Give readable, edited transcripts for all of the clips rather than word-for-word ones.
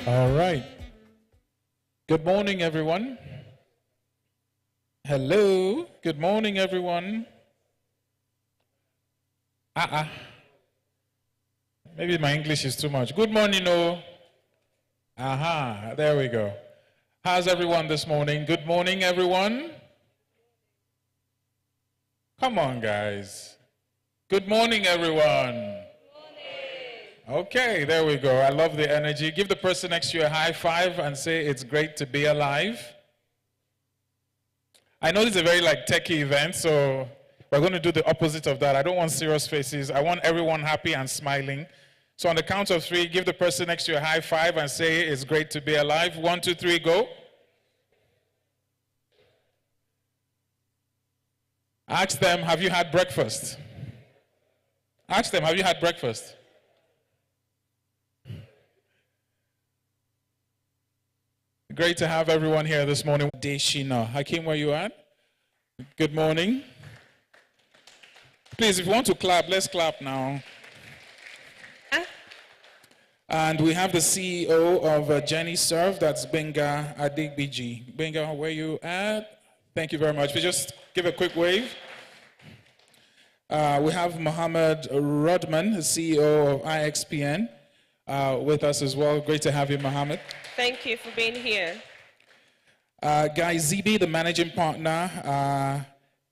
All right. Good morning, everyone. Hello. Good morning, everyone. Maybe my English is too much. Good morning, no. Aha, there we go. How's everyone this morning? Good morning, everyone. Come on, guys. Good morning, everyone. Okay, there we go. I love the energy. Give the person next to you a high five and say it's great to be alive. I know this is a very techie event, so we're going to do the opposite of that. I don't want serious faces. I want everyone happy and smiling. So on the count of 3, give the person next to you a high five and say it's great to be alive. 1, 2, 3, go. Ask them, have you had breakfast? Ask them, have you had breakfast? Great to have everyone here this morning. Deshina. Hakim, where you at? Good morning. Please, if you want to clap, let's clap now. And we have the CEO of Jenny Serve, that's Benga Adigbiji. Benga, where you at? Thank you very much. We just give a quick wave. We have Mohammed Rodman, the CEO of IXPN, with us as well. Great to have you, Mohammed. Thank you for being here. Guy Zibi, the managing partner,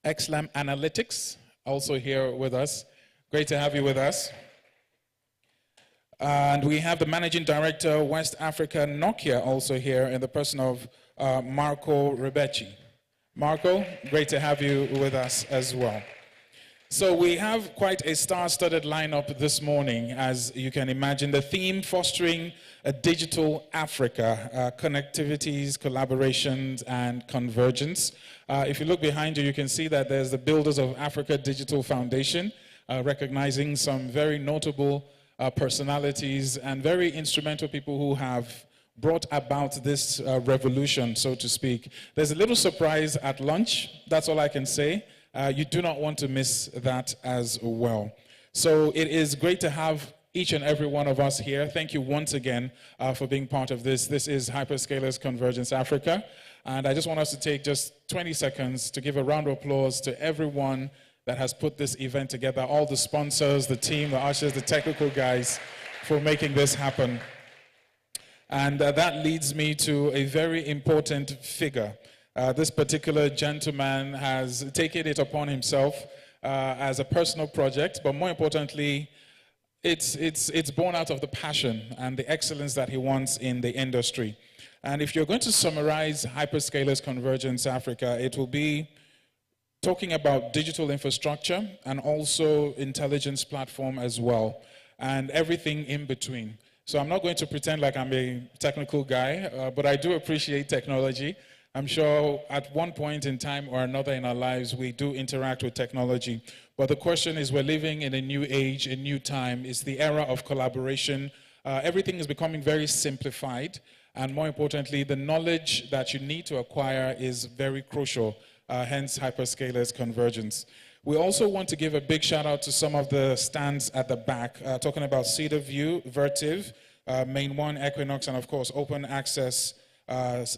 XLAM Analytics, also here with us. Great to have you with us. And we have the managing director, West Africa Nokia, also here in the person of Marco Rebecci. Marco, great to have you with us as well. So we have quite a star-studded lineup this morning, as you can imagine. The theme, fostering a digital Africa, connectivities, collaborations, and convergence. If you look behind you, you can see that there's the Builders of Africa Digital Foundation, recognizing some very notable personalities and very instrumental people who have brought about this revolution, so to speak. There's a little surprise at lunch, that's all I can say. You do not want to miss that as well. So it is great to have each and every one of us here. Thank you once again for being part of this. This is Hyperscalers Convergence Africa. And I just want us to take just 20 seconds to give a round of applause to everyone that has put this event together, all the sponsors, the team, the ushers, the technical guys for making this happen. And that leads me to a very important figure. This particular gentleman has taken it upon himself as a personal project, but more importantly, it's born out of the passion and the excellence that he wants in the industry. And if you're going to summarize Hyperscalers Convergence Africa, it will be talking about digital infrastructure and also intelligence platform as well, and everything in between. So I'm not going to pretend like I'm a technical guy, but I do appreciate technology. I'm sure at one point in time or another in our lives, we do interact with technology. But the question is, we're living in a new age, a new time. It's the era of collaboration. Everything is becoming very simplified. And more importantly, the knowledge that you need to acquire is very crucial, hence Hyperscalers Convergence. We also want to give a big shout out to some of the stands at the back, talking about Cedar View, Vertiv, Main One, Equinox, and of course, open access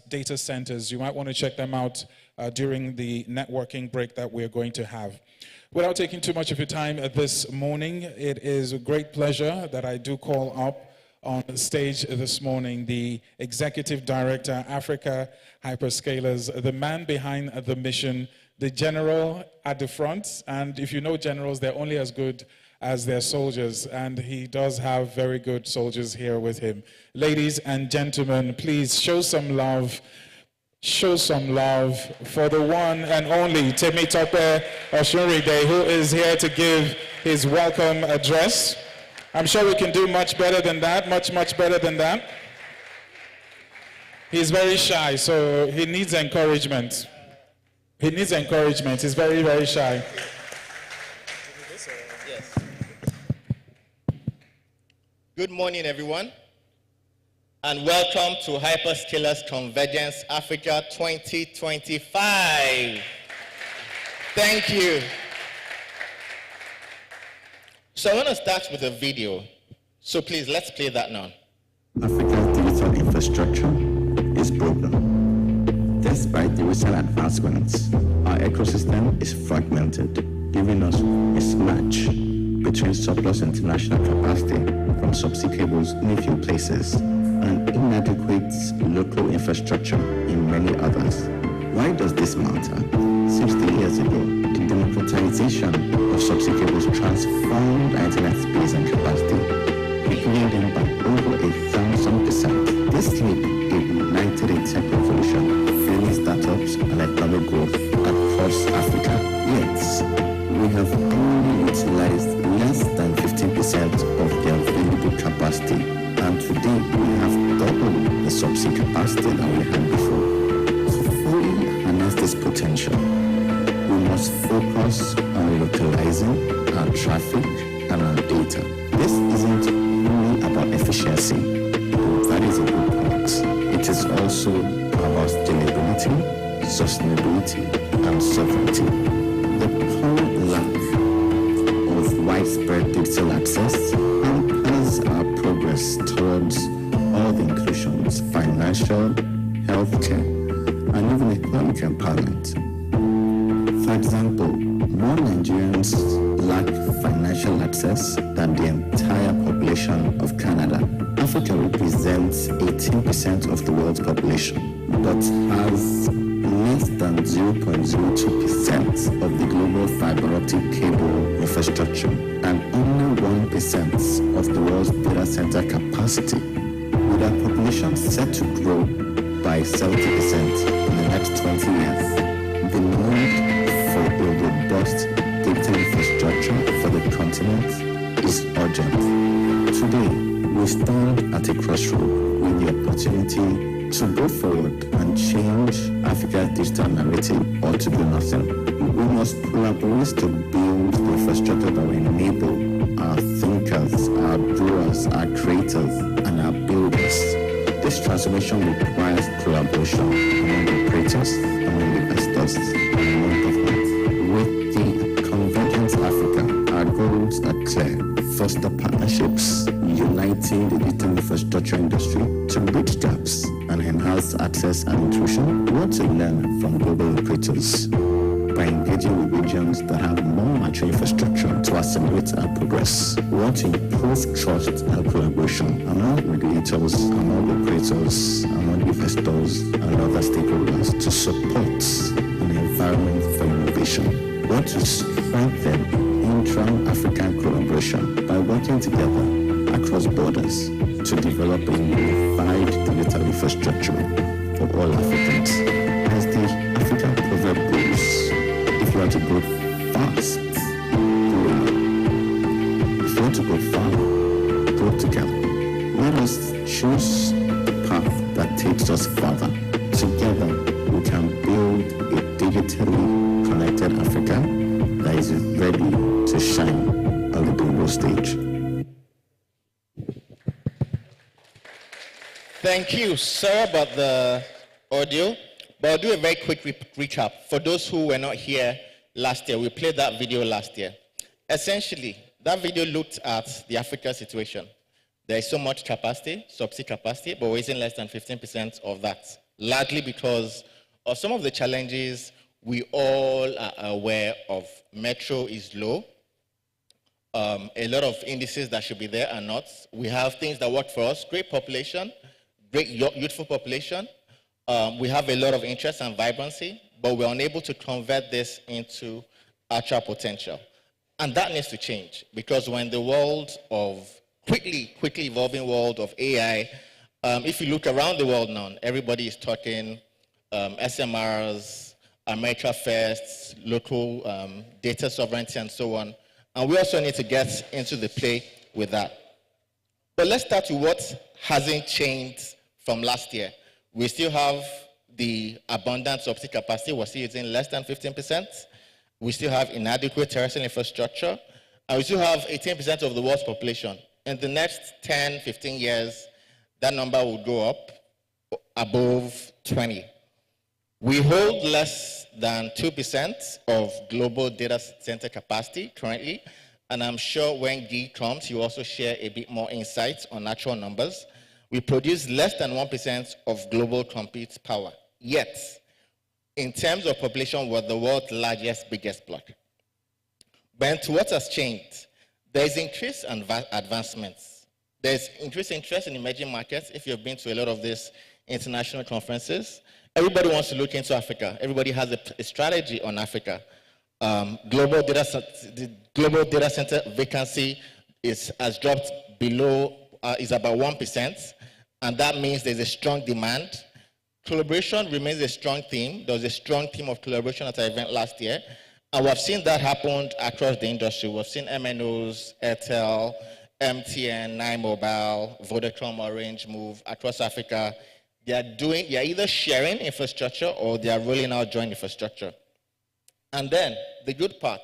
data centers. You might want to check them out during the networking break that we're going to have. Without taking too much of your time this morning, it is a great pleasure that I do call up on the stage this morning the Executive Director, Africa Hyperscalers, the man behind the mission, the general at the front. And if you know generals, they're only as good as their soldiers, and he does have very good soldiers here with him. Ladies and gentlemen, please show some love for the one and only Temitope Oshunride, who is here to give his welcome address. I'm sure we can do much better than that, much better than that. He's very shy, so he needs encouragement. He needs encouragement. He's very, very shy. Good morning, everyone, and welcome to Hyperscalers Convergence Africa 2025. Thank you. So I want to start with a video. So please, let's play that now. Africa's digital infrastructure infrastructure is broken. Despite the recent advancements, our ecosystem is fragmented, giving us a mismatch between surplus international capacity from subsea cables in a few places and inadequate local infrastructure in many others. Why does this matter? 60 years ago, the democratization of subsea cables transformed our internet space and capacity, increasing them by over 1,000%. This leap ignited a tech revolution, fueling startups and economic growth across Africa. Yet, we have only utilized less than 15% of the available capacity, and today we have double the subsea capacity that we had before. To fully harness this potential, we must focus on localizing our traffic and our data. This isn't only about efficiency, though that is a good point. It is also about scalability, sustainability, and sovereignty. The current lack of widespread digital access hampers our progress towards all the inclusions, financial, healthcare, and even economic empowerment. For example, more Nigerians lack financial access than the entire population of Canada. Africa represents 18% of the world's population, but has less than 0.02% of the global fiber optic cable infrastructure and only 1% of the world's data center capacity. With our population set to grow by 70% in the next 20 years, the need for a robust data infrastructure for the continent is urgent. Today, we stand at a crossroad with the opportunity to go forward and change Africa's digital narrative or to do nothing. We must collaborate to build the infrastructure that will enable our thinkers, our brewers, our creators, and our builders. This transformation requires collaboration among operators, among investors, and among governments. With the Convergence Africa, our goals are clear. Foster partnerships, uniting the digital infrastructure industry to bridge gaps and enhance access and inclusion. We want to learn from global operators by engaging with regions that have more mature infrastructure to accelerate our progress. We want to improve trust and collaboration among regulators, among operators, among investors, and other stakeholders to support an environment for innovation. We want to strengthen intra-African collaboration by working together across borders to develop a unified digital infrastructure for all Africans. As the African proverb goes, if you want to go fast, go well. If you want to go far, go together. Let us choose the path that takes us further. Together, we can build a digitally connected Africa that is ready to shine on the global stage. Thank you. Sorry about the audio, but I'll do a very quick recap. For those who were not here last year, we played that video last year. Essentially, that video looked at the Africa situation. There is so much capacity, subsea capacity, but we're using less than 15% of that, largely because of some of the challenges we all are aware of. Metro is low. A lot of indices that should be there are not. We have things that work for us, great population, great youthful population. We have a lot of interest and vibrancy, but we're unable to convert this into actual potential. And that needs to change, because we're in the world of quickly evolving world of AI. If you look around the world now, everybody is talking SMRs, America First, local data sovereignty, and so on. And we also need to get into the play with that. But let's start with what hasn't changed from last year. We still have the abundant subsea capacity. We're still using less than 15%. We still have inadequate terrestrial infrastructure. And we still have 18% of the world's population. In the next 10, 15 years, that number will go up above 20. We hold less than 2% of global data center capacity currently, and I'm sure when Guy comes, he will also share a bit more insights on actual numbers. We produce less than 1% of global compute power. Yet, in terms of population, we're the world's largest, biggest bloc. But what has changed? There's increased advancements. There's increased interest in emerging markets. If you've been to a lot of these international conferences, everybody wants to look into Africa. Everybody has a strategy on Africa. Global data center vacancy has dropped below, is about 1%, and that means there's a strong demand. Collaboration remains a strong theme. There was a strong theme of collaboration at our event last year, and we've seen that happen across the industry. We've seen MNOs, Airtel, MTN, Nine Mobile, Vodacom, Orange move across Africa. They're either sharing infrastructure or they are rolling out joint infrastructure. And then the good part,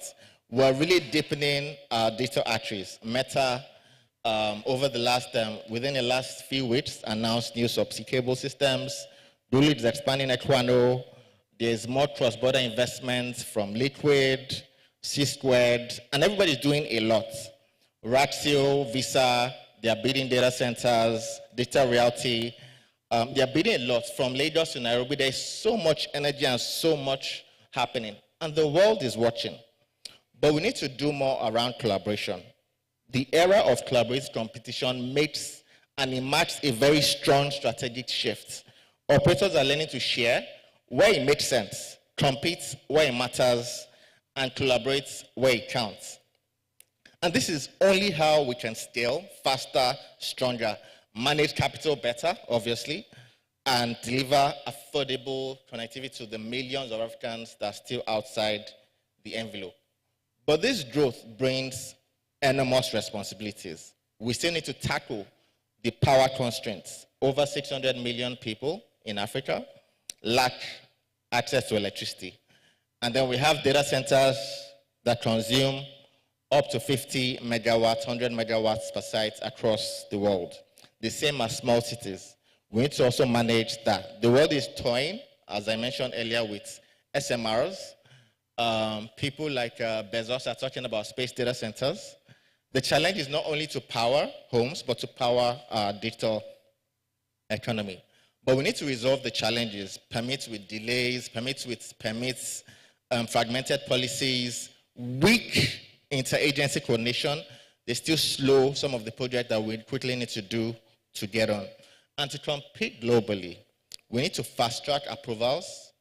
we're really deepening our digital arteries. Meta, over the within the last few weeks, announced new subsea cable systems. Dulu is expanding Equano. There's more cross-border investments from Liquid, C-Squared, and everybody's doing a lot. Raxio, Visa, they're building data centers, digital reality. They're building a lot. From Lagos to Nairobi, there's so much energy and so much happening. And the world is watching. But we need to do more around collaboration. The era of collaborative competition makes and it marks a very strong strategic shift. Operators are learning to share where it makes sense, compete where it matters, and collaborate where it counts. And this is only how we can scale faster, stronger, manage capital better, obviously, and deliver affordable connectivity to the millions of Africans that are still outside the envelope. But this growth brings enormous responsibilities. We still need to tackle the power constraints. Over 600 million people in Africa lack access to electricity. And then we have data centers that consume up to 50 megawatts, 100 megawatts per site across the world. The same as small cities. We need to also manage that. The world is toying, as I mentioned earlier, with SMRs. People like Bezos are talking about space data centers. The challenge is not only to power homes, but to power our digital economy. But we need to resolve the challenges, permits with delays, permits, fragmented policies, weak interagency coordination. They still slow some of the projects that we quickly need to do to get on. And to compete globally, we need to fast-track approvals.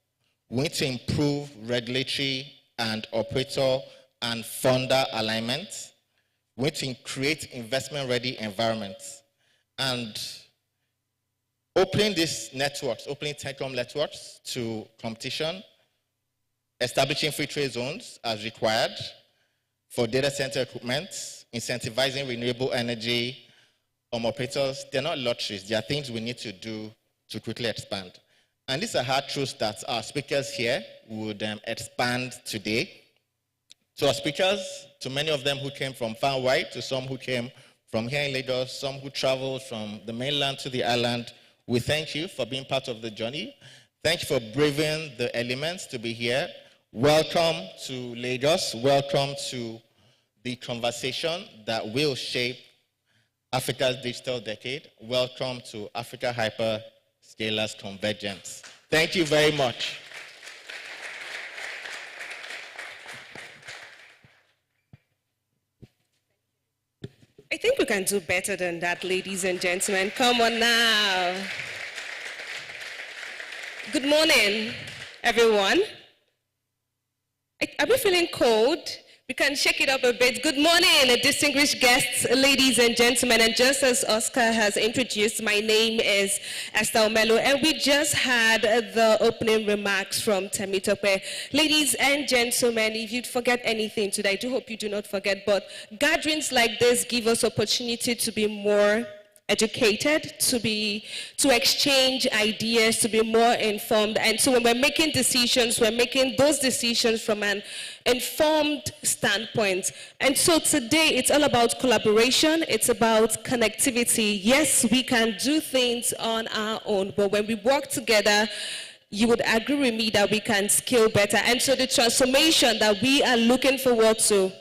We need to improve regulatory and operator and funder alignment. We need to create investment-ready environments. And opening these networks, opening telecom networks to competition, establishing free trade zones as required for data center equipment, incentivizing renewable energy, operators, they're not lotteries. They are things we need to do to quickly expand. And these are hard truths that our speakers here would expand today. To our speakers, to many of them who came from far wide, to some who came from here in Lagos, some who traveled from the mainland to the island, we thank you for being part of the journey. Thank you for braving the elements to be here. Welcome to Lagos. Welcome to the conversation that will shape Africa's digital decade. Welcome to Africa Hyperscalers Convergence. Thank you very much. I think we can do better than that, ladies and gentlemen. Come on now. Good morning, everyone. Are we feeling cold? We can shake it up a bit. Good morning, distinguished guests, ladies and gentlemen. And just as Oscar has introduced, my name is Estelle Melo, and we just had the opening remarks from Temitope. Ladies and gentlemen, if you forget anything today, I do hope you do not forget, but gatherings like this give us opportunity to be more educated, to exchange ideas, to be more informed. And so when we're making decisions, we're making those decisions from an informed standpoint. And so today it's all about collaboration, it's about connectivity. Yes, we can do things on our own, but when we work together, you would agree with me that we can scale better. And so the transformation that we are looking forward to,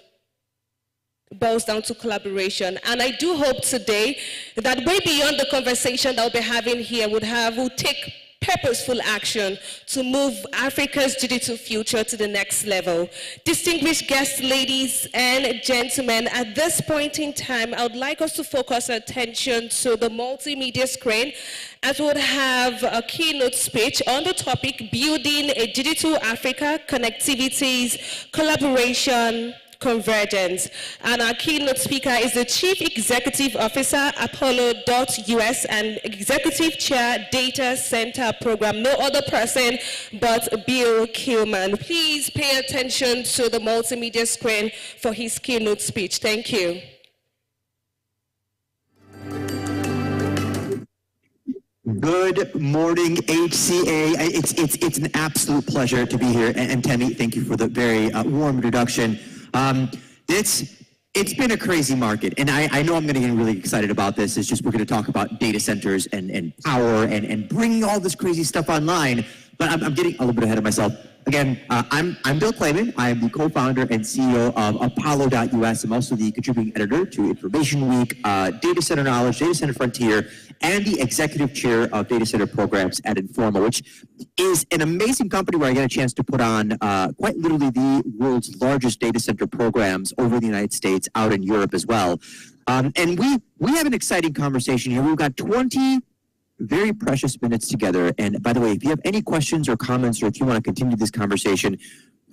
boils down to collaboration. And I do hope today that way beyond the conversation that we'll be having here, we'll take purposeful action to move Africa's digital future to the next level. Distinguished guests, ladies and gentlemen, at this point in time, I would like us to focus our attention to the multimedia screen, as we would have a keynote speech on the topic, Building a Digital Africa, Connectivities, Collaboration, Convergence. And our keynote speaker is the Chief Executive Officer, Apollo.US, and Executive Chair, Data Center Program. No other person but Bill Kilman. Please pay attention to the multimedia screen for his keynote speech. Thank you. Good morning, HCA. It's an absolute pleasure to be here. And Temi, thank you for the very warm introduction. It's been a crazy market, and I know I'm going to get really excited about this. It's just we're going to talk about data centers and power and bringing all this crazy stuff online. But I'm getting a little bit ahead of myself. Again, I'm Bill Clayman. I am the co-founder and CEO of Apollo.US. I'm also the contributing editor to Information Week, Data Center Knowledge, Data Center Frontier, and the executive chair of data center programs at Informa, which is an amazing company where I get a chance to put on quite literally the world's largest data center programs over the United States, out in Europe as well. And we have an exciting conversation here. We've got 20 very precious minutes together. And by the way, if you have any questions or comments, or if you want to continue this conversation,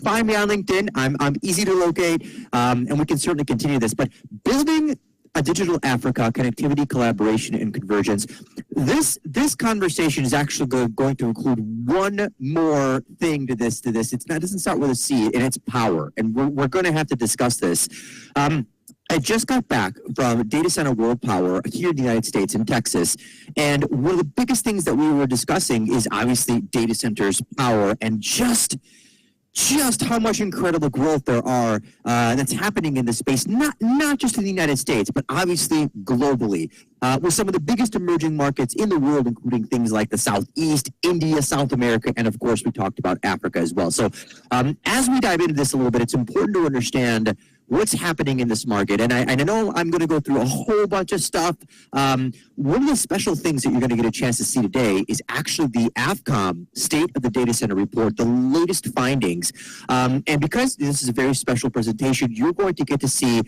find me on LinkedIn. I'm easy to locate, and we can certainly continue this. But building a digital Africa, connectivity, collaboration, and convergence. This conversation is actually going to include one more thing to this. It doesn't start with a C, and it's power. And we're going to have to discuss this. I just got back from Data Center World Power here in the United States in Texas, and one of the biggest things that we were discussing is obviously data centers, power, and just how much incredible growth there are that's happening in this space, not just in the United States, but obviously globally, with some of the biggest emerging markets in the world, including things like the Southeast, India, South America, and of course we talked about Africa as well. So as we dive into this a little bit, it's important to understand what's happening in this market. And I know I'm going to go through a whole bunch of stuff. One of the special things that you're going to get a chance to see today is actually the AFCOM State of the Data Center Report, the latest findings. And because this is a very special presentation, you're going to get to see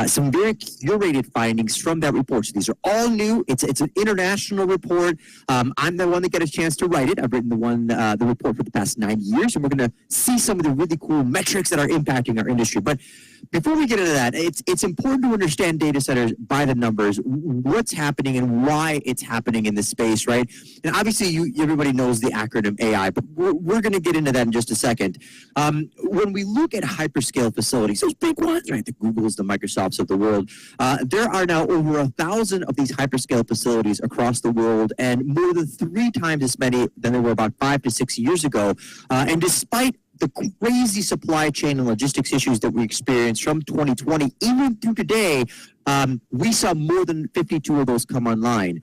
some very curated findings from that report. So these are all new. It's an international report. I'm the one that got a chance to write it. I've written the report for the past 9 years, and we're going to see some of the really cool metrics that are impacting our industry. But before we get into that, it's important to understand data centers by the numbers, what's happening and why it's happening in this space, right? And obviously, everybody knows the acronym AI, but we're going to get into that in just a second. When we look at hyperscale facilities, those big ones, right, the Googles, the Microsofts of the world, there are now over 1,000 of these hyperscale facilities across the world, and more than 3 times as many than there were about 5 to 6 years ago. And despite the crazy supply chain and logistics issues that we experienced from 2020, even through today, we saw more than 52 of those come online.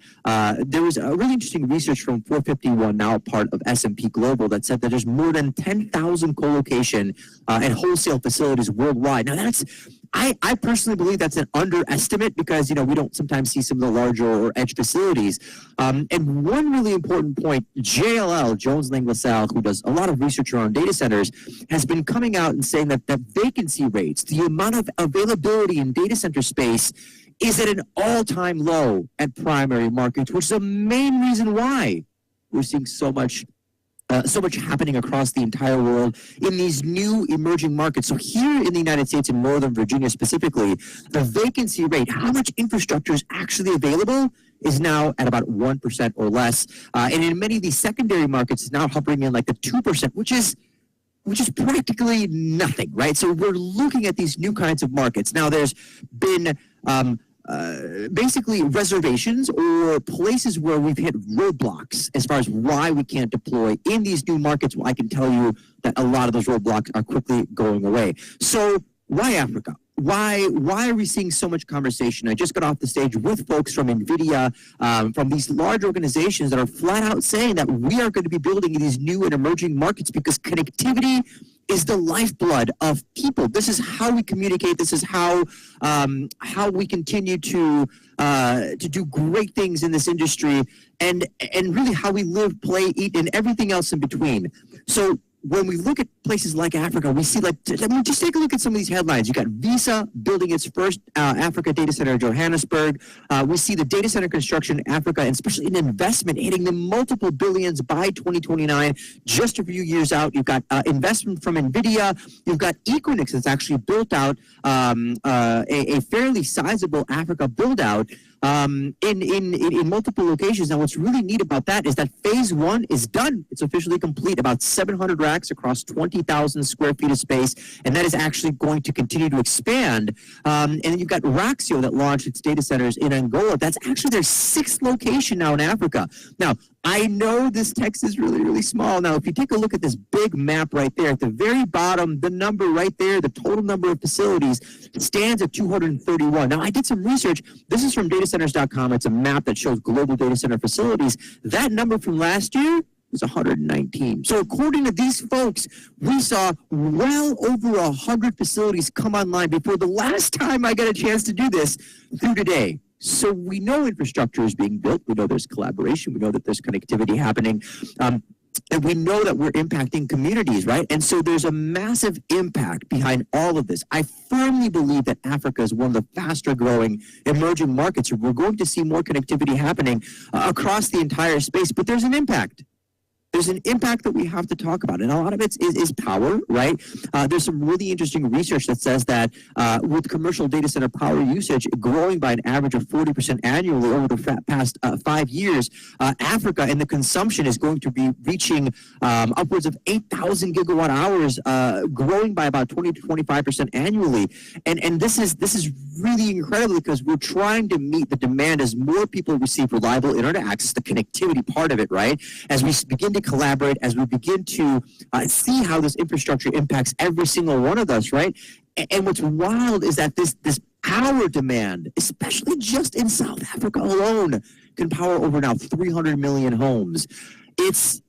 There was a really interesting research from 451, now part of S&P Global, that said that there's more than 10,000 co-location and wholesale facilities worldwide. Now I personally believe that's an underestimate because, we don't sometimes see some of the larger or edge facilities. And one really important point, JLL, Jones Lang LaSalle, who does a lot of research around data centers, has been coming out and saying that vacancy rates, the amount of availability in data center space, is at an all-time low at primary markets, which is the main reason why we're seeing so much happening across the entire world in these new emerging markets. So here in the United States, in Northern Virginia specifically, the vacancy rate, how much infrastructure is actually available, is now at about 1% or less. And in many of these secondary markets, it's now hovering in like the 2%, which is practically nothing, right? So we're looking at these new kinds of markets. Now there's been basically reservations or places where we've hit roadblocks as far as why we can't deploy in these new markets. Well, I can tell you that a lot of those roadblocks are quickly going away. So why Africa? why are we seeing so much conversation? I just got off the stage with folks from NVIDIA, from these large organizations that are flat out saying that we are going to be building these new and emerging markets because connectivity is the lifeblood of people. This is how we communicate. This is how we continue to do great things in this industry, and really how we live, play, eat, and everything else in between. So when we look at places like Africa, we see just take a look at some of these headlines. You got Visa building its first Africa data center in Johannesburg. We see the data center construction in Africa, and especially in investment, hitting the multiple billions by 2029, just a few years out. You've got investment from NVIDIA. You've got Equinix that's actually built out a fairly sizable Africa build out. In multiple locations. Now, what's really neat about that is that phase one is done. It's officially complete, about 700 racks across 20,000 square feet of space, and that is actually going to continue to expand. And then you've got Raxio that launched its data centers in Angola. That's actually their 6th location now in Africa. Now, I know this text is really, really small. Now, if you take a look at this big map right there, at the very bottom, the number right there, the total number of facilities stands at 231. Now, I did some research. This is from datacenters.com. It's a map that shows global data center facilities. That number from last year was 119. So according to these folks, we saw well over 100 facilities come online before the last time I got a chance to do this through today. So we know infrastructure is being built. We know there's collaboration. We know that there's connectivity happening. And we know that we're impacting communities, right? And so there's a massive impact behind all of this. I firmly believe that Africa is one of the faster growing emerging markets. We're going to see more connectivity happening across the entire space, but there's an impact. There's an impact that we have to talk about, and a lot of it is power, right? There's some really interesting research that says that with commercial data center power usage growing by an average of 40% annually over the past 5 years, Africa and the consumption is going to be reaching upwards of 8,000 gigawatt hours, growing by about 20 to 25% annually. And this is really incredible because we're trying to meet the demand as more people receive reliable internet access, the connectivity part of it, right? As we begin to collaborate, as we begin to see how this infrastructure impacts every single one of us, right? And what's wild is that this power demand, especially just in South Africa alone, can power over now 300 million homes. It's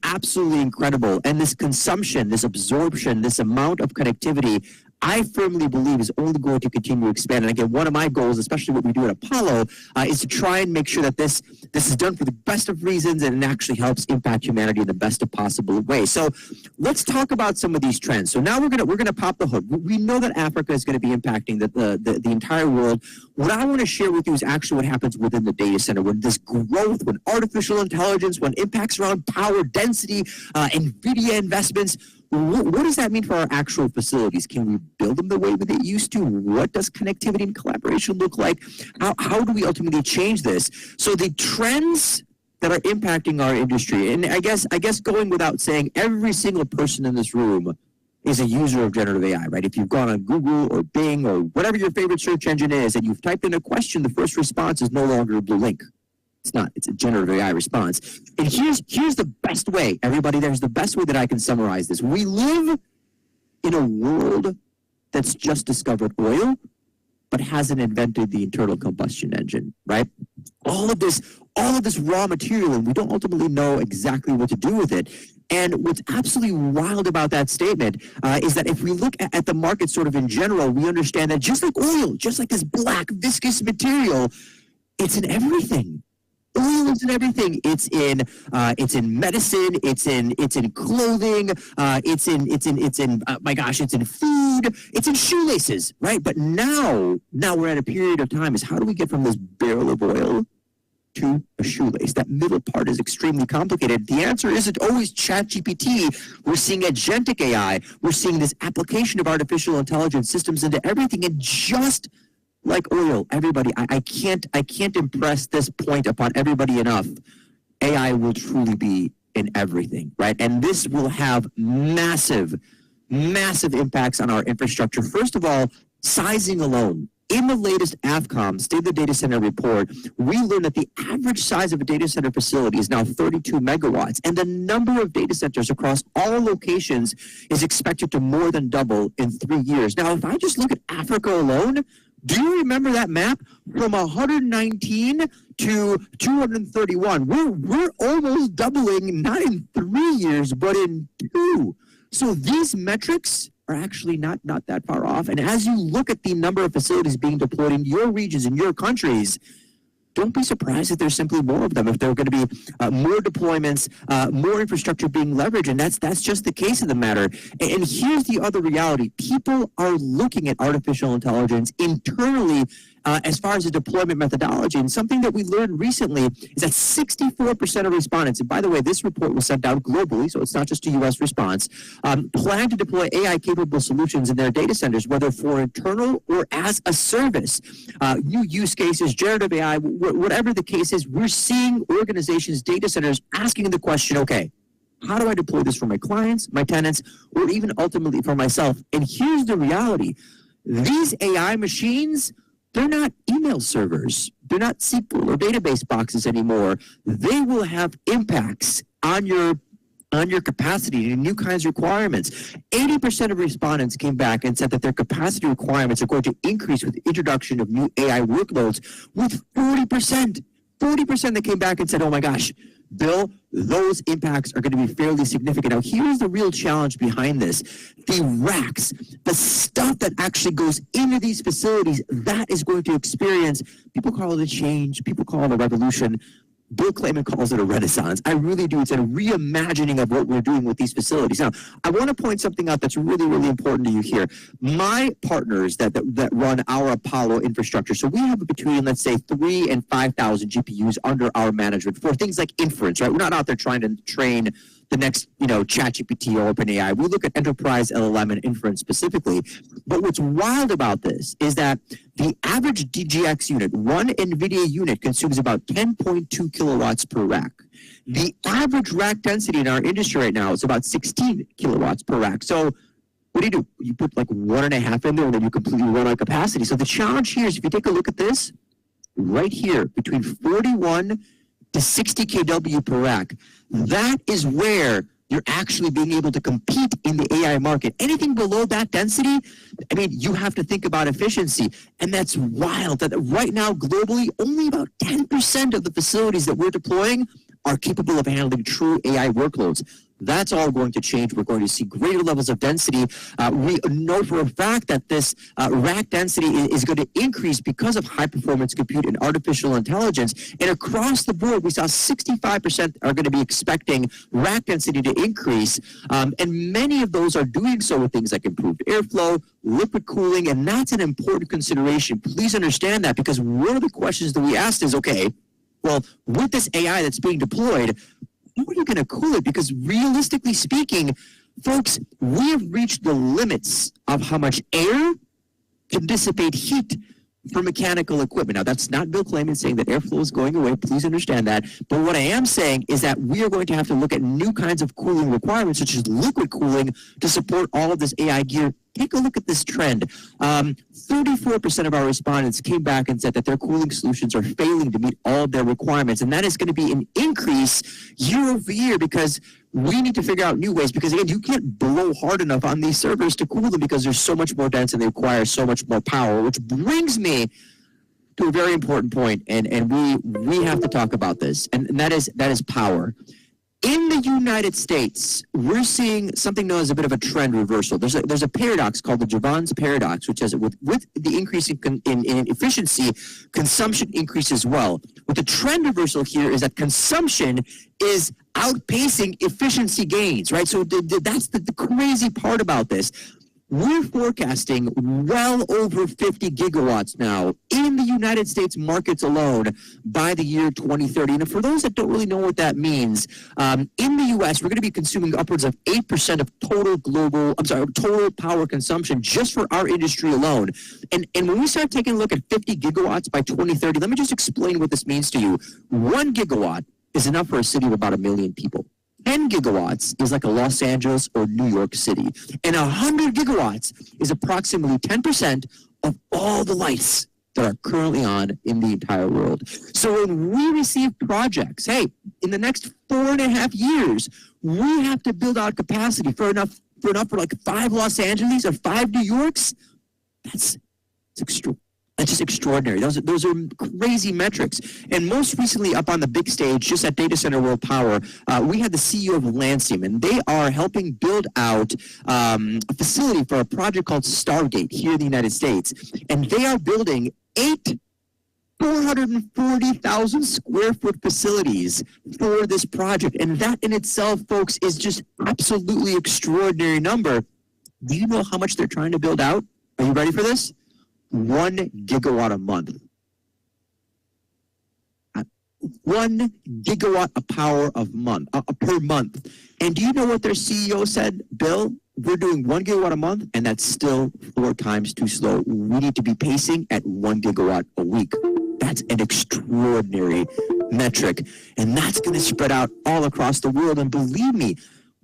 absolutely incredible. And this consumption, this absorption, this amount of connectivity, I firmly believe is only going to continue to expand. And again, one of my goals, especially what we do at Apollo, is to try and make sure that this is done for the best of reasons and it actually helps impact humanity in the best of possible way. So let's talk about some of these trends. So now we're gonna pop the hood. We know that Africa is going to be impacting the entire world. What I want to share with you is actually what happens within the data center, when this growth, when artificial intelligence, when impacts around power density, NVIDIA investments. What does that mean for our actual facilities? Can we build them the way that they used to? What does connectivity and collaboration look like? How do we ultimately change this? So the trends that are impacting our industry, and I guess going without saying, every single person in this room is a user of generative AI, right? If you've gone on Google or Bing or whatever your favorite search engine is, and you've typed in a question, the first response is no longer a blue link. It's not. It's a generative AI response. And here's the best way, everybody. There's the best way that I can summarize this. We live in a world that's just discovered oil, but hasn't invented the internal combustion engine, right? All of this raw material, and we don't ultimately know exactly what to do with it. And what's absolutely wild about that statement is that if we look at the market sort of in general, we understand that just like oil, just like this black viscous material, it's in everything. Oil is in everything. It's in medicine. It's in clothing. It's in my gosh, it's in food. It's in shoelaces, right? But now we're at a period of time. Is how do we get from this barrel of oil to a shoelace? That middle part is extremely complicated. The answer isn't always ChatGPT. We're seeing agentic AI. We're seeing this application of artificial intelligence systems into everything, and just like oil, everybody, I can't impress this point upon everybody enough. AI will truly be in everything, right? And this will have massive impacts on our infrastructure. First of all, sizing alone. in the latest AFCOM, State of the Data Center report, we learned that the average size of a data center facility is now 32 megawatts, and the number of data centers across all locations is expected to more than double in 3 years. Now, if I just look at Africa alone, do you remember that map? From 119 to 231. We're almost doubling, not in 3 years, but in 2. So these metrics are actually not that far off. And as you look at the number of facilities being deployed in your regions, in your countries, don't be surprised if there's simply more of them, if there are going to be more deployments, more infrastructure being leveraged, and that's just the case of the matter. And here's the other reality. People are looking at artificial intelligence internally as far as a deployment methodology. And something that we learned recently is that 64% of respondents, and by the way, this report was sent out globally, so it's not just a U.S. response, plan to deploy AI-capable solutions in their data centers, whether for internal or as a service. New use cases, generative AI, whatever the case is, we're seeing organizations, data centers asking the question, okay, how do I deploy this for my clients, my tenants, or even ultimately for myself? And here's the reality. These AI machines, they're not email servers. They're not SQL or database boxes anymore. They will have impacts on your capacity and new kinds of requirements. 80% of respondents came back and said that their capacity requirements are going to increase with the introduction of new AI workloads, with 40%. 40% that came back and said, oh my gosh, Bill, those impacts are going to be fairly significant. Now, here's the real challenge behind this. The racks, the stuff that actually goes into these facilities, that is going to experience, people call it a change, people call it a revolution. Bill Clayman calls it a renaissance. I really do. It's a reimagining of what we're doing with these facilities. Now, I want to point something out that's really, really important to you here. My partners that run our Apollo infrastructure, so we have between, let's say, 3,000 and 5,000 GPUs under our management for things like inference, right? We're not out there trying to train the next, ChatGPT or OpenAI. We look at enterprise LLM and inference specifically. But what's wild about this is that the average DGX unit, one NVIDIA unit, consumes about 10.2 kilowatts per rack. The average rack density in our industry right now is about 16 kilowatts per rack. So what do? You put like 1.5 in there and then you completely run out of capacity. So the challenge here is, if you take a look at this, right here, between 41 to 60 kW per rack, that is where you're actually being able to compete in the AI market. Anything below that density, I mean, you have to think about efficiency. And that's wild that right now, globally, only about 10% of the facilities that we're deploying are capable of handling true AI workloads. That's all going to change. We're going to see greater levels of density. We know for a fact that this rack density is going to increase because of high-performance compute and artificial intelligence. And across the board, we saw 65% are going to be expecting rack density to increase. And many of those are doing so with things like improved airflow, liquid cooling, and that's an important consideration. Please understand that, because one of the questions that we asked is, okay, well, with this AI that's being deployed, how are you going to cool it? Because realistically speaking, folks, we have reached the limits of how much air can dissipate heat for mechanical equipment. Now, that's not Bill Clayman saying that airflow is going away. Please understand that. But what I am saying is that we are going to have to look at new kinds of cooling requirements, such as liquid cooling, to support all of this AI gear. Take a look at this trend. 34% of our respondents came back and said that their cooling solutions are failing to meet all of their requirements. And that is going to be an increase year over year, because we need to figure out new ways. Because again, you can't blow hard enough on these servers to cool them, because they're so much more dense and they require so much more power, which brings me to a very important point. And we have to talk about this. And that is power. In the United States, we're seeing something known as a bit of a trend reversal. There's a paradox called the Jevons paradox, which says with the increase in efficiency, consumption increases as well. But the trend reversal here is that consumption is outpacing efficiency gains, right? So that's the crazy part about this. We're forecasting well over 50 gigawatts now in the United States markets alone by the year 2030. And for those that don't really know what that means, in the U.S., we're going to be consuming upwards of 8% of total power consumption just for our industry alone. And when we start taking a look at 50 gigawatts by 2030, let me just explain what this means to you. 1 gigawatt is enough for a city of about 1 million people. 10 gigawatts is like a Los Angeles or New York City. And 100 gigawatts is approximately 10% of all the lights that are currently on in the entire world. So when we receive projects, hey, in the next 4.5 years, we have to build out capacity for enough for like 5 Los Angeles or 5 New Yorks. That's just extraordinary. Those are crazy metrics. And most recently, up on the big stage, just at Data Center World Power, we had the CEO of Landstream, and they are helping build out a facility for a project called Stargate here in the United States. And they are building 8 440,000 square foot facilities for this project. And that in itself, folks, is just absolutely extraordinary number. Do you know how much they're trying to build out? Are you ready for this? 1 gigawatt a month. 1 gigawatt of power per month. And do you know what their CEO said? Bill, we're doing 1 gigawatt a month, and that's still 4 times too slow. We need to be pacing at 1 gigawatt a week. That's an extraordinary metric, and that's going to spread out all across the world. And believe me,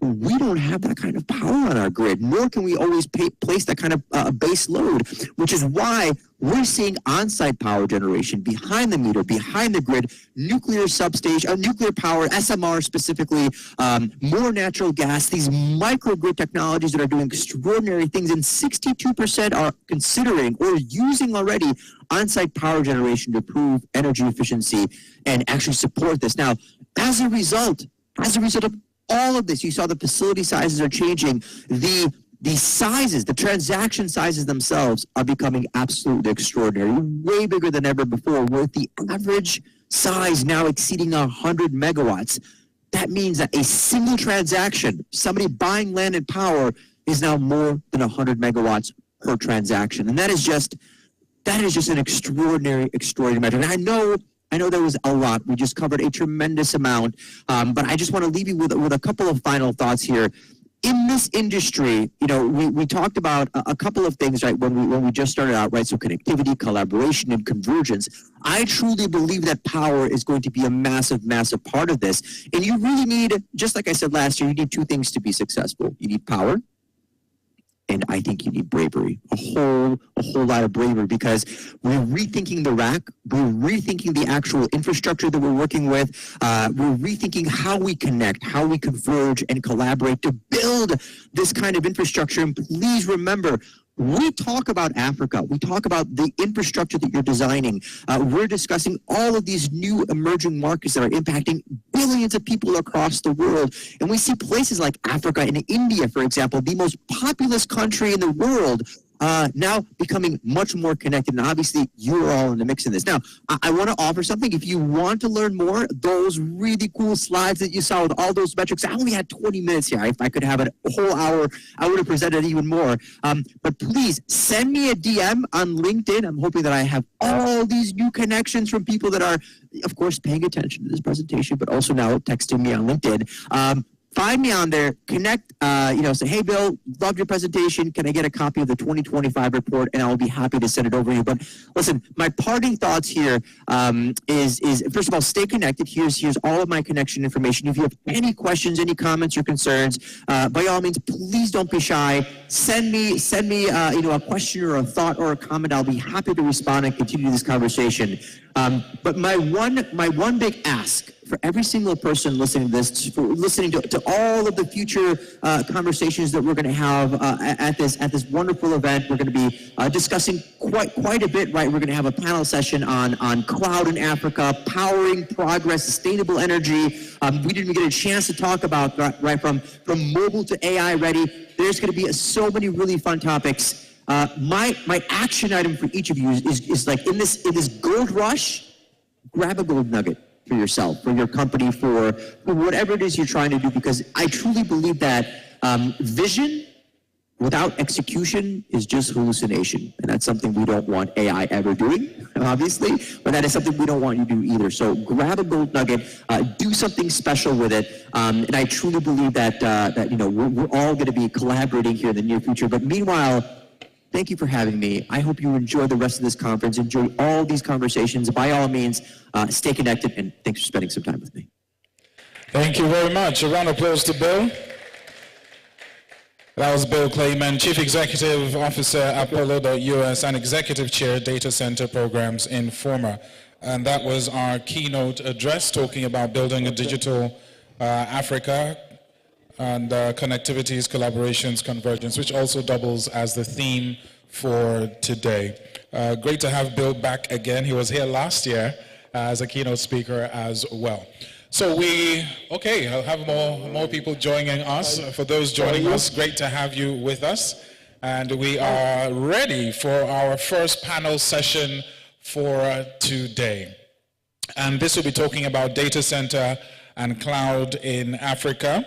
we don't have that kind of power on our grid, nor can we always place that kind of base load, which is why we're seeing on-site power generation behind the meter, behind the grid, nuclear substation, nuclear power, SMR specifically, more natural gas, these microgrid technologies that are doing extraordinary things, and 62% are considering or using already on-site power generation to improve energy efficiency and actually support this. Now, as a result of all of this, you saw the facility sizes are changing. The sizes, the transaction sizes themselves are becoming absolutely extraordinary, way bigger than ever before, with the average size now exceeding 100 megawatts. That means that a single transaction, somebody buying land and power, is now more than 100 megawatts per transaction. And that is just an extraordinary measure. And I know there was a lot. We just covered a tremendous amount, but I just want to leave you with a couple of final thoughts here. In this industry, we talked about a couple of things, right, when we just started out, right? So connectivity, collaboration, and convergence. I truly believe that power is going to be a massive, massive part of this. And you really need, just like I said last year, you need 2 things to be successful. You need power, and I think you need bravery, a whole lot of bravery, because we're rethinking the rack, we're rethinking the actual infrastructure that we're working with, we're rethinking how we connect, how we converge and collaborate to build this kind of infrastructure. And please remember, we talk about Africa. We talk about the infrastructure that you're designing. We're discussing all of these new emerging markets that are impacting billions of people across the world. And we see places like Africa and India, for example, the most populous country in the world, now becoming much more connected. And obviously, you're all in the mix in this. Now, I want to offer something. If you want to learn more, those really cool slides that you saw with all those metrics, I only had 20 minutes here. If I could have a whole hour, I would have presented even more. But please send me a DM on LinkedIn. I'm hoping that I have all these new connections from people that are, of course, paying attention to this presentation, but also now texting me on LinkedIn. Find me on there, connect, say, hey, Bill, loved your presentation. Can I get a copy of the 2025 report? And I'll be happy to send it over to you. But listen, my parting thoughts here is first of all, stay connected. Here's all of my connection information. If you have any questions, any comments or concerns, by all means, please don't be shy. Send me a question or a thought or a comment. I'll be happy to respond and continue this conversation. But my one big ask for every single person listening to this, listening to all of the future conversations that we're going to have at this wonderful event. We're going to be discussing quite a bit, right? We're going to have a panel session on cloud in Africa, powering progress, sustainable energy. We didn't even get a chance to talk about, right, from mobile to AI ready. There's going to be so many really fun topics. My action item for each of you is like in this gold rush, grab a gold nugget for yourself, for your company, for whatever it is you're trying to do, because I truly believe that vision without execution is just hallucination. And that's something we don't want AI ever doing, obviously, but that is something we don't want you to do either. So grab a gold nugget, do something special with it. And I truly believe that we're all going to be collaborating here in the near future. But meanwhile, thank you for having me. I hope you enjoy the rest of this conference, enjoy all these conversations. By all means, stay connected, and thanks for spending some time with me. Thank you very much. A round of applause to Bill. That was Bill Clayman, Chief Executive Officer, Apollo.US, and Executive Chair, Data Center Programs in Former. And that was our keynote address talking about building a digital Africa and connectivities, collaborations, convergence, which also doubles as the theme for today. Great to have Bill back again. He was here last year as a keynote speaker as well. So I'll have more people joining us. For those joining us, great to have you with us. And we are ready for our first panel session for today. And this will be talking about data center and cloud in Africa.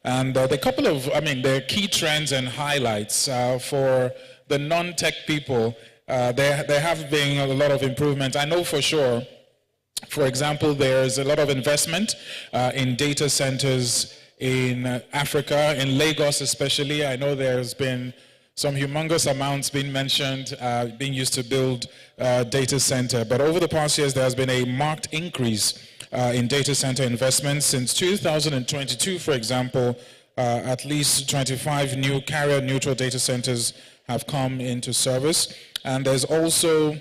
And there are key trends and highlights for the non-tech people. There have been a lot of improvement. I know for sure, for example, there's a lot of investment in data centers in Africa, in Lagos especially. I know there's been some humongous amounts being mentioned, being used to build data center. But over the past years, there has been a marked increase in data center investments. Since 2022, for example, at least 25 new carrier-neutral data centers have come into service. And there's also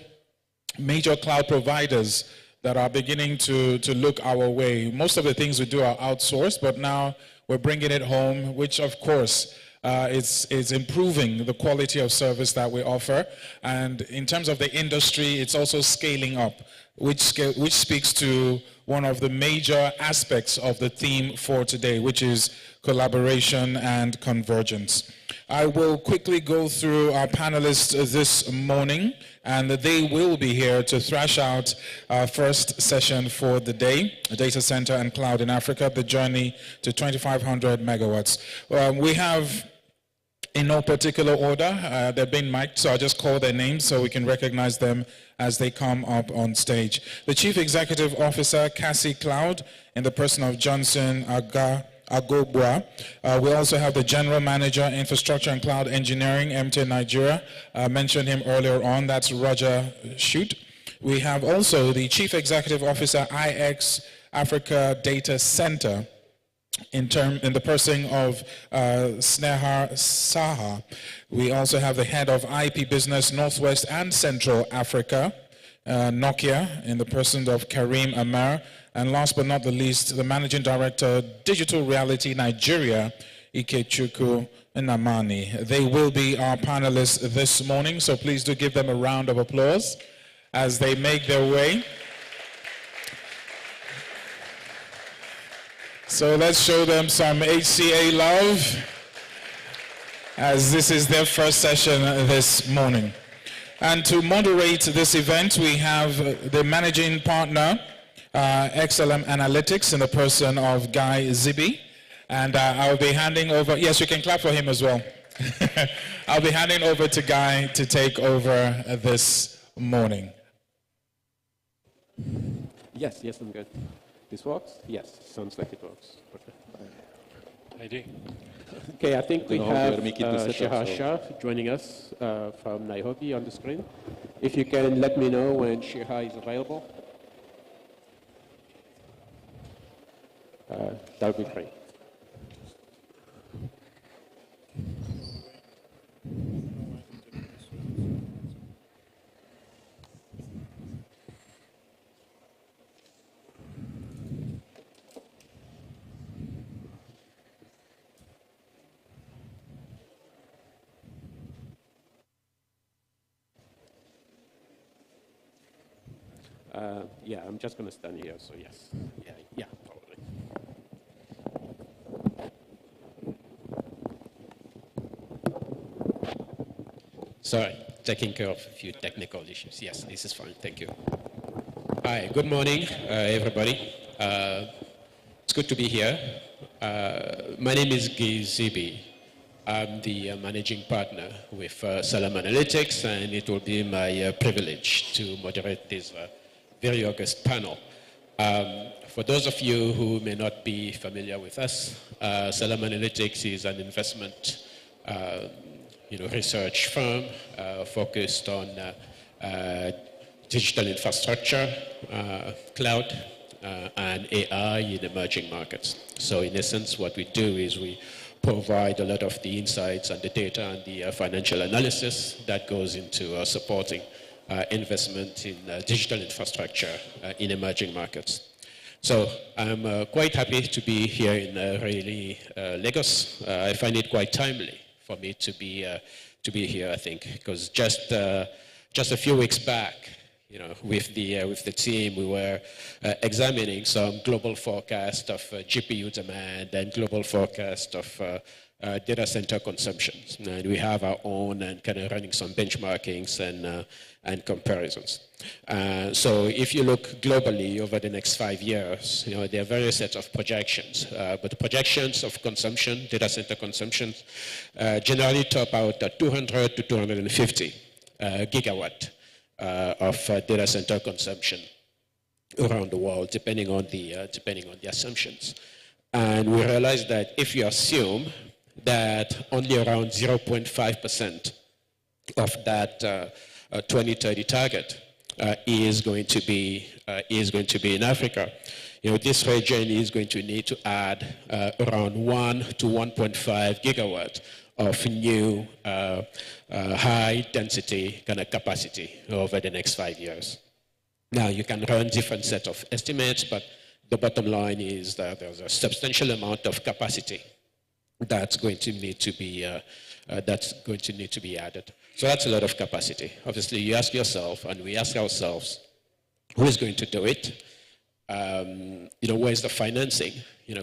major cloud providers that are beginning to look our way. Most of the things we do are outsourced, but now we're bringing it home, which of course is improving the quality of service that we offer. And in terms of the industry, it's also scaling up, which speaks to one of the major aspects of the theme for today, which is collaboration and convergence. I will quickly go through our panelists this morning, and they will be here to thrash out our first session for the day, Data Center and Cloud in Africa, the journey to 2,500 megawatts. We have, in no particular order, they're being mic'd, so I'll just call their names so we can recognize them as they come up on stage. The Chief Executive Officer, Cassie Cloud, in the person of Johnson Agobwa. We also have the General Manager, Infrastructure and Cloud Engineering, MT Nigeria. I mentioned him earlier on, that's Roger Shute. We have also the Chief Executive Officer, IX Africa Data Center, in the person of Snehar Saha. We also have the Head of IP Business, Northwest and Central Africa, Nokia, in the person of Karim Amar. And last but not the least, the Managing Director, Digital Reality Nigeria, Ikechukwu Nnamani. They will be our panelists this morning, so please do give them a round of applause as they make their way. So let's show them some HCA love, as this is their first session this morning. And to moderate this event, we have the managing partner, XLM Analytics, in the person of Guy Zibi. And I'll be handing over, yes, you can clap for him as well. I'll be handing over to Guy to take over this morning. Yes, I'm good. This works? Yes, sounds like it works. Perfect. I do. Okay, I think we have Shahar Shah joining us from Nairobi on the screen. If you can let me know when Shahar is available, that would be great. Yeah, I'm just going to stand here, so yes. Yeah, probably. Sorry, taking care of a few technical issues. Yes, this is fine. Thank you. Hi, good morning, everybody. It's good to be here. My name is Guy Zibi. I'm the managing partner with Salam Analytics, and it will be my privilege to moderate this very august panel. For those of you who may not be familiar with us, Salam Analytics is an investment research firm focused on digital infrastructure, cloud, and AI in emerging markets. So in essence, what we do is we provide a lot of the insights and the data and the financial analysis that goes into supporting investment in digital infrastructure in emerging markets. So I'm quite happy to be here in really Lagos. I find it quite timely for me to be here, I think, because just a few weeks back, with the team, we were examining some global forecast of GPU demand and global forecast of data center consumptions. And we have our own and kind of running some benchmarkings and comparisons. So if you look globally over the next 5 years, there are various sets of projections. But the projections of consumption, data center consumption, generally top out at 200 to 250 gigawatt of data center consumption around the world, depending on the assumptions. And we realized that if you assume that only around 0.5% of that 2030 target is going to be in Africa, this region is going to need to add around 1 to 1.5 gigawatt of new high density kind of capacity over the next 5 years. Now you can run different set of estimates, but the bottom line is that there's a substantial amount of capacity that's going to need to be added. So that's a lot of capacity. Obviously, you ask yourself, and we ask ourselves, who is going to do it? Where's the financing,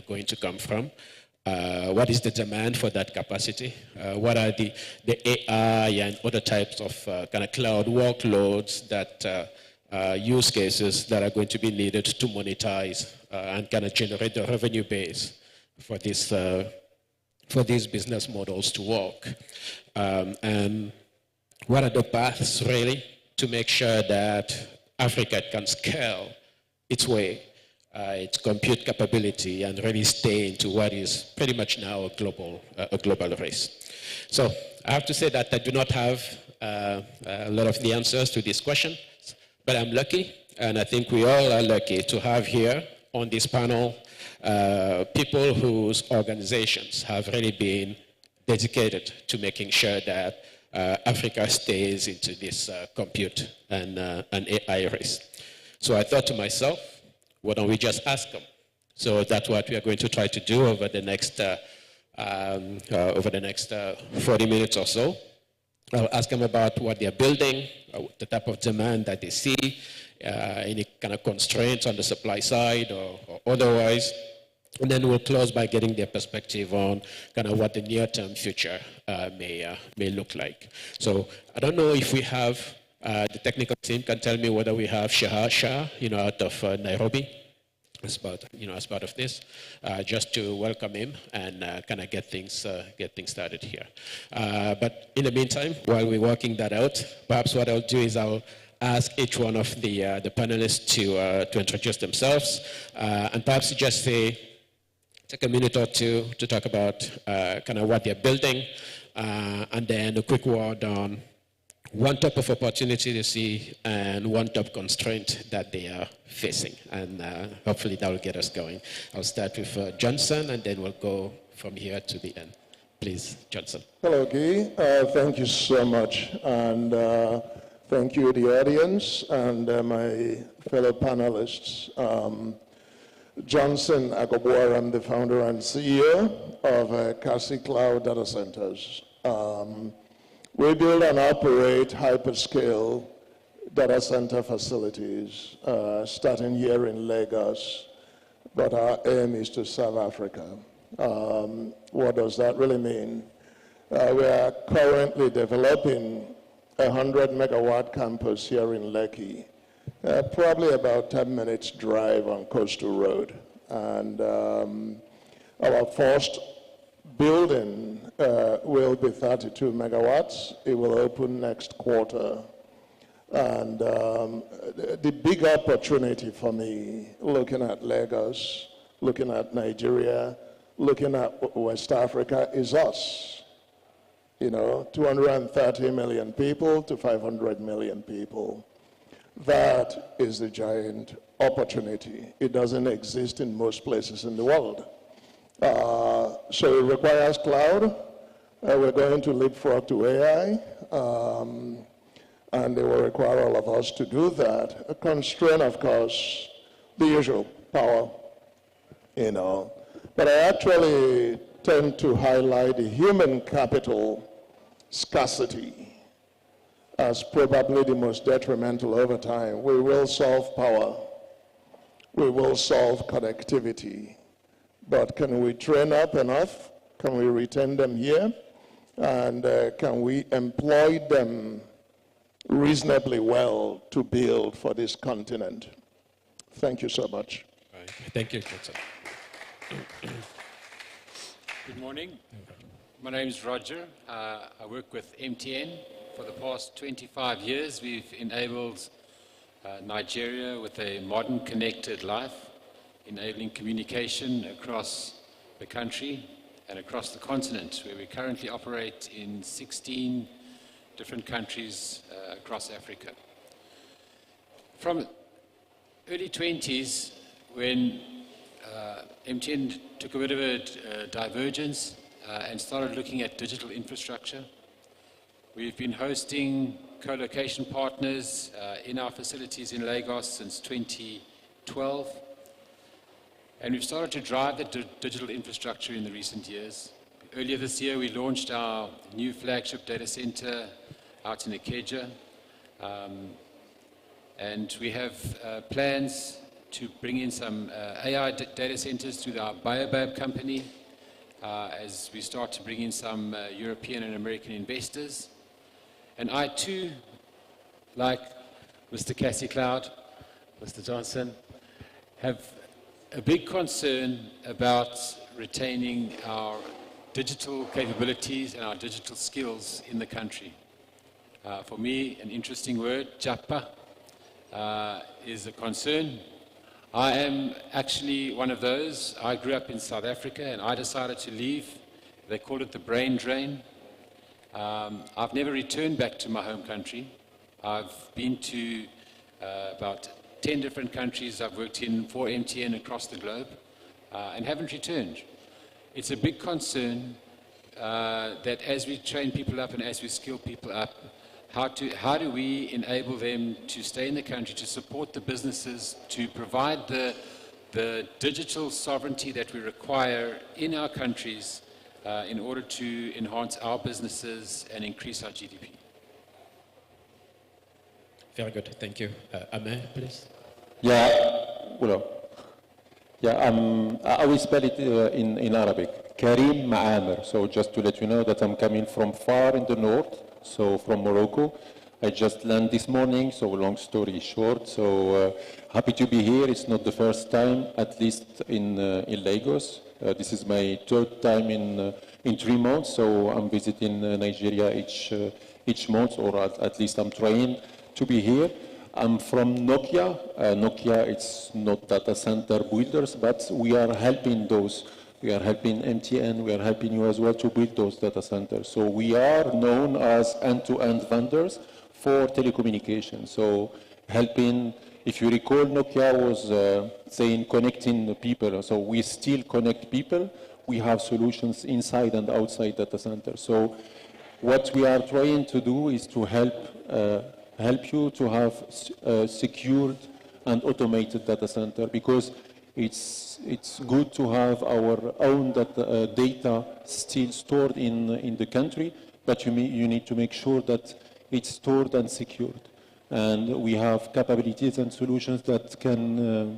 going to come from? What is the demand for that capacity? What are the AI and other types of kind of cloud workloads that use cases that are going to be needed to monetize and kind of generate the revenue base for this for these business models to work? And what are the paths really to make sure that Africa can scale its way, its compute capability, and really stay into what is pretty much now a global race? So I have to say that I do not have a lot of the answers to this question, but I'm lucky, and I think we all are lucky to have here on this panel people whose organizations have really been dedicated to making sure that Africa stays into this compute and AI race. So I thought to myself, why don't we just ask them? So that's what we are going to try to do over the next 40 minutes or so. I'll ask them about what they're building, the type of demand that they see, any kind of constraints on the supply side or otherwise. And then we'll close by getting their perspective on kind of what the near-term future may look like. So I don't know if we have the technical team can tell me whether we have Shah, out of Nairobi, as part of this, just to welcome him and kind of get things started here. But in the meantime, while we're working that out, perhaps what I'll do is I'll ask each one of the panelists to introduce themselves, and perhaps just take a minute or two to talk about kind of what they're building, and then a quick word on one type of opportunity they see and one top constraint that they are facing. And hopefully that will get us going. I'll start with Johnson, and then we'll go from here to the end. Please, Johnson. Hello, Guy. Thank you so much. And thank you, the audience, and my fellow panelists. Johnson Agobor, I'm the founder and CEO of Kasi Cloud Data Centers. We build and operate hyperscale data center facilities, starting here in Lagos, but our aim is to serve Africa. What does that really mean? We are currently developing a 100-megawatt campus here in Lekki, probably about 10 minutes drive on Coastal Road. And our first building will be 32 megawatts. It will open next quarter. And the big opportunity for me, looking at Lagos, looking at Nigeria, looking at West Africa, is us. 230 million people to 500 million people. That is the giant opportunity. It doesn't exist in most places in the world. So it requires cloud. We're going to leapfrog to AI, and they will require all of us to do that. A constraint, of course, the usual power, you know. But I actually tend to highlight the human capital scarcity as probably the most detrimental over time. We will solve power. We will solve connectivity. But can we train up enough? Can we retain them here? And can we employ them reasonably well to build for this continent? Thank you so much. Right. Thank you, Johnson. Good morning. My name is Roger. I work with MTN. For the past 25 years, we've enabled Nigeria with a modern connected life, enabling communication across the country and across the continent, where we currently operate in 16 different countries across Africa. From early 20s, when MTN took a bit of a divergence and started looking at digital infrastructure, we've been hosting co-location partners in our facilities in Lagos since 2012. And we've started to drive the digital infrastructure in the recent years. Earlier this year, we launched our new flagship data center out in Ikeja. And we have plans to bring in some AI data centers through our Baobab company as we start to bring in some European and American investors. And I too, like Mr. Cassie Cloud, Mr. Johnson, have a big concern about retaining our digital capabilities and our digital skills in the country. For me, an interesting word, Japa, is a concern. I am actually one of those. I grew up in South Africa and I decided to leave. They call it the brain drain. I've never returned back to my home country. I've been to about 10 different countries I've worked in for MTN across the globe and haven't returned. It's a big concern that as we train people up and as we skill people up, how do we enable them to stay in the country, to support the businesses, to provide the digital sovereignty that we require in our countries in order to enhance our businesses and increase our GDP. Very good, thank you. Amer, please. Yeah, well, yeah, I will spell it in Arabic. Karim Ma'amir. So just to let you know that I'm coming from far in the north, so from Morocco. I just landed this morning, so long story short. So happy to be here. It's not the first time, at least in Lagos. This is my third time in 3 months. So I'm visiting Nigeria each month, or at least I'm trying to be here. I'm from Nokia. Nokia, it's not data center builders, but we are helping those. We are helping MTN, we are helping you as well to build those data centers. So we are known as end-to-end vendors for telecommunications. So helping, if you recall, Nokia was saying connecting the people. So we still connect people. We have solutions inside and outside data centers. So what we are trying to do is to help you to have secured and automated data center, because it's good to have our own data still stored in the country, but you need to make sure that it's stored and secured. And we have capabilities and solutions that can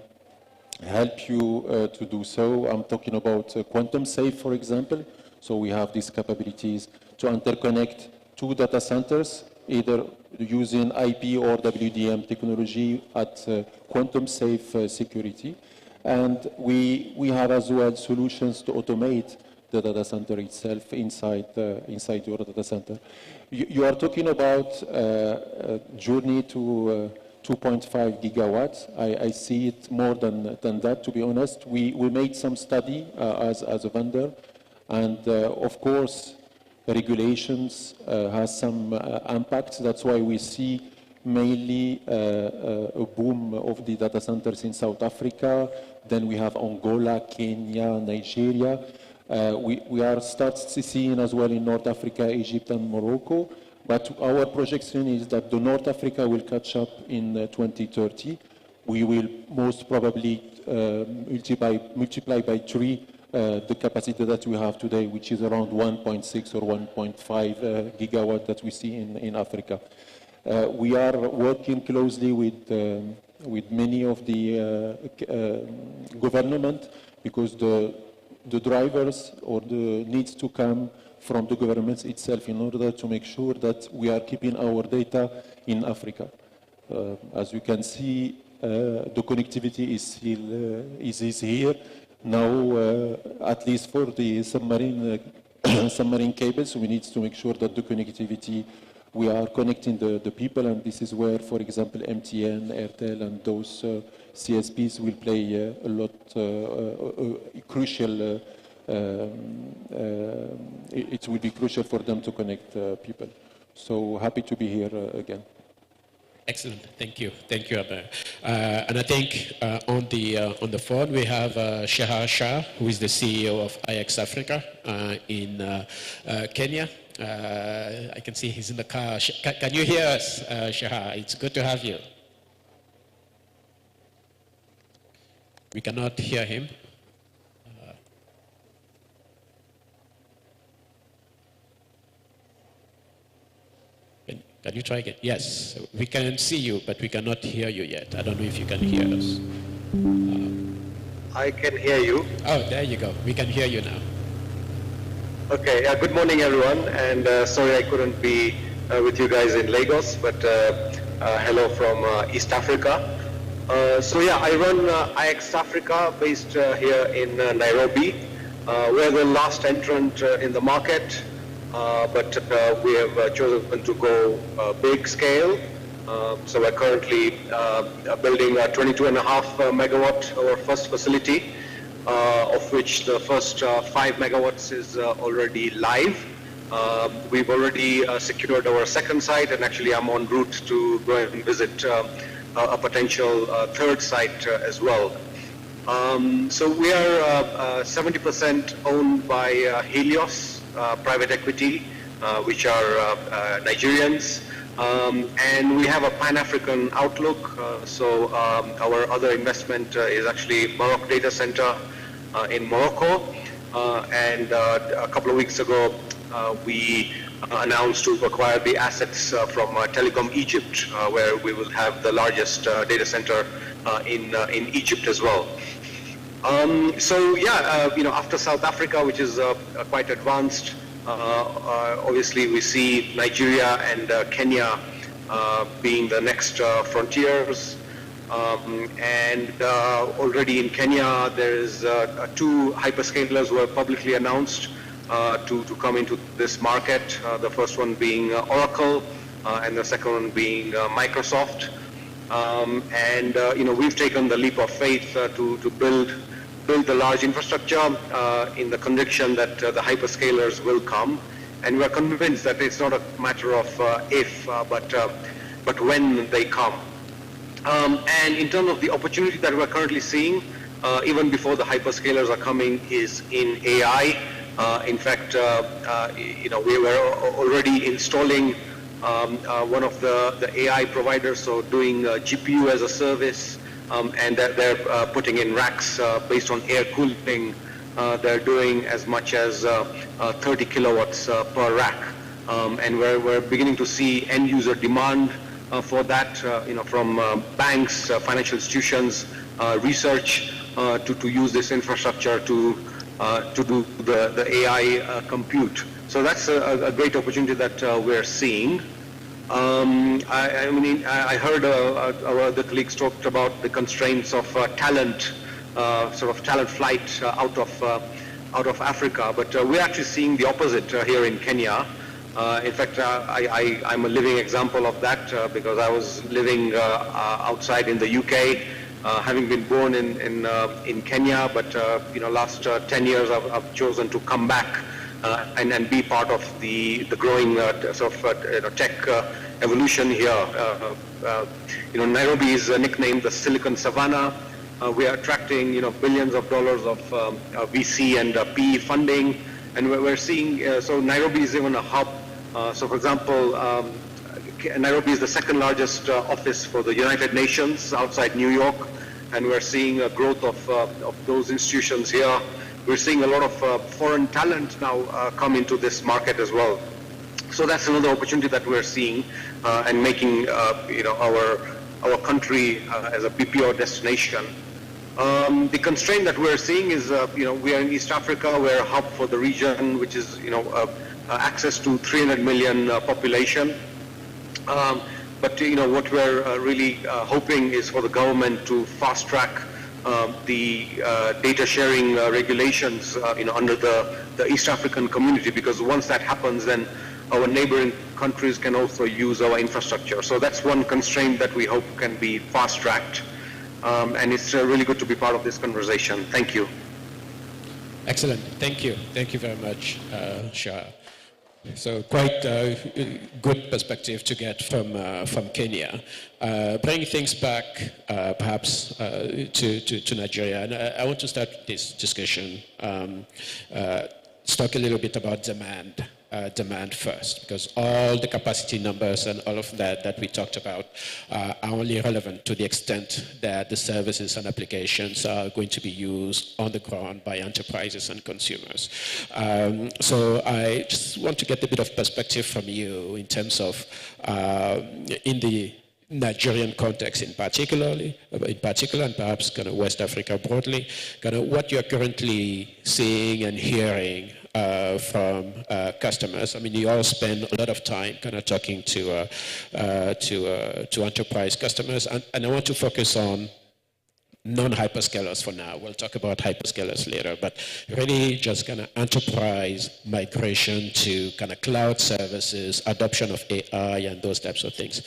help you to do so. I'm talking about quantum safe, for example. So we have these capabilities to interconnect 2 data centers, either using IP or WDM technology at quantum safe security. And we have as well solutions to automate the data center itself inside your data center. You are talking about a journey to 2.5 gigawatts. I see it more than that, to be honest. We made some study as a vendor, and of course regulations has some impact. That's why we see mainly a boom of the data centers in South Africa. Then we have Angola, Kenya, Nigeria. We are seeing as well in North Africa, Egypt and Morocco. But our projection is that the North Africa will catch up in 2030. We will most probably multiply by 3 the capacity that we have today, which is around 1.6 or 1.5 gigawatt that we see in Africa. We are working closely with many of the government, because the drivers or the needs to come from the governments itself in order to make sure that we are keeping our data in Africa. As you can see, the connectivity is still is here. Now, at least for the submarine submarine cables, we need to make sure that the connectivity, we are connecting the people, and this is where, for example, MTN, Airtel, and those CSPs will play a lot crucial. It will be crucial for them to connect people. So happy to be here again. Excellent, thank you, Abba. And I think on the phone we have Shahar Shah, who is the CEO of IX Africa in Kenya. I can see he's in the car. Can you hear us, Shahar? It's good to have you. We cannot hear him. Can you try again? Yes, we can see you, but we cannot hear you yet. I don't know if you can hear us. I can hear you. Oh, there you go. We can hear you now. Okay, good morning everyone, and sorry I couldn't be with you guys in Lagos, but hello from East Africa. So yeah, I run IX Africa based here in Nairobi. We're the last entrant in the market. But we have chosen to go big scale. So we're currently building a 22.5 megawatt, our first facility, of which the first 5 megawatts is already live. We've already secured our second site, and actually I'm en route to go and visit a potential third site as well. So we are 70% owned by Helios, private equity, which are Nigerians, and we have a Pan-African outlook. So our other investment is actually Morocco Data Center in Morocco, and a couple of weeks ago we announced to acquire the assets from Telecom Egypt, where we will have the largest data center in Egypt as well. So yeah, after South Africa, which is quite advanced, obviously we see Nigeria and Kenya being the next frontiers. And already in Kenya, there is 2 hyperscalers who have publicly announced to come into this market. The first one being Oracle, and the second one being Microsoft. And we've taken the leap of faith to build the large infrastructure in the conviction that the hyperscalers will come, and we're convinced that it's not a matter of if, but when they come. And in terms of the opportunity that we're currently seeing, even before the hyperscalers are coming, is in AI. In fact, we were already installing one of the AI providers, so doing GPU as a service. And they're putting in racks based on air cooling. They're doing as much as 30 kilowatts per rack. And we're beginning to see end user demand for that, from banks, financial institutions, research, to use this infrastructure to do the AI compute. So that's a great opportunity that we're seeing. I heard our other colleagues talked about the constraints of talent, sort of talent flight out of Africa, but we're actually seeing the opposite here in Kenya. In fact, I'm a living example of that because I was living outside in the UK, having been born in Kenya, but last 10 years I've chosen to come back and be part of the growing sort of tech evolution here. Nairobi is nicknamed the Silicon Savannah. We are attracting, billions of dollars of VC and PE funding, and we're seeing. So Nairobi is even a hub. So, for example, Nairobi is the second largest office for the United Nations outside New York, and we're seeing a growth of those institutions here. We're seeing a lot of foreign talent now come into this market as well. So that's another opportunity that we're seeing and making our country as a BPO destination. The constraint that we're seeing is we are in East Africa. We're a hub for the region, which is access to 300 million population. But what we're really hoping is for the government to fast track the data sharing regulations under the East African community, because once that happens, then our neighboring countries can also use our infrastructure. So that's one constraint that we hope can be fast-tracked. And it's really good to be part of this conversation. Thank you. Excellent. Thank you. Thank you very much, Shah. So quite a good perspective to get from Kenya. Bringing things back perhaps to Nigeria. And I want to start this discussion, talk a little bit about demand first, because all the capacity numbers and all of that we talked about are only relevant to the extent that the services and applications are going to be used on the ground by enterprises and consumers. So I just want to get a bit of perspective from you in terms of in the Nigerian context in particular, and perhaps kind of West Africa broadly, kind of what you're currently seeing and hearing from customers. I mean, you all spend a lot of time kind of talking to enterprise customers, and I want to focus on non-hyperscalers for now. We'll talk about hyperscalers later, but really just kind of enterprise migration to kind of cloud services, adoption of AI, and those types of things.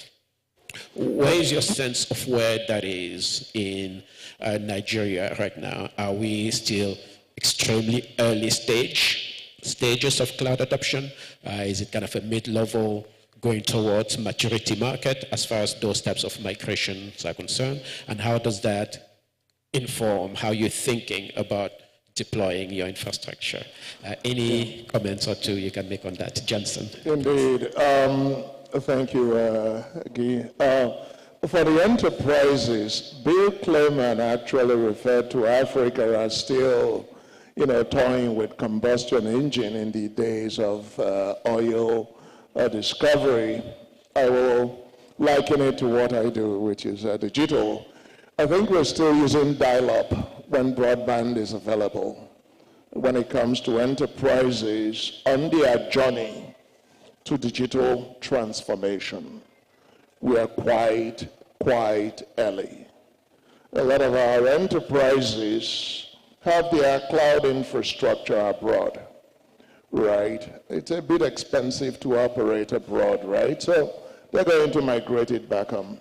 Where is your sense of where that is in Nigeria right now? Are we still extremely early stages of cloud adoption? Is it kind of a mid-level going towards maturity market as far as those types of migrations are concerned? And how does that inform how you're thinking about deploying your infrastructure? Any comments or two you can make on that? Johnson. Indeed. Thank you, Guy. For the enterprises, Bill Clayman actually referred to Africa as still, toying with combustion engine in the days of oil discovery. I will liken it to what I do, which is digital. I think we're still using dial-up when broadband is available. When it comes to enterprises on their journey to digital transformation, we are quite early. A lot of our enterprises have their cloud infrastructure abroad, right? It's a bit expensive to operate abroad, right? So they're going to migrate it back home,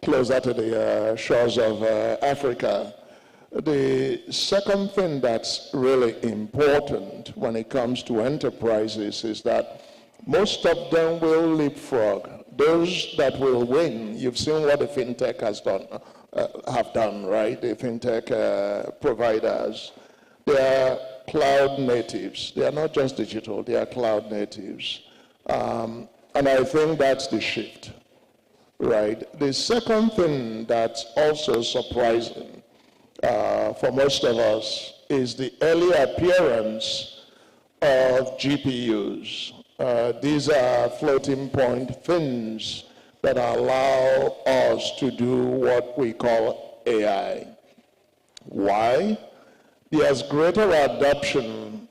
closer to the shores of Africa. The second thing that's really important when it comes to enterprises is that most of them will leapfrog. Those that will win, you've seen what the fintech have done, right? The fintech providers, they are cloud natives. They are not just digital, they are cloud natives. And I think that's the shift, right? The second thing that's also surprising for most of us is the early appearance of GPUs. These are floating point things that allow us to do what we call AI. Why? There's greater adoption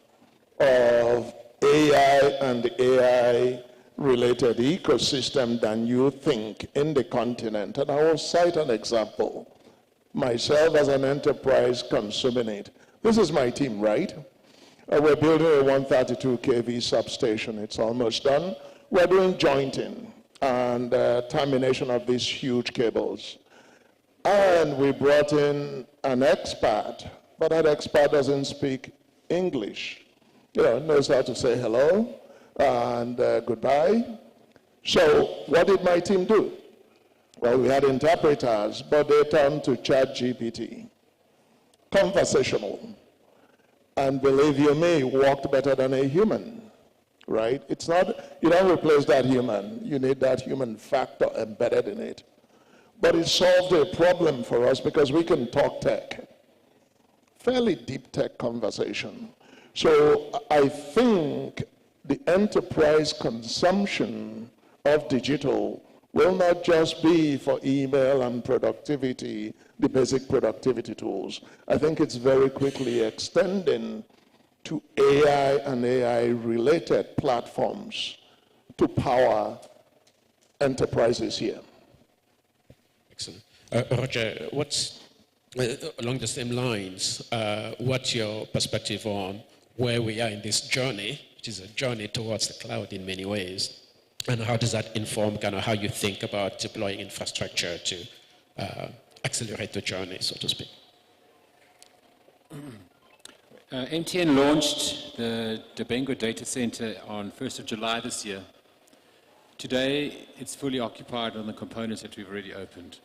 of AI and AI-related ecosystem than you think in the continent. And I will cite an example. Myself as an enterprise consuming it. This is my team, right? We're building a 132 kV substation. It's almost done. We're doing jointing and termination of these huge cables. And we brought in an expert, but that expert doesn't speak English. Knows how to say hello and goodbye. So what did my team do? Well, we had interpreters, but they turned to ChatGPT. Conversational. And believe you me, it worked better than a human, right? It's not, you don't replace that human. You need that human factor embedded in it. But it solved a problem for us because we can talk tech. Fairly deep tech conversation. So I think the enterprise consumption of digital will not just be for email and productivity, the basic productivity tools. I think it's very quickly extending to AI and AI-related platforms to power enterprises here. Excellent. Roger, what's, along the same lines, what's your perspective on where we are in this journey, which is a journey towards the cloud in many ways, and how does that inform kind of how you think about deploying infrastructure to accelerate the journey, so to speak? MTN launched the Dabengo data center on 1st of July this year. Today, it's fully occupied on the components that we've already opened.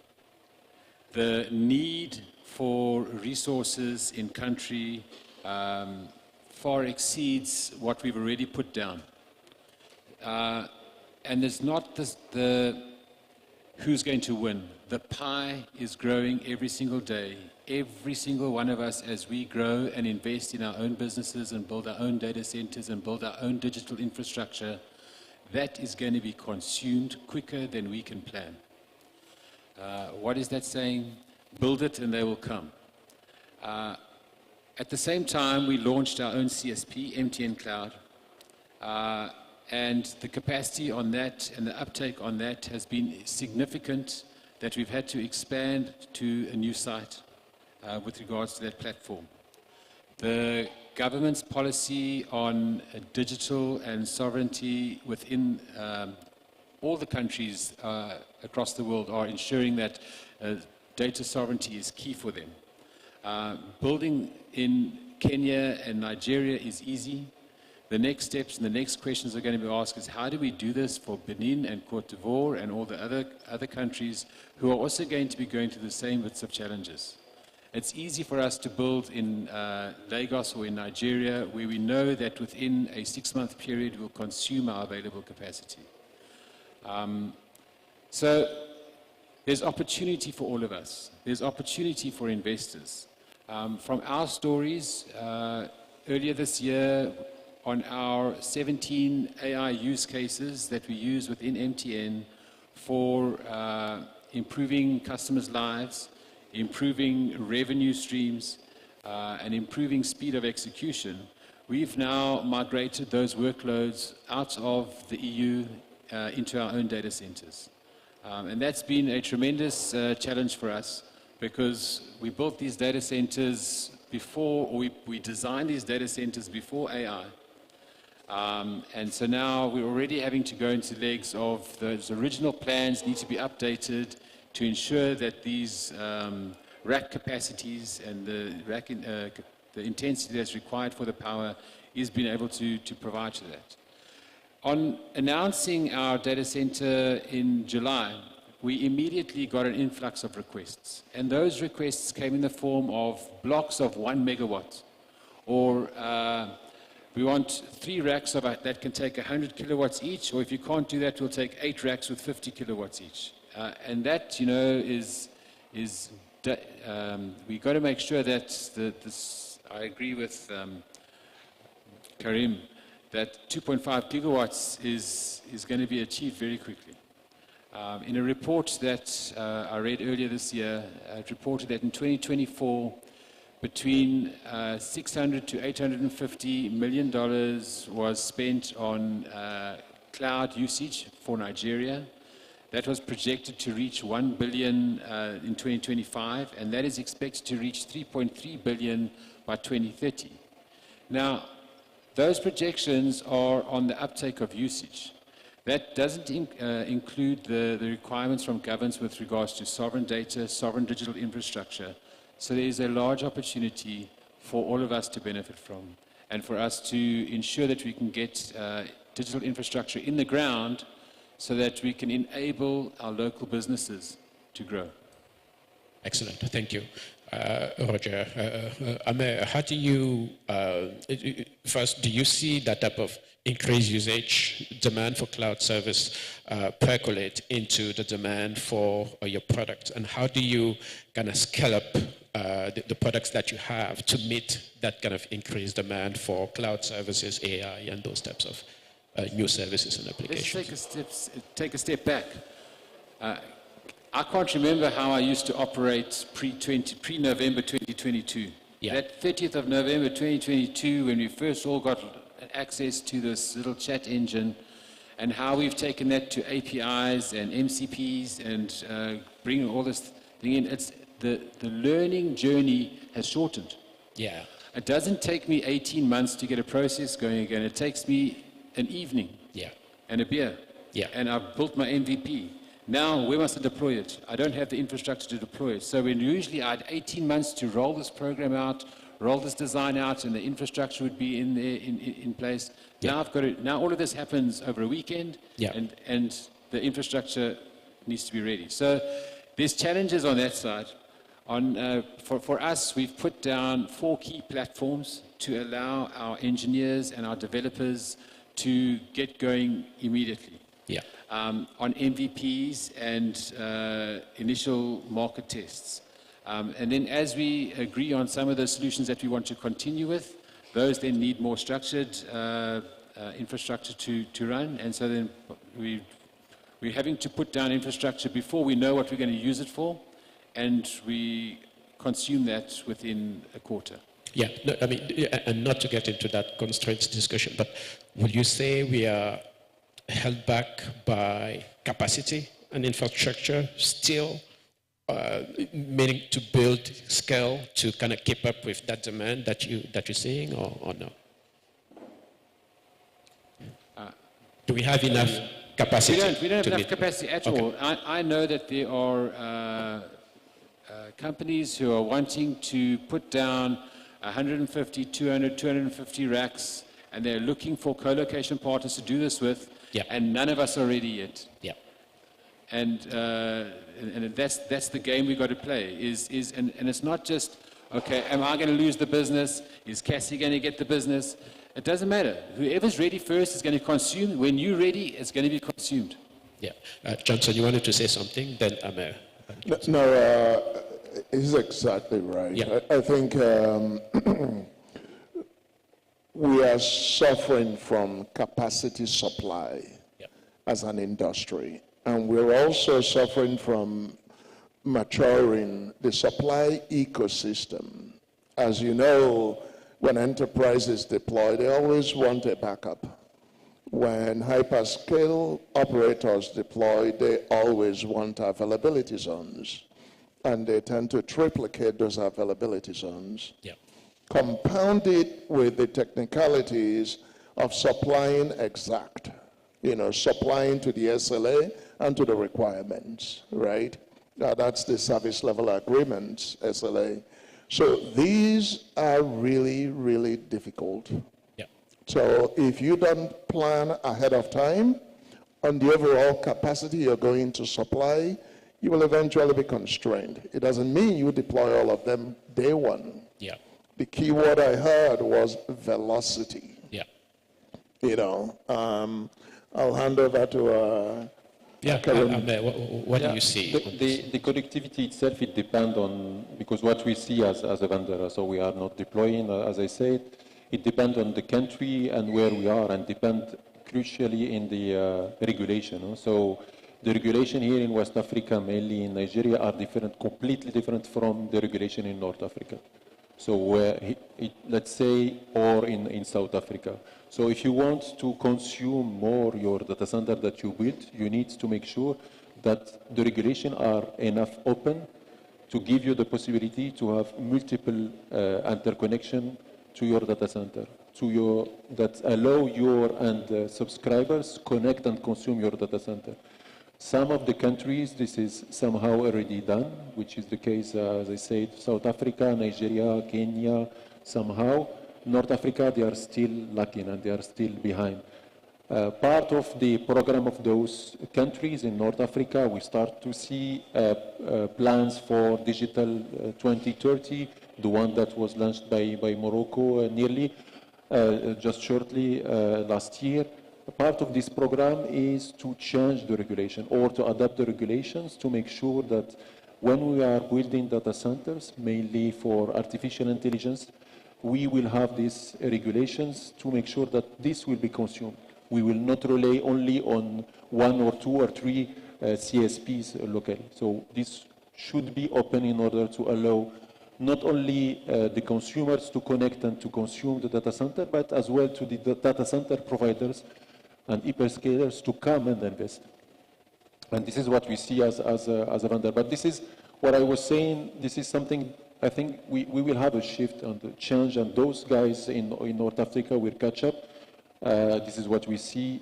The need for resources in country far exceeds what we've already put down. And there's not the who's going to win. The pie is growing every single day. Every single one of us, as we grow and invest in our own businesses and build our own data centers and build our own digital infrastructure, that is going to be consumed quicker than we can plan. What is that saying? Build it and they will come. At the same time, we launched our own CSP, MTN Cloud. And the capacity on that and the uptake on that has been significant that we've had to expand to a new site with regards to that platform. The government's policy on digital and sovereignty within all the countries across the world are ensuring that data sovereignty is key for them. Building in Kenya and Nigeria is easy. The next steps and the next questions are going to be asked is how do we do this for Benin and Cote d'Ivoire and all the other countries who are also going to be going through the same bits of challenges. It's easy for us to build in Lagos or in Nigeria where we know that within a 6-month period we'll consume our available capacity. So there's opportunity for all of us. There's opportunity for investors. From our stories, earlier this year, on our 17 AI use cases that we use within MTN for improving customers' lives, improving revenue streams, and improving speed of execution, we've now migrated those workloads out of the EU into our own data centers. And that's been a tremendous challenge for us because we built these data centers before, or we designed these data centers before AI. And so now we're already having to go into legs of those original plans need to be updated to ensure that these rack capacities and the intensity that's required for the power is being able to provide to that. On announcing our data center in July, we immediately got an influx of requests. And those requests came in the form of blocks of 1 megawatt or we want 3 racks of that can take 100 kilowatts each, or if you can't do that, we'll take 8 racks with 50 kilowatts each. And that, you know, we've got to make sure that I agree with Karim, that 2.5 gigawatts is going to be achieved very quickly. In a report that I read earlier this year, it reported that in 2024, between $600 to $850 million was spent on cloud usage for Nigeria. That was projected to reach 1 billion in 2025, and that is expected to reach 3.3 billion by 2030. Now, those projections are on the uptake of usage. That doesn't include the requirements from governments with regards to sovereign data, sovereign digital infrastructure. So there is a large opportunity for all of us to benefit from, and for us to ensure that we can get digital infrastructure in the ground so that we can enable our local businesses to grow. Excellent, thank you. Roger, Amer, how do you, first, do you see that type of increased usage, demand for cloud service percolate into the demand for your product? And how do you kind of scale up the products that you have to meet that kind of increased demand for cloud services, AI, and those types of new services and applications? Let's take a step back. I can't remember how I used to operate pre-November 2022. Yeah. That 30th of November 2022, when we first all got access to this little chat engine, and how we've taken that to APIs and MCPs and bringing all this thing in. It's the learning journey has shortened. Yeah. It doesn't take me 18 months to get a process going again. It takes me an evening. Yeah. And a beer. Yeah. And I've built my MVP. Now, where must I deploy it? I don't have the infrastructure to deploy it. So when usually I had 18 months to roll this program out, roll this design out, and the infrastructure would be in there in place. Yeah. Now I've got it. Now all of this happens over a weekend, Yeah. and the infrastructure needs to be ready. So there's challenges on that side. For us, we've put down 4 key platforms to allow our engineers and our developers to get going immediately. Yeah. On MVPs and initial market tests. And then as we agree on some of the solutions that we want to continue with, those then need more structured infrastructure to run. And so then we're having to put down infrastructure before we know what we're going to use it for, and we consume that within a quarter. Yeah, no, I mean, and not to get into that constraints discussion, but would you say we are held back by capacity and infrastructure still, meaning to build scale to kind of keep up with that demand that you're seeing, or no? Do we have enough capacity? We don't have enough meet? capacity at Okay. all. I know that there are companies who are wanting to put down 150, 200, 250 racks, and they're looking for co-location partners to do this with, Yeah. and none of us are ready yet. Yeah. And that's the game we've got to play. And it's not just, okay, am I going to lose the business? Is Cassie going to get the business? It doesn't matter. Whoever's ready first is going to consume. When you're ready, it's going to be consumed. Yeah. Johnson, you wanted to say something? Then Amer. No, he's exactly right. Yeah. I think we are suffering from capacity supply as an industry. And we're also suffering from maturing the supply ecosystem. As you know, when enterprises deploy, they always want a backup. When hyperscale operators deploy, they always want availability zones. And they tend to triplicate those availability zones. Yeah. Compound it with the technicalities of supplying exact, supplying to the SLA and to the requirements, right? That's the service level agreements, SLA. So these are really, really difficult. Yeah. So if you don't plan ahead of time on the overall capacity you're going to supply, you will eventually be constrained. It doesn't mean you deploy all of them day one. Yeah. The key word I heard was velocity. Yeah. I'll hand over to Amer, what do you see? The connectivity itself, it depends on, because what we see as a vendor, so we are not deploying, as I said, it depends on the country and where we are, and depend crucially in the regulation. So the regulation here in West Africa, mainly in Nigeria, are different, completely different from the regulation in North Africa. So let's say, or in South Africa. So if you want to consume more your data center that you build, you need to make sure that the regulations are enough open to give you the possibility to have multiple interconnection to your data center, that allow your subscribers connect and consume your data center. Some of the countries, this is somehow already done, which is the case, as I said, South Africa, Nigeria, Kenya, somehow. North Africa, they are still lacking and they are still behind. Part of the program of those countries in North Africa, we start to see plans for Digital 2030, the one that was launched by Morocco just shortly last year. Part of this program is to change the regulation or to adapt the regulations to make sure that when we are building data centers, mainly for artificial intelligence, we will have these regulations to make sure that this will be consumed. We will not rely only on 1 or 2 or 3 CSPs locally. So this should be open in order to allow not only the consumers to connect and to consume the data center, but as well to the data center providers and hyperscalers to come and invest. And this is what we see as a vendor. But this is what I was saying. This is something I think we will have a shift and the change, and those guys in North Africa will catch up. This is what we see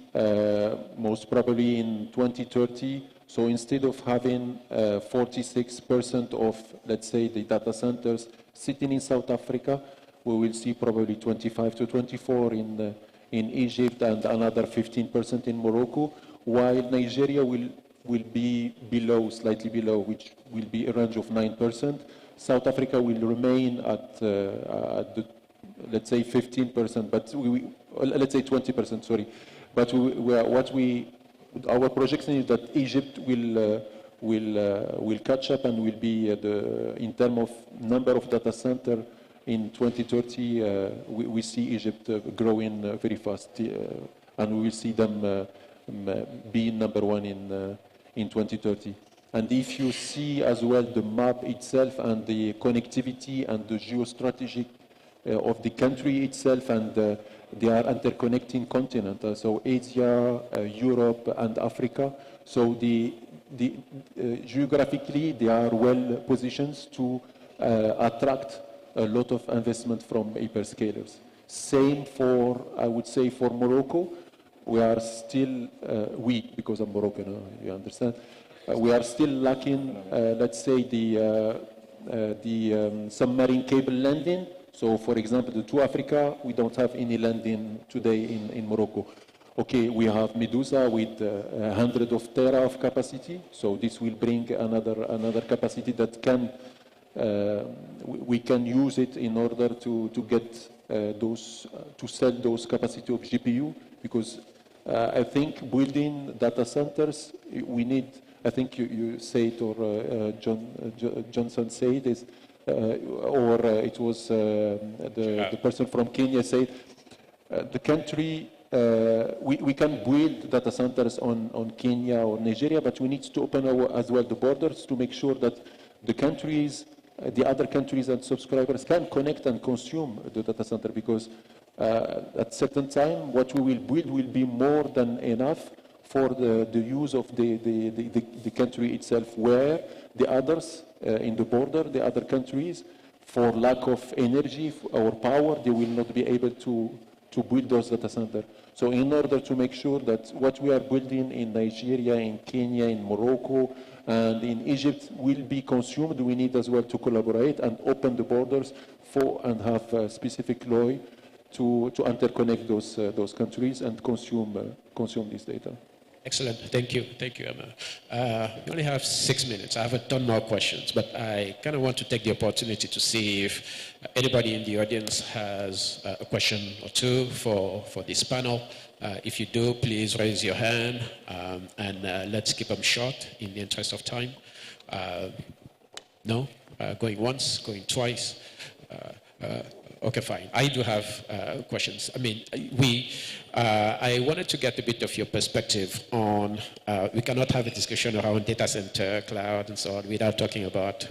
most probably in 2030. So instead of having 46% of, let's say, the data centers sitting in South Africa, we will see probably 25 to 24 in Egypt and another 15% in Morocco, while Nigeria will be below, slightly below, which will be a range of 9%. South Africa will remain at the, let's say, 15%, but let's say 20%, sorry. But our projection is that Egypt will catch up and will be in terms of number of data center in 2030. We see Egypt growing very fast, and we will see them be number one in 2030. And if you see as well the map itself and the connectivity and the geostrategic of the country itself, and they are interconnecting continent, so Asia, Europe, and Africa. So geographically, they are well positioned to attract a lot of investment from hyperscalers. Same for, I would say, for Morocco. We are still, because I'm Moroccan, you understand, we are still lacking, let's say, the submarine cable landing. So, for example, to Africa, we don't have any landing today in Morocco. Okay, we have Medusa with 100 of tera of capacity. So this will bring another capacity that we can use it in order to get to sell those capacity of GPU, because I think building data centers, we need, I think you say it, or Johnson said is, or it was the person from Kenya said, the country, we can build data centers on Kenya or Nigeria, but we need to open as well the borders to make sure that the countries, the other countries and subscribers can connect and consume the data center, because at certain time what we will build will be more than enough for the use of the country itself, where the others in the border, the other countries, for lack of energy or power, they will not be able to build those data centers. So in order to make sure that what we are building in Nigeria, in Kenya, in Morocco, and in Egypt will be consumed, we need as well to collaborate and open the borders and have a specific law to interconnect those countries and consume this data. Excellent. Thank you. Thank you, Emma. We only have 6 minutes. I have a ton more questions, but I kind of want to take the opportunity to see if anybody in the audience has a question or two for this panel. If you do, please raise your hand, and let's keep them short in the interest of time. No? Going once, going twice. Okay, fine. I do have questions. I mean, I wanted to get a bit of your perspective on, we cannot have a discussion around data center, cloud, and so on without talking about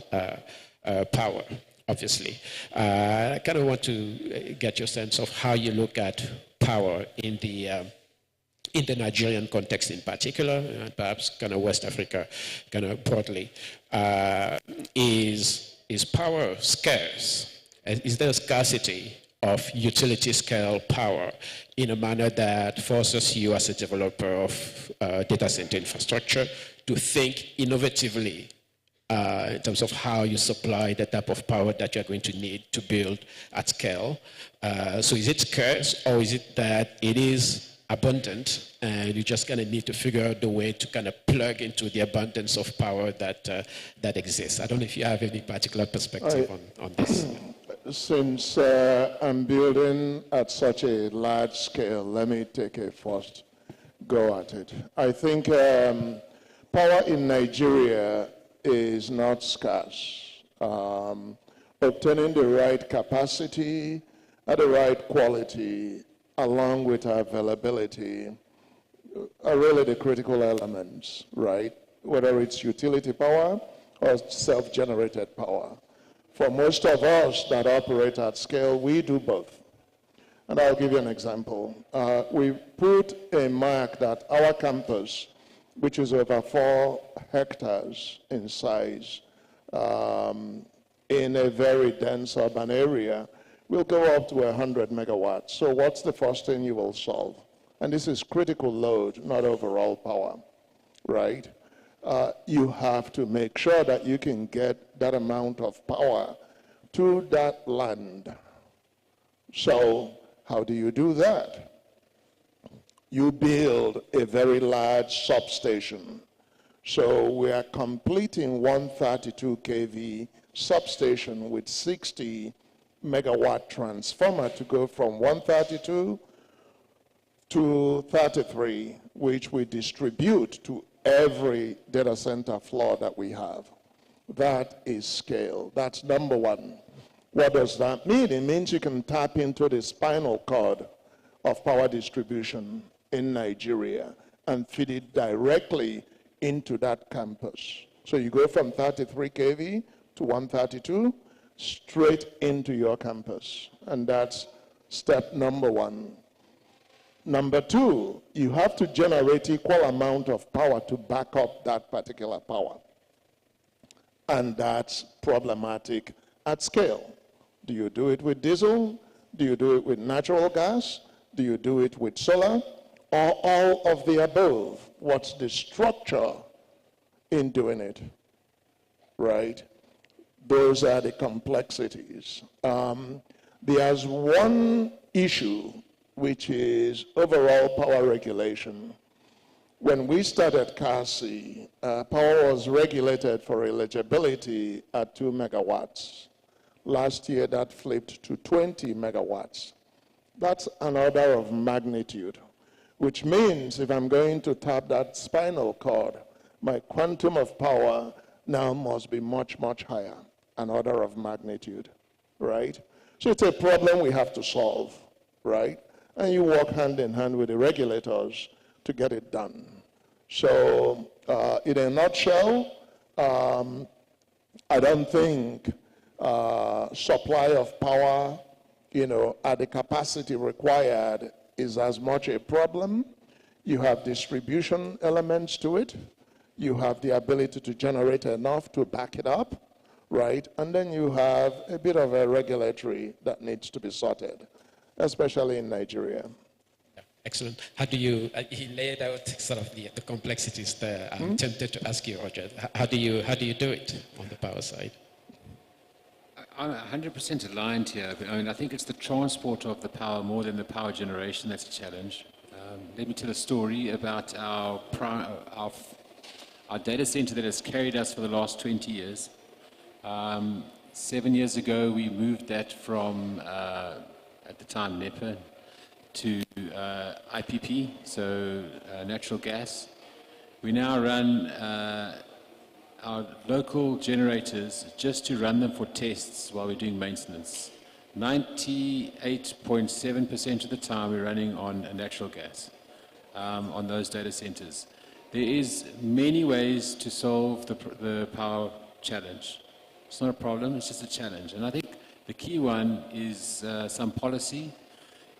power, obviously. I kind of want to get your sense of how you look at power in the Nigerian context in particular, and perhaps kind of West Africa, kind of broadly. Is power scarce? Is there a scarcity of utility scale power in a manner that forces you as a developer of data center infrastructure to think innovatively in terms of how you supply the type of power that you're going to need to build at scale? So is it scarce, or is it that it is abundant, and you're just going to need to figure out the way to kind of plug into the abundance of power that that exists. I don't know if you have any particular perspective on this. Since I'm building at such a large scale, let me take a first go at it. I think power in Nigeria is not scarce. Obtaining the right capacity at the right quality along with availability are really the critical elements, right? Whether it's utility power or self-generated power. For most of us that operate at scale, we do both. And I'll give you an example. We put a mark that our campus, which is over 4 hectares in size, in a very dense urban area, will go up to 100 megawatts. So what's the first thing you will solve? And this is critical load, not overall power, right? You have to make sure that you can get that amount of power to that land. So how do you do that? You build a very large substation. So we are completing 132 kV substation with 60 megawatt transformer to go from 132 to 33, which we distribute to every data center floor that we have. That is scale. That's number one. What does that mean? It means you can tap into the spinal cord of power distribution in Nigeria and feed it directly into that campus. So you go from 33 kV to 132 straight into your campus. And that's step number one. Number two, you have to generate equal amount of power to back up that particular power. And that's problematic at scale. Do you do it with diesel? Do you do it with natural gas? Do you do it with solar? Or all of the above? What's the structure in doing it? Right? Those are the complexities. There's one issue, which is overall power regulation. When we started CASI, power was regulated for eligibility at 2 megawatts. Last year, that flipped to 20 megawatts. That's an order of magnitude, which means if I'm going to tap that spinal cord, my quantum of power now must be much, much higher, an order of magnitude, right? So it's a problem we have to solve, right? And you work hand in hand with the regulators to get it done. So in a nutshell, I don't think supply of power, at the capacity required is as much a problem. You have distribution elements to it. You have the ability to generate enough to back it up, right? And then you have a bit of a regulatory that needs to be sorted, especially in Nigeria. Excellent. How do you, he laid out sort of the complexities there. I'm tempted to ask you, Roger, how do you do it on the power side? I'm 100% aligned here. But I think it's the transport of the power more than the power generation that's a challenge. Let me tell a story about our data center that has carried us for the last 20 years. 7 years ago, we moved that from, at the time, NEPA, to IPP, so natural gas. We now run our local generators just to run them for tests while we're doing maintenance. 98.7% of the time we're running on natural gas on those data centers. There is many ways to solve the power challenge. It's not a problem, it's just a challenge. And I think the key one is some policy.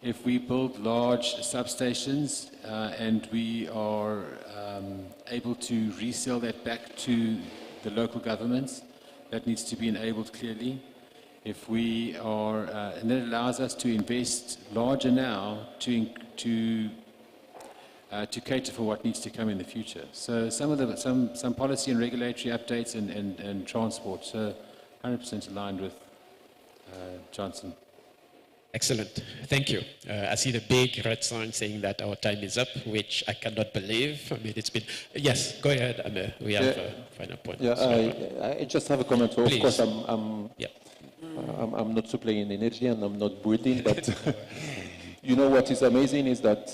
If we build large substations and we are able to resell that back to the local governments, that needs to be enabled clearly. If we are, and that allows us to invest larger now to cater for what needs to come in the future. So some policy and regulatory updates and transport. So 100% aligned with Johnson. Excellent. Thank you. I see the big red sign saying that our time is up, which I cannot believe. I mean, it's been... Yes, go ahead, Amir. We have a final point. Yeah, I just have a comment. So, of course, Yeah. I'm not supplying energy and I'm not building, but you know what is amazing is that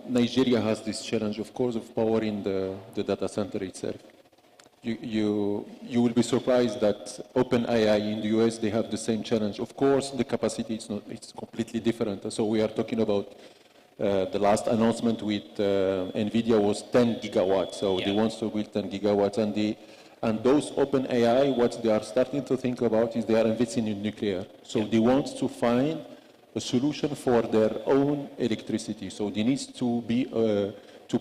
Nigeria has this challenge, of course, of powering the data center itself. You will be surprised that OpenAI in the US, they have the same challenge. Of course, the capacity it's completely different. So we are talking about the last announcement with NVIDIA was 10 gigawatts. So they want to build 10 gigawatts. And those OpenAI, what they are starting to think about is they are investing in nuclear. So they want to find a solution for their own electricity. So they need to be to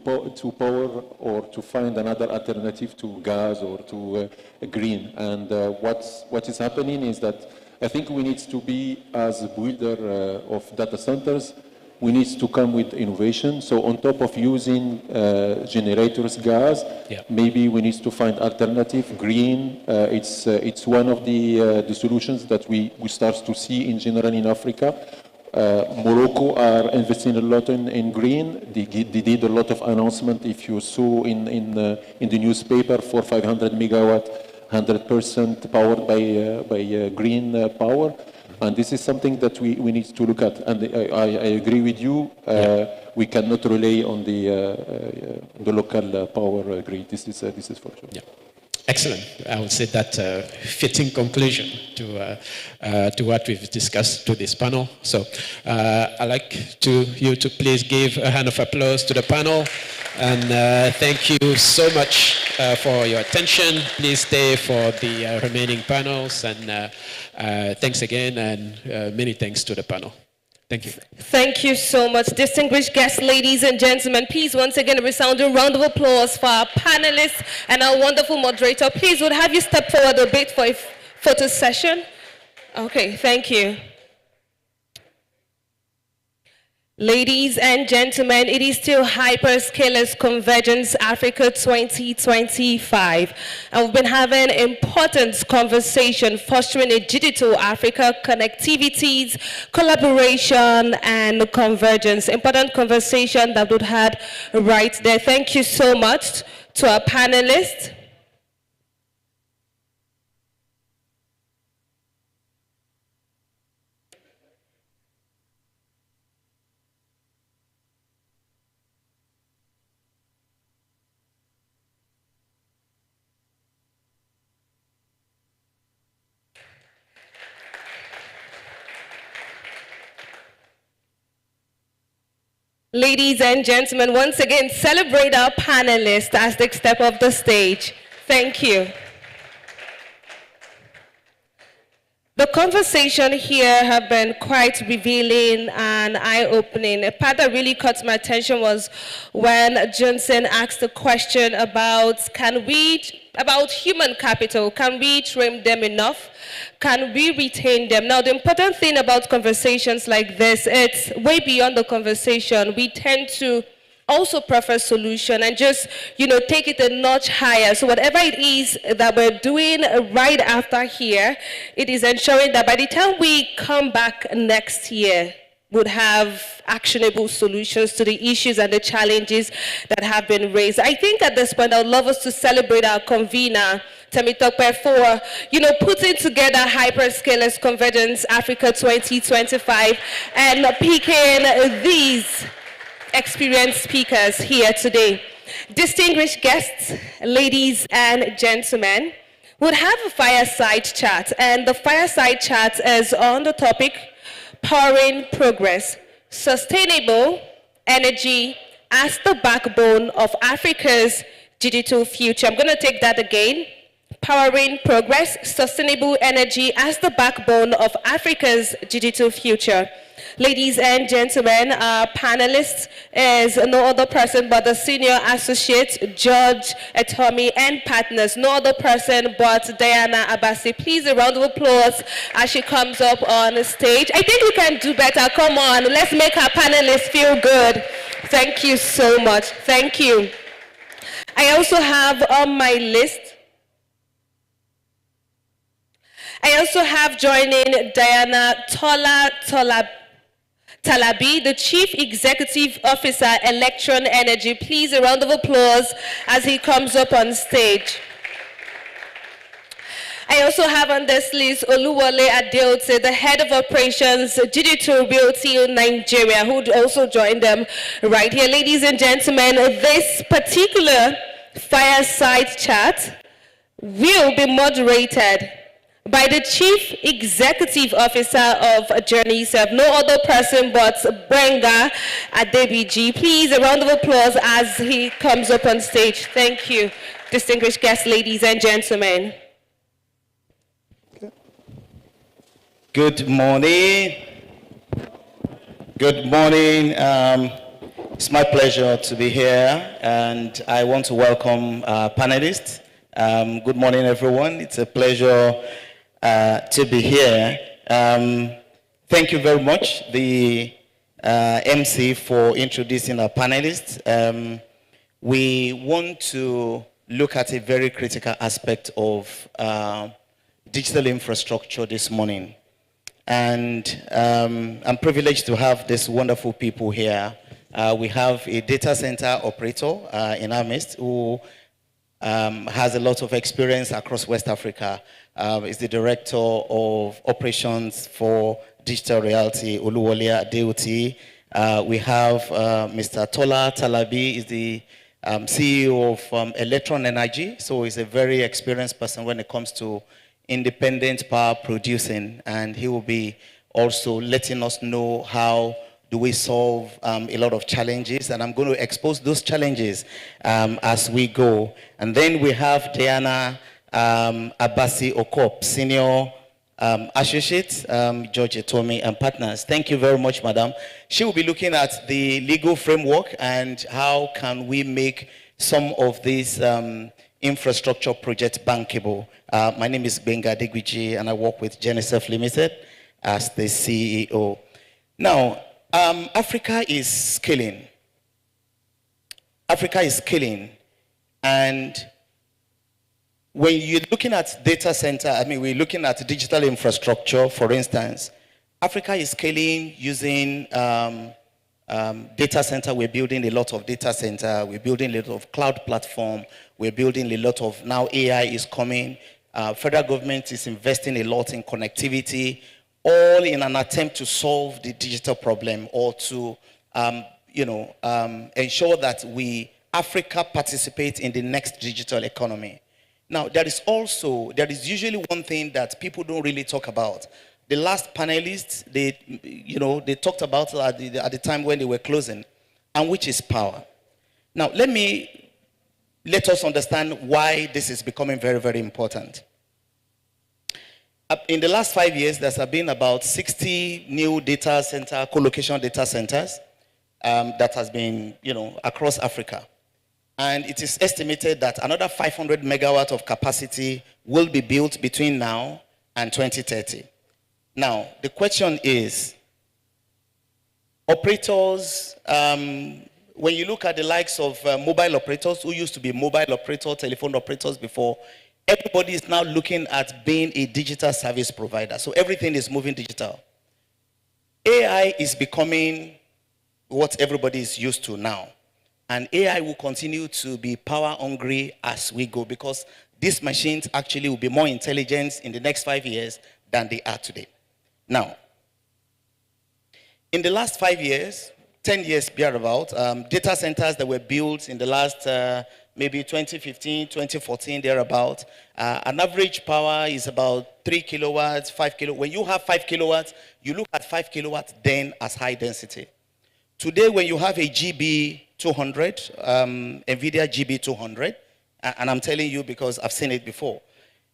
power or to find another alternative to gas or to green. And what is happening is that I think we need to be, as a builder of data centers, we need to come with innovation. So on top of using generators, gas, maybe we need to find alternative, green. It's one of the solutions that we start to see in general in Africa. Morocco are investing a lot in green. They did a lot of announcement. If you saw in the newspaper for 500 megawatt, 100% powered by green power. And this is something that we need to look at. And I agree with you. We cannot rely on the local power grid. This is for sure. Yeah. Excellent. I would say that fitting conclusion to what we've discussed to this panel. So I'd like you to please give a hand of applause to the panel. And thank you so much for your attention. Please stay for the remaining panels. And thanks again, and many thanks to the panel. Thank you. Thank you so much, distinguished guests, ladies and gentlemen. Please, once again, a resounding round of applause for our panelists and our wonderful moderator. Please, would have you step forward a bit for a photo session? Okay, thank you. Ladies and gentlemen, it is still Hyperscalers Convergence Africa 2025. And we've been having important conversation fostering a digital Africa connectivities, collaboration, and convergence. Important conversation that we've had right there. Thank you so much to our panelists. Ladies and gentlemen, once again, celebrate our panelists as they step off the stage. Thank you. The conversation here have been quite revealing and eye-opening. A part that really caught my attention was when Johnson asked the question about human capital. Can we train them enough? Can we retain them? Now, the important thing about conversations like this, it's way beyond the conversation. We tend to also prefer solution and just, take it a notch higher. So whatever it is that we're doing right after here, it is ensuring that by the time we come back next year, would have actionable solutions to the issues and the challenges that have been raised. I think at this point, I would love us to celebrate our convener, Temitope, for, putting together Hyperscalers Convergence Africa 2025 and picking these experienced speakers here today. Distinguished guests, ladies and gentlemen, we'll have a fireside chat, and the fireside chat is on the topic powering progress, sustainable energy as the backbone of Africa's digital future. I'm going to take that again. Powering progress, sustainable energy as the backbone of Africa's digital future. Ladies and gentlemen, our panelist is no other person but the Senior Associate George Etomi and partners, no other person but Diana Abasi. Please, a round of applause as she comes up on the stage. I think we can do better. Come on, let's make our panelists feel good. Thank you so much. Thank you. I also have on my list I also have joining Diana Talabi, the Chief Executive Officer, Electron Energy. Please, a round of applause as he comes up on stage. I also have on this list Oluwole Adeote, the Head of Operations, Digital Realty in Nigeria, who would also join them right here. Ladies and gentlemen, this particular fireside chat will be moderated by the Chief Executive Officer of Journey Serve, no other person but Benga Adebiji. Please, a round of applause as he comes up on stage. Thank you, distinguished guests, ladies and gentlemen. Good morning. Good morning. It's my pleasure to be here, and I want to welcome our panelists. Good morning, everyone. It's a pleasure to be here. Thank you very much, the MC, for introducing our panelists. We want to look at a very critical aspect of digital infrastructure this morning. And I'm privileged to have these wonderful people here. We have a data center operator in our midst who has a lot of experience across West Africa. Is the Director of Operations for Digital Realty, Oluwole Adeoti. We have Mr. Tola Talabi, is the CEO of Electron Energy. So he's a very experienced person when it comes to independent power producing, and he will be also letting us know how do we solve a lot of challenges, and I'm going to expose those challenges as we go. And then we have Diana Abasi Okop, Senior Associate, George Etomi and Partners. Thank you very much, Madam. She will be looking at the legal framework and how can we make some of these infrastructure projects bankable. My name is Benga Adegwiji, and I work with Genesef Limited as the CEO. Now, Africa is scaling. Africa is scaling, and when you're looking at data center, we're looking at digital infrastructure, for instance. Africa is scaling using data center. We're building a lot of data center. We're building a lot of cloud platform. We're building a lot of, now AI is coming. Federal government is investing a lot in connectivity, all in an attempt to solve the digital problem or to, ensure that Africa participates in the next digital economy. Now, there is usually one thing that people don't really talk about. The last panelists, they talked about at the time when they were closing, and which is power. Now, let us understand why this is becoming very, very important. In the last 5 years, there have been about 60 new data center, co-location data centers that has been, across Africa. And it is estimated that another 500 megawatt of capacity will be built between now and 2030. Now, the question is, operators, when you look at the likes of mobile operators who used to be mobile operators, telephone operators before, everybody is now looking at being a digital service provider. So everything is moving digital. AI is becoming what everybody is used to now. And AI will continue to be power hungry as we go, because these machines actually will be more intelligent in the next 5 years than they are today. Now, in the last 5 years, 10 years thereabout, data centers that were built in the last maybe 2015, 2014, thereabout, an average power is about 3 kilowatts, 5 kilowatts. When you have 5 kilowatts, you look at 5 kilowatts then as high density. Today, when you have a GB200, NVIDIA GB200, and I'm telling you because I've seen it before,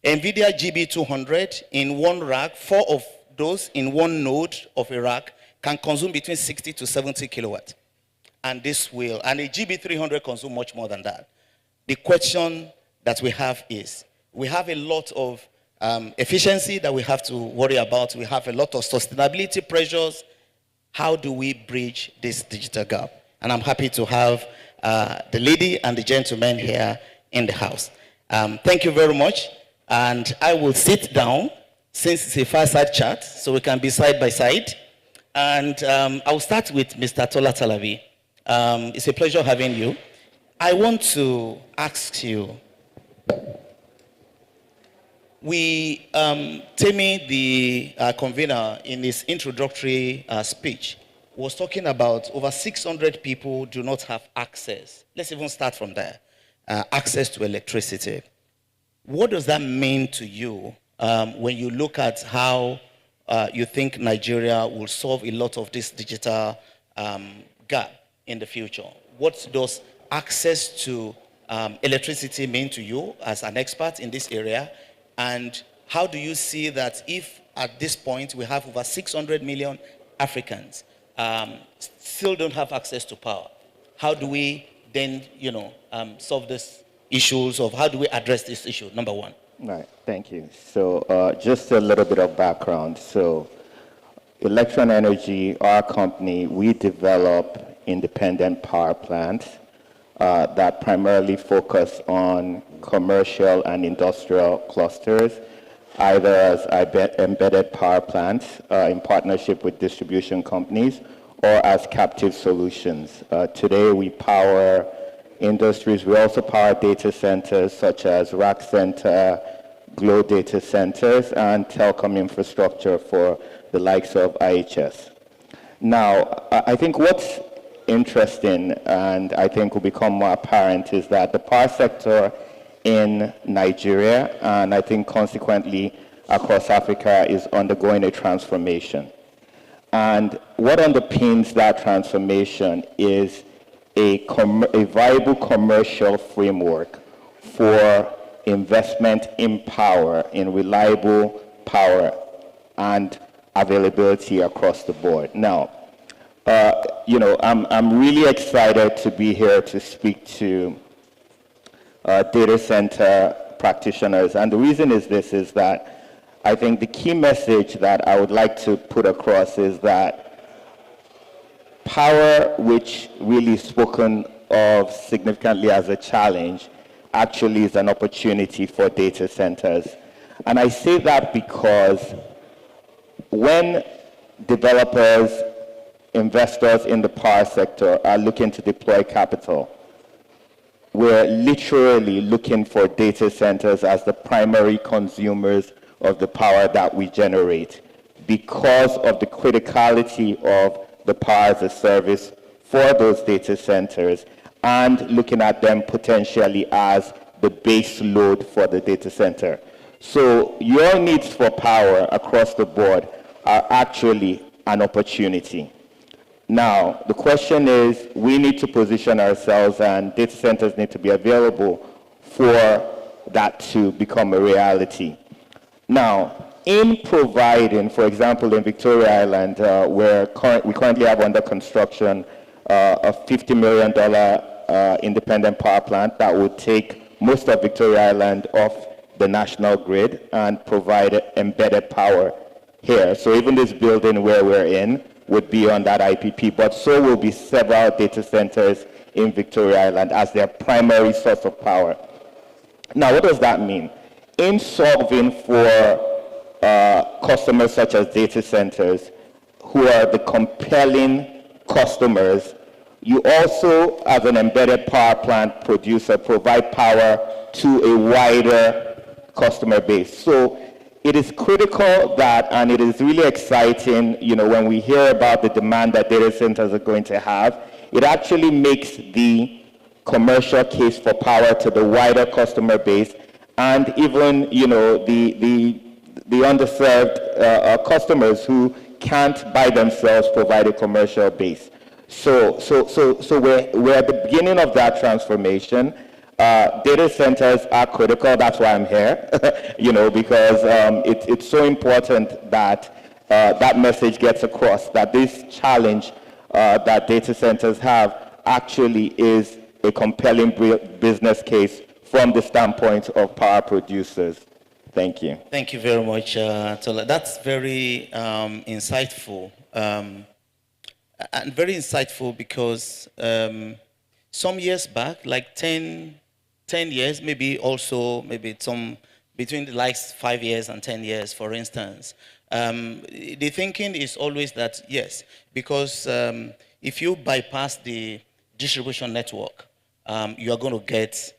NVIDIA GB200 in one rack, 4 of those in one node of a rack can consume between 60 to 70 kilowatts. And a GB300 consume much more than that. The question that we have is, we have a lot of efficiency that we have to worry about. We have a lot of sustainability pressures. How do we bridge this digital gap? And I'm happy to have the lady and the gentleman here in the house. Thank you very much. And I will sit down since it's a fireside chat, so we can be side by side. And I'll start with Mr. Tola Talavi. It's a pleasure having you. I want to ask you, Temi, the convener, in his introductory speech, was talking about over 600 people do not have access. Let's even start from there. Access to electricity. What does that mean to you when you look at how you think Nigeria will solve a lot of this digital gap in the future? What does access to electricity mean to you as an expert in this area? And how do you see that if at this point we have over 600 million Africans still don't have access to power? How do we then, solve these issues, of how do we address this issue, number one? Right, thank you. So just a little bit of background. So Electron Energy, our company, we develop independent power plants that primarily focus on commercial and industrial clusters, either as embedded power plants in partnership with distribution companies or as captive solutions. Today we power industries. We also power data centers such as rack center, glow data centers, and telecom infrastructure for the likes of IHS. Now, I think what's interesting, and I think will become more apparent, is that the power sector in Nigeria, and I think consequently across Africa, is undergoing a transformation. And what underpins that transformation is a viable commercial framework for investment in power, in reliable power and availability across the board. Now, I'm really excited to be here to speak to data center practitioners. And the reason is this, is that I think the key message that I would like to put across is that power, which really is spoken of significantly as a challenge, actually is an opportunity for data centers. And I say that because when developers, investors in the power sector are looking to deploy capital, we're literally looking for data centers as the primary consumers of the power that we generate because of the criticality of the power as a service for those data centers and looking at them potentially as the base load for the data center. So your needs for power across the board are actually an opportunity. Now, the question is, we need to position ourselves and data centers need to be available for that to become a reality. Now, in providing, for example, in Victoria Island, where we currently have under construction a $50 million independent power plant that would take most of Victoria Island off the national grid and provide embedded power here. So even this building where we're in would be on that IPP, but so will be several data centers in Victoria Island as their primary source of power. Now, what does that mean? In solving for customers such as data centers, who are the compelling customers, you also, as an embedded power plant producer, provide power to a wider customer base. So it is critical that, and it is really exciting, when we hear about the demand that data centers are going to have, it actually makes the commercial case for power to the wider customer base and even, the underserved customers who can't by themselves provide a commercial base. So we're at the beginning of that transformation. Data centers are critical. That's why I'm here, because it's so important that that message gets across, that this challenge that data centers have actually is a compelling business case from the standpoint of power producers. Thank you. Thank you very much, Tola. That's very insightful. And very insightful because some years back, like 10 years, maybe some between the last 5 years and 10 years, for instance, the thinking is always that, yes, because if you bypass the distribution network, you are going to get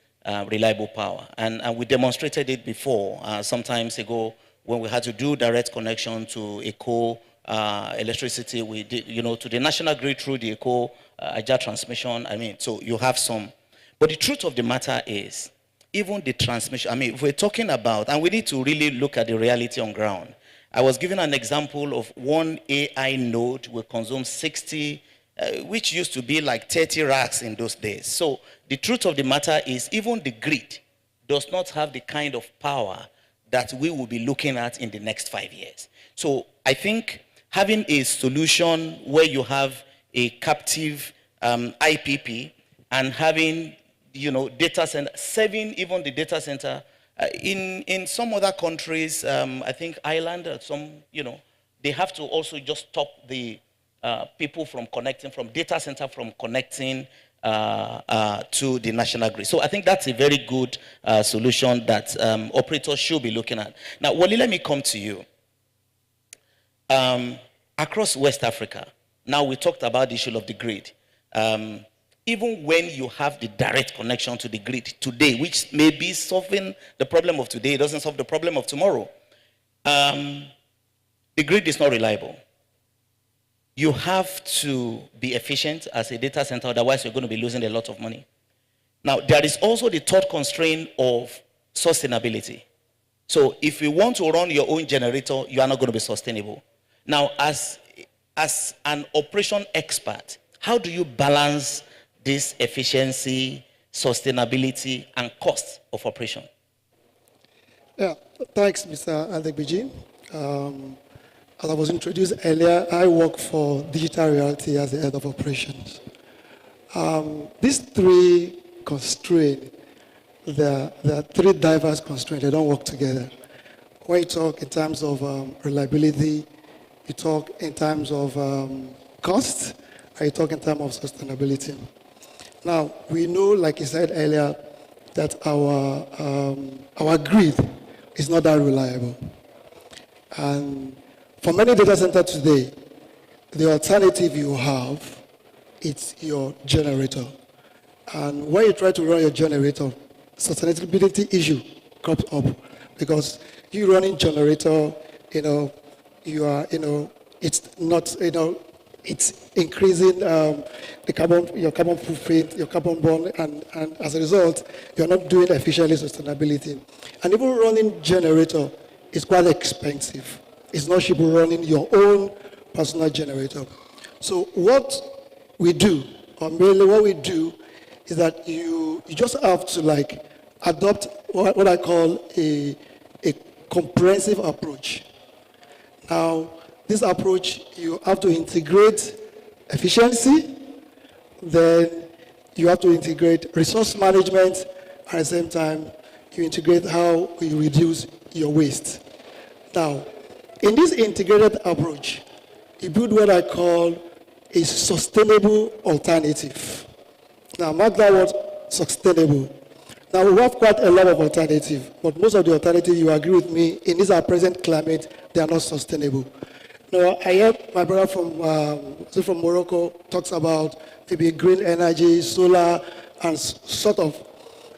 reliable power. And we demonstrated it before, some times ago, when we had to do direct connection to ECO electricity, we did, to the national grid through the ECO Aja transmission. So you have some. But the truth of the matter is, even the transmission, if we're talking about, and we need to really look at the reality on ground. I was given an example of one AI node will consume 60, which used to be like 30 racks in those days. So the truth of the matter is, even the grid does not have the kind of power that we will be looking at in the next 5 years. So I think having a solution where you have a captive IPP and having data center, serving even the data center. In some other countries, I think Ireland, they have to also just stop the people from connecting, from data center from connecting to the national grid. So I think that's a very good solution that operators should be looking at. Now, Wally, let me come to you. Across West Africa, now we talked about the issue of the grid. Even when you have the direct connection to the grid today, which may be solving the problem of today, it doesn't solve the problem of tomorrow. The grid is not reliable. You have to be efficient as a data center, otherwise you're going to be losing a lot of money. Now, there is also the third constraint of sustainability. So if you want to run your own generator, you are not going to be sustainable. Now, as an operation expert, how do you balance this efficiency, sustainability, and cost of operation? Yeah, thanks, Mr. Adegbiji. As I was introduced earlier, I work for Digital Reality as the head of operations. These three constraints, there are three diverse constraints. They don't work together. When you talk in terms of reliability, you talk in terms of cost, and you talk in terms of sustainability. Now, we know, like you said earlier, that our grid is not that reliable. And for many data centers today, the alternative you have, it's your generator. And when you try to run your generator, sustainability issue comes up, because you running generator, you are, it's not, it's increasing your carbon footprint, your carbon burn, and as a result, you're not doing efficiently sustainability. And even running generator is quite expensive. It's not cheap running your own personal generator. So what we do, or mainly what we do, is that you just have to adopt what I call a comprehensive approach. Now, this approach, you have to integrate efficiency, then you have to integrate resource management, and at the same time, you integrate how you reduce your waste. Now, in this integrated approach, you build what I call a sustainable alternative. Now, mark that word, sustainable. Now, we have quite a lot of alternatives, but most of the alternatives, you agree with me, in this our present climate, they are not sustainable. Now, I heard my brother from Morocco talks about maybe green energy, solar, and sort of.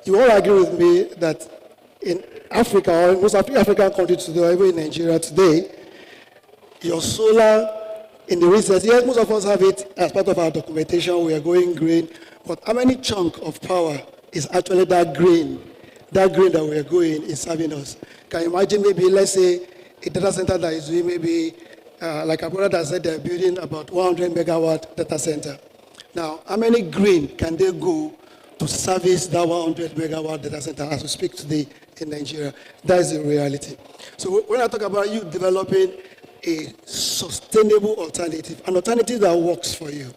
You all agree with me that in Africa, or in most African countries today, or even in Nigeria today, your solar in the research, yes, most of us have it as part of our documentation, we are going green, but how many chunk of power is actually that green that we are going is serving us? Can you imagine maybe, let's say, a data center that is doing maybe, like a brother that said they're building about 100 megawatt data center. Now, how many green can they go to service that 100 megawatt data center as we speak today in Nigeria? That is the reality. So when I talk about you developing a sustainable alternative, an alternative that works for you,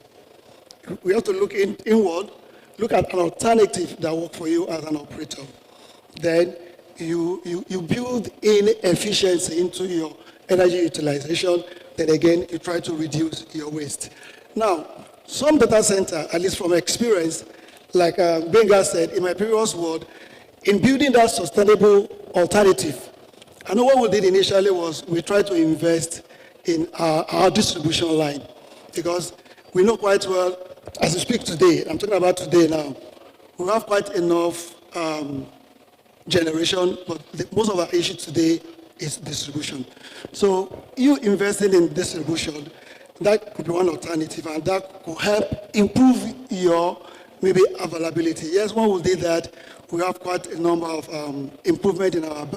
we have to look inward, look at an alternative that works for you as an operator. Then you build in efficiency into your energy utilization, then again, you try to reduce your waste. Now, some data center, at least from experience, like Benga said in my previous word, in building that sustainable alternative. I know what we did initially was we tried to invest in our distribution line, because we know quite well, as we speak today, I'm talking about today now, we have quite enough generation, but most of our issue today is distribution. So you investing in distribution, that could be one alternative, and that could help improve your maybe availability. Yes, when we did that, we have quite a number of improvement in our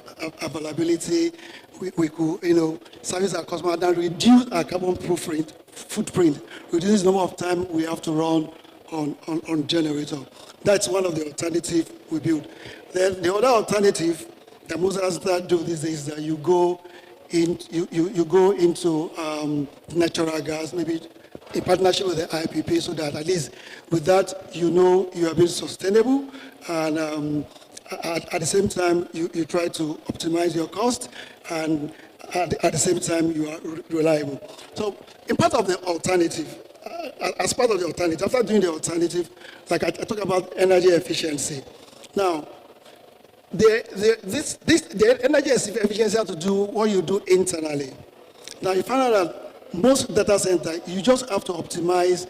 availability. We could, service our customer and reduce our carbon footprint, reduce the number of time we have to run on generator. That's one of the alternatives we build. Then the other alternative that most of us do these days is that you go into natural gas, maybe in partnership with the IPP, so that at least with that, you are being sustainable, and at the same time, you try to optimize your cost, and at the same time, you are reliable. So in part of the alternative, as part of the alternative, after doing the alternative, like I talk about energy efficiency. Now, the energy efficiency has to do what you do internally. Now, you find out that most data centers, you just have to optimize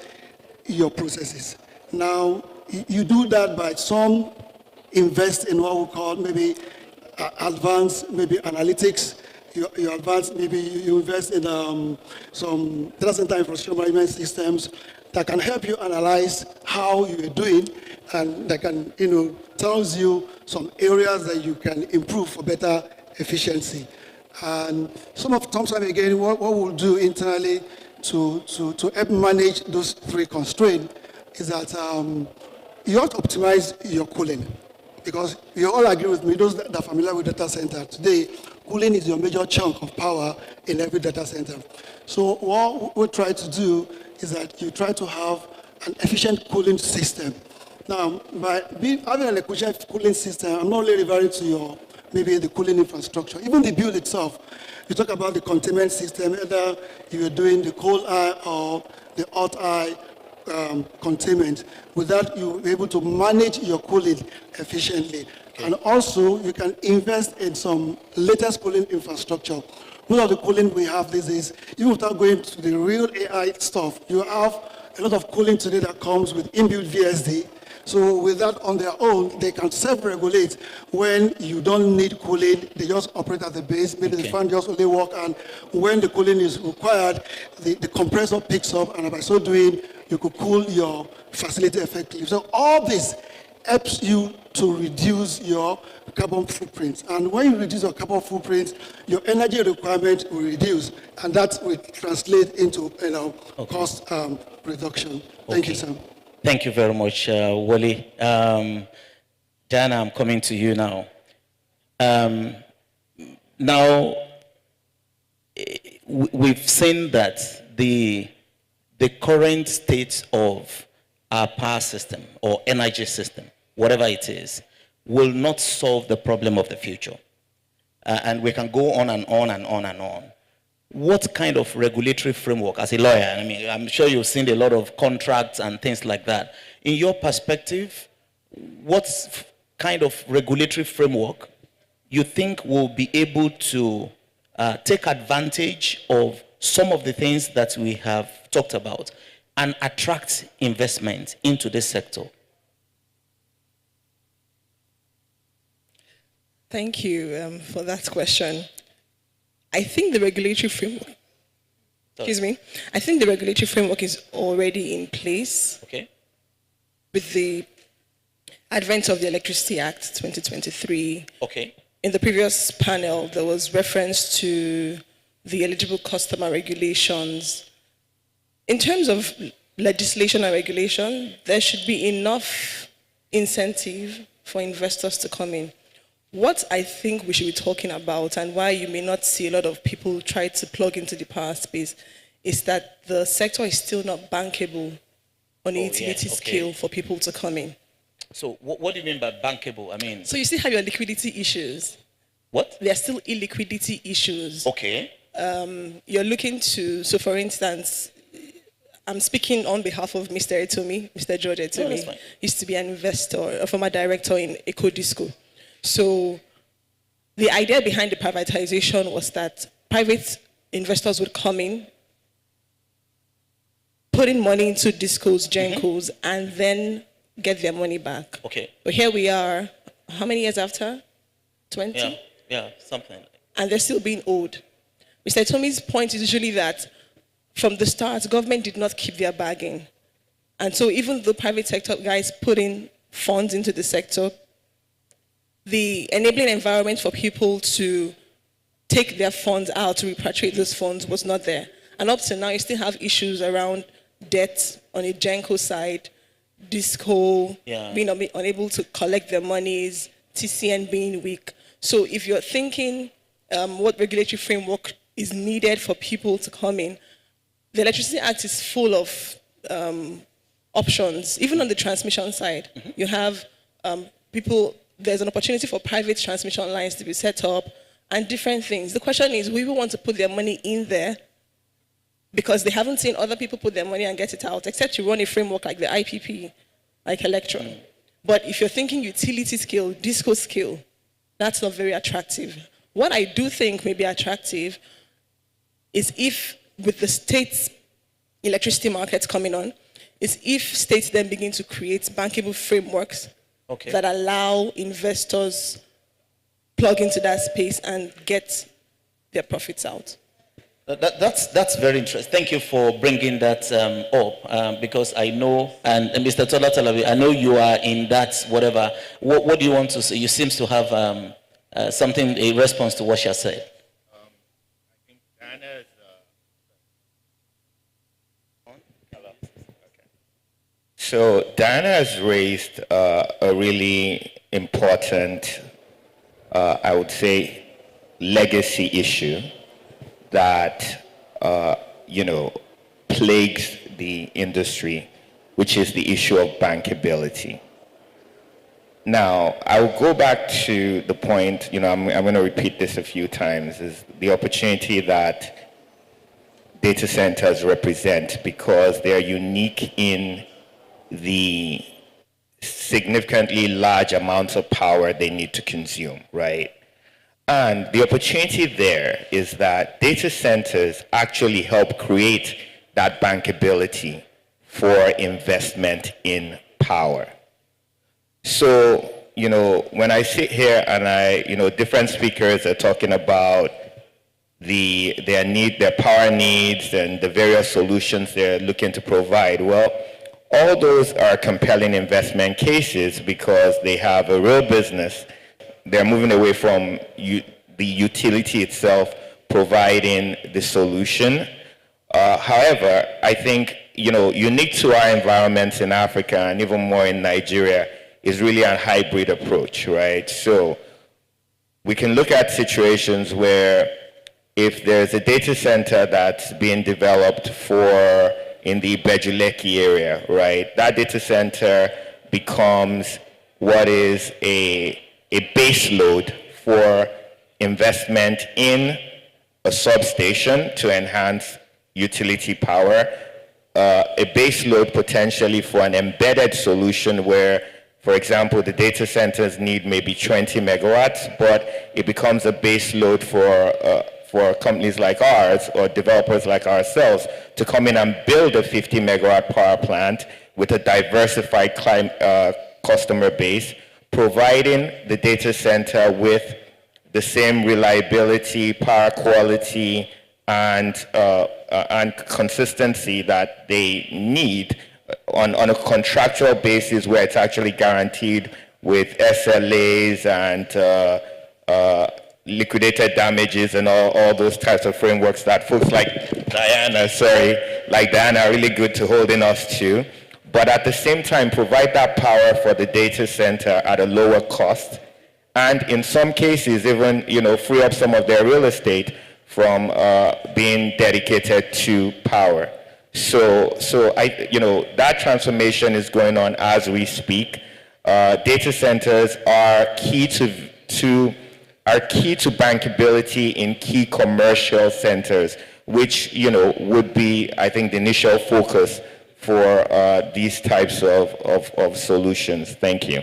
your processes. Now, you do that by some invest in what we call maybe advanced, maybe analytics. You advance, maybe you invest in some data center infrastructure management systems that can help you analyze how you're doing, and that can, tells you some areas that you can improve for better efficiency. And sometimes again, what we'll do internally to help manage those three constraints is that you have to optimize your cooling, because you all agree with me, those that are familiar with data center today, cooling is your major chunk of power in every data center. So what we try to do is that you try to have an efficient cooling system. Now, by having an efficient cooling system, I'm not only referring to maybe the cooling infrastructure, even the build itself. You talk about the containment system, whether you're doing the cold eye or the hot eye containment. With that, you'll be able to manage your cooling efficiently. Okay. And also, you can invest in some latest cooling infrastructure. Most of the cooling we have these days, even without going to the real AI stuff, you have a lot of cooling today that comes with inbuilt VSD. So with that on their own, they can self-regulate. When you don't need cooling, they just operate at the base. Maybe the fan just only work, and when the cooling is required, the compressor picks up, and by so doing, you could cool your facility effectively. So all this helps you to reduce your carbon footprint. And when you reduce your carbon footprint, your energy requirement will reduce, and that will translate into cost reduction. Thank you, sir. Thank you very much, Wally. Diana, I'm coming to you now. Now, we've seen that the current state of our power system or energy system, whatever it is, will not solve the problem of the future. And we can go on and on and on and on. What kind of regulatory framework, as a lawyer, I'm sure you've seen a lot of contracts and things like that. In your perspective, what kind of regulatory framework you think will be able to take advantage of some of the things that we have talked about and attract investment into this sector? Thank you for that question. I think the regulatory framework, I think the regulatory framework is already in place. Okay. With the advent of the Electricity Act 2023. Okay. In the previous panel, there was reference to the eligible customer regulations. In terms of legislation and regulation, there should be enough incentive for investors to come in. What I think we should be talking about, and why you may not see a lot of people try to plug into the power space, is that the sector is still not bankable on a utility scale for people to come in. So what do you mean by bankable? So you still have your liquidity issues. What? There are still illiquidity issues. Okay. You're looking to, so for instance, I'm speaking on behalf of Mr. Etomi, Mr. George Etomi. No, used to be an investor, a former director in Ecodisco. So the idea behind the privatization was that private investors would come in, put in money into discos, gencos, and then get their money back. Okay. But here we are, how many years after? 20? Yeah, something. And they're still being owed. Mr. Tomi's point is usually that from the start, government did not keep their bargain. And so even though private sector guys put in funds into the sector, the enabling environment for people to take their funds out, to repatriate those funds was not there. And up to now, you still have issues around debt on a Genco side, Disco being unable to collect their monies, TCN being weak. So if you're thinking what regulatory framework is needed for people to come in, the Electricity Act is full of options. Even on the transmission side, you have people, there's an opportunity for private transmission lines to be set up and different things. The question is, we will want to put their money in there because they haven't seen other people put their money and get it out, except you run a framework like the IPP, like Electron. But if you're thinking utility scale, disco scale, that's not very attractive. What I do think may be attractive is if, with the state's electricity markets coming on, is if states then begin to create bankable frameworks that allow investors plug into that space and get their profits out. That's very interesting. Thank you for bringing that up because I know, and Mr. Tola Talabi, I know you are in that whatever. What do you want to say? You seem to have something, a response to what she has said. I think Diana is So Diana has raised a really important, I would say, legacy issue that, plagues the industry, which is the issue of bankability. Now, I will go back to the point, I'm going to repeat this a few times, is the opportunity that data centers represent because they are unique in the significantly large amounts of power they need to consume, right? And the opportunity there is that data centers actually help create that bankability for investment in power. So, when I sit here and different speakers are talking about their power needs and the various solutions they're looking to provide, well, all those are compelling investment cases because they have a real business. They're moving away from the utility itself providing the solution. However, I think, unique to our environments in Africa and even more in Nigeria is really a hybrid approach, right? So we can look at situations where if there's a data center that's being developed in the Bejuleki area, right? That data center becomes what is a base load for investment in a substation to enhance utility power, a base load potentially for an embedded solution where, for example, the data centers need maybe 20 megawatts, but it becomes a base load for companies like ours or developers like ourselves to come in and build a 50 megawatt power plant with a diversified customer base, providing the data center with the same reliability, power quality, and consistency that they need on a contractual basis where it's actually guaranteed with SLAs and liquidated damages and all those types of frameworks that folks like Diana are really good to holding us to. But at the same time, provide that power for the data center at a lower cost. And in some cases, even, free up some of their real estate from being dedicated to power. So that transformation is going on as we speak. Data centers are key to bankability in key commercial centers, which would be, I think, the initial focus for these types of solutions. Thank you.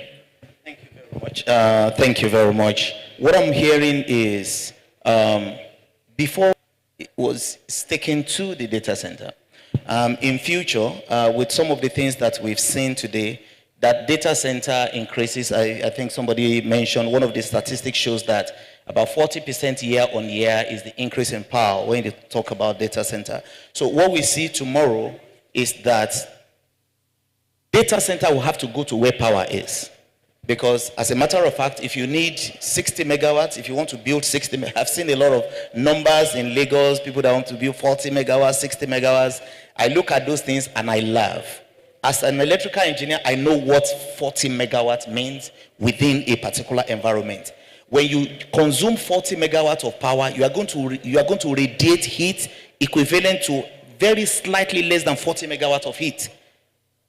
Thank you very much. what I'm hearing is before it was sticking to the data center. In future, with some of the things that we've seen today, that data center increases. I think somebody mentioned one of the statistics shows that about 40% year on year is the increase in power when you talk about data center. So what we see tomorrow is that data center will have to go to where power is. Because as a matter of fact, if you need 60 megawatts, if you want to build 60, I've seen a lot of numbers in Lagos, people that want to build 40 megawatts, 60 megawatts. I look at those things and I laugh. As an electrical engineer, I know what 40 megawatts means within a particular environment. When you consume 40 megawatts of power, you are going to radiate heat equivalent to very slightly less than 40 megawatts of heat.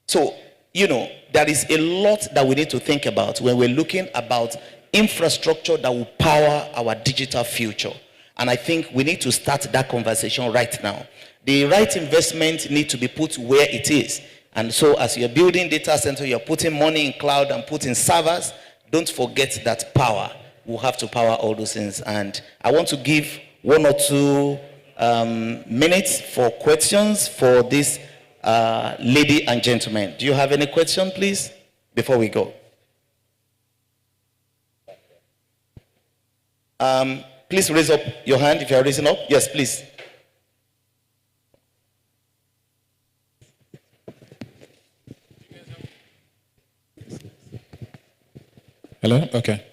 So, you know, there is a lot that we need to think about when we're looking about infrastructure that will power our digital future. And I think we need to start that conversation right now. The right investment needs to be put where it is. And so as you're building data center, you're putting money in cloud and putting servers, don't forget that power will have to power all those things. And I want to give 1 or 2 minutes for questions for this lady and gentlemen. Do you have any question, please, before we go? Please raise up your hand if you are raising up. Yes, please. Hello? Okay.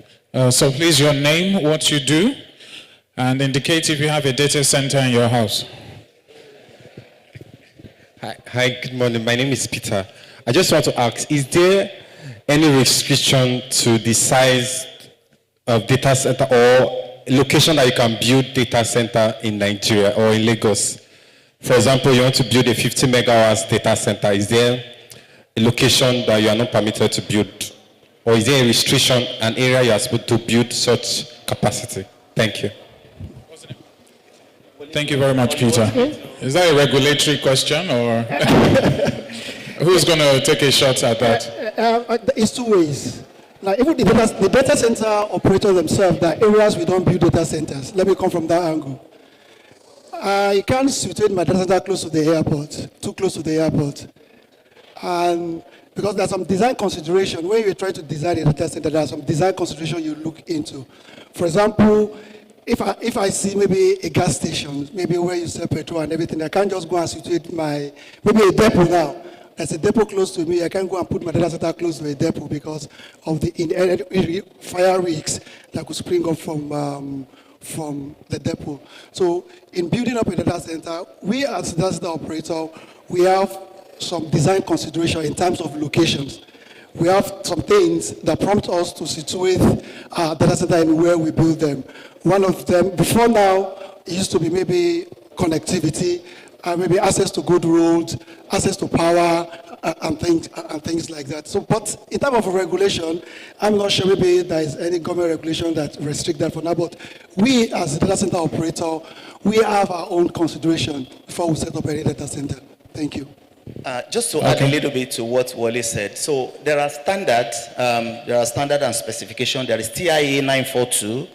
So please, your name, what you do, and indicate if you have a data center in your house. Hi, good morning. My name is Peter. I just want to ask, is there any restriction to the size of data center or location that you can build data center in Nigeria or in Lagos? For example, you want to build a 50 megawatts data center. Is there a location that you are not permitted to build? Or is there a restriction, an area you are supposed to build such capacity? Thank you. Thank you very much, Peter. Is that a regulatory question, or who's going to take a shot at that? It's 2 ways. Like even the data center operators themselves, there are areas we don't build data centers. Let me come from that angle. I can't situate my data center close to the airport, too close to the airport. And because there's some design consideration, when you try to design a data center, there's some design consideration you look into. For example, if I see maybe a gas station, maybe where you sell petrol and everything, I can't just go and situate maybe a depot now. There's a depot close to me, I can't go and put my data center close to a depot because of the inherent fire risks that could spring up from the depot. So in building up a data center, we as a data center operator, we have some design consideration in terms of locations. We have some things that prompt us to situate our data center anywhere we build them. One of them, before now, it used to be maybe connectivity, maybe access to good roads, access to power, and things like that. So, but in terms of regulation, I'm not sure maybe there is any government regulation that restricts that for now, but we as a data center operator, we have our own consideration before we set up any data center. Thank you. Just to add a little bit to what Wally said. So there are standards, and specification. There is TIA 942,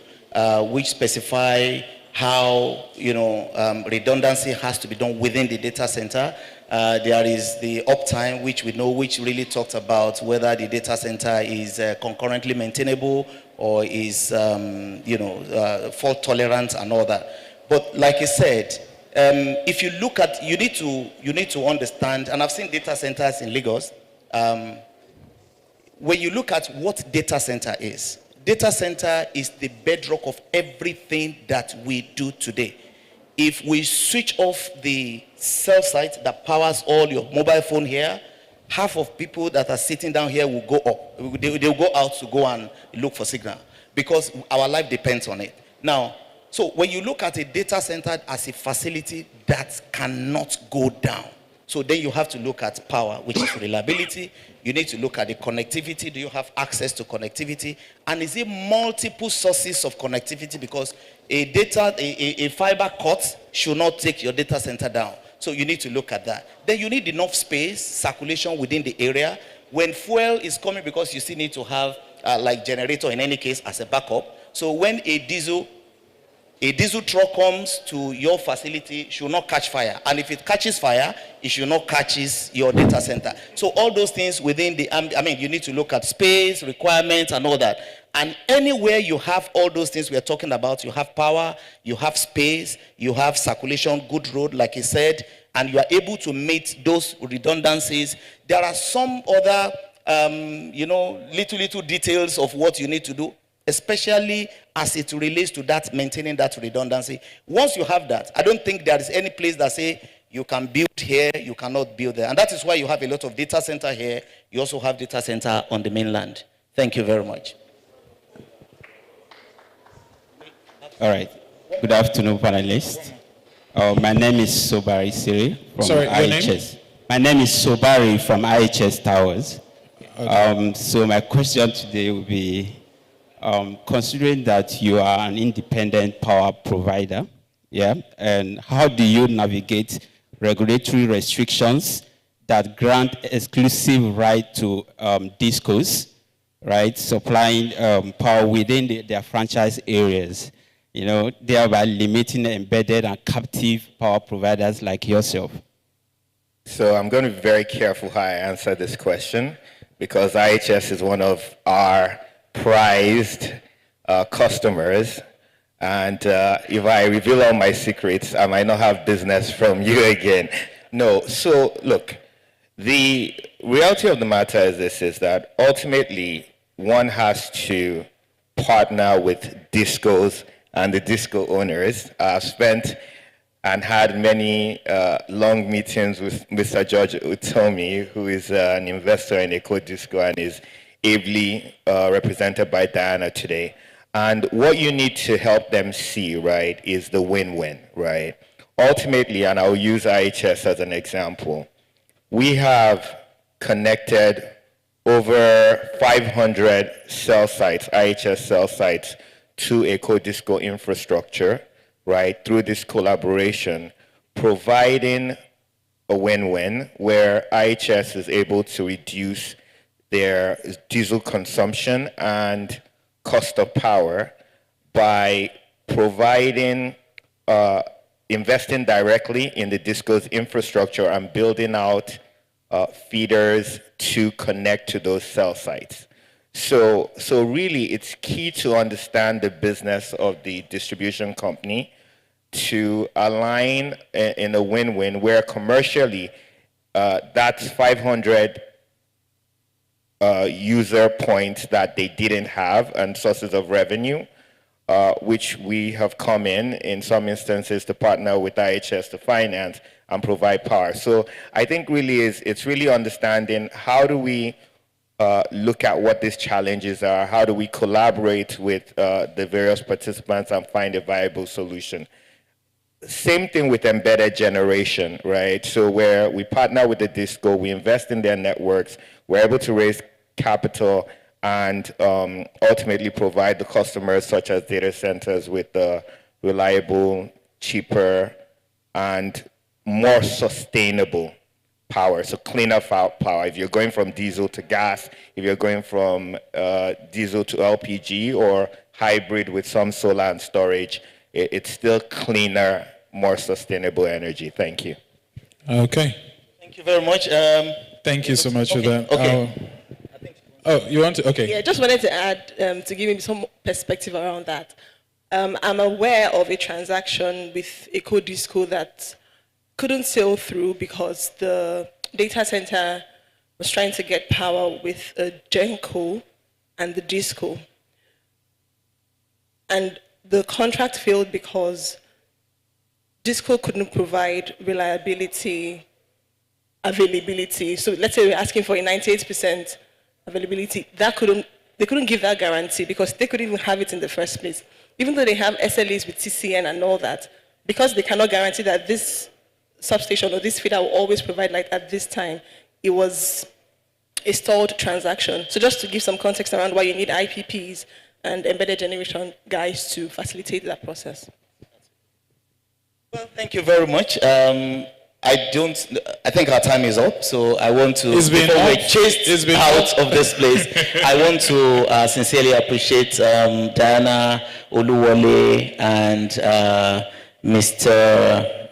which specify how redundancy has to be done within the data center. There is the uptime, which we know, which really talks about whether the data center is concurrently maintainable or is fault tolerant and all that. But like I said, if you look at, you need to understand, and I've seen data centers in Lagos. When you look at what data center is the bedrock of everything that we do today. If we switch off the cell site that powers all your mobile phone here, half of people that are sitting down here will go up. They'll go out to go and look for signal because our life depends on it. Now, so when you look at a data center as a facility that cannot go down, so then you have to look at power, which is reliability. You need to look at the connectivity. Do you have access to connectivity? And is it multiple sources of connectivity? Because a fiber cut should not take your data center down. So you need to look at that. Then you need enough space, circulation within the area. When fuel is coming, because you still need to have like generator in any case as a backup. So when a diesel truck comes to your facility, it should not catch fire. And if it catches fire, it should not catch your data center. So all those things within the, you need to look at space, requirements, and all that. And anywhere you have all those things we are talking about, you have power, you have space, you have circulation, good road, like he said, and you are able to meet those redundancies. There are some other, little details of what you need to do, especially as it relates to that, maintaining that redundancy. Once you have that, I don't think there is any place that say you can build here, you cannot build there. And that is why you have a lot of data center here. You also have data center on the mainland. Thank you very much. All right. Good afternoon, panelists. My name is Sobari Siri from IHS. My name is Sobari from IHS Towers. Okay. So my question today will be, considering that you are an independent power provider, and how do you navigate regulatory restrictions that grant exclusive right to discos, right, supplying power within their franchise areas, thereby limiting embedded and captive power providers like yourself? So I'm going to be very careful how I answer this question, because IHS is one of our prized customers, and if I reveal all my secrets, I might not have business from you again. No, so look, the reality of the matter is this, is that ultimately one has to partner with discos and the disco owners. I've spent and had many long meetings with Mr. George Utomi, who is an investor in Eco Disco and is ably represented by Diana today. And what you need to help them see, right, is the win-win, right? Ultimately, and I'll use IHS as an example, we have connected over 500 cell sites, IHS cell sites, to Eco Disco infrastructure, right, through this collaboration, providing a win-win where IHS is able to reduce their diesel consumption and cost of power by providing, investing directly in the disco's infrastructure and building out feeders to connect to those cell sites. So really, it's key to understand the business of the distribution company to align in a win-win where commercially, that's 500 user points that they didn't have and sources of revenue, which we have come in some instances to partner with IHS to finance and provide power. So I think really it's really understanding how do we look at what these challenges are, how do we collaborate with the various participants and find a viable solution. Same thing with embedded generation, right? So where we partner with the disco, we invest in their networks, we're able to raise capital and ultimately provide the customers such as data centers with reliable, cheaper, and more sustainable power, so cleaner power. If you're going from diesel to gas, if you're going from diesel to LPG or hybrid with some solar and storage, it's still cleaner, more sustainable energy. Thank you. Okay. Thank you very much. Thank you so much for that. Okay. Oh, you want to? Okay. Yeah, just wanted to add, to give you some perspective around that. I'm aware of a transaction with Eco Disco that couldn't sail through because the data center was trying to get power with a Genco and the Disco. And the contract failed because Disco couldn't provide reliability, availability. So let's say we're asking for a 98% availability. They couldn't give that guarantee because they couldn't even have it in the first place. Even though they have SLAs with TCN and all that, because they cannot guarantee that this substation or this feeder will always provide light at this time, it was a stalled transaction. So just to give some context around why you need IPPs and embedded generation guys to facilitate that process. Well, thank you very much. I think our time is up, so I want to, before we're chased out of this place, I want to sincerely appreciate Diana Oluwole and Mr.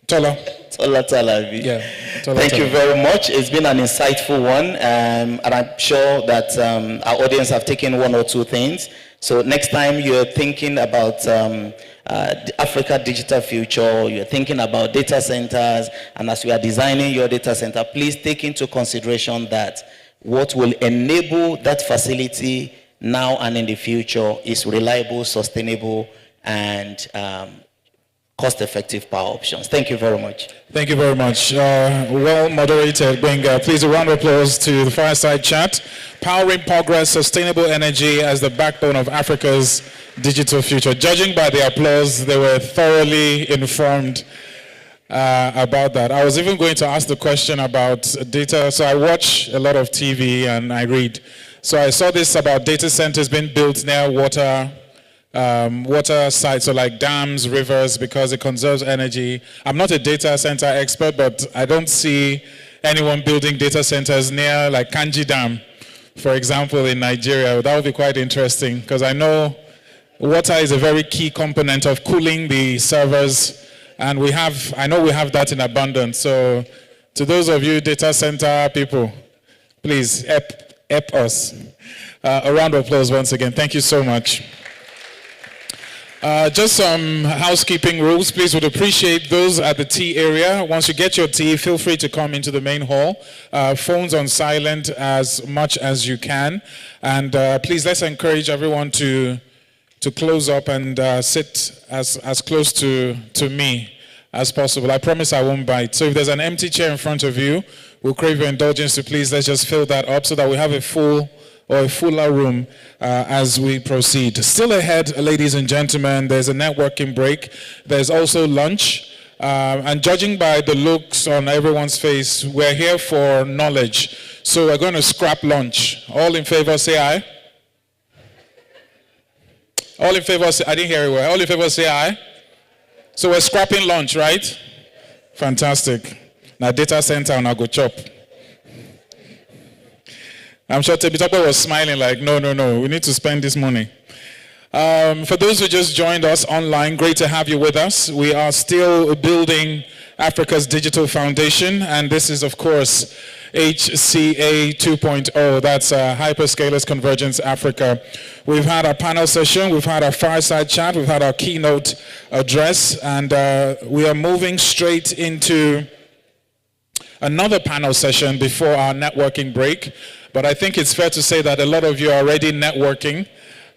Tola. Yeah. Thank you very much. It's been an insightful one, and I'm sure that our audience have taken one or two things. So next time you're thinking about the Africa digital future, you're thinking about data centers, and as you are designing your data center, please take into consideration that what will enable that facility now and in the future is reliable, sustainable, and cost-effective power options. Thank you very much. Thank you very much. Well moderated, Benga. Please a round of applause to the Fireside Chat. Powering progress, sustainable energy as the backbone of Africa's digital future. Judging by the applause, they were thoroughly informed about that. I was even going to ask the question about data. So I watch a lot of TV and I read. So I saw this about data centers being built near water sites, so like dams, rivers, because it conserves energy. I'm not a data center expert, but I don't see anyone building data centers near like Kanji Dam, for example, in Nigeria. That would be quite interesting, because I know water is a very key component of cooling the servers, and I know we have that in abundance. So to those of you data center people, please help us. A round of applause once again. Thank you so much. Just some housekeeping rules. Please would appreciate those at the tea area. Once you get your tea, feel free to come into the main hall. Phones on silent as much as you can. And please, let's encourage everyone to close up and sit as close to me as possible. I promise I won't bite. So if there's an empty chair in front of you, we'll crave your indulgence, so please let's just fill that up so that we have a fuller room as we proceed. Still ahead, ladies and gentlemen, there's a networking break. There's also lunch. And judging by the looks on everyone's face, we're here for knowledge. So we're going to scrap lunch. All in favor, say aye. All in favor, say, I didn't hear it well. All in favor, say aye. So we're scrapping lunch, right? Fantastic. Now data center and I'll go chop. I'm sure Tebitopo was smiling like, no, we need to spend this money. For those who just joined us online, great to have you with us. We are still building Africa's digital foundation, and this is, of course, HCA 2.0. That's Hyperscalers Convergence Africa. We've had our panel session, we've had our fireside chat, we've had our keynote address, and we are moving straight into another panel session before our networking break. But I think it's fair to say that a lot of you are already networking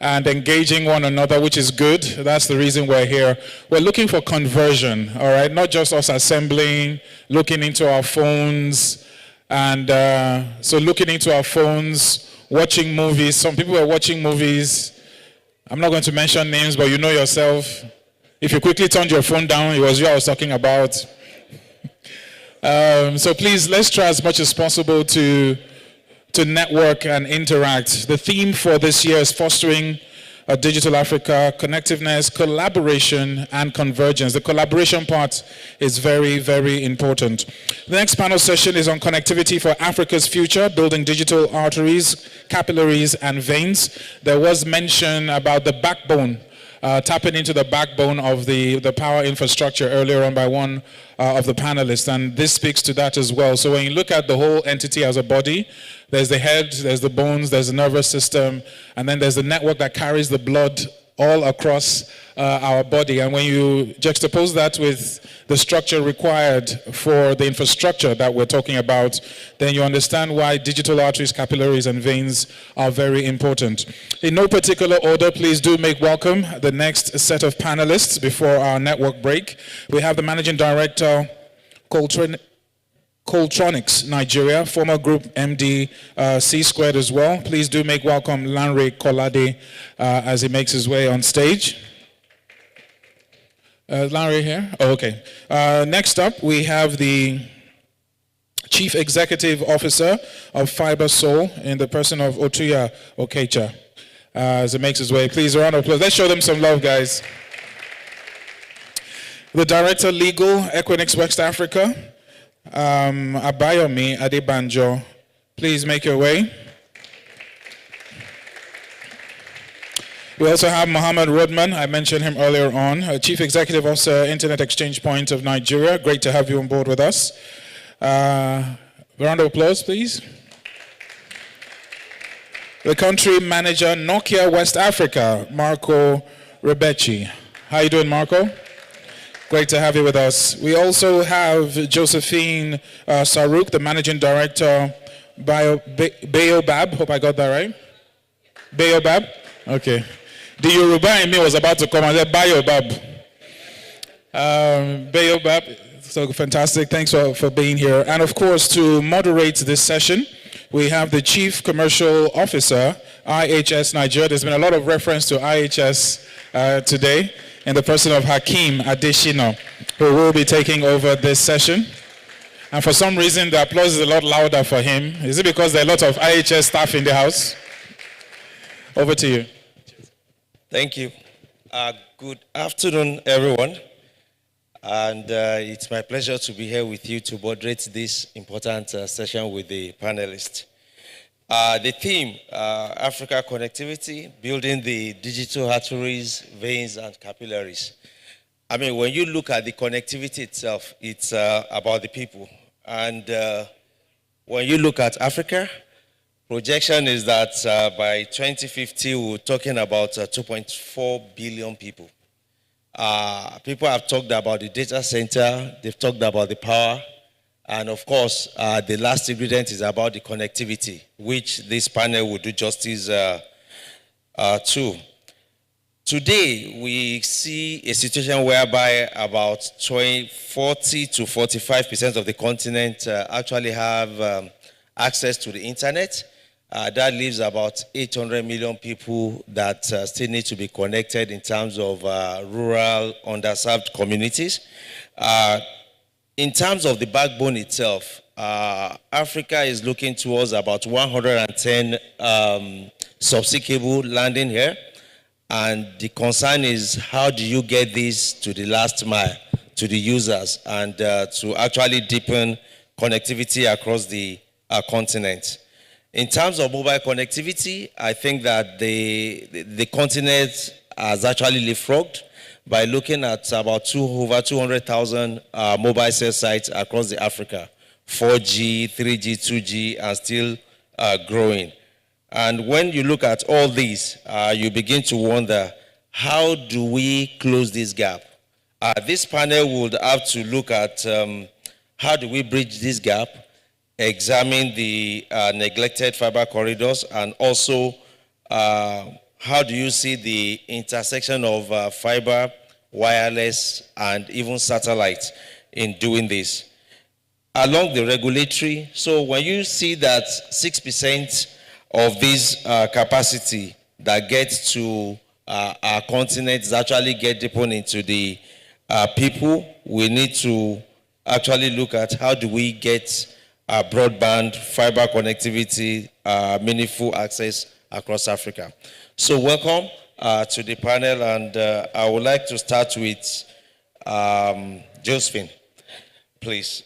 and engaging one another, which is good. That's the reason we're here. We're looking for conversion, all right? Not just us assembling, looking into our phones, and so looking into our phones, watching movies. Some people are watching movies. I'm not going to mention names, but you know yourself. If you quickly turned your phone down, it was you I was talking about. So please, let's try as much as possible to network and interact. The theme for this year is fostering a digital Africa, connectiveness, collaboration, and convergence. The collaboration part is very, very important. The next panel session is on connectivity for Africa's future, building digital arteries, capillaries, and veins. There was mention about the backbone, tapping into the backbone of the power infrastructure earlier on by one of the panelists, and this speaks to that as well. So when you look at the whole entity as a body, there's the head, there's the bones, there's the nervous system, and then there's the network that carries the blood all across our body. And when you juxtapose that with the structure required for the infrastructure that we're talking about, then you understand why digital arteries, capillaries, and veins are very important. In no particular order, please do make welcome the next set of panelists before our network break. We have the Managing Director, Coltronics Nigeria, former Group MD, C Squared as well. Please do make welcome Lanre Kolade as he makes his way on stage. Lanre here? Oh, okay. Next up, we have the Chief Executive Officer of FiberSoul in the person of Otuya Okecha as he makes his way. Please, a round of applause. Let's show them some love, guys. The Director Legal, Equinix West Africa, Abayomi Adebanjo. Please make your way. We also have Mohammed Rodman, I mentioned him earlier on, Chief Executive Officer, Internet Exchange Point of Nigeria. Great to have you on board with us. Round of applause, please. The Country Manager, Nokia West Africa, Marco Rebechi. How you doing, Marco? Great to have you with us. We also have Josephine Sarouk, the Managing Director, Baobab. Hope I got that right. Baobab? Okay. The Yoruba in me was about to come and say Baobab. Baobab, so fantastic. Thanks for being here. And of course, to moderate this session, we have the Chief Commercial Officer, IHS Nigeria. There's been a lot of reference to IHS today, in the person of Hakeem Adeshina, who will be taking over this session. And for some reason, the applause is a lot louder for him. Is it because there are a lot of IHS staff in the house? Over to you. Thank you. Good afternoon, everyone. And it's my pleasure to be here with you to moderate this important session with the panelists. The theme, Africa connectivity, building the digital arteries, veins, and capillaries. I mean, when you look at the connectivity itself, it's about the people. And when you look at Africa, projection is that by 2050, we're talking about 2.4 billion people. People have talked about the data center, they've talked about the power, and of course, the last ingredient is about the connectivity, which this panel will do justice to. Today, we see a situation whereby about 40 to 45% of the continent actually have access to the internet. That leaves about 800 million people that still need to be connected in terms of rural, underserved communities. In terms of the backbone itself, Africa is looking towards about 110 subsea cable landing here. And the concern is, how do you get this to the last mile, to the users, and to actually deepen connectivity across the continent? In terms of mobile connectivity, I think that the continent has actually leapfrogged by looking at about over 200,000 mobile cell sites across the Africa, 4G, 3G, 2G, and still growing. And when you look at all these, you begin to wonder, how do we close this gap? This panel would have to look at how do we bridge this gap, examine the neglected fiber corridors, and also how do you see the intersection of fiber, wireless, and even satellite in doing this. Along the regulatory, so when you see that 6% of this capacity that gets to our continents actually get deepened into the people, we need to actually look at how do we get broadband, fiber connectivity, meaningful access across Africa. So welcome to the panel, and I would like to start with Josephine, please.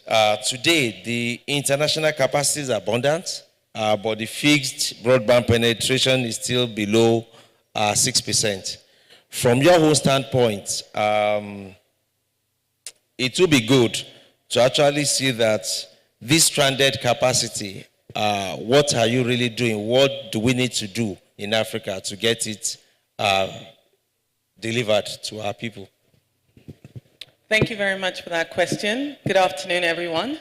Today, the international capacity is abundant, but the fixed broadband penetration is still below 6%. From your own standpoint, it would be good to actually see that this stranded capacity, what are you really doing? What do we need to do in Africa to get it delivered to our people? Thank you very much for that question. Good afternoon, everyone.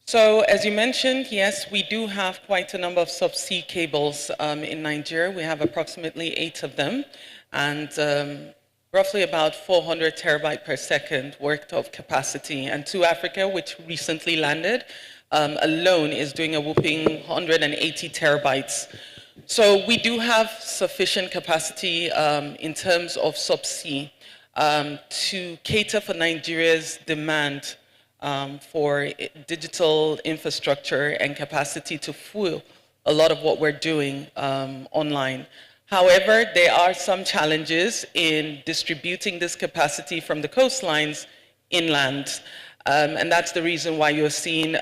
So, as you mentioned, yes, we do have quite a number of subsea cables in Nigeria. We have approximately 8 of them, and roughly about 400 terabyte per second worth of capacity. And 2 Africa, which recently landed, alone is doing a whopping 180 terabytes. So we do have sufficient capacity in terms of subsea to cater for Nigeria's demand for digital infrastructure and capacity to fuel a lot of what we're doing online. However, there are some challenges in distributing this capacity from the coastlines inland. And that's the reason why you're seeing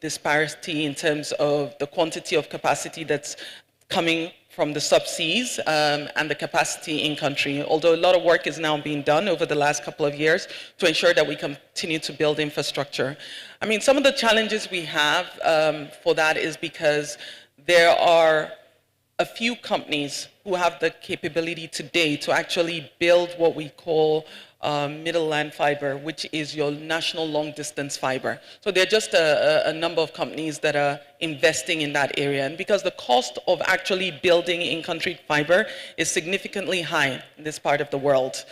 disparity in terms of the quantity of capacity that's coming from the subseas and the capacity in country, although a lot of work is now being done over the last couple of years to ensure that we continue to build infrastructure. I mean, some of the challenges we have for that is because there are a few companies who have the capability today to actually build what we call middle land fiber, which is your national long distance fiber. So there are just a number of companies that are investing in that area. And because the cost of actually building in-country fiber is significantly high in this part of the world.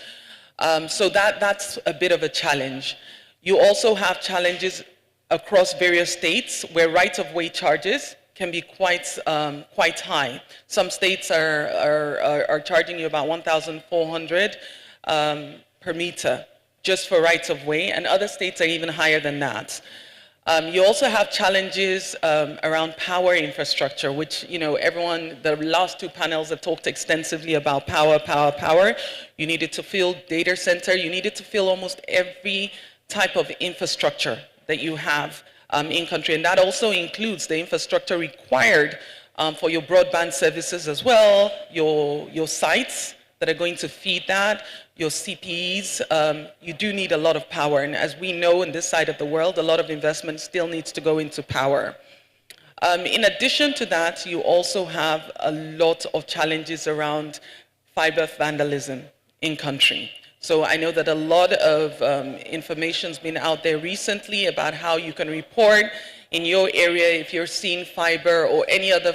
So that's a bit of a challenge. You also have challenges across various states where right-of-way charges can be quite high. Some states are charging you about 1,400 per meter just for rights of way, and other states are even higher than that. You also have challenges around power infrastructure, which, you know, everyone, the last two panels have talked extensively about power. You needed to fill data center, you needed to fill almost every type of infrastructure that you have in country, and that also includes the infrastructure required for your broadband services as well, your sites that are going to feed that, your CPEs, you do need a lot of power. And as we know in this side of the world, a lot of investment still needs to go into power. In addition to that, you also have a lot of challenges around fiber vandalism in country. So I know that a lot of information's been out there recently about how you can report in your area if you're seeing fiber or any other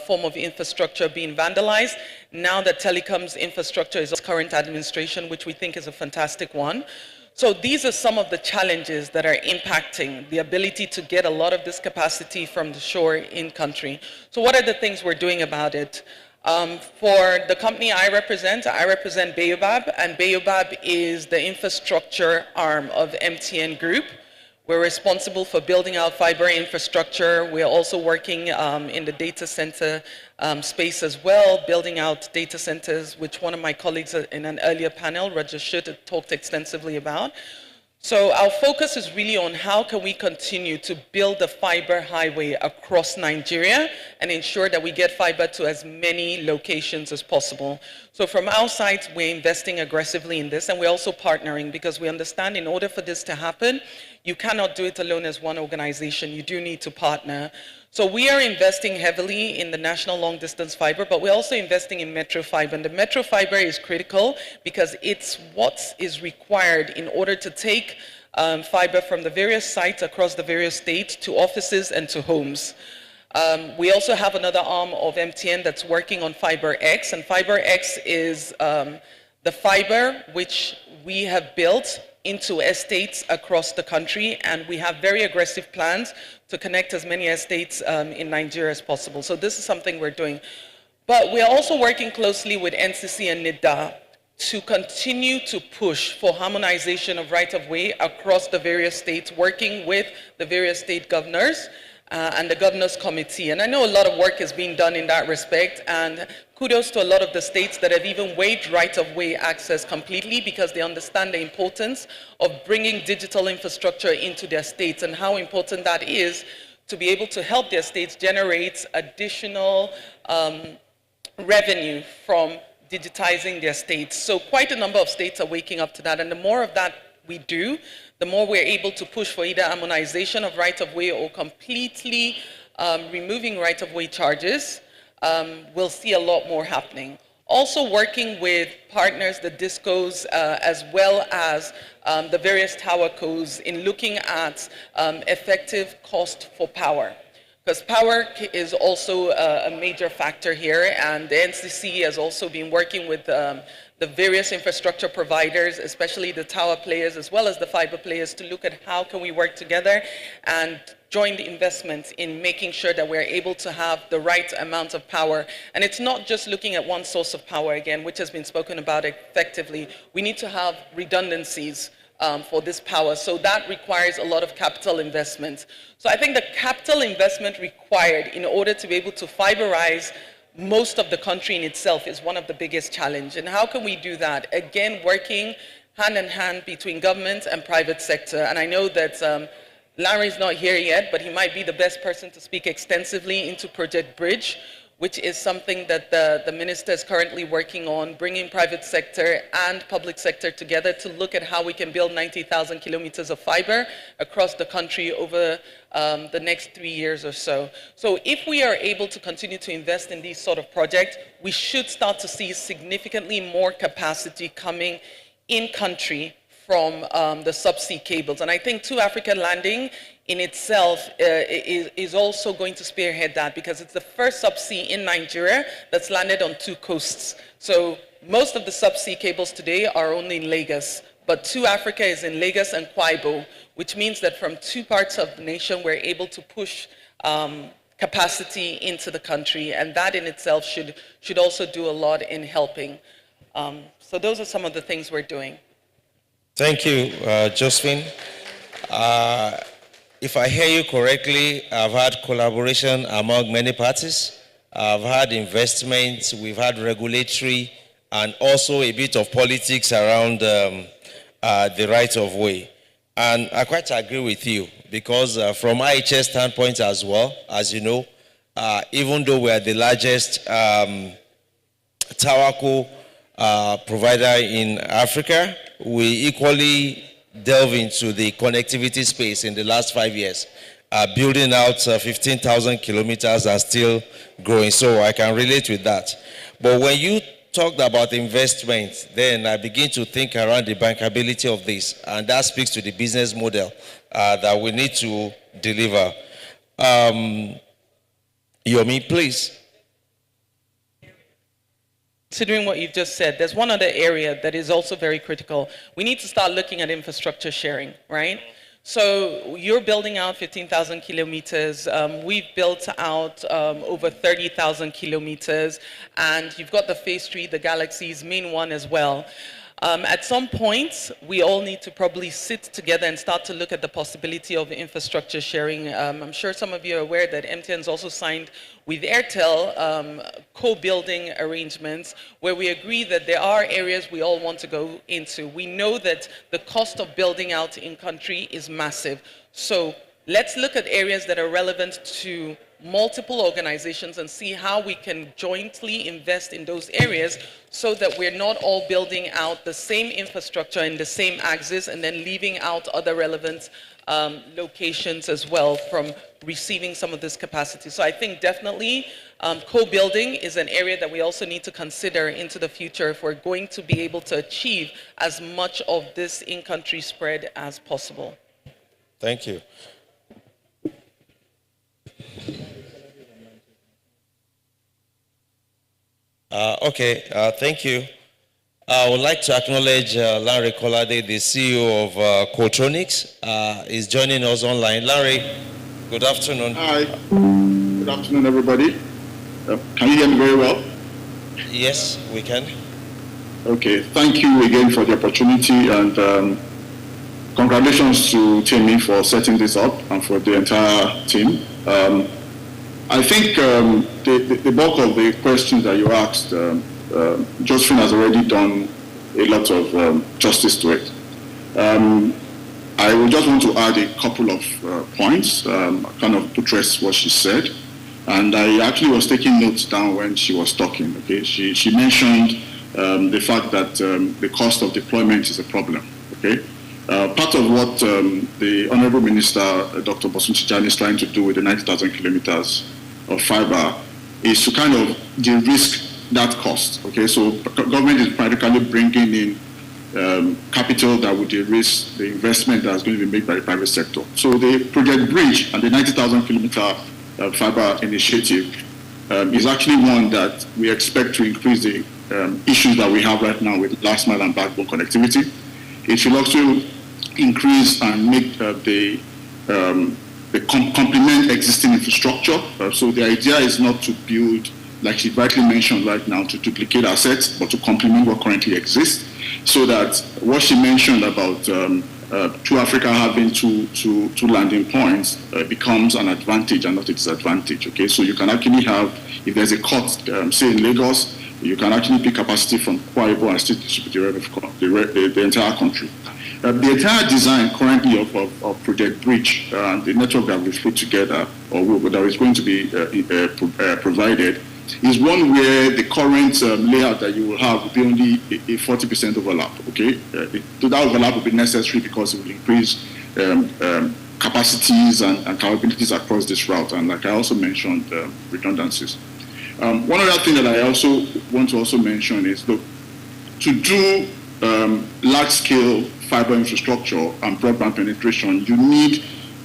form of infrastructure being vandalized. Now that telecoms infrastructure is current administration, which we think is a fantastic one. So these are some of the challenges that are impacting the ability to get a lot of this capacity from the shore in country. So what are the things we're doing about it? For the company I represent Baobab, and Baobab is the infrastructure arm of MTN Group. We're responsible for building out fiber infrastructure. We're also working in the data center space as well, building out data centers, which one of my colleagues in an earlier panel, Raja Shut, talked extensively about. So our focus is really on how can we continue to build the fiber highway across Nigeria and ensure that we get fiber to as many locations as possible. So from our side, we're investing aggressively in this, and we're also partnering because we understand in order for this to happen, you cannot do it alone as one organization. You do need to partner. So we are investing heavily in the national long distance fiber, but we're also investing in metro fiber. And the metro fiber is critical because it's what is required in order to take fiber from the various sites across the various states to offices and to homes. We also have another arm of MTN that's working on Fiber X, and Fiber X is the fiber which we have built into estates across the country, and we have very aggressive plans to connect as many estates in Nigeria as possible. So this is something we're doing. But we're also working closely with NCC and NIDA to continue to push for harmonization of right-of-way across the various states, working with the various state governors and the Governors Committee. And I know a lot of work is being done in that respect, and kudos to a lot of the states that have even waived right-of-way access completely because they understand the importance of bringing digital infrastructure into their states and how important that is to be able to help their states generate additional revenue from digitizing their states. So quite a number of states are waking up to that, and the more of that we do, the more we're able to push for either harmonization of right-of-way or completely removing right-of-way charges. We'll see a lot more happening. Also working with partners, the discos, as well as the various towercos in looking at effective cost for power. Because power is also a major factor here, and the NCC has also been working with the various infrastructure providers, especially the tower players as well as the fiber players, to look at how can we work together and join the investments in making sure that we're able to have the right amount of power. And it's not just looking at one source of power again, which has been spoken about effectively. We need to have redundancies for this power. So that requires a lot of capital investment. So I think the capital investment required in order to be able to fiberize most of the country in itself is one of the biggest challenges. And how can we do that? Again, working hand in hand between government and private sector. And I know that Larry's not here yet, but he might be the best person to speak extensively into Project Bridge, which is something that the minister is currently working on, bringing private sector and public sector together to look at how we can build 90,000 kilometers of fiber across the country over the next 3 years or so. So if we are able to continue to invest in these sort of projects, we should start to see significantly more capacity coming in country from the subsea cables. And I think Two Africa Landing in itself is also going to spearhead that, because it's the first subsea in Nigeria that's landed on 2 coasts. So most of the subsea cables today are only in Lagos, but Two Africa is in Lagos and Kwaibo, which means that from 2 parts of the nation, we're able to push capacity into the country, and that in itself should also do a lot in helping. So those are some of the things we're doing. Thank you, Josephine. If I hear you correctly, I've had collaboration among many parties. I've had investments, we've had regulatory, and also a bit of politics around the right of way. And I quite agree with you, because from IHS standpoint as well, as you know, even though we are the largest towerco provider in Africa, we equally delve into the connectivity space in the last 5 years, building out 15,000 kilometers and still growing. So I can relate with that. But when you talked about investment, then I begin to think around the bankability of this, and that speaks to the business model that we need to deliver. Yomi, please. Considering what you've just said, there's one other area that is also very critical. We need to start looking at infrastructure sharing, right? So you're building out 15,000 kilometers. We've built out over 30,000 kilometers, and you've got the Phase 3, the Galaxy's main one as well. At some point, we all need to probably sit together and start to look at the possibility of infrastructure sharing. I'm sure some of you are aware that MTN's also signed with Airtel co-building arrangements, where we agree that there are areas we all want to go into. We know that the cost of building out in country is massive. So let's look at areas that are relevant to multiple organizations and see how we can jointly invest in those areas, so that we're not all building out the same infrastructure in the same axis and then leaving out other relevant locations as well from receiving some of this capacity. So I think definitely co-building is an area that we also need to consider into the future if we're going to be able to achieve as much of this in-country spread as possible. Thank you. Thank you. I would like to acknowledge Larry Kolade, the CEO of Quotronics, is joining us online. Larry, good afternoon. Hi, good afternoon, everybody. Can you hear me very well? Yes, we can. Okay, thank you again for the opportunity, and congratulations to Timmy for setting this up and for the entire team. I think the bulk of the questions that you asked, Josephine has already done a lot of justice to it. I would just want to add a couple of points, kind of buttress what she said. And I actually was taking notes down when she was talking. Okay, she mentioned the fact that the cost of deployment is a problem. Okay, part of what the Honourable Minister, Dr. Bosun Tijani, is trying to do with the 90,000 kilometers of fiber is to kind of de-risk that cost. Okay, so government is practically bringing in capital that would de-risk the investment that's going to be made by the private sector. So the Project Bridge and the 90,000 kilometer fiber initiative is actually one that we expect to increase the issues that we have right now with last mile and backbone connectivity. It should also increase and make complement existing infrastructure. So the idea is not to build, like she rightly mentioned right now, to duplicate assets, but to complement what currently exists, so that what she mentioned about Two Africa having two landing points becomes an advantage and not a disadvantage. Okay, so you can actually have, if there's a cut, say in Lagos, You can actually pick capacity from Kwaibo and still distribute the entire country. The entire design currently of Project Bridge, the network that we've put together, or that is going to be provided, is one where the current layout that you will have will be only a 40% overlap, okay? That overlap will be necessary because it will increase capacities and capabilities across this route, and like I also mentioned, redundancies. One other thing that I also want to mention is, look, to do large-scale fiber infrastructure and broadband penetration, you need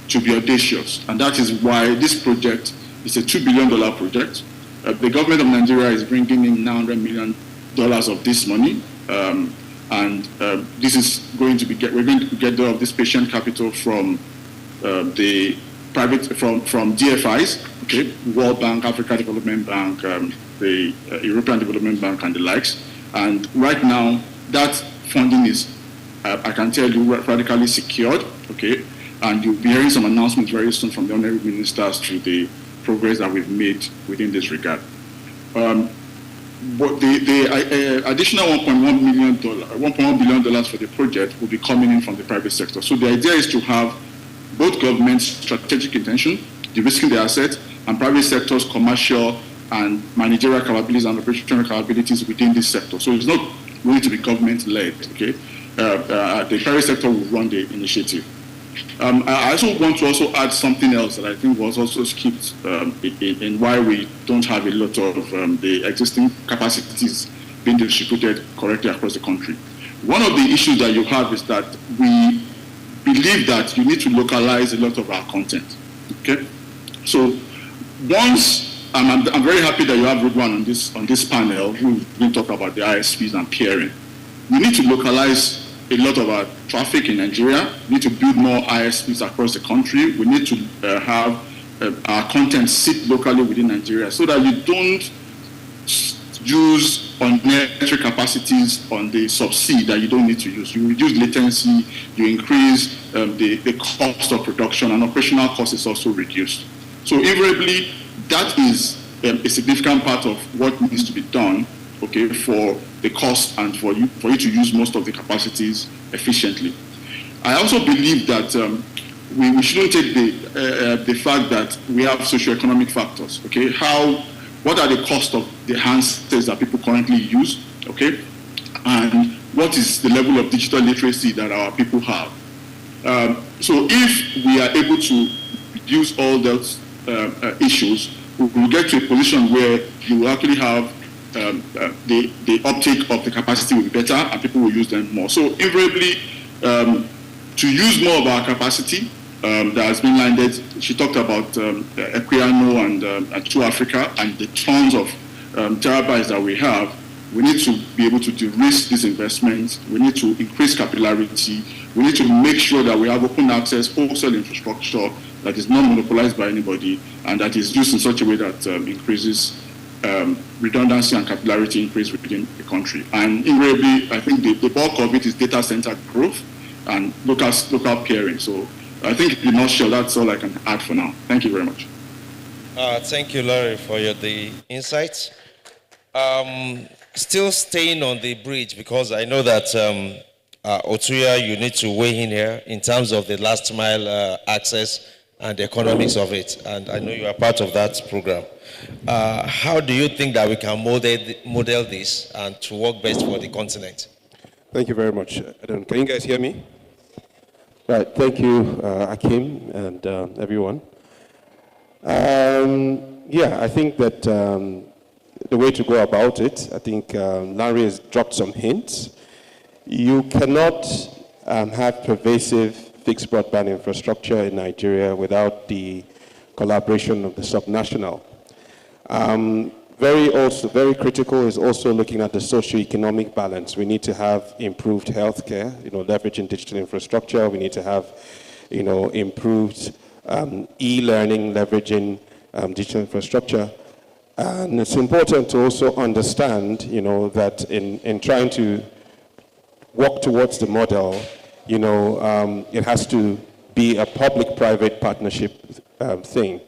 to be audacious, and that is why this project is a $2 billion project. The government of Nigeria is bringing in $900 million of this money, and this is going to be we're going to get this patient capital from the private from DFIs, okay, World Bank, Africa Development Bank, the European Development Bank, and the likes. And right now, that funding is, I can tell you, radically secured, okay, and you'll be hearing some announcements very soon from the honorable ministers to the progress that we've made within this regard. But the additional $1.1 billion for the project will be coming in from the private sector. So the idea is to have both government's strategic intention, de-risking the assets, and private sector's commercial and managerial capabilities and operational capabilities within this sector. So it's not going to be government-led, okay? The private sector will run the initiative. I also want to add something else that I think was also skipped in why we don't have a lot of the existing capacities being distributed correctly across the country. One of the issues that you have is that we believe that you need to localize a lot of our content, okay? So once, I'm very happy that you have everyone on this panel who will talk about the ISPs and peering. We need to localize a lot of our traffic in Nigeria. We need to build more ISPs across the country. We need to have our content sit locally within Nigeria so that you don't use unnecessary capacities on the subsea that you don't need to use. You reduce latency, you increase the cost of production, and operational cost is also reduced. So invariably, that is a significant part of what needs to be done, okay, for the cost and for you to use most of the capacities efficiently. I also believe that we shouldn't take the fact that we have socioeconomic factors, okay? What are the costs of the handsets that people currently use, okay? And what is the level of digital literacy that our people have? So if we are able to reduce all those issues, we will get to a position where you will actually have the uptake of the capacity will be better and people will use them more. So invariably, to use more of our capacity that has been landed, she talked about Equiano and True Africa and the tons of terabytes that we have. We need to be able to de-risk these investments. We need to increase capillarity. We need to make sure that we have open access wholesale infrastructure that is not monopolized by anybody and that is used in such a way that increases redundancy and capillarity increase within the country. And invariably, I think the bulk of it is data center growth and local peering. So I think in a nutshell, that's all I can add for now. Thank you very much. Thank you, Larry, for the insights. Still staying on the bridge, because I know that Otuya, you need to weigh in here in terms of the last mile access and the economics of it. And I know you are part of that program. How do you think that we can model this and to work best for the continent? Thank you very much. Can you guys hear me? Right. Thank you, Akim and everyone. Yeah, I think that the way to go about it, I think Larry has dropped some hints. You cannot have pervasive fixed broadband infrastructure in Nigeria without the collaboration of the subnational. Very critical is also looking at the socio-economic balance. We need to have improved healthcare, leveraging digital infrastructure. We need to have, improved e-learning, leveraging digital infrastructure. And it's important to also understand, that in trying to work towards the model, it has to be a public-private partnership thing.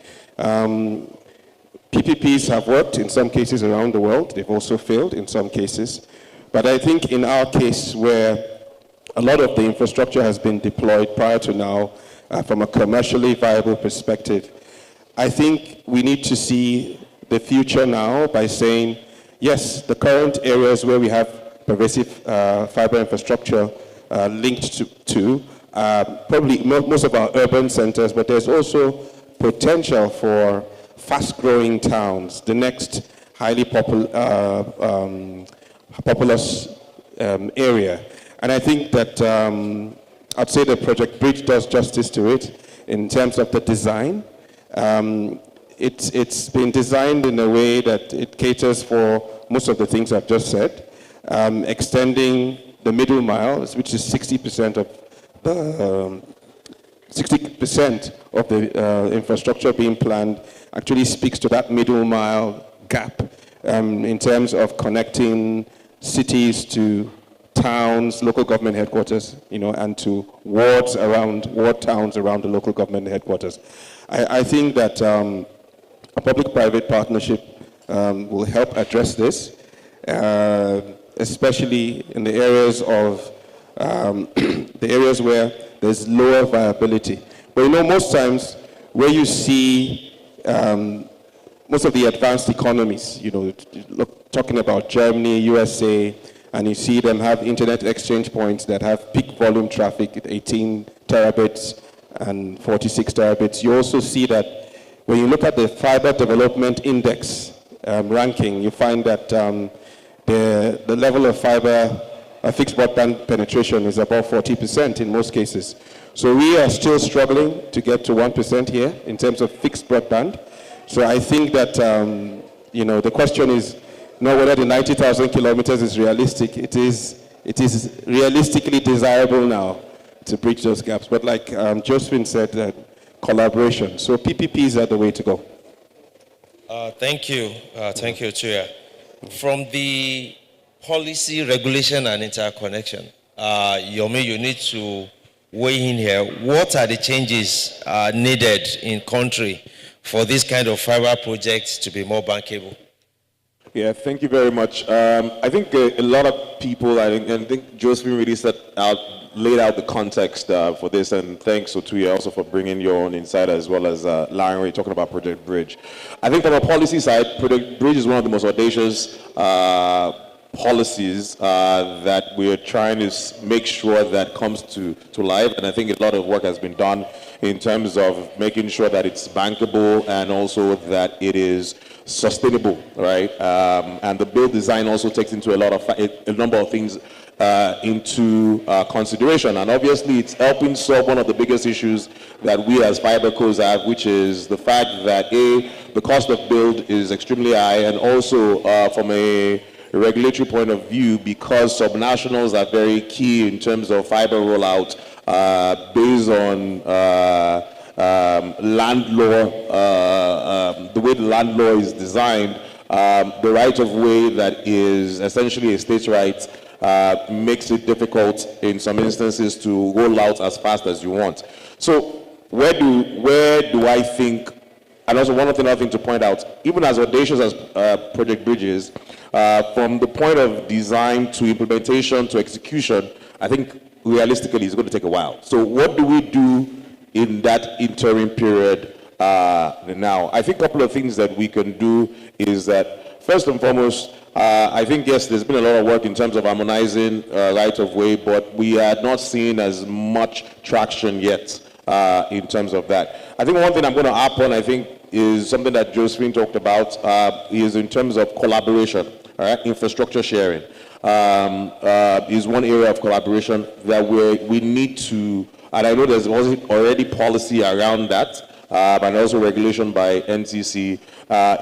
PPPs have worked in some cases around the world. They've also failed in some cases. But I think in our case, where a lot of the infrastructure has been deployed prior to now from a commercially viable perspective, I think we need to see the future now by saying, yes, the current areas where we have pervasive fiber infrastructure linked to probably most of our urban centers, but there's also potential for fast-growing towns, the next highly populous area. And I think that I'd say the Project Bridge does justice to it in terms of the design. It's been designed in a way that it caters for most of the things I've just said, extending the middle mile, which is 60% of the 60% of the infrastructure being planned, actually speaks to that middle mile gap in terms of connecting cities to towns, local government headquarters, and to ward towns around the local government headquarters. I think that a public-private partnership will help address this, especially in the areas of where there's lower viability. But most times where you see most of the advanced economies, talking about Germany, USA, and you see them have internet exchange points that have peak volume traffic at 18 terabits and 46 terabits. You also see that when you look at the Fiber Development Index ranking, you find that the level of fiber fixed broadband penetration is about 40% in most cases. So we are still struggling to get to 1% here in terms of fixed broadband. So I think that, the question is not whether the 90,000 kilometers is realistic. It is realistically desirable now to bridge those gaps. But like Josephine said, collaboration. So PPPs are the way to go. Thank you, Chair. From the policy, regulation, and interconnection, Yomi, you need to weigh in here. What are the changes needed in country for this kind of fiber projects to be more bankable? Yeah, thank you very much. I think a lot of people, I think Josephine really laid out the context for this, and thanks Otuya also for bringing your own insight, as well as Larry talking about Project Bridge. I think from a policy side, Project Bridge is one of the most audacious policies that we're trying to make sure that comes to life, and I think a lot of work has been done in terms of making sure that it's bankable and also that it is sustainable, right? And the bill design also takes into a number of things into consideration, and obviously it's helping solve one of the biggest issues that we as fibercos have, which is the fact that the cost of build is extremely high, and also from a regulatory point of view, because subnationals are very key in terms of fiber rollout based on land law, the way the land law is designed, the right of way that is essentially a state's right makes it difficult in some instances to roll out as fast as you want. So where do I think, and also one other thing to point out, even as audacious as Project Bridge is, from the point of design to implementation to execution, I think realistically it's going to take a while. So what do we do in that interim period now? I think a couple of things that we can do is that, first and foremost, I think, yes, there's been a lot of work in terms of harmonizing right of way, but we are not seeing as much traction yet in terms of that. I think one thing I'm going to harp on, I think, is something that Josephine talked about, is in terms of collaboration, all right? Infrastructure sharing is one area of collaboration that we need to, and I know there's already policy around that, and also regulation by NCC,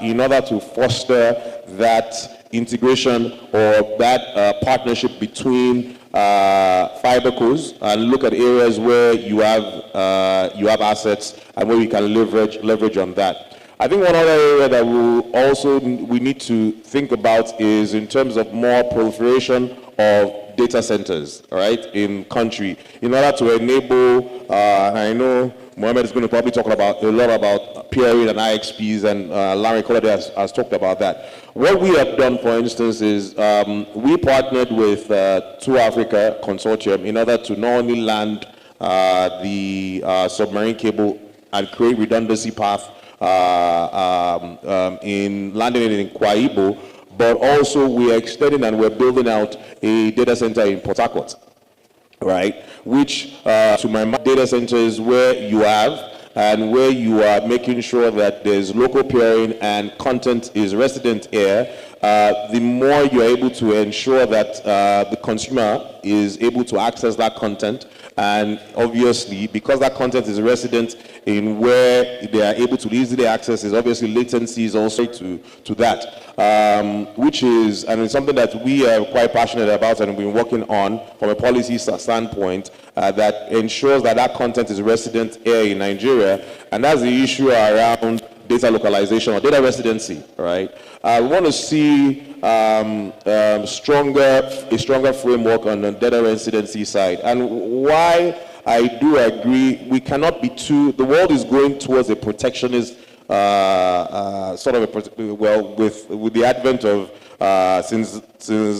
in order to foster that integration or that partnership between fibercos and look at areas where you have assets and where we can leverage on that. I think one other area that we need to think about is in terms of more proliferation of data centers, right, in country, in order to enable, I know Mohammed is going to probably talk about a lot about peering and IXPs, and Larry Collade has talked about that. What we have done, for instance, is we partnered with Two Africa Consortium in order to not only land the submarine cable and create redundancy path in landing it in Kwaibo, but also we are extending and we're building out a data center in Port Harcourt, right? Which, to my mind, data centers where you have and where you are making sure that there's local peering and content is resident here, the more you're able to ensure that the consumer is able to access that content. And obviously, because that content is resident in where they are able to easily access, is obviously latency is also to that, which is, and it's something that we are quite passionate about and we've been working on from a policy standpoint that ensures that that content is resident here in Nigeria, and that's the issue around data localization or data residency, right? We want to see a stronger framework on the data residency side. And why I do agree, we cannot be the world is going towards a protectionist sort of with the advent of, since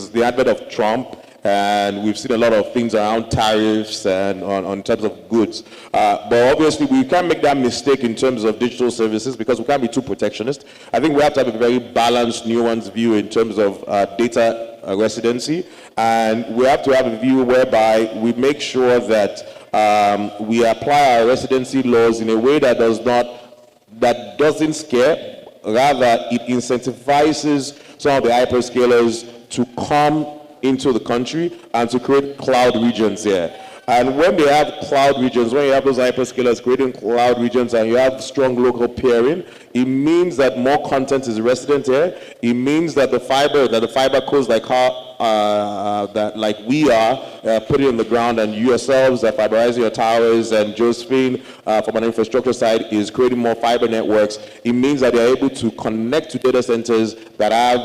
the advent of Trump, and we've seen a lot of things around tariffs and on terms of goods. But obviously, we can't make that mistake in terms of digital services because we can't be too protectionist. I think we have to have a very balanced, nuanced view in terms of data residency, and we have to have a view whereby we make sure that we apply our residency laws in a way that doesn't scare, rather it incentivizes some of the hyperscalers to come into the country and to create cloud regions here. And when they have cloud regions, when you have those hyperscalers creating cloud regions and you have strong local peering, it means that more content is resident here. It means that the fiber codes like we are putting on the ground, and you yourselves are fiberizing your towers, and Josephine from an infrastructure side is creating more fiber networks. It means that they're able to connect to data centers that have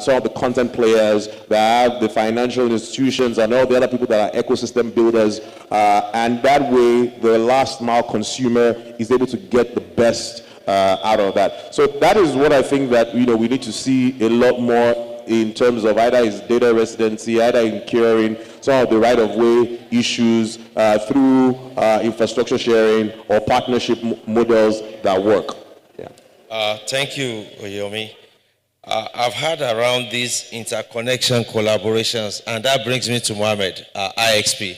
some of the content players, that have the financial institutions and all the other people that are ecosystem builders, and that way the last mile consumer is able to get the best out of that. So that is what I think that we need to see a lot more in terms of either is data residency, either in curing some of the right-of-way issues through infrastructure sharing or partnership models that work. Yeah. Thank you, Oyomi. I've heard around these interconnection collaborations, and that brings me to Mohammed, IXP.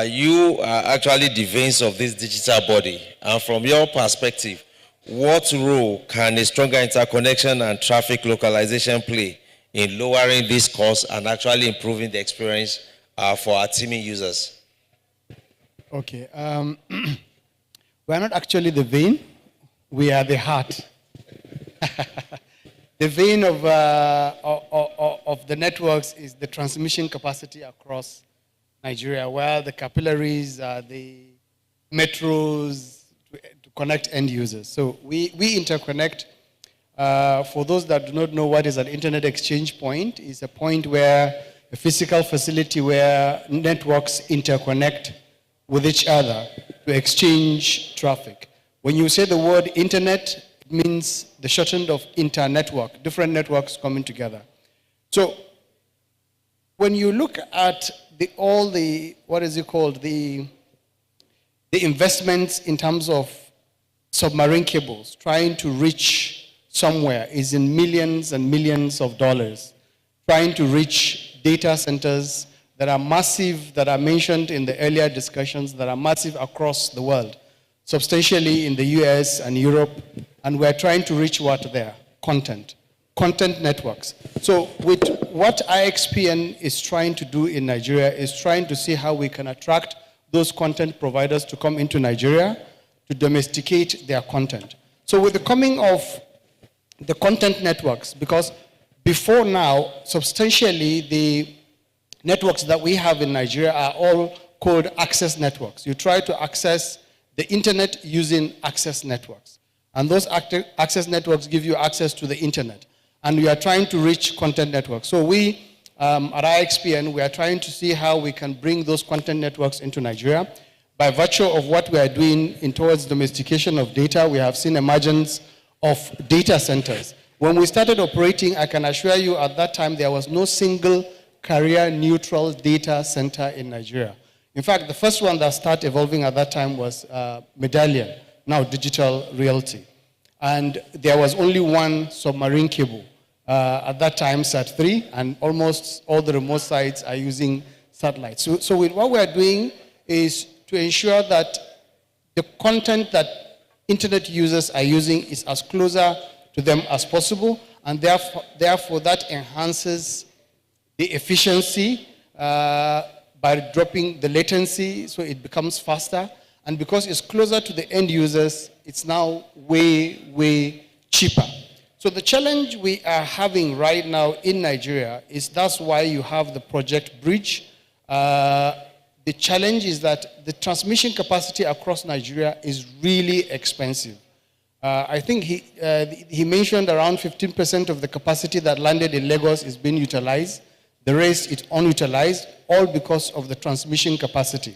You are actually the veins of this digital body, and from your perspective, what role can a stronger interconnection and traffic localization play in lowering this cost and actually improving the experience for our teaming users? Okay, we're not actually the vein, we are the heart. The vein of the networks is the transmission capacity across Nigeria, where the capillaries are the metros to connect end users. So we interconnect. For those that do not know what is an internet exchange point, it's a point where a physical facility where networks interconnect with each other to exchange traffic. When you say the word internet, means the shortened of inter-network, different networks coming together. So when you look at the investments in terms of submarine cables trying to reach somewhere is in millions and millions of dollars, trying to reach data centers that are massive, that are mentioned in the earlier discussions, that are massive across the world, substantially in the US and Europe. And we're trying to reach what there? Content networks. So with what IXPN is trying to do in Nigeria is trying to see how we can attract those content providers to come into Nigeria to domesticate their content. So with the coming of the content networks, because before now, substantially the networks that we have in Nigeria are all called access networks. You try to access the internet using access networks. And those access networks give you access to the internet. And we are trying to reach content networks. So we, at IXPN, we are trying to see how we can bring those content networks into Nigeria by virtue of what we are doing in towards domestication of data, we have seen emergence of data centers. When we started operating, I can assure you at that time there was no single carrier-neutral data center in Nigeria. In fact, the first one that started evolving at that time was Medallion, now Digital Realty. And there was only one submarine cable. At that time, Sat3, and almost all the remote sites are using satellites. So with what we are doing is to ensure that the content that internet users are using is as closer to them as possible, and therefore that enhances the efficiency by dropping the latency, so it becomes faster. And because it's closer to the end users, it's now way, way cheaper. So the challenge we are having right now in Nigeria is that's why you have the Project Bridge. The challenge is that the transmission capacity across Nigeria is really expensive. I think he mentioned around 15% of the capacity that landed in Lagos is being utilized. The rest is unutilized, all because of the transmission capacity.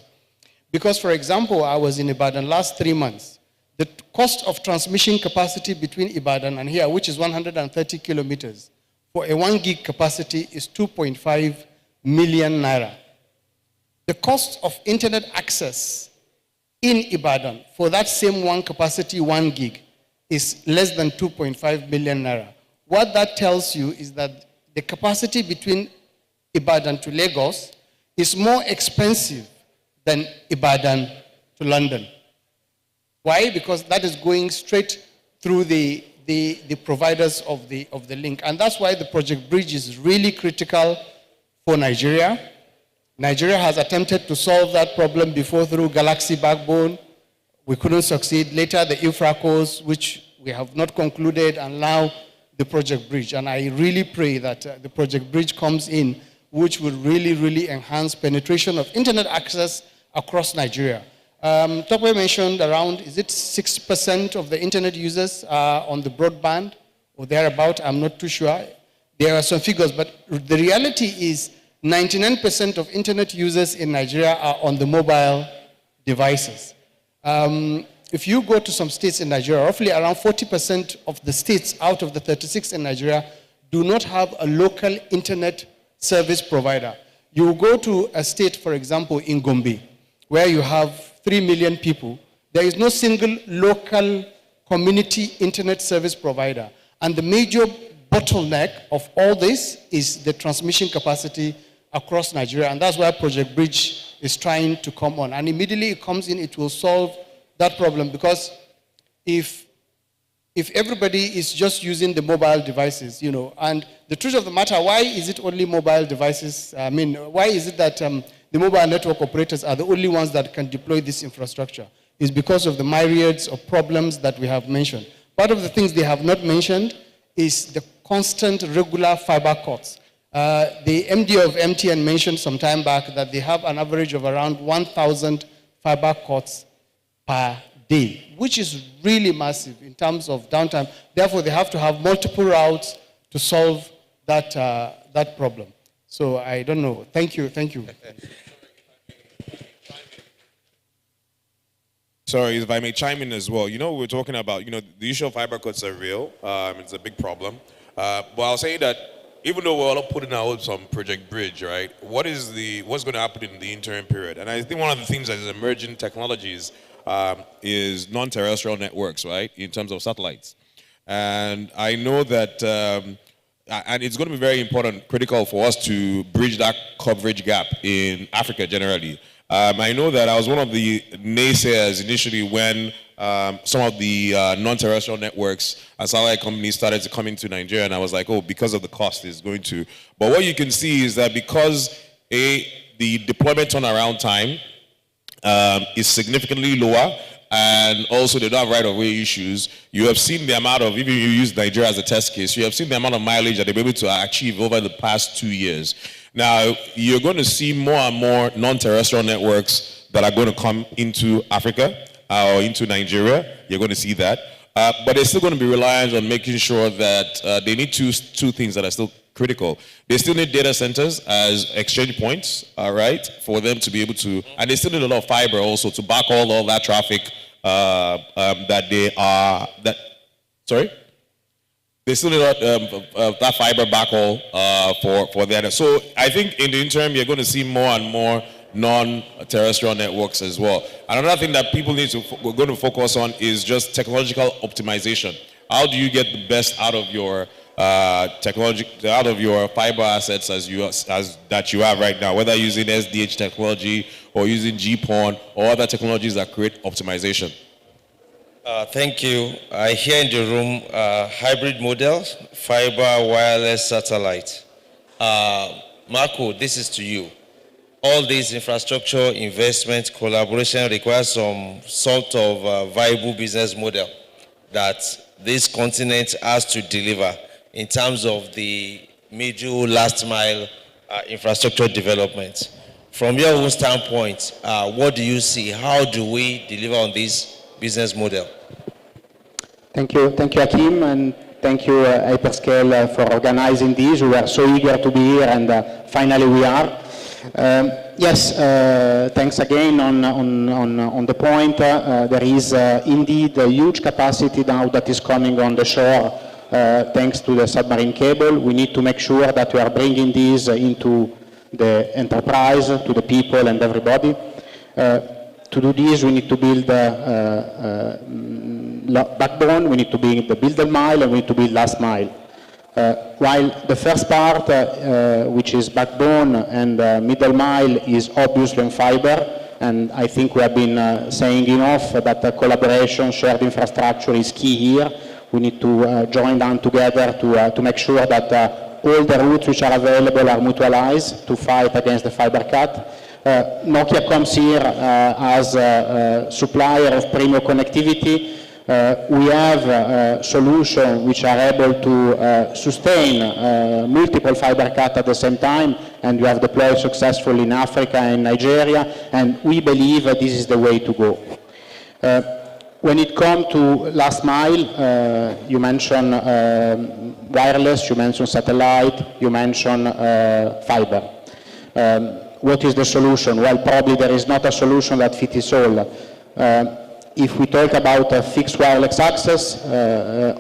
Because, for example, I was in Ibadan last 3 months. The cost of transmission capacity between Ibadan and here, which is 130 kilometers, for a 1 gig capacity is 2.5 million naira. The cost of internet access in Ibadan for that same one capacity, 1 gig, is less than 2.5 million naira. What that tells you is that the capacity between Ibadan to Lagos is more expensive than Ibadan to London. Why? Because that is going straight through the providers of the link. And that's why the Project Bridge is really critical for Nigeria. Nigeria has attempted to solve that problem before through Galaxy Backbone. We couldn't succeed. Later, the infracos, which we have not concluded, and now the Project Bridge. And I really pray that the Project Bridge comes in, which will really, really enhance penetration of internet access across Nigeria. Tokwe mentioned around, is it 6% of the internet users are on the broadband or thereabout? I'm not too sure. There are some figures, but the reality is 99% of internet users in Nigeria are on the mobile devices. If you go to some states in Nigeria, roughly around 40% of the states out of the 36 in Nigeria do not have a local internet service provider. You go to a state, for example, in Gombe, where you have 3 million people, there is no single local community internet service provider. And the major bottleneck of all this is the transmission capacity across Nigeria, and that's why Project Bridge is trying to come on. And immediately it comes in, it will solve that problem, because if everybody is just using the mobile devices, and the truth of the matter, why is it only mobile devices? I mean, why is it that the mobile network operators are the only ones that can deploy this infrastructure? It's because of the myriads of problems that we have mentioned. Part of the things they have not mentioned is the constant regular fiber cuts. The MD of MTN mentioned some time back that they have an average of around 1,000 fiber cuts per day, which is really massive in terms of downtime. Therefore, they have to have multiple routes to solve that problem. So I don't know. Thank you. Thank you. Sorry, if I may chime in as well. We're talking about, the issue of fiber cuts are real. It's a big problem. But I'll say that even though we're all putting our hopes on Project Bridge, right? What's going to happen in the interim period? And I think one of the things that is emerging technologies is non-terrestrial networks, right? In terms of satellites. And I know that, and it's going to be very important, critical for us to bridge that coverage gap in Africa generally. I know that I was one of the naysayers initially when some of the non-terrestrial networks and satellite companies started to come into Nigeria, and I was like, oh, because of the cost is going to. But what you can see is that because the deployment turnaround time is significantly lower, and also they don't have right-of-way issues, you have seen the amount of, even if you use Nigeria as a test case, you have seen the amount of mileage that they've been able to achieve over the past 2 years. Now, you're going to see more and more non-terrestrial networks that are going to come into Africa or into Nigeria. You're going to see that. But they're still going to be reliant on making sure that they need two things that are still critical. They still need data centers as exchange points, all right, for them to be able to, and they still need a lot of fiber also to back all that traffic sorry? They still need that fiber backhaul for that. So I think in the interim, you're going to see more and more non-terrestrial networks as well. Another thing that people we're going to focus on is just technological optimization. How do you get the best out of your out of your fiber assets that you have right now, whether using SDH technology or using GPON or other technologies that create optimization? Thank you. I hear in the room hybrid models, fiber, wireless, satellite. Marco, this is to you. All these infrastructure investment collaboration requires some sort of viable business model that this continent has to deliver in terms of the middle last mile infrastructure development. From your own standpoint, what do you see? How do we deliver on this business model? Thank you, Hakeem, and thank you, Hyperscale, for organizing this. We were so eager to be here, and finally we are. Yes, thanks again on the point. There is indeed a huge capacity now that is coming on the shore thanks to the submarine cable. We need to make sure that we are bringing these into the enterprise, to the people and everybody. To do this, we need to build backbone, we need to build the mile, and we need to build last mile. While the first part, which is backbone and middle mile, is obviously on fiber, and I think we have been saying enough that the collaboration, shared infrastructure is key here. We need to join down together to make sure that all the routes which are available are mutualized to fight against the fiber cut. Nokia comes here as a supplier of premium connectivity. We have solutions which are able to sustain multiple fiber cut at the same time, and we have deployed successfully in Africa and Nigeria, and we believe that this is the way to go. When it comes to last mile, you mentioned wireless, you mentioned satellite, you mentioned fiber. What is the solution? Well, probably there is not a solution that fits all. If we talk about fixed wireless access,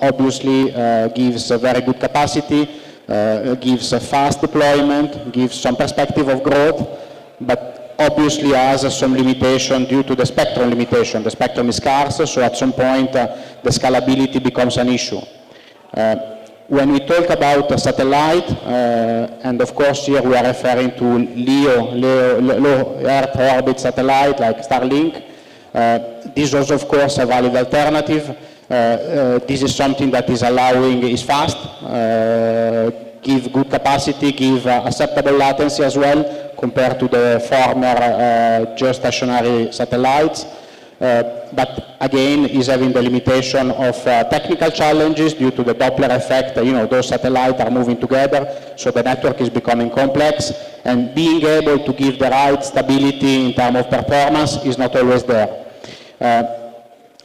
obviously gives a very good capacity, gives a fast deployment, gives some perspective of growth, but obviously has some limitation due to the spectrum limitation. The spectrum is scarce, so at some point the scalability becomes an issue. When we talk about satellite, and of course here we are referring to low Earth orbit satellite like Starlink, this is of course a valid alternative. This is something that is fast, give good capacity, give acceptable latency as well compared to the former geostationary satellites. But again, is having the limitation of technical challenges due to the Doppler effect. Those satellites are moving together, so the network is becoming complex, and being able to give the right stability in terms of performance is not always there.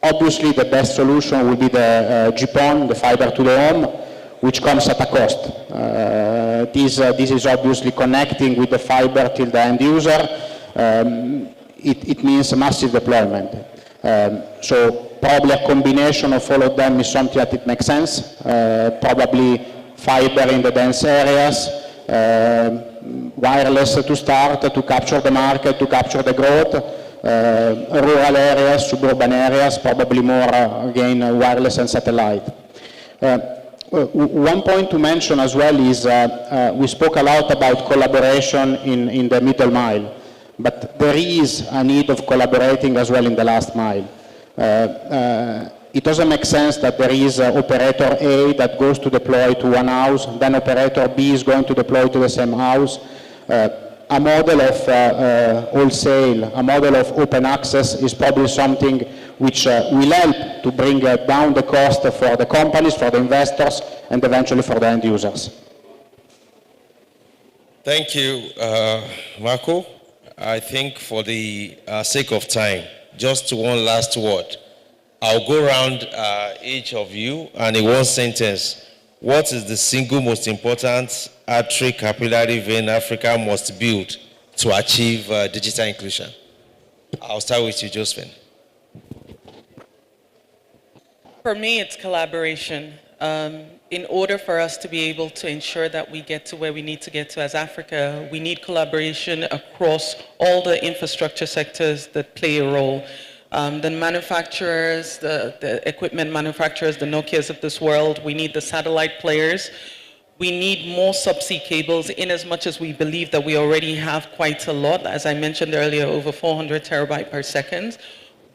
Obviously, the best solution will be the GPON, the fiber to the home, which comes at a cost. This is obviously connecting with the fiber till the end user. It means a massive deployment. So probably a combination of all of them is something that it makes sense. Probably fiber in the dense areas, wireless to start, to capture the market, to capture the growth. Rural areas, suburban areas, probably more, again, wireless and satellite. One point to mention as well is we spoke a lot about collaboration in the middle mile, but there is a need of collaborating as well in the last mile. It doesn't make sense that there is operator A that goes to deploy to one house, then operator B is going to deploy to the same house. A model of wholesale, a model of open access is probably something which will help to bring down the cost for the companies, for the investors, and eventually for the end users. Thank you, Marco. I think for the sake of time, just one last word. I'll go around each of you, and in one sentence, what is the single most important artery capillary vein Africa must build to achieve digital inclusion? I'll start with you, Josephine. For me, it's collaboration. In order for us to be able to ensure that we get to where we need to get to as Africa, we need collaboration across all the infrastructure sectors that play a role. The manufacturers, the equipment manufacturers, the Nokias of this world, we need the satellite players. We need more subsea cables in as much as we believe that we already have quite a lot. As I mentioned earlier, over 400 terabytes per second.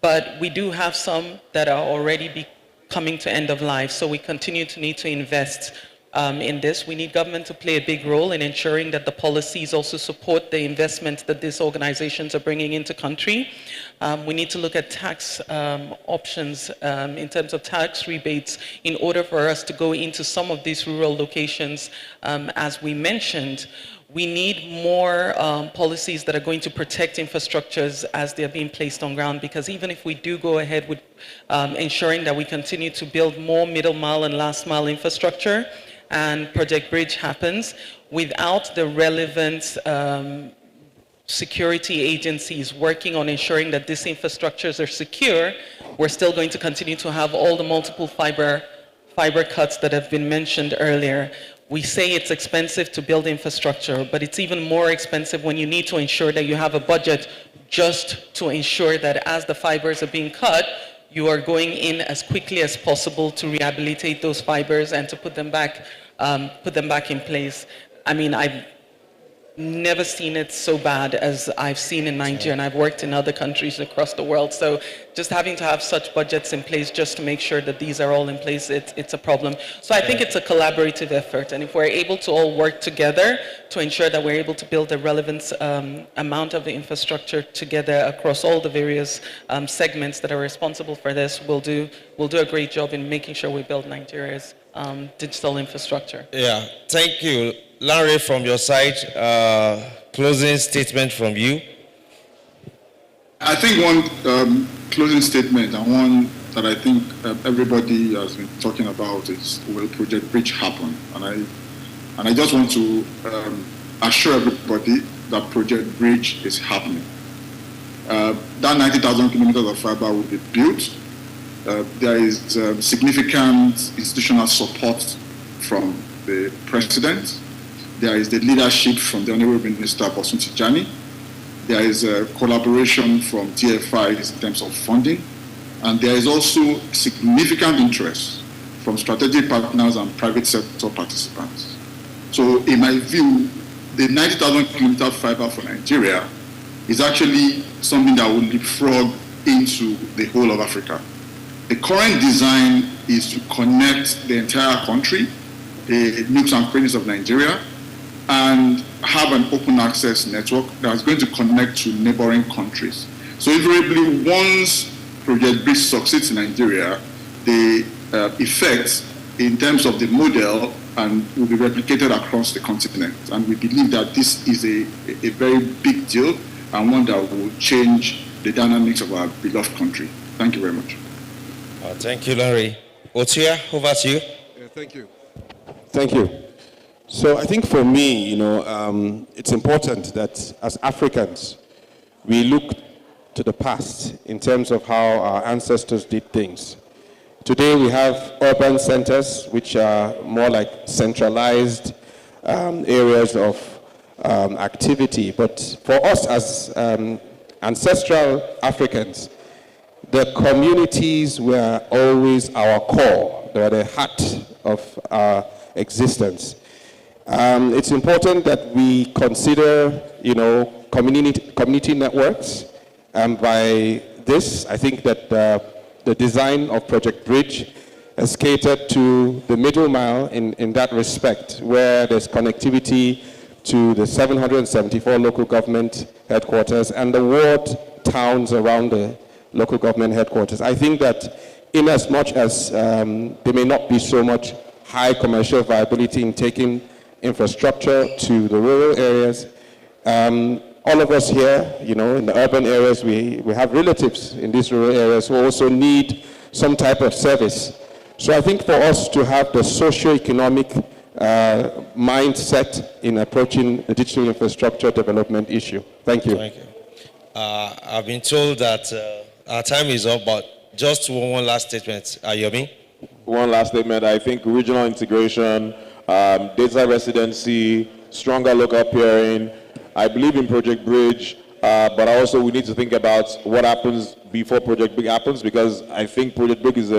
But we do have some that are already coming to end of life. So we continue to need to invest in this. We need government to play a big role in ensuring that the policies also support the investment that these organizations are bringing into country. We need to look at tax options in terms of tax rebates in order for us to go into some of these rural locations. As we mentioned, we need more policies that are going to protect infrastructures as they're being placed on ground, because even if we do go ahead with ensuring that we continue to build more middle mile and last mile infrastructure, and Project Bridge happens, without the relevant security agencies working on ensuring that these infrastructures are secure, we're still going to continue to have all the multiple fiber cuts that have been mentioned earlier. We say it's expensive to build infrastructure, but it's even more expensive when you need to ensure that you have a budget just to ensure that as the fibers are being cut, you are going in as quickly as possible to rehabilitate those fibers and to put them back in place. I mean, I've never seen it so bad as I've seen in Nigeria, and I've worked in other countries across the world. So just having to have such budgets in place just to make sure that these are all in place, it's a problem. So I think it's a collaborative effort, and if we're able to all work together to ensure that we're able to build a relevant amount of the infrastructure together across all the various segments that are responsible for this, we'll do a great job in making sure we build Nigeria's digital infrastructure. Yeah, thank you. Larry, from your side, closing statement from you. I think one closing statement and one that I think everybody has been talking about is, will Project Bridge happen? And I just want to assure everybody that Project Bridge is happening. That 90,000 kilometers of fiber will be built. There is significant institutional support from the president. There is the leadership from the Honorable Minister Bosun Tijani. There is a collaboration from DFIs in terms of funding. And there is also significant interest from strategic partners and private sector participants. So in my view, the 90,000 kilometer fiber for Nigeria is actually something that will leapfrog into the whole of Africa. The current design is to connect the entire country, the nooks and crannies of Nigeria, and have an open access network that's going to connect to neighboring countries. So invariably, once Project Bridge succeeds in Nigeria, the effects in terms of the model and will be replicated across the continent. And we believe that this is a very big deal and one that will change the dynamics of our beloved country. Thank you very much. Thank you, Larry. Otia, over to you. Yeah, thank you. Thank you. So I think for me, it's important that as Africans, we look to the past in terms of how our ancestors did things. Today we have urban centers, which are more like centralized areas of activity. But for us as ancestral Africans, the communities were always our core. They were the heart of our existence. It's important that we consider, community networks. And by this, I think that the design of Project Bridge has catered to the middle mile in that respect, where there's connectivity to the 774 local government headquarters and the ward towns around the local government headquarters. I think that in as much as there may not be so much high commercial viability in taking infrastructure to the rural areas, all of us here, in the urban areas, we have relatives in these rural areas who also need some type of service. So I think for us to have the socio-economic mindset in approaching the digital infrastructure development issue. Thank you. Thank you. I've been told that our time is up, but just one last statement. Yomi? One last statement. I think regional integration, data residency, stronger local peering. I believe in Project Bridge, but also we need to think about what happens before Project Big happens, because I think Project Big is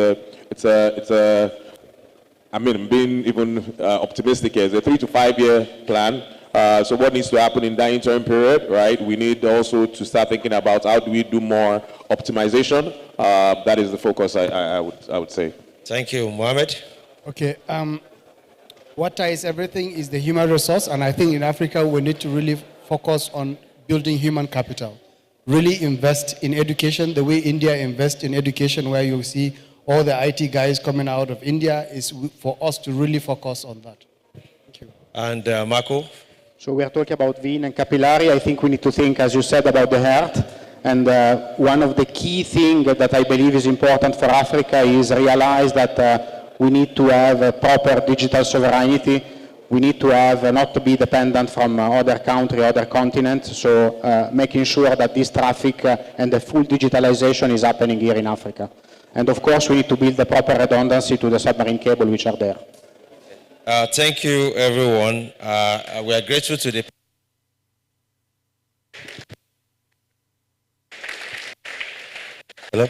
I'm being even optimistic here. It's a 3 to 5 year plan. So what needs to happen in that interim period, right? We need also to start thinking about how do we do more optimization. That is the focus, I would say. Thank you. Mohammed? Okay. What ties everything is the human resource, and I think in Africa we need to really focus on building human capital. Really invest in education the way India invests in education, where you see all the IT guys coming out of India, is for us to really focus on that. Thank you. And Marco? So we are talking about vein and capillary. I think we need to think, as you said, about the heart. And one of the key things that I believe is important for Africa is realize that we need to have a proper digital sovereignty. We need to have not to be dependent from other countries, other continents. So making sure that this traffic and the full digitalization is happening here in Africa. And of course, we need to build the proper redundancy to the submarine cable which are there. Thank you, everyone. We are grateful to the... Hello?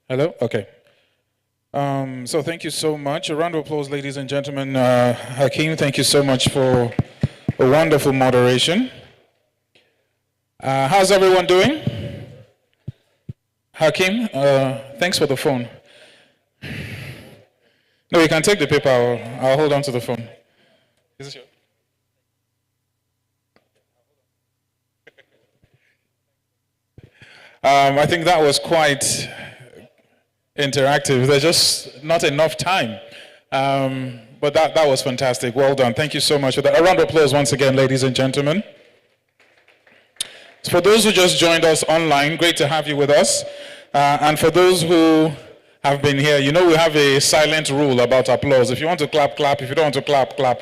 Hello? Okay. So thank you so much. A round of applause, ladies and gentlemen. Hakeem, thank you so much for a wonderful moderation. How's everyone doing? Hakeem, thanks for the phone. No, you can take the paper. I'll hold on to the phone. Is this yours? I think that was quite interactive. There's just not enough time. But that was fantastic. Well done. Thank you so much for that. A round of applause once again, ladies and gentlemen. For those who just joined us online, great to have you with us. And for those who have been here, you know we have a silent rule about applause. If you want to clap, clap. If you don't want to clap, clap.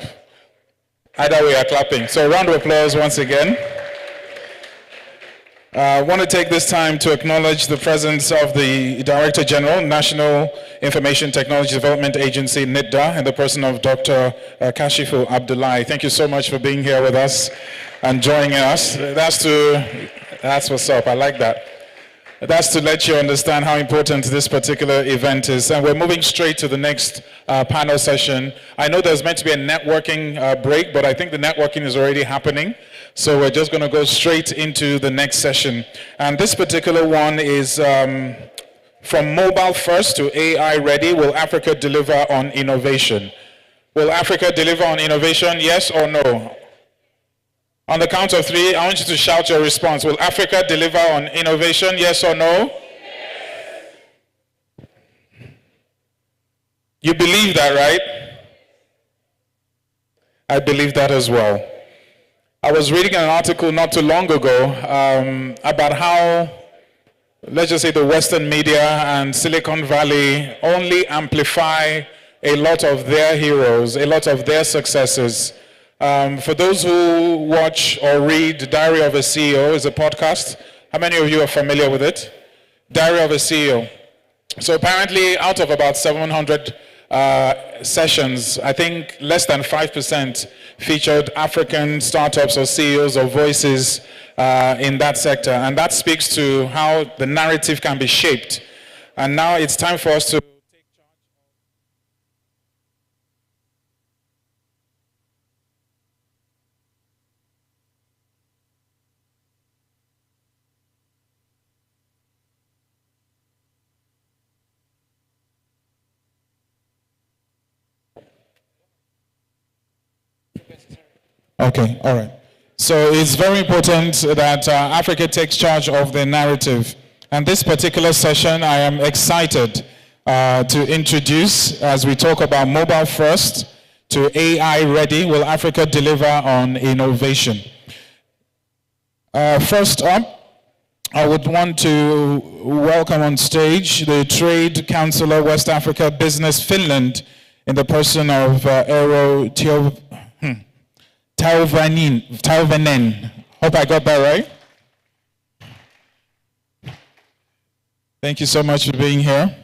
Either way, you're clapping. So a round of applause once again. I want to take this time to acknowledge the presence of the Director General, National Information Technology Development Agency, NITDA, in the person of Dr. Kashifu Abdullahi. Thank you so much for being here with us and joining us. That's what's up. I like that. That's to let you understand how important this particular event is. And we're moving straight to the next panel session. I know there's meant to be a networking break, but I think the networking is already happening. So we're just going to go straight into the next session. And this particular one is from mobile first to AI ready. Will Africa deliver on innovation? Will Africa deliver on innovation, yes or no? On the count of 3, I want you to shout your response. Will Africa deliver on innovation, yes or no? Yes. You believe that, right? I believe that as well. I was reading an article not too long ago about how, let's just say, the Western media and Silicon Valley only amplify a lot of their heroes, a lot of their successes. For those who watch or read Diary of a CEO, is a podcast. How many of you are familiar with it? Diary of a CEO. So apparently out of about 700 sessions, I think less than 5% featured African startups or CEOs or voices in that sector. And that speaks to how the narrative can be shaped. And now it's time for us to Okay, all right. So it's very important that Africa takes charge of the narrative. And this particular session, I am excited to introduce, as we talk about mobile first to AI ready, will Africa deliver on innovation? First up, I would want to welcome on stage the Trade Councillor West Africa Business Finland in the person of Eero Tauvanen. Hope I got that right. Thank you so much for being here.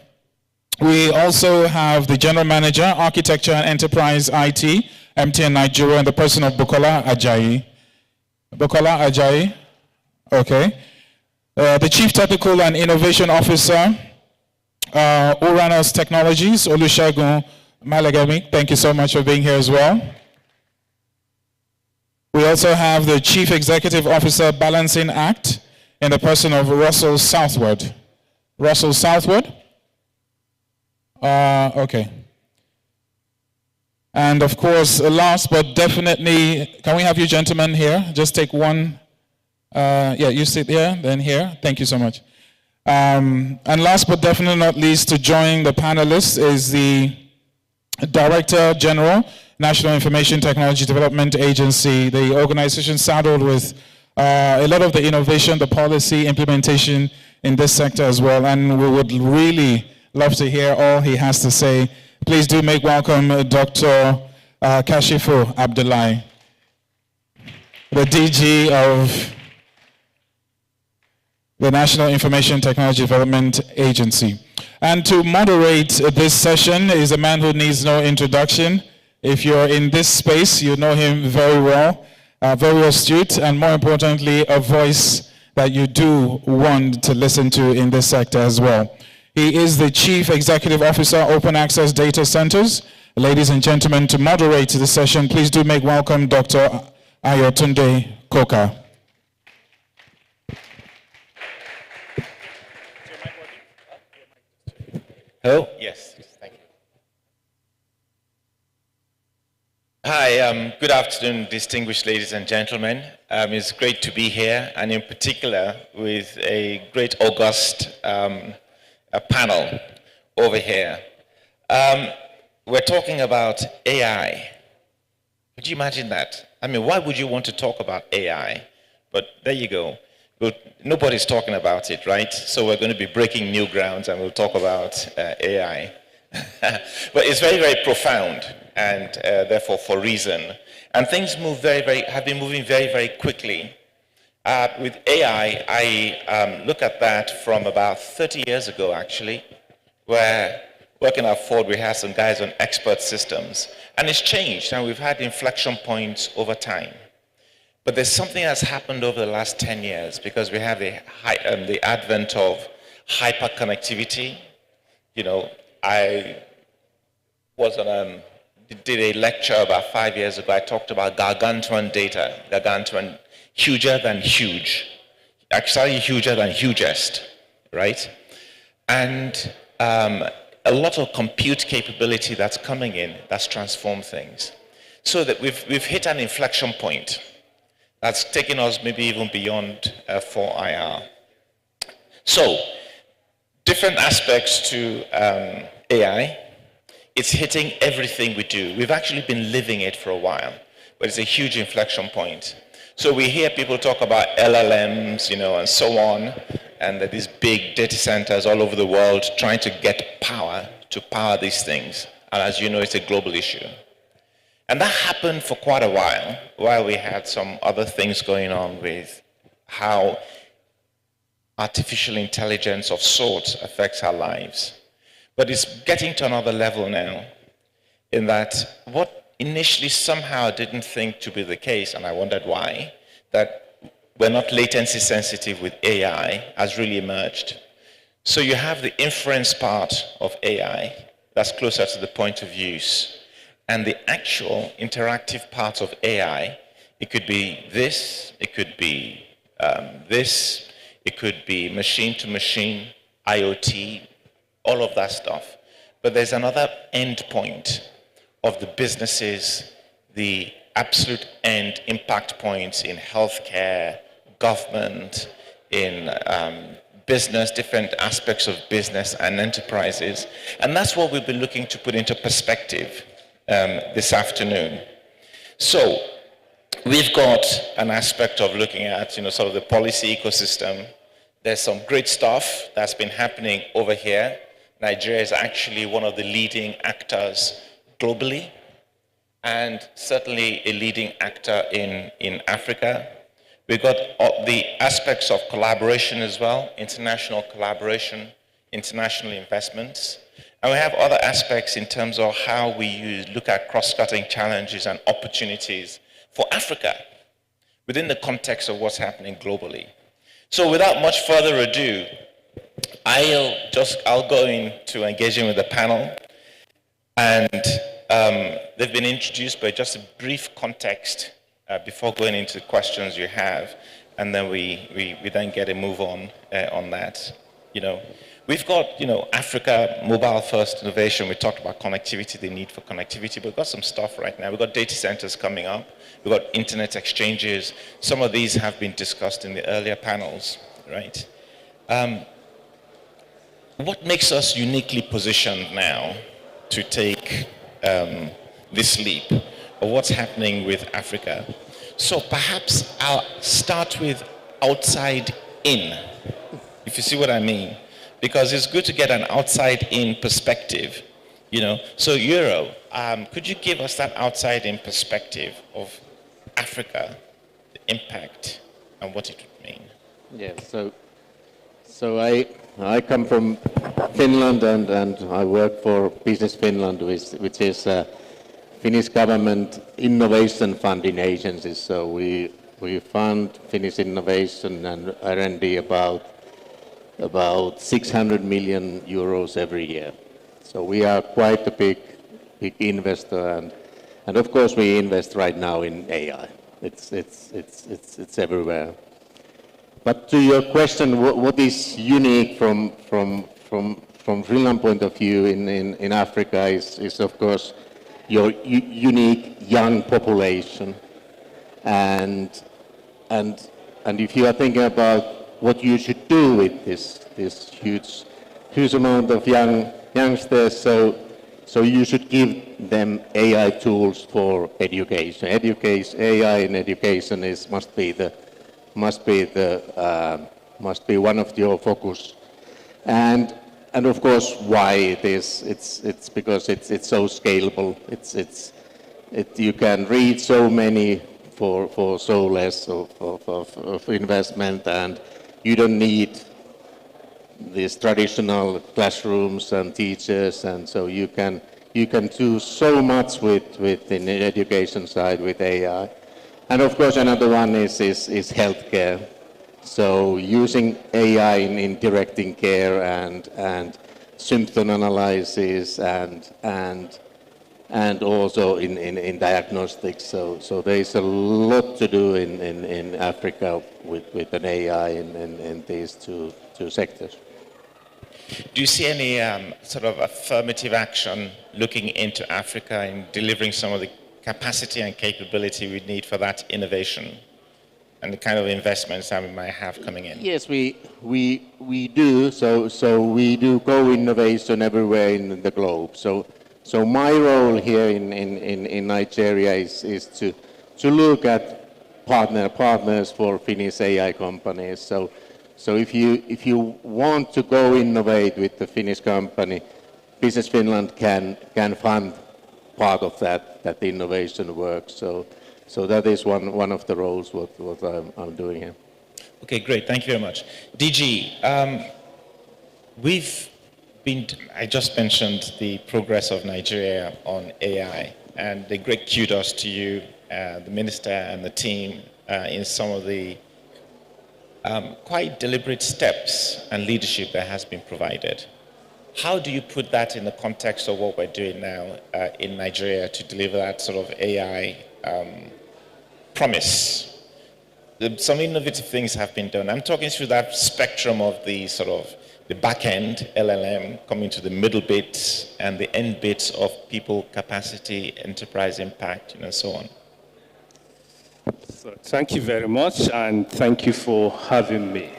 We also have the General Manager, Architecture and Enterprise IT, MTN Nigeria, in the person of Bukola Ajayi. Bukola Ajayi, okay. The Chief Technical and Innovation Officer, Uranus Technologies, Olusegun Malagami. Thank you so much for being here as well. We also have the Chief Executive Officer, Balancing Act, in the person of Russell Southward. Russell Southward? Okay. And of course, last but definitely, can we have you gentlemen here? Just take one. Yeah, you sit here, then here. Thank you so much. And last but definitely not least, to join the panelists is the Director General, National Information Technology Development Agency, the organization saddled with a lot of the innovation, the policy implementation in this sector as well. And we would really love to hear all he has to say. Please do make welcome Dr. Kashifu Abdullahi, the DG of the National Information Technology Development Agency. And to moderate this session is a man who needs no introduction. If you're in this space, you know him very well, very astute, and more importantly, a voice that you do want to listen to in this sector as well. He is the Chief Executive Officer, Open Access Data Centers. Ladies and gentlemen, to moderate the session, please do make welcome Dr. Ayotunde Koka. Hello? Yes, thank you. Hi, good afternoon, distinguished ladies and gentlemen. It's great to be here, and in particular with a great august panel over here. We're talking about AI. Could you imagine that? I mean, why would you want to talk about AI? But there you go. Nobody's talking about it, right? So we're going to be breaking new grounds and we'll talk about AI. But it's very, very profound and therefore for reason. And things move have been moving very, very quickly. With AI, I look at that from about 30 years ago, actually, where working at Ford, we had some guys on expert systems. And it's changed, and we've had inflection points over time. But there's something that's happened over the last 10 years because we have the advent of hyperconnectivity. You know, I was on did a lecture about 5 years ago. I talked about gargantuan data, gargantuan, huger than huge, actually huger than hugest, right? And a lot of compute capability that's coming in that's transformed things. So that we've hit an inflection point that's taken us maybe even beyond 4IR. So, different aspects to AI. It's hitting everything we do. We've actually been living it for a while, but it's a huge inflection point. So we hear people talk about LLMs, you know, and so on, and that these big data centers all over the world trying to get power to power these things. And as you know, it's a global issue. And that happened for quite a while we had some other things going on with how artificial intelligence of sorts affects our lives. But it's getting to another level now, in that what initially somehow didn't think to be the case, and I wondered why, that we're not latency sensitive with AI has really emerged. So you have the inference part of AI that's closer to the point of use. And the actual interactive part of AI, it could be this, it could be this, it could be machine-to-machine, IoT, all of that stuff. But there's another end point of the businesses, the absolute end impact points in healthcare, government, in business, different aspects of business and enterprises. And that's what we've been looking to put into perspective this afternoon. So we've got an aspect of looking at, sort of the policy ecosystem. There's some great stuff that's been happening over here. Nigeria is actually one of the leading actors globally, and certainly a leading actor in Africa. We've got the aspects of collaboration as well, international collaboration, international investments. And we have other aspects in terms of how we look at cross-cutting challenges and opportunities for Africa within the context of what's happening globally. So without much further ado, I'll go into engaging with the panel. And they've been introduced by just a brief context before going into the questions you have, and then we then get a move on that. We've got Africa mobile first innovation. We talked about connectivity, the need for connectivity, but we've got some stuff right now. We've got data centers coming up. We've got internet exchanges. Some of these have been discussed in the earlier panels, right? What makes us uniquely positioned now to take this leap of what's happening with Africa? So perhaps I'll start with outside in, if you see what I mean, because it's good to get an outside in perspective, So Euro, could you give us that outside in perspective of Africa, the impact and what it would mean? Yes, so I come from Finland and I work for Business Finland, which is a Finnish government innovation funding agency. So we fund Finnish innovation and R&D about 600 million euros every year. So we are quite a big investor, and of course we invest right now in AI. It's everywhere. But to your question, what is unique from Finland point of view in Africa is of course your unique young population, and if you are thinking about what you should do with this huge amount of youngsters, so you should give them AI tools for education. AI in education must be one of your focus, and of course why it is. It's because it's so scalable. You can read so many for so less of investment, and you don't need these traditional classrooms and teachers, and so you can do so much with in the education side with AI. And of course another one is healthcare. So using AI in directing care and symptom analysis and also in diagnostics. So there is a lot to do in Africa with an AI in these two sectors. Do you see any sort of affirmative action looking into Africa in delivering some of the capacity and capability we need for that innovation and the kind of investments that we might have coming in? Yes, we do. So we do co-innovation everywhere in the globe. So my role here in Nigeria is to look at partners for Finnish AI companies. So if you want to go innovate with the Finnish company, Business Finland can fund part of that innovation work. So that is one of the roles what I'm doing here. Okay, great. Thank you very much. DG, I just mentioned the progress of Nigeria on AI, and the great kudos to you, the minister and the team, in some of the quite deliberate steps and leadership that has been provided. How do you put that in the context of what we're doing now in Nigeria to deliver that sort of AI promise? Some innovative things have been done. I'm talking through that spectrum of the sort of the back end, LLM, coming to the middle bits and the end bits of people capacity, enterprise impact, and so on. So thank you very much, and thank you for having me.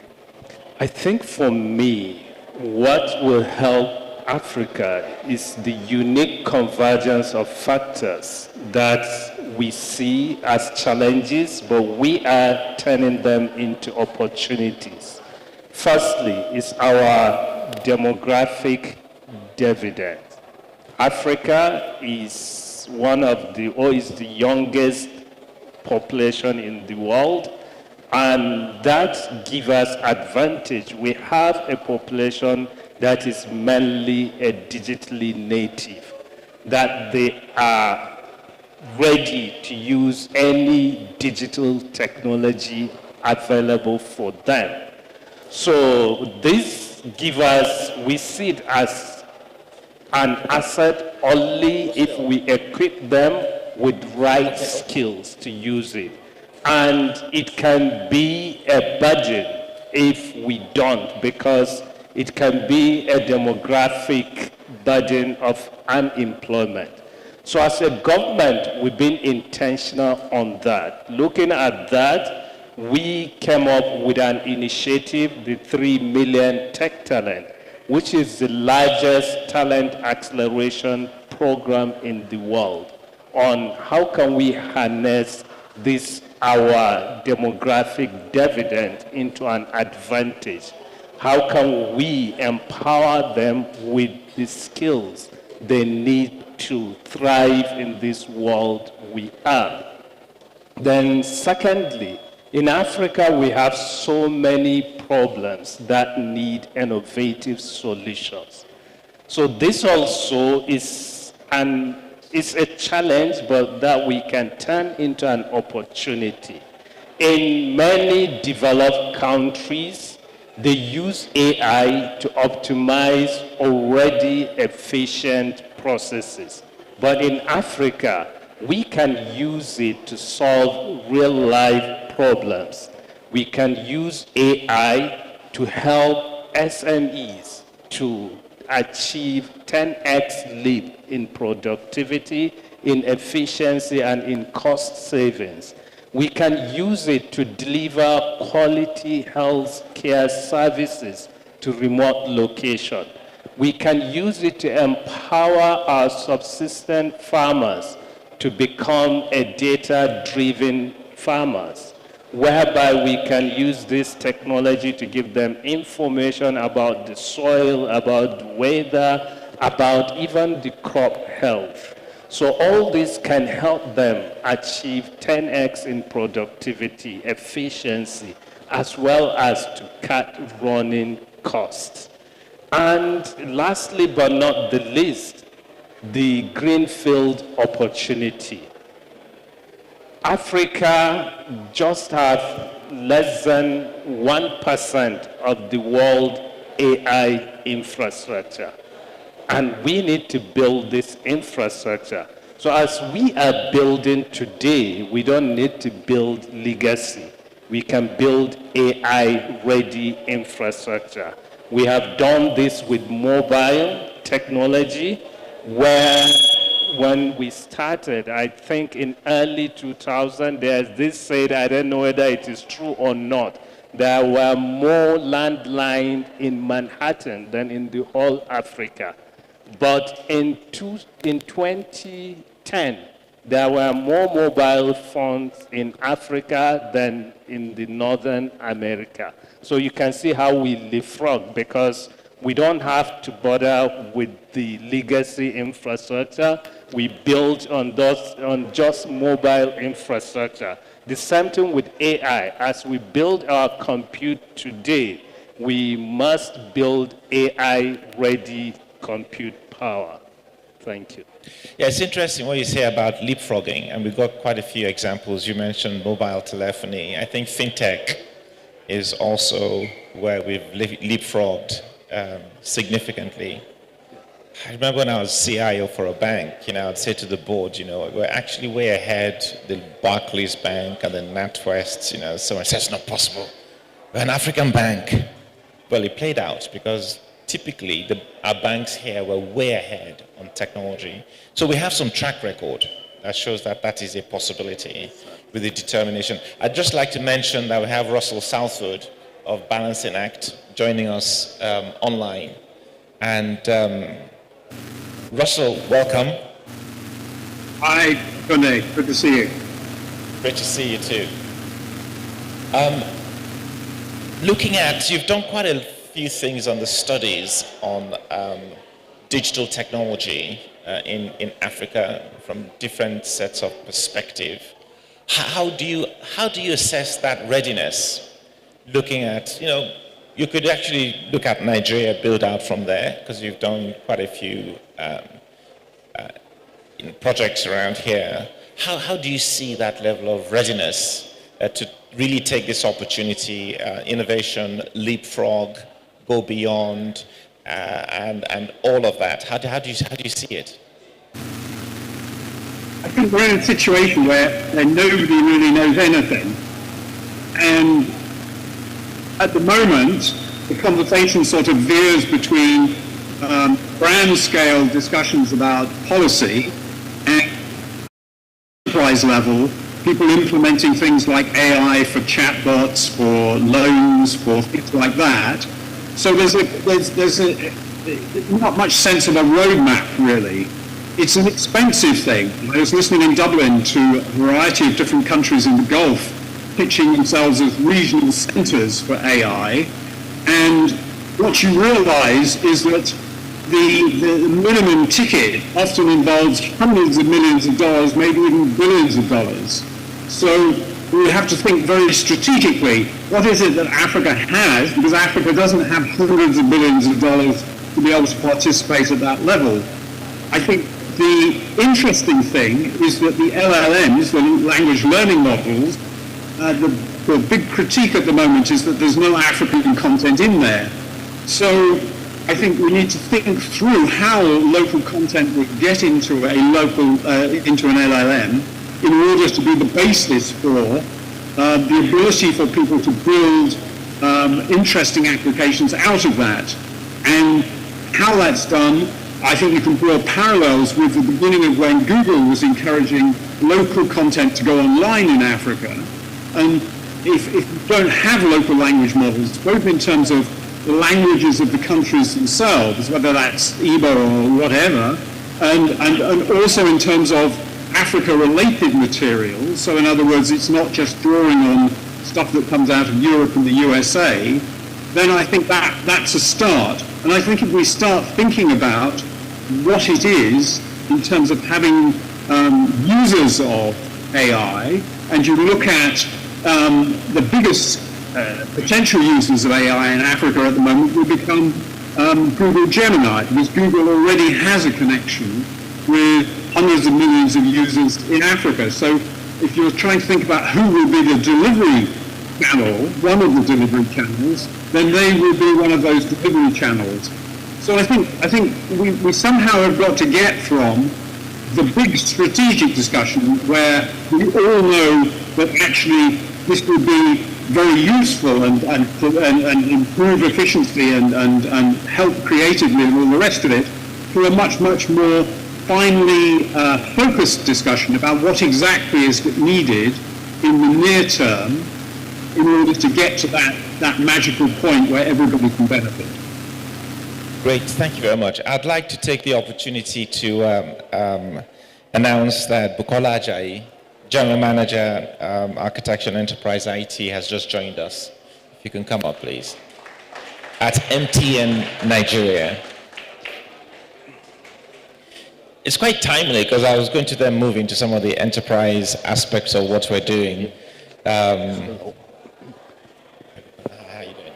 I think for me, what will help Africa is the unique convergence of factors that we see as challenges, but we are turning them into opportunities. Firstly, is our demographic dividend. Africa is is the youngest population in the world, and that gives us advantage. We have a population that is mainly a digitally native, that they are ready to use any digital technology available for them. So this gives us, we see it as an asset only if we equip them with right skills to use it. And it can be a burden if we don't, because it can be a demographic burden of unemployment. So as a government, we've been intentional on that. Looking at that, we came up with an initiative, the 3 Million Tech Talent, which is the largest talent acceleration program in the world, on how can we harness this, our demographic dividend, into an advantage. How can we empower them with the skills they need to thrive in this world we are? Then secondly, in Africa, we have so many problems that need innovative solutions. So this also is a challenge, but that we can turn into an opportunity. In many developed countries, they use AI to optimize already efficient processes. But in Africa, we can use it to solve real-life problems. We can use AI to help SMEs to achieve 10x leap in productivity, in efficiency, and in cost savings. We can use it to deliver quality health care services to remote locations. We can use it to empower our subsistence farmers to become a data-driven farmers, whereby we can use this technology to give them information about the soil, about the weather, about even the crop health. So all this can help them achieve 10x in productivity, efficiency, as well as to cut running costs. And lastly, but not the least, the greenfield opportunity. Africa just has less than 1% of the world AI infrastructure. And we need to build this infrastructure. So as we are building today, we don't need to build legacy. We can build AI-ready infrastructure. We have done this with mobile technology, where when we started, I think in early 2000, there's this said, I don't know whether it is true or not, there were more landlines in Manhattan than in the whole Africa. But in 2010, there were more mobile phones in Africa than in the Northern America. So you can see how we leapfrog, because we don't have to bother with the legacy infrastructure. We build on just mobile infrastructure. The same thing with AI. As we build our compute today, we must build AI-ready compute power. Thank you. Yeah, it's interesting what you say about leapfrogging, and we've got quite a few examples. You mentioned mobile telephony. I think fintech is also where we've leapfrogged significantly. I remember when I was CIO for a bank, I'd say to the board, we're actually way ahead the Barclays Bank and the NatWest, someone says it's not possible. We're an African bank. Well, it played out because typically our banks here were way ahead on technology. So we have some track record that shows that that is a possibility. with the determination. I'd just like to mention that we have Russell Southwood of Balancing Act joining us online. And Russell, welcome. Hi, Gunnar. Good to see you. Great to see you too. Looking at, you've done quite a few things on the studies on digital technology in Africa from different sets of perspective. How do you assess that readiness? Looking at, you could actually look at Nigeria, build out from there, because you've done quite a few projects around here. How do you see that level of readiness to really take this opportunity, innovation, leapfrog, go beyond, and all of that? How do you see it? I think we're in a situation where nobody really knows anything, and at the moment, the conversation sort of veers between grand scale discussions about policy and enterprise level, people implementing things like AI for chatbots, for loans, for things like that. So there's not much sense of a roadmap, really. It's an expensive thing. I was listening in Dublin to a variety of different countries in the Gulf pitching themselves as regional centers for AI, and what you realize is that the minimum ticket often involves hundreds of millions of dollars, maybe even billions of dollars. So we have to think very strategically, what is it that Africa has? Because Africa doesn't have hundreds of billions of dollars to be able to participate at that level. I think the interesting thing is that the LLMs, the language learning models, the big critique at the moment is that there's no African content in there. So I think we need to think through how local content would get into a into an LLM in order to be the basis for the ability for people to build interesting applications out of that. And how that's done, I think you can draw parallels with the beginning of when Google was encouraging local content to go online in Africa. And if you don't have local language models, both in terms of the languages of the countries themselves, whether that's Igbo or whatever, and also in terms of Africa-related materials, so in other words, it's not just drawing on stuff that comes out of Europe and the USA, then I think that's a start. And I think if we start thinking about what it is in terms of having users of AI, and you look at the biggest potential users of AI in Africa at the moment will become Google Gemini, because Google already has a connection with hundreds of millions of users in Africa. So if you're trying to think about who will be the delivery channel, one of the delivery channels, then they will be one of those delivery channels. So I think we somehow have got to get from the big strategic discussion where we all know that actually this will be very useful and improve efficiency and help creatively and all the rest of it, to a much more finely focused discussion about what exactly is needed in the near term in order to get to that magical point where everybody can benefit. Great, thank you very much. I'd like to take the opportunity to announce that Bukola Ajayi, General Manager, Architecture and Enterprise IT, has just joined us. If you can come up, please. At MTN Nigeria. It's quite timely because I was going to then move into some of the enterprise aspects of what we're doing. How are you doing?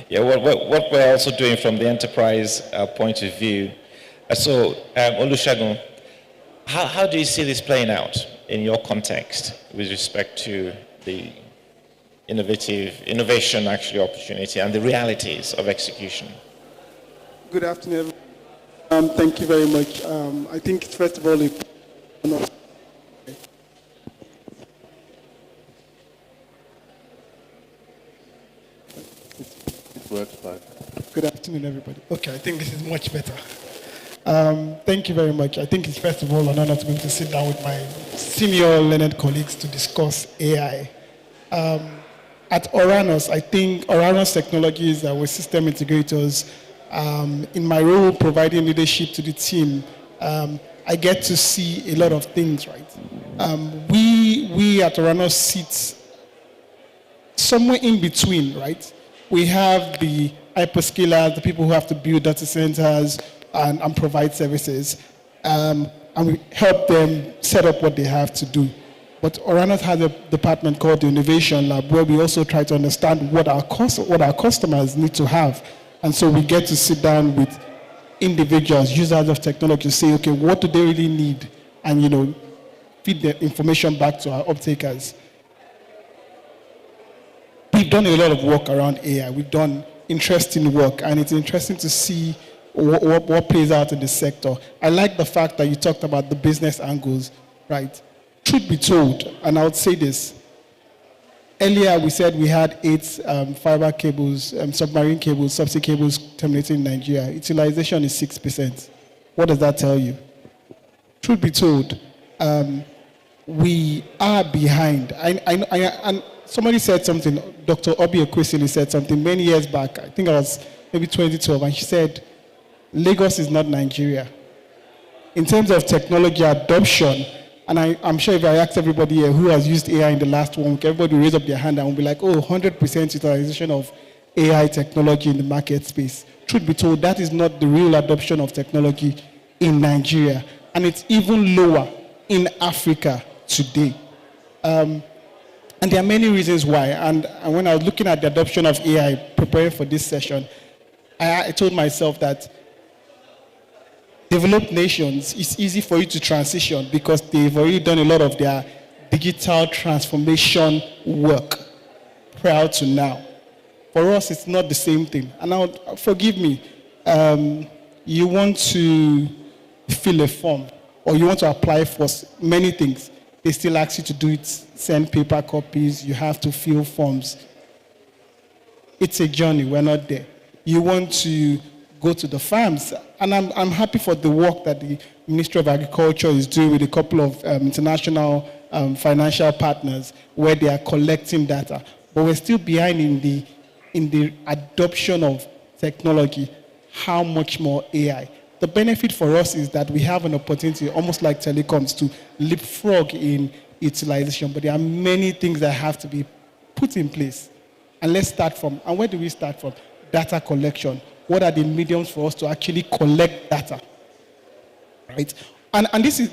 Yeah, what we're also doing from the enterprise point of view. So, Olusegun, how do you see this playing out in your context with respect to the innovation actually opportunity and the realities of execution? Good afternoon, everyone. Thank you very much. I think first of all, it works fine. Good afternoon, everybody. Okay, I think this is much better. Thank you very much. I think it's first of all an honor to be able to sit down with my senior learned colleagues to discuss AI. At Oranos, I think Oranos Technologies, we're system integrators. In my role providing leadership to the team, I get to see a lot of things, right? We at Oranos sit somewhere in between, right? We have the hyperscalers, the people who have to build data centers and provide services, and we help them set up what they have to do. But Oranos has a department called the Innovation Lab, where we also try to understand what our customers need to have. And so we get to sit down with individuals, users of technology, to say, okay, what do they really need? And, feed the information back to our uptakers. We've done a lot of work around AI. We've done interesting work, and it's interesting to see what plays out in the sector. I like the fact that you talked about the business angles, right? Truth be told, and I would say this, earlier we said we had 8 fiber cables, submarine cables, subsea cables terminating in Nigeria. Utilization is 6%. What does that tell you? Truth be told, we are behind. And somebody said something, Dr. Obi Ekwesili said something many years back, I think it was maybe 2012, and she said, Lagos is not Nigeria. In terms of technology adoption, and I'm sure if I ask everybody here who has used AI in the last 1 week, everybody will raise up their hand and will be like, oh, 100% utilization of AI technology in the market space. Truth be told, that is not the real adoption of technology in Nigeria. And it's even lower in Africa today. And there are many reasons why. And when I was looking at the adoption of AI, preparing for this session, I told myself that developed nations, it's easy for you to transition because they've already done a lot of their digital transformation work prior to now. For us, it's not the same thing. And now, forgive me, you want to fill a form or you want to apply for many things. They still ask you to do it, send paper copies, you have to fill forms. It's a journey, we're not there. You want to go to the farms, and I'm happy for the work that the Ministry of Agriculture is doing with a couple of international financial partners where they are collecting data. But we're still behind in the adoption of technology. How much more AI? The benefit for us is that we have an opportunity, almost like telecoms, to leapfrog in utilization. But there are many things that have to be put in place. And let's start from, and where do we start from? Data collection. What are the mediums for us to actually collect data? Right? And this is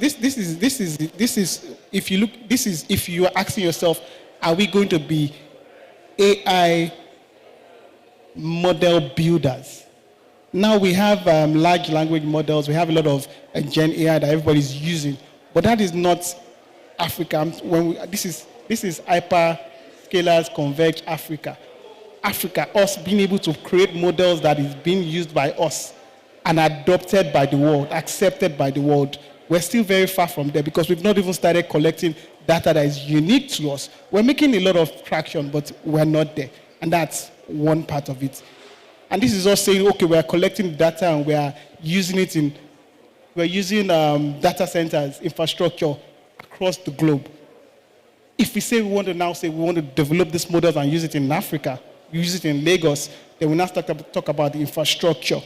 if you look, this is if you are asking yourself, are we going to be AI model builders? Now we have large language models, we have a lot of Gen AI that everybody's using, but that is not Africa. This is Hyperscalers Convergence Africa. Africa, us being able to create models that is being used by us and adopted by the world, accepted by the world. We're still very far from there because we've not even started collecting data that is unique to us. We're making a lot of traction, but we're not there. And that's one part of it. And this is us saying, okay, we're collecting data and we're using it we're using data centers, infrastructure across the globe. If we say we want to develop these models and use it in Africa, use it in Lagos, then we now start to talk about the infrastructure.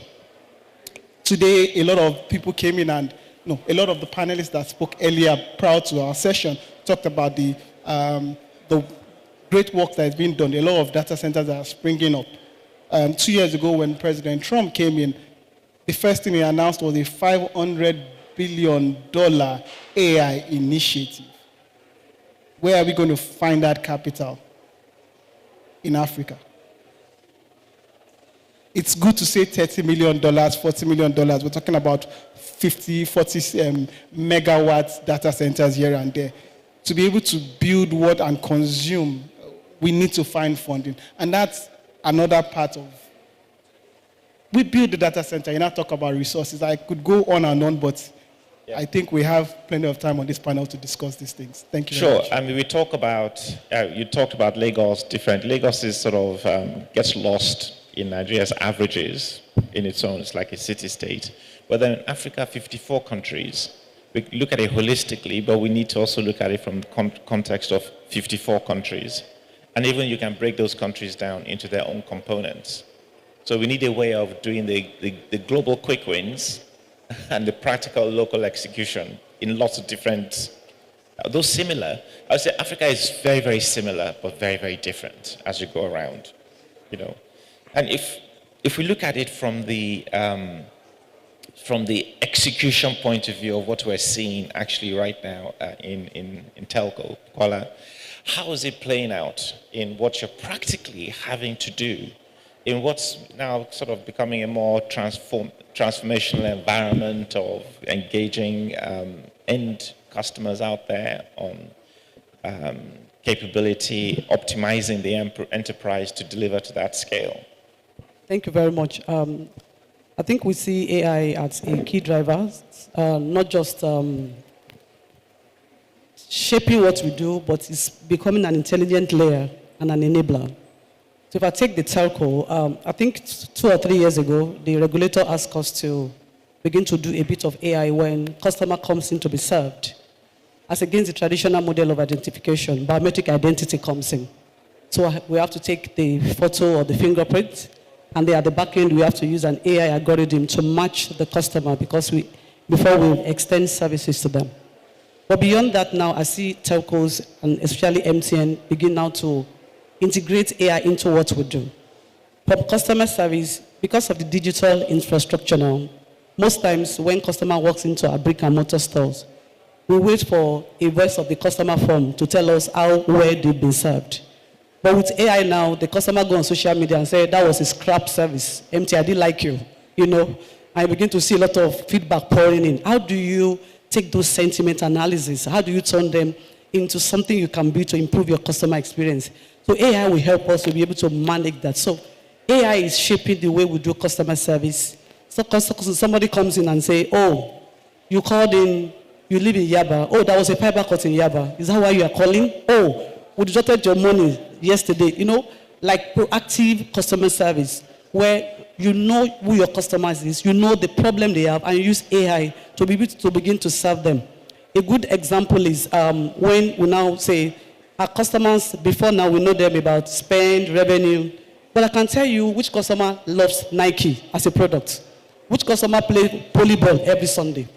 Today, a lot of people came in and, a lot of the panelists that spoke earlier prior to our session talked about the great work that is being done. A lot of data centers are springing up. 2 years ago when President Trump came in, the first thing he announced was a $500 billion AI initiative. Where are we going to find that capital? In Africa. It's good to say $30 million, $40 million. We're talking about 40 megawatts data centers here and there. To be able to build what and consume, we need to find funding. And that's another part of, we build the data center, you now talk about resources. I could go on and on, but I think we have plenty of time on this panel to discuss these things. Thank you very much. Sure. I mean, we talk about, you talked about Lagos different. Lagos is sort of, gets lost in Nigeria's averages in its own. It's like a city-state. But then in Africa, 54 countries. We look at it holistically, but we need to also look at it from the context of 54 countries. And even you can break those countries down into their own components. So we need a way of doing the global quick wins and the practical local execution in lots of different, though similar. I would say Africa is very, very similar, but very, very different as you go around, you know. And if we look at it from the execution point of view of what we're seeing actually right now in telco, Kuala, how is it playing out in what you're practically having to do in what's now sort of becoming a more transformational environment of engaging end customers out there on capability, optimizing the enterprise to deliver to that scale? Thank you very much. I think we see AI as a key driver, not just shaping what we do, but it's becoming an intelligent layer and an enabler. So if I take the telco, I think 2 or 3 years ago, the regulator asked us to begin to do a bit of AI when customer comes in to be served. As against the traditional model of identification, biometric identity comes in. So we have to take the photo or the fingerprint, and then at the back end, we have to use an AI algorithm to match the customer before we extend services to them. But beyond that now, I see telcos, and especially MTN, begin now to integrate AI into what we do. From customer service, because of the digital infrastructure now, most times when customer walks into our brick and mortar stores, we wait for a voice of the customer form to tell us how well they've been served. But with AI now, the customer go on social media and say, that was a scrap service. MT, I didn't like you, you know. I begin to see a lot of feedback pouring in. How do you take those sentiment analysis? How do you turn them into something you can be to improve your customer experience? So AI will help us to be able to manage that. So AI is shaping the way we do customer service. So somebody comes in and say, oh, you called in, you live in Yaba. Oh, that was a fiber cut in Yaba. Is that why you are calling? Oh, we deducted your money yesterday. You know, like proactive customer service, where you know who your customers is, you know the problem they have, and you use AI to be able to begin to serve them. A good example is when we now say, our customers, before now we know them about spend, revenue, but I can tell you which customer loves Nike as a product, which customer plays volleyball every Sunday.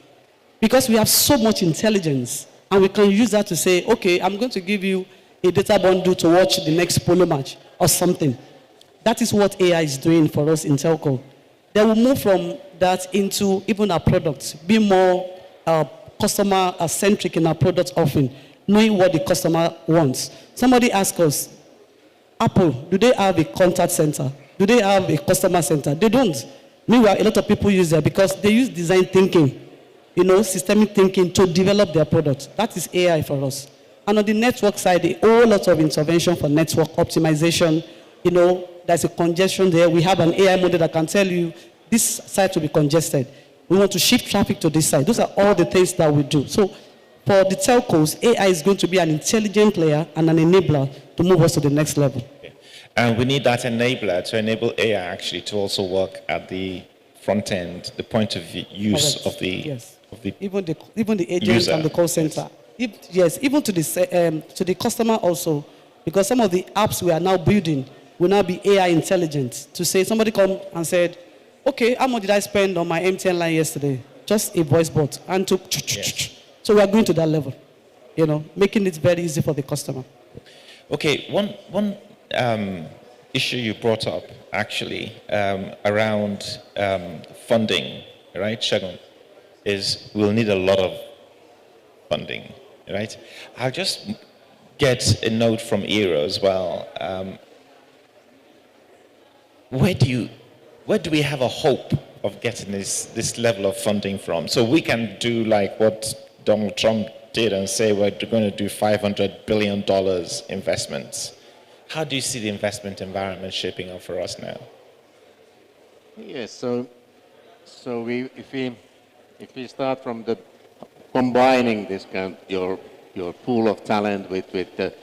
Because we have so much intelligence, and we can use that to say, okay, I'm going to give you a data bundle to watch the next polo match or something. That is what AI is doing for us in telco. Then we'll move from that into even our products, be more customer-centric in our product offering, knowing what the customer wants. Somebody asked us, Apple, do they have a contact center? Do they have a customer center? They don't. Meanwhile, a lot of people use that because they use design thinking, you know, systemic thinking to develop their products. That is AI for us. And on the network side, a whole lot of intervention for network optimization. You know, there's a congestion there. We have an AI model that can tell you this site will be congested. We want to shift traffic to this side. Those are all the things that we do. So for the telcos, AI is going to be an intelligent player and an enabler to move us to the next level. Okay. And we need that enabler to enable AI actually to also work at the front end, the point of use of the, yes. of the even the agent user. and the call center. Yes, even to the customer also, because some of the apps we are now building will now be AI intelligent. To say, somebody come and said, okay, how much did I spend on my MTN line yesterday? Just a voice bot. And to, yes. So we are going to that level, you know, making it very easy for the customer. Okay, one issue you brought up actually around funding, right, Shagun, is we'll need a lot of funding, right? I'll just get a note from Eero as well. Where do we have a hope of getting this level of funding from? So we can do like what Donald Trump did and say we're going to do $500 billion investments. How do you see the investment environment shaping up for us now? Yes, so if we start from the combining this kind of your pool of talent with the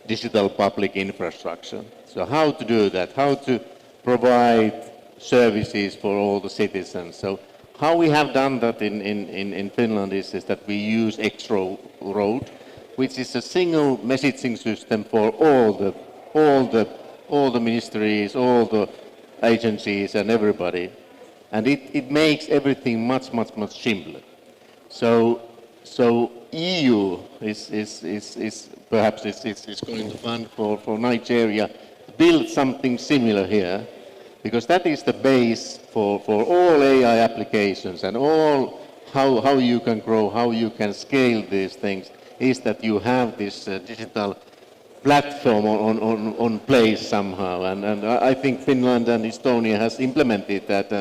digital public infrastructure. So how to do that? How to provide services for all the citizens? So how we have done that in Finland is that we use X-Road, which is a single messaging system for all the ministries, all the agencies and everybody. And it makes everything much simpler. So EU is perhaps going to fund for Nigeria to build something similar here, because that is the base for all AI applications and all how you can grow, how you can scale these things, is that you have this digital platform on place somehow. And I think Finland and Estonia has implemented that,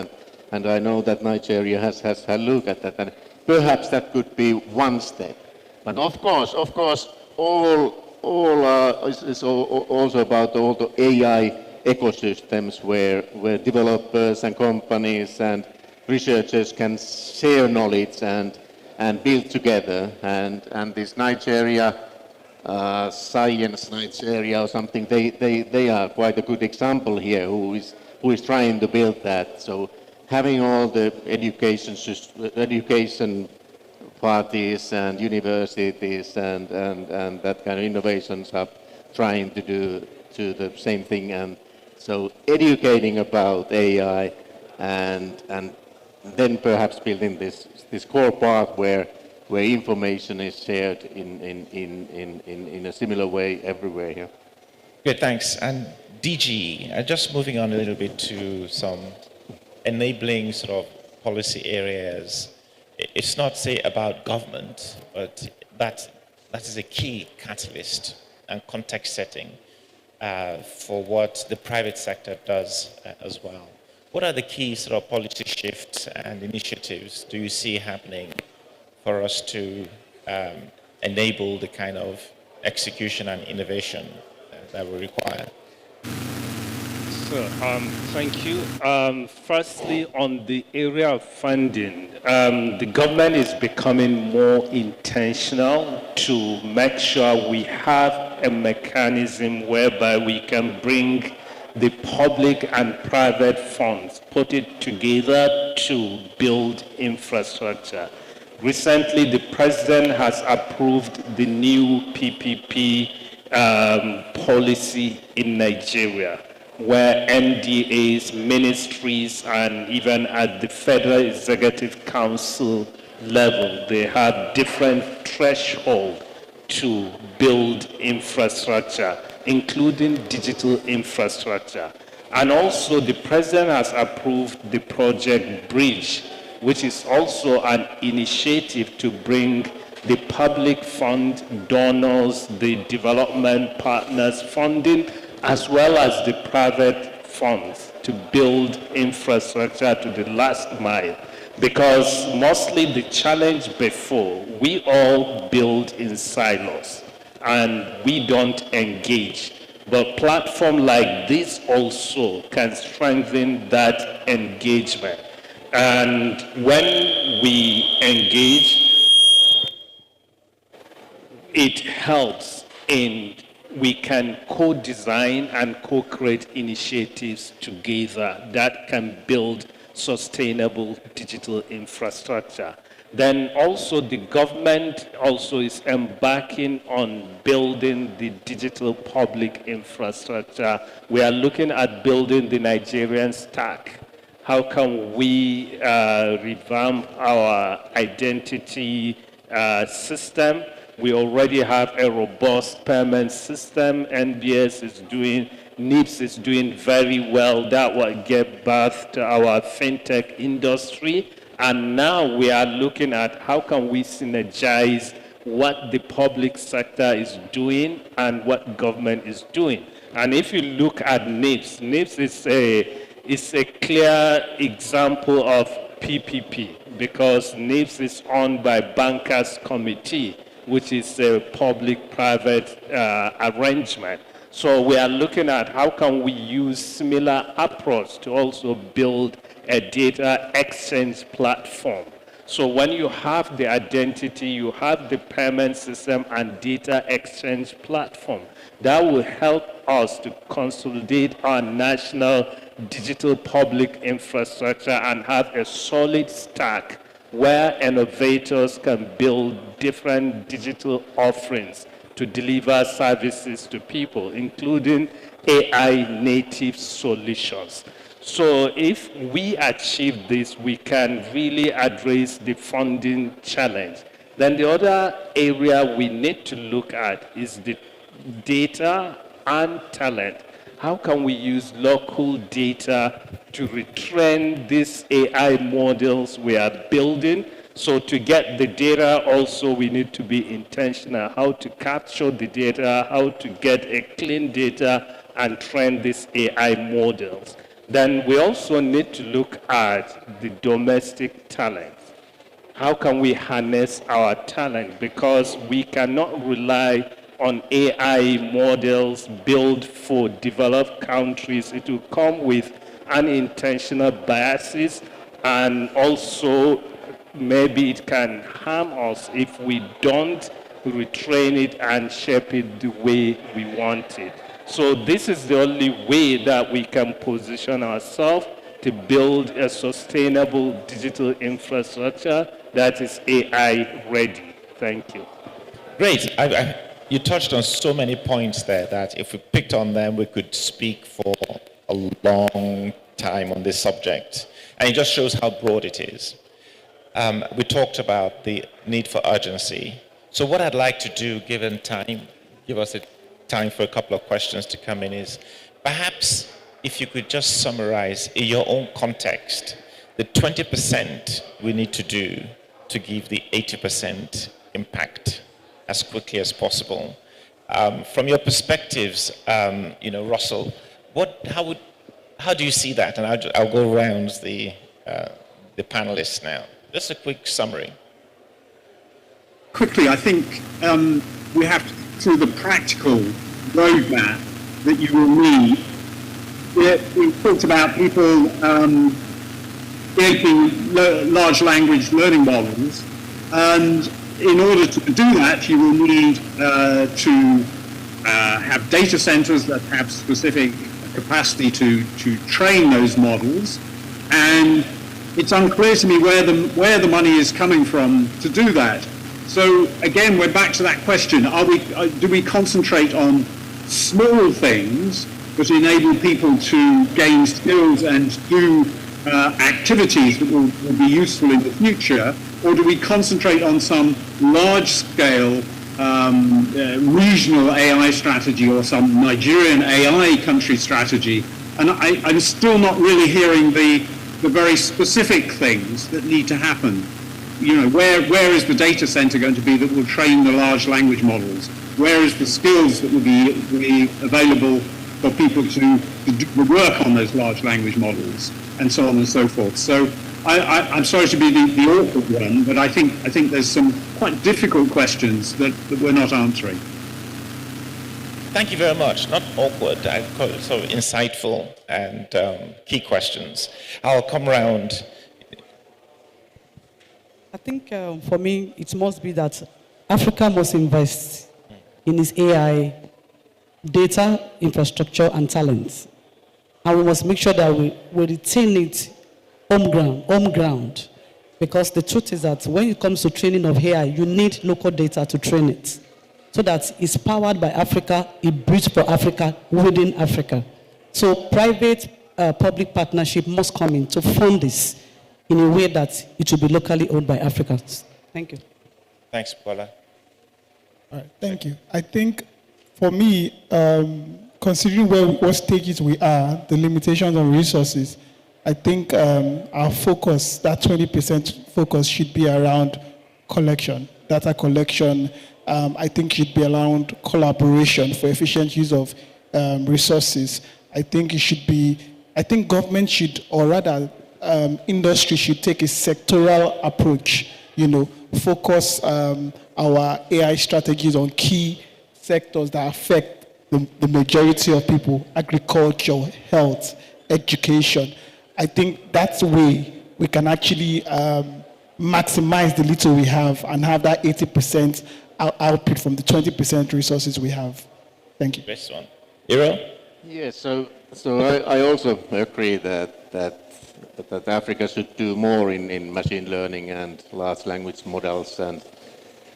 and I know that Nigeria has had a look at that, and perhaps that could be one step. But of course, it's also about all the AI ecosystems where developers and companies and researchers can share knowledge and build together. And this Nigeria, Science Nigeria or something, they are quite a good example here who is trying to build that. So having all the education parties and universities and that kind of innovations hub trying to do the same thing, and so educating about AI and then perhaps building this core part where information is shared in a similar way everywhere here. Good, thanks. And DG, just moving on a little bit to some enabling sort of policy areas. It's not, say, about government, but that is a key catalyst and context setting for what the private sector does as well. What are the key sort of policy shifts and initiatives do you see happening for us to enable the kind of execution and innovation that we require? So, thank you. Firstly, on the area of funding, the government is becoming more intentional to make sure we have a mechanism whereby we can bring the public and private funds, put it together to build infrastructure. Recently, the president has approved the new PPP policy in Nigeria, where MDAs, ministries, and even at the Federal Executive Council level, they have different thresholds to build infrastructure, including digital infrastructure. And also the president has approved the project Bridge, which is also an initiative to bring the public fund donors, the development partners funding, as well as the private funds to build infrastructure to the last mile. Because mostly the challenge before, we all build in silos and we don't engage. But platform like this also can strengthen that engagement. And when we engage, it helps in we can co-design and co-create initiatives together that can build sustainable digital infrastructure. Then also the government also is embarking on building the digital public infrastructure. We are looking at building the Nigerian stack. How can we revamp our identity system? We already have a robust payment system. NBS is doing, NIPS is doing very well. That will give birth to our fintech industry. And now we are looking at how can we synergize what the public sector is doing and what government is doing. And if you look at NIPS, NIPS is a clear example of PPP because NIPS is owned by Bankers Committee, which is a public-private arrangement. So we are looking at how can we use similar approach to also build a data exchange platform So when you have the identity, you have the payment system and data exchange platform, that will help us to consolidate our national digital public infrastructure and have a solid stack where innovators can build different digital offerings to deliver services to people, including AI native solutions. So if we achieve this, we can really address the funding challenge. Then the other area we need to look at is the data and talent. How can we use local data to retrain these AI models we are building? So to get the data also, we need to be intentional, how to capture the data, how to get a clean data and train these AI models. Then we also need to look at the domestic talent. How can we harness our talent? Because we cannot rely on AI models built for developed countries. It will come with unintentional biases, and also maybe it can harm us if we don't retrain it and shape it the way we want it. So this is the only way that we can position ourselves to build a sustainable digital infrastructure that is AI ready. Thank you. Great. You touched on so many points there that if we picked on them, we could speak for a long time on this subject. And it just shows how broad it is. We talked about the need for urgency. So what I'd like to do, given time, give us a time for a couple of questions to come in, is perhaps if you could just summarize in your own context the 20% we need to do to give the 80% impact as quickly as possible. From your perspectives, Russell, how do you see that? And I'll go around the panelists now. Just a quick summary. Quickly, I think we have to, through the practical roadmap that you will need. We talked about people creating large language learning models, and in order to do that, you will need to have data centers that have specific capacity to train those models, and it's unclear to me where the money is coming from to do that. So again, we're back to that question: do we concentrate on small things that enable people to gain skills and do activities that will be useful in the future, or do we concentrate on some large-scale regional AI strategy or some Nigerian AI country strategy? And I'm still not really hearing the very specific things that need to happen. Where is the data center going to be that will train the large language models? Where is the skills that will be available for people to do the work on those large language models, and so on and so forth? So I'm sorry to be the awkward one, but I think there's some quite difficult questions that we're not answering. Thank you very much. Not awkward, I call it sort of insightful and key questions. I'll come around. I think for me, it must be that Africa must invest in its AI, data, infrastructure, and talents. And we must make sure that we retain it home ground. Because the truth is that when it comes to training of AI, you need local data to train it. So that it's powered by Africa, it breeds for Africa, within Africa. So private-public partnership must come in to fund this in a way that it will be locally owned by Africans. Thank you. Thanks, Paula. All right, thank you. I think for me, considering what stages we are, the limitations on resources, I think our focus, that 20% focus, should be around collection, data collection. I think should be around collaboration for efficient use of resources. I think government should, or rather industry should take a sectoral approach, focus our AI strategies on key sectors that affect the majority of people: agriculture, health, education. I think that's the way we can actually maximize the little we have and have that 80% output from the 20% resources we have. Thank you. Best one. Iro? Yes, so I also agree that Africa should do more in machine learning and large language models,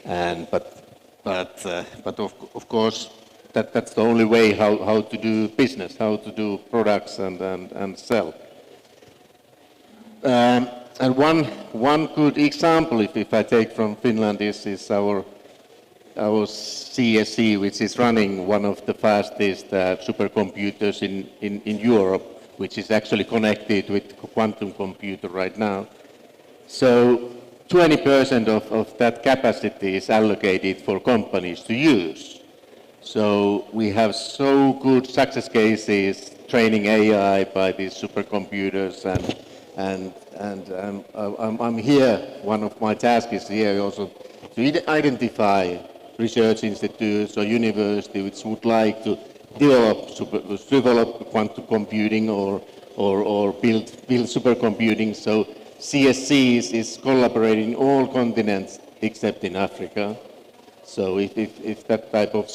but of course that's the only way how to do business, how to do products and sell. And one good example, if I take from Finland, is our CSC, which is running one of the fastest supercomputers in Europe, which is actually connected with quantum computer right now. So 20% of that capacity is allocated for companies to use. So we have so good success cases training AI by these supercomputers, and I'm here. One of my tasks is here also to identify research institutes or universities which would like to develop quantum computing or build supercomputing. So CSC is collaborating in all continents except in Africa. So if that type of,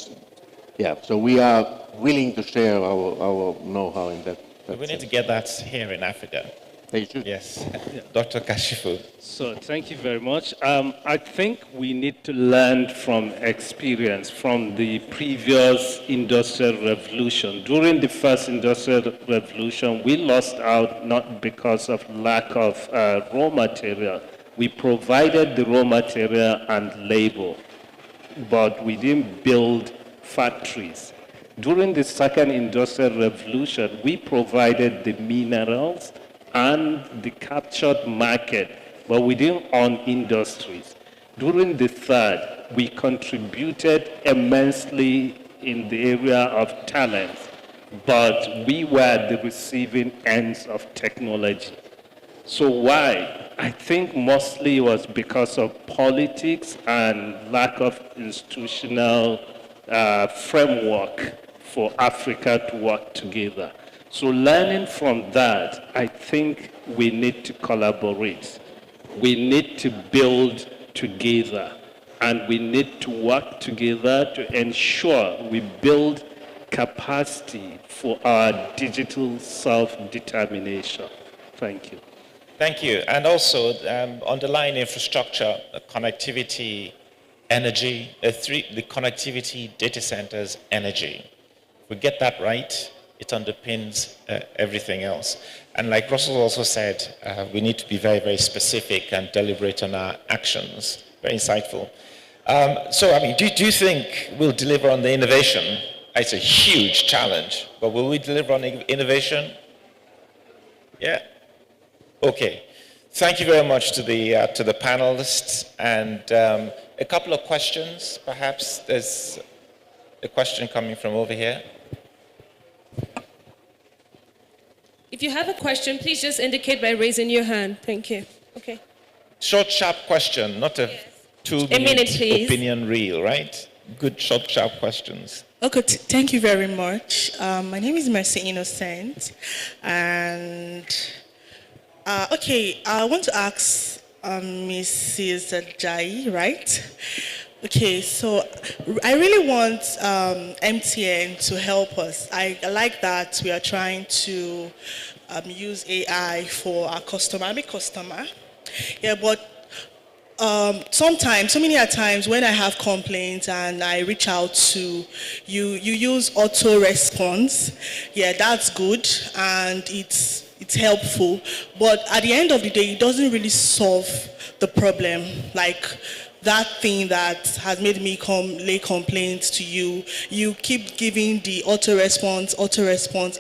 so we are willing to share our know-how in that We need to get that here in Africa. They should. Yes. Dr. Kashifu. So thank you very much. I think we need to learn from experience from the previous industrial revolution. During the first industrial revolution, we lost out not because of lack of raw material. We provided the raw material and labor, but we didn't build factories. During the second industrial revolution, we provided the minerals and the captured market, but we didn't own industries. During the third, we contributed immensely in the area of talent, but we were the receiving ends of technology. So why? I think mostly it was because of politics and lack of institutional framework for Africa to work together. So learning from that, I think we need to collaborate. We need to build together, and we need to work together to ensure we build capacity for our digital self-determination. Thank you. Thank you. And also underlying infrastructure, connectivity, energy, the connectivity, data centers, energy. If we get that right, it underpins everything else. And like Russell also said, we need to be very, very specific and deliberate on our actions. Very insightful. So, I mean, do you think we'll deliver on the innovation? It's a huge challenge, but will we deliver on innovation? Yeah. Okay. Thank you very much to the panelists. And a couple of questions, perhaps. There's a question coming from over here. If you have a question, please just indicate by raising your hand. Thank you. Okay. Short, sharp question, not a 2-minute opinion reel, right? Good, short, sharp questions. Okay, thank you very much. My name is Mercy Innocent. And, I want to ask Mrs. Ajayi, right? Okay, so I really want MTN to help us. I like that we are trying to use AI for our customer. I'm a customer. Yeah, but sometimes, so many times when I have complaints and I reach out to you, you use auto response. Yeah, that's good and it's helpful. But at the end of the day, it doesn't really solve the problem. Like that thing that has made me lay complaints to you, you keep giving the auto response,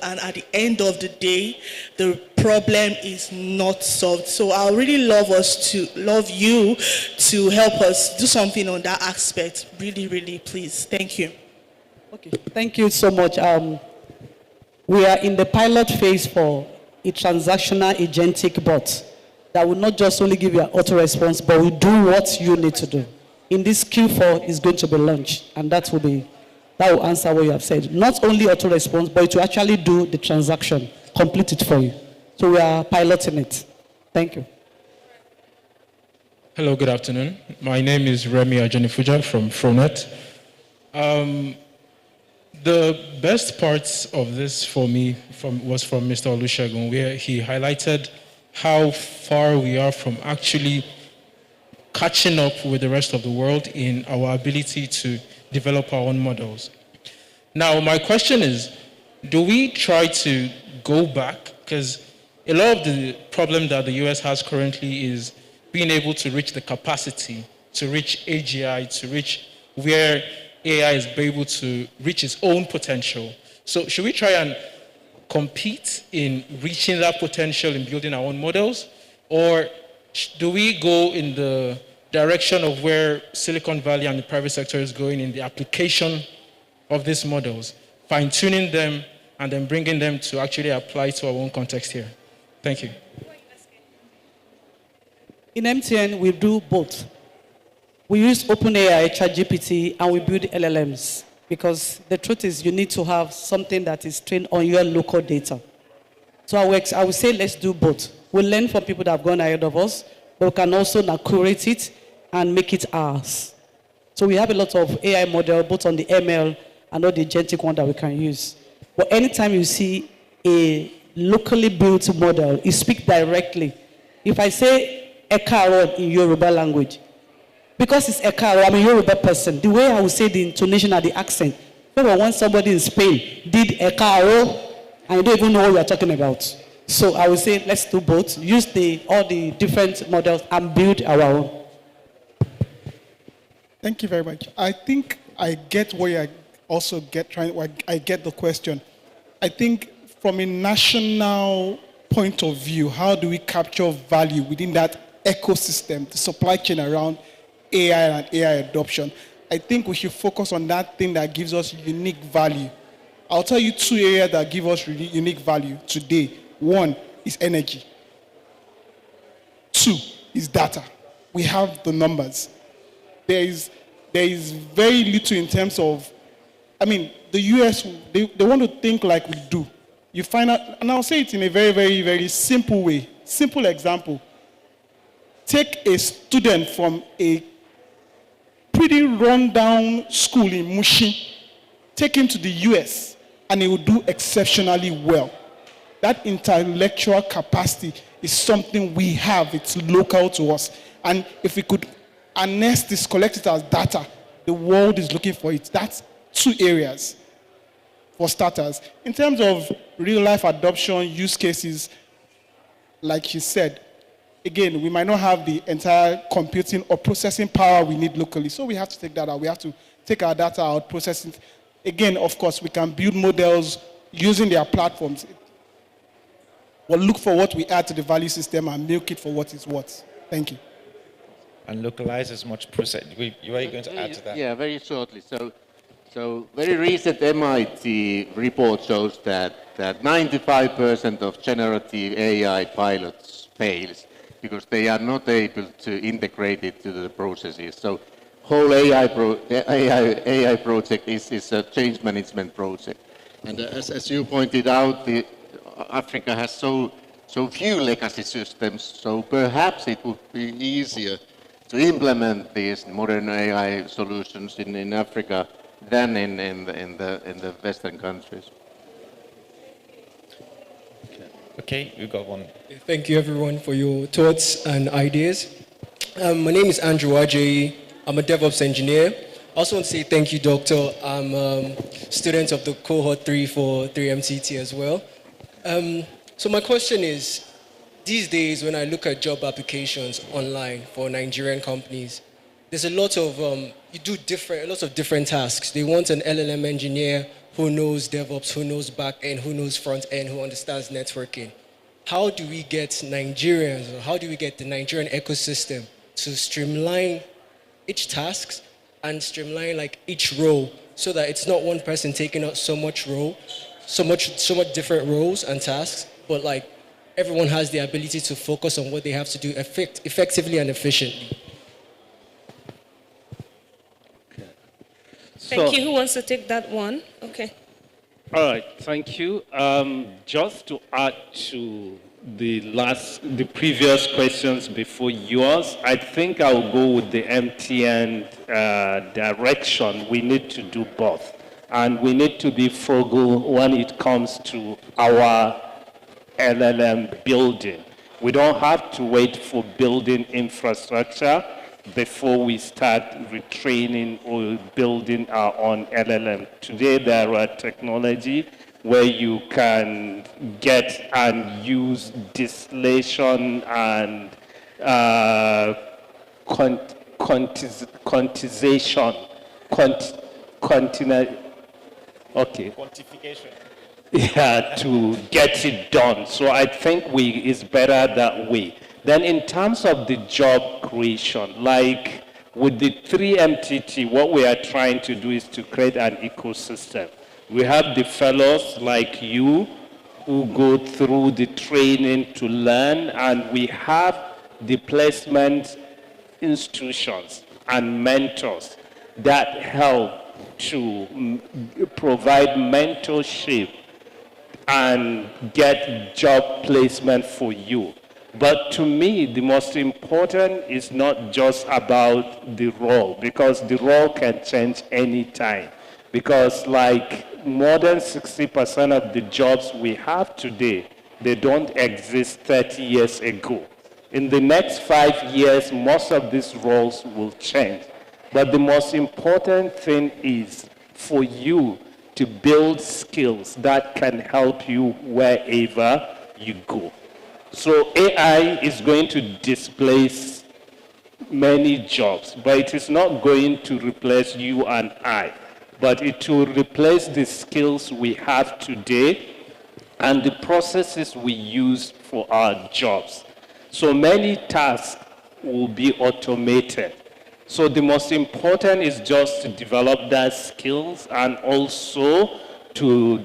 and at the end of the day, the problem is not solved. So I really love you to help us do something on that aspect. Really, really, please. Thank you. Okay, thank you so much. We are in the pilot phase for a transactional agentic bot that will not just only give you an auto response, but will do what you need to do. In this Q4 is going to be launched, and that will answer what you have said. Not only auto response, but it will actually do the transaction, complete it for you. So we are piloting it. Thank you. Hello, good afternoon. My name is Remy Ajanifuja from Fronet. The best parts of this for me was from Mr. Olusegun, where he highlighted how far we are from actually catching up with the rest of the world in our ability to develop our own models. Now, my question is, do we try to go back? Because a lot of the problem that the US has currently is being able to reach the capacity, to reach AGI, to reach where AI is able to reach its own potential. So should we try and compete in reaching that potential in building our own models? Or do we go in the direction of where Silicon Valley and the private sector is going in the application of these models, fine-tuning them, and then bringing them to actually apply to our own context here? Thank you. In MTN, we do both. We use OpenAI, ChatGPT, and we build LLMs. Because the truth is, you need to have something that is trained on your local data. So I would say let's do both. We'll learn from people that have gone ahead of us, but we can also now curate it and make it ours. So we have a lot of AI model, both on the ML and all the agentic one that we can use. But anytime you see a locally built model, you speak directly. If I say Ekaro in Yoruba language, because it's Ekaro, I'm a Yoruba person, the way I would say the intonation and the accent, remember when somebody in Spain did Ekaro, and you don't even know what you're talking about. So I would say let's do both, use all the different models and build our own. Thank you very much. I think I get what you also I get the question. I think from a national point of view, how do we capture value within that ecosystem, the supply chain around AI and AI adoption? I think we should focus on that thing that gives us unique value. I'll tell you two areas that give us really unique value today. One is energy. Two is data. We have the numbers. There is very little in terms of, the US, they want to think like we do. You find out, and I'll say it in a very, very, very simple way. Simple example. Take a student from a pretty run-down school in Mushin, take him to the US, and he will do exceptionally well. That intellectual capacity is something we have. It's local to us. And if we could harness this, collect it as data, the world is looking for it. That's two areas for starters. In terms of real-life adoption use cases, like you said, again, we might not have the entire computing or processing power we need locally, so we have to take that out. We have to take our data out, process it. Again, of course, we can build models using their platforms. We'll look for what we add to the value system and milk it for what it's worth. Thank you. And localize as much process. You are going to add to that? Yeah, very shortly. So very recent MIT report shows that 95% of generative AI pilots fails because they are not able to integrate it to the processes. So whole AI project is a change management project. And as you pointed out, Africa has so few legacy systems, so perhaps it would be easier to implement these modern AI solutions in Africa than in the Western countries. Okay, you got one. Thank you everyone for your thoughts and ideas. My name is Andrew Ajayi. I'm a DevOps engineer. I also want to say thank you, Doctor. I'm a student of the cohort 3 for 3MCT as well. So my question is, these days when I look at job applications online for Nigerian companies, there's a lot of, lots of different tasks. They want an LLM engineer who knows DevOps, who knows back-end, who knows front-end, who understands networking. How do we get Nigerians, or how do we get the Nigerian ecosystem to streamline each task and streamline like each role so that it's not one person taking up so much different roles and tasks, but like everyone has the ability to focus on what they have to do effectively and efficiently? Thank you. Who wants to take that one? Okay. All right, thank you. Just to add to the previous questions before yours, I think I'll go with the MTN direction. We need to do both. And we need to be frugal when it comes to our LLM building. We don't have to wait for building infrastructure before we start retraining or building our own LLM. Today, there are technology where you can get and use distillation and quantization, quantification. Yeah, to get it done. So I think it's better that way. Then in terms of the job creation, like with the 3MTT, what we are trying to do is to create an ecosystem. We have the fellows like you who go through the training to learn, and we have the placement institutions and mentors that help to provide mentorship and get job placement for you. But to me, the most important is not just about the role, because the role can change anytime. Because like more than 60% of the jobs we have today, they don't exist 30 years ago. In the next 5 years, most of these roles will change. But the most important thing is for you to build skills that can help you wherever you go. So AI is going to displace many jobs, but it is not going to replace you and I, but it will replace the skills we have today and the processes we use for our jobs. So many tasks will be automated. So the most important is just to develop that skills and also to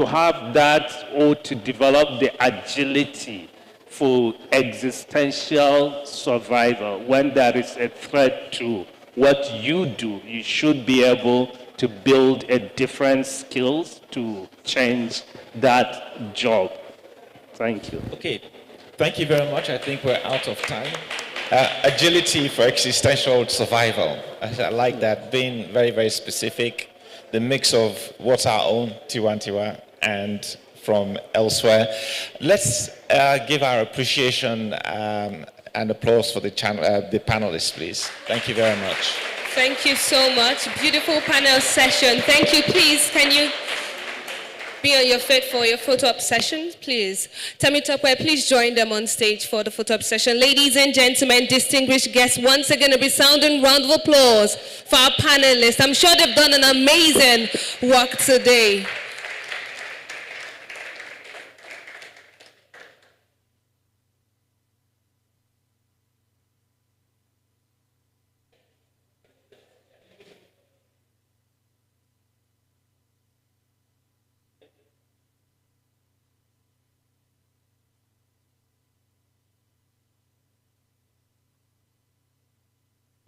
have that, or to develop the agility for existential survival. When there is a threat to what you do, you should be able to build a different skills to change that job. Thank you. Okay, thank you very much. I think we're out of time. Agility for existential survival. I like that, being very, very specific. The mix of what's our own, Tiwantiwa, and from elsewhere. Let's give our appreciation and applause for the panelists, please. Thank you very much. Thank you so much. Beautiful panel session. Thank you. Please, can you be on your feet for your photo op session, please? Tamitokwe, please join them on stage for the photo op session. Ladies and gentlemen, distinguished guests, once again a resounding round of applause for our panelists. I'm sure they've done an amazing work today.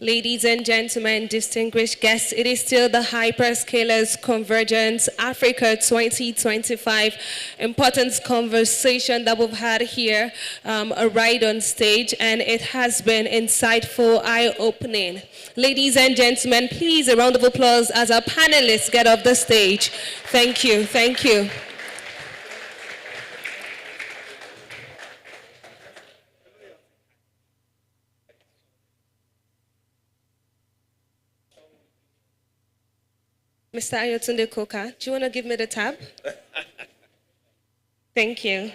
Ladies and gentlemen, distinguished guests, it is still the Hyperscalers Convergence Africa 2025 important conversation that we've had here, right on stage, and it has been insightful, eye-opening. Ladies and gentlemen, please a round of applause as our panelists get off the stage. Thank you, thank you. Mr. Ayotunde Koka, do you want to give me the tab? Thank you.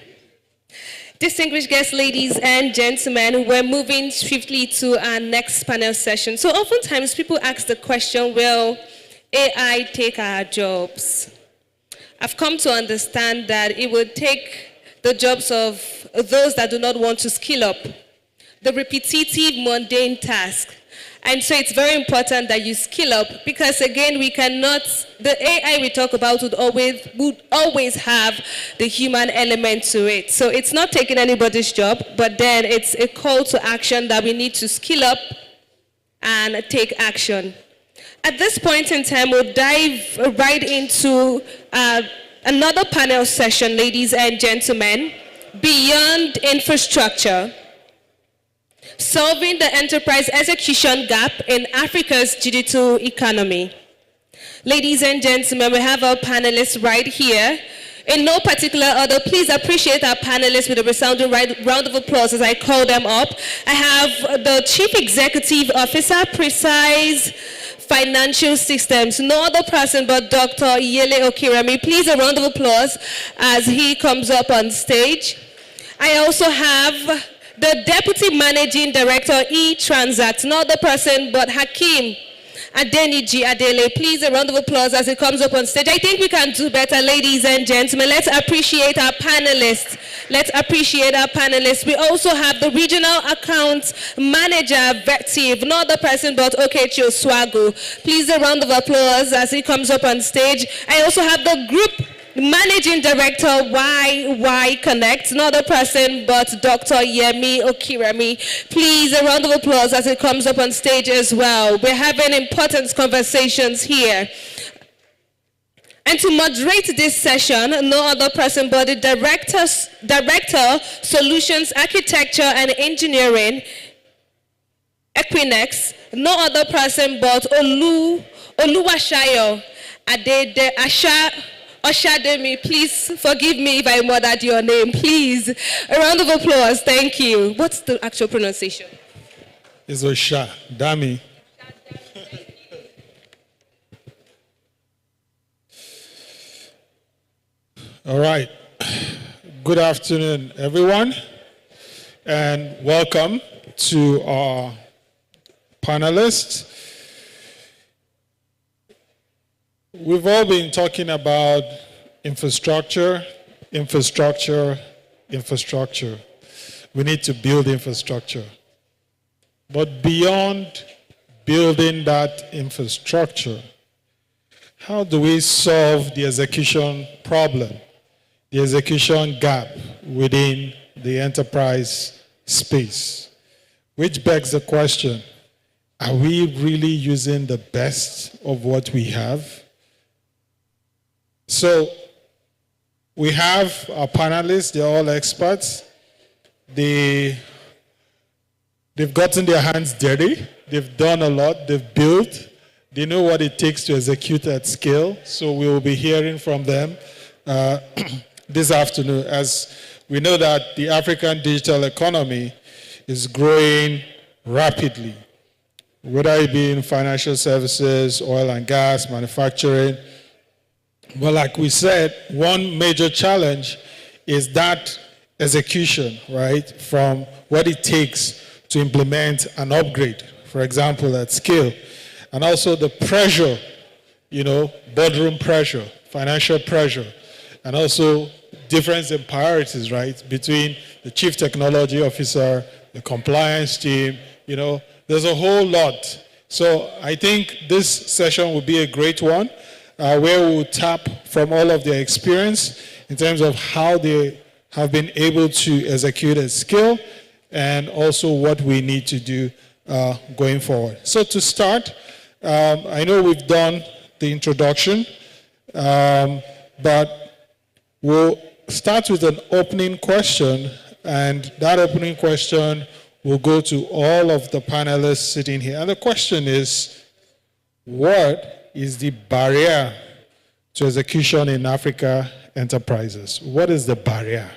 Distinguished guests, ladies and gentlemen, we're moving swiftly to our next panel session. So oftentimes people ask the question, will AI take our jobs? I've come to understand that it will take the jobs of those that do not want to skill up, the repetitive, mundane task. And so it's very important that you skill up, because again, we cannot, the AI we talk about would always have the human element to it. So it's not taking anybody's job, but then it's a call to action that we need to skill up and take action. At this point in time, we'll dive right into another panel session, ladies and gentlemen. beyond infrastructure, solving the enterprise execution gap in Africa's digital economy. Ladies and gentlemen, we have our panelists right here. In no particular order, please appreciate our panelists with a resounding round of applause as I call them up. I have the Chief Executive Officer, Precise Financial Systems, no other person but Dr. Yele Okirami. Please a round of applause as he comes up on stage. I also have the Deputy Managing Director, eTransact, no other person but Hakeem Adeniji Adele. Please a round of applause as he comes up on stage. I think we can do better, ladies and gentlemen. Let's appreciate our panelists. Let's appreciate our panelists. We also have the Regional Accounts Manager, Vective, no other person but Okechi Oswago. Please a round of applause as he comes up on stage. I also have the Group Managing Director, YY Connect, no other person but Dr. Yemi Okirami. Please a round of applause as he comes up on stage as well. We're having important conversations here. And to moderate this session, no other person but the Director, Solutions Architecture and Engineering, Equinex, no other person but Oluwashayo Adede Asha Oshademi. Please forgive me if I murdered your name. Please, a round of applause. Thank you. What's the actual pronunciation? It's Osha Dami. All right. Good afternoon, everyone, and welcome to our panelists. We've all been talking about infrastructure, infrastructure, infrastructure. We need to build infrastructure. But beyond building that infrastructure, how do we solve the execution problem, the execution gap within the enterprise space? Which begs the question, are we really using the best of what we have? So we have our panelists, they're all experts. They've gotten their hands dirty. They've done a lot. They've built. They know what it takes to execute at scale. So we will be hearing from them this afternoon, as we know that the African digital economy is growing rapidly, whether it be in financial services, oil and gas, manufacturing. Well, like we said, one major challenge is that execution, right, from what it takes to implement an upgrade, for example, at scale. And also the pressure, boardroom pressure, financial pressure, and also difference in priorities, right, between the chief technology officer, the compliance team, there's a whole lot. So I think this session will be a great one. Where we'll tap from all of their experience in terms of how they have been able to execute at scale, and also what we need to do going forward. So to start, I know we've done the introduction, but we'll start with an opening question, and that opening question will go to all of the panelists sitting here. And the question is, what is the barrier to execution in Africa enterprises? What is the barrier?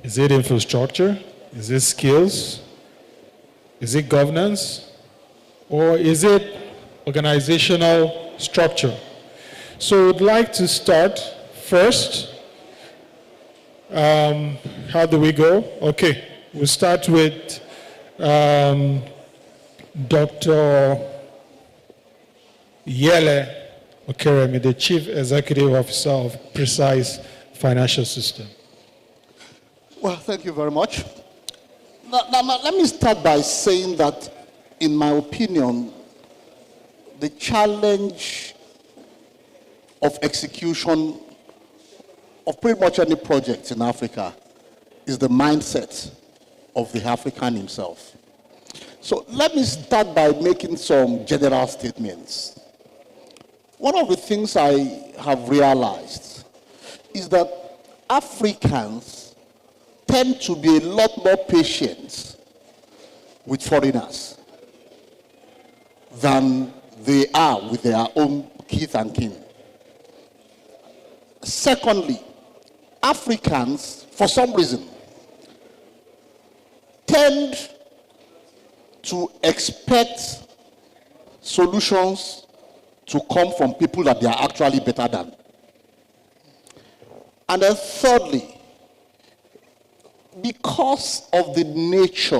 Is it infrastructure? Is it skills? Is it governance? Or is it organizational structure? So we'd like to start first. How do we go? Okay, we'll start with Dr. Yele Okirami, the Chief Executive Officer of Precise Financial System. Well, thank you very much. Now, let me start by saying that, in my opinion, the challenge of execution of pretty much any project in Africa is the mindset of the African himself. So let me start by making some general statements. One of the things I have realized is that Africans tend to be a lot more patient with foreigners than they are with their own kith and kin. Secondly, Africans, for some reason, tend to expect solutions to come from people that they are actually better than. And then thirdly, because of the nature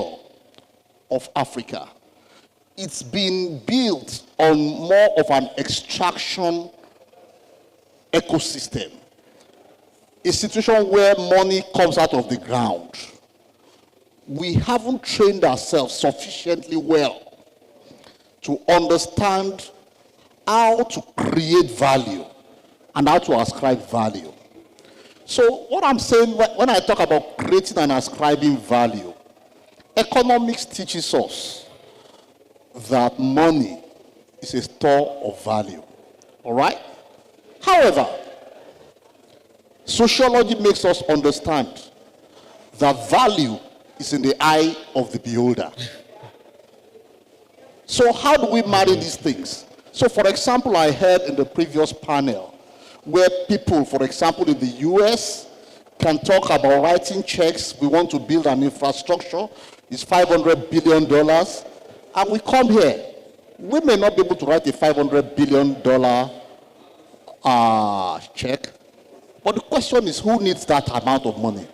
of Africa, it's been built on more of an extraction ecosystem. A situation where money comes out of the ground. We haven't trained ourselves sufficiently well to understand how to create value and how to ascribe value. So what I'm saying when I talk about creating and ascribing value, economics teaches us that money is a store of value. All right? However, sociology makes us understand that value is in the eye of the beholder. So how do we marry these things? So for example, I heard in the previous panel where people, for example, in the US can talk about writing checks. We want to build an infrastructure. It's $500 billion. And we come here. We may not be able to write a $500 billion check. But the question is, who needs that amount of money?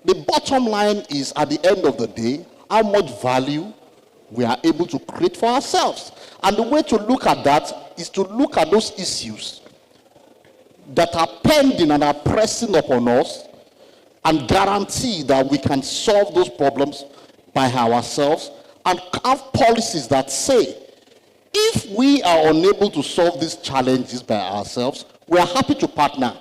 The bottom line is, at the end of the day, how much value we are able to create for ourselves. And the way to look at that is to look at those issues that are pending and are pressing upon us and guarantee that we can solve those problems by ourselves and have policies that say, if we are unable to solve these challenges by ourselves, we are happy to partner.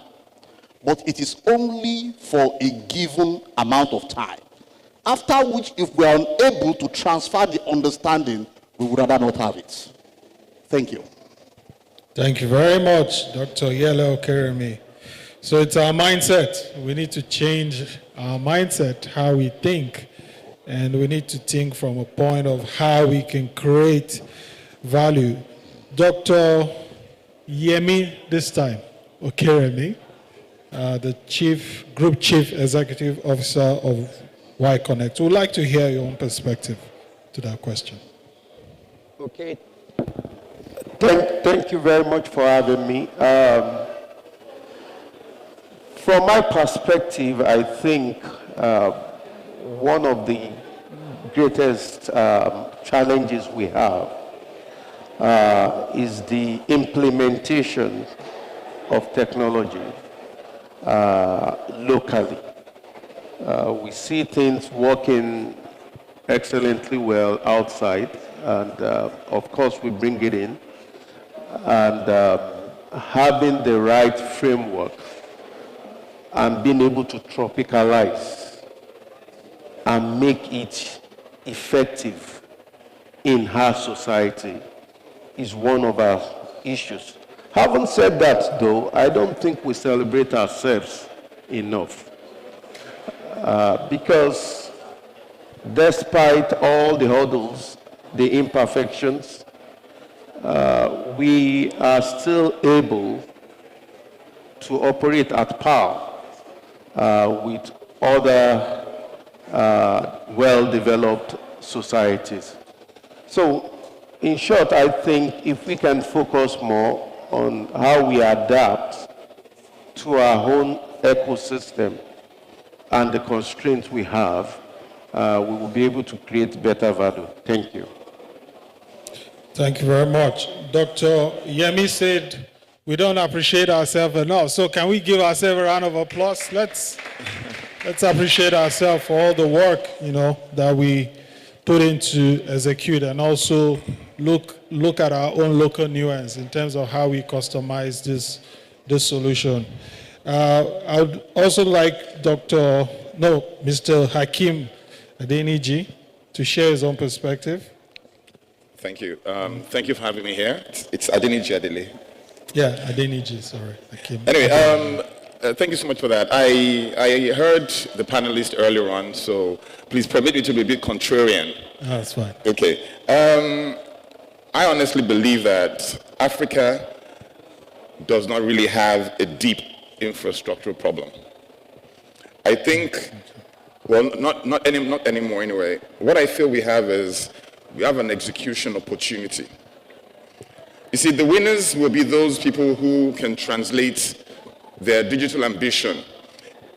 But it is only for a given amount of time. After which, if we are unable to transfer the understanding, we would rather not have it. Thank you. Thank you very much, Dr. Yele Okeremi. So it's our mindset. We need to change our mindset, how we think. And we need to think from a point of how we can create value. Dr. Yemi, this time, Okeremi, the Group Chief Executive Officer of Y Connect. We'd like to hear your own perspective to that question. Okay. Thank you very much for having me. From my perspective, I think one of the greatest challenges we have is the implementation of technology locally. We see things working excellently well outside, and of course we bring it in. And having the right framework and being able to tropicalize and make it effective in our society is one of our issues. Having said that, though, I don't think we celebrate ourselves enough. Because despite all the hurdles, the imperfections, we are still able to operate at par with other well-developed societies. So, in short, I think if we can focus more on how we adapt to our own ecosystem and the constraints we have, we will be able to create better value. Thank you. Thank you very much. Dr. Yemi said we don't appreciate ourselves enough. So can we give ourselves a round of applause? Let's appreciate ourselves for all the work, that we put into execute, and also look at our own local nuance in terms of how we customize this solution. I would also like Mr. Hakeem Adeniji to share his own perspective. Thank you. Thank you for having me here. It's Adeniji Adele. Yeah, Adeniji, sorry. Hakeem. Anyway, Thank you so much for that. I heard the panelists earlier on, so please permit me to be a bit contrarian. That's fine. Okay. I honestly believe that Africa does not really have a deep infrastructural problem. I think, well, not anymore anyway. What I feel we have is we have an execution opportunity. You see, the winners will be those people who can translate their digital ambition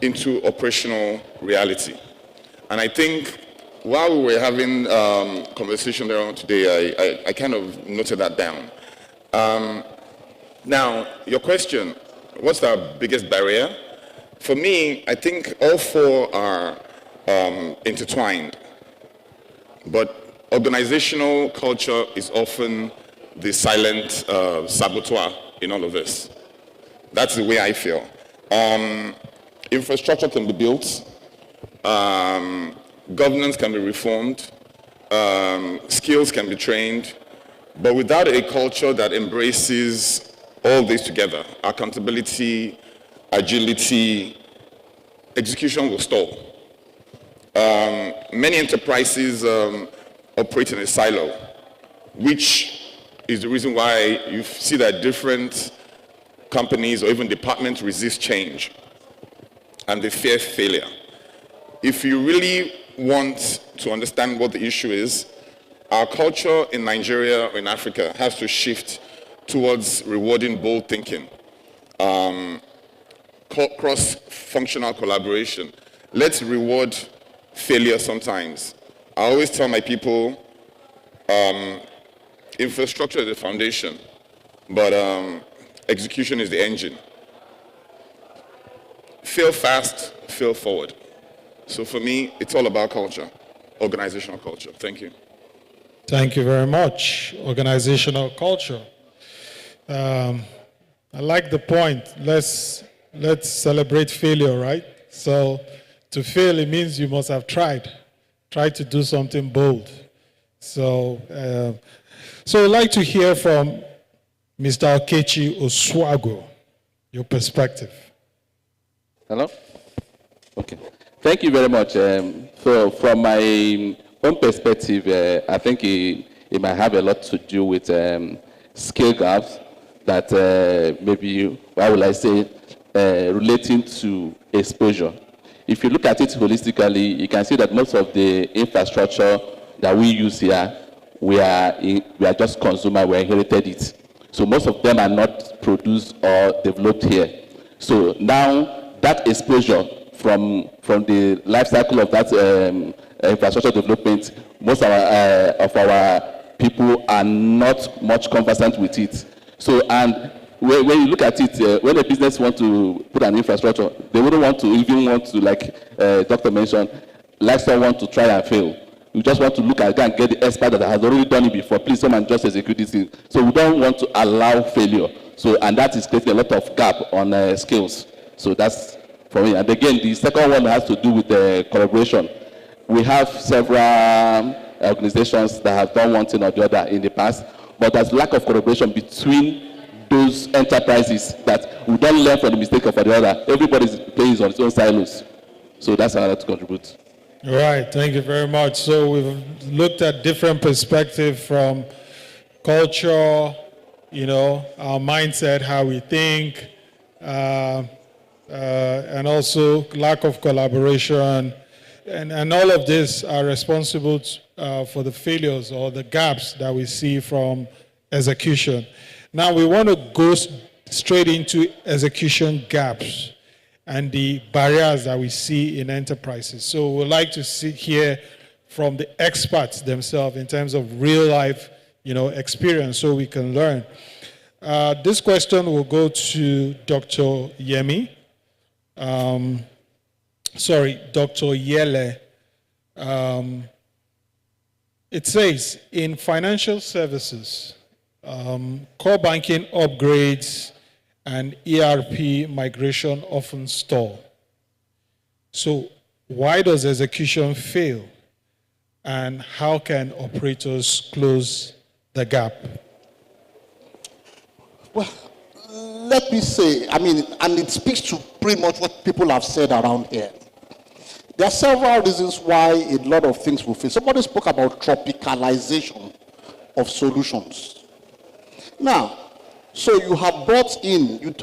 into operational reality. And I think while we were having conversation there on today, I kind of noted that down. Now, your question, what's our biggest barrier? For me, I think all four are intertwined. But organizational culture is often the silent saboteur in all of this. That's the way I feel. Infrastructure can be built. Governance can be reformed. Skills can be trained. But without a culture that embraces all this together, accountability, agility, execution will stall. Many enterprises operate in a silo, which is the reason why you see that different companies or even departments resist change and they fear failure. If you really want to understand what the issue is, our culture in Nigeria or in Africa has to shift towards rewarding bold thinking, cross-functional collaboration. Let's reward failure sometimes. I always tell my people, infrastructure is the foundation, but execution is the engine. Fail fast, fail forward. So for me, it's all about culture, organizational culture. Thank you. Thank you very much. Organizational culture. I like the point. Let's celebrate failure, right? So to fail, it means you must have tried to do something bold. So I'd like to hear from Mr. Okechi Oswago, your perspective. Hello? Okay. Thank you very much. So from my own perspective, I think it might have a lot to do with skill gaps that maybe, how will I say, relating to exposure. If you look at it holistically, you can see that most of the infrastructure that we use here, we are just consumer, we inherited it. So most of them are not produced or developed here. So now that exposure from the life cycle of that infrastructure development, most of our people are not much conversant with it. So, and when you look at it, when a business wants to put an infrastructure, they wouldn't want to even want to, like Dr. mentioned, like someone to try and fail. We just want to look at it and get the expert that has already done it before. Please come and just execute this thing. So we don't want to allow failure. So, and that is creating a lot of gap on skills. So that's for me. And again, the second one has to do with collaboration. We have several organizations that have done one thing or the other in the past, but there's lack of collaboration between those enterprises that we don't learn from the mistake of the other. Everybody's playing on its own silos. So that's how to contribute. All right, thank you very much. So we've looked at different perspectives from culture, our mindset, how we think, and also lack of collaboration. And all of this are responsible for the failures or the gaps that we see from execution. Now we want to go straight into execution gaps and the barriers that we see in enterprises. So we'd like to hear from the experts themselves in terms of real life, experience, so we can learn. This question will go to Dr. Yemi. Dr. Yele. It says, in financial services, core banking upgrades and ERP migration often stall. So why does execution fail? And how can operators close the gap? Well, let me say, and it speaks to pretty much what people have said around here. There are several reasons why a lot of things will fail. Somebody spoke about tropicalization of solutions. Now, so you have brought in,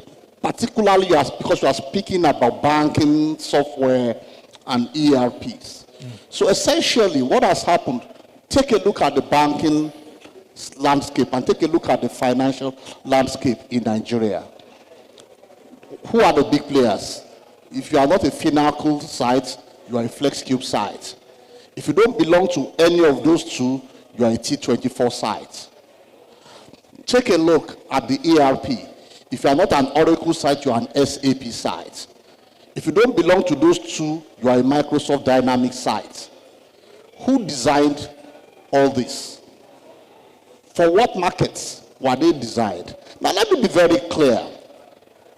particularly because you are speaking about banking, software, and ERPs. So essentially, what has happened, take a look at the banking landscape and take a look at the financial landscape in Nigeria. Who are the big players? If you are not a Finacle site, you are a FlexCube site. If you don't belong to any of those two, you are a T24 site. Take a look at the ERP. If you are not an Oracle site, you are an SAP site. If you don't belong to those two, you are a Microsoft Dynamics site. Who designed all this? For what markets were they designed? Now let me be very clear.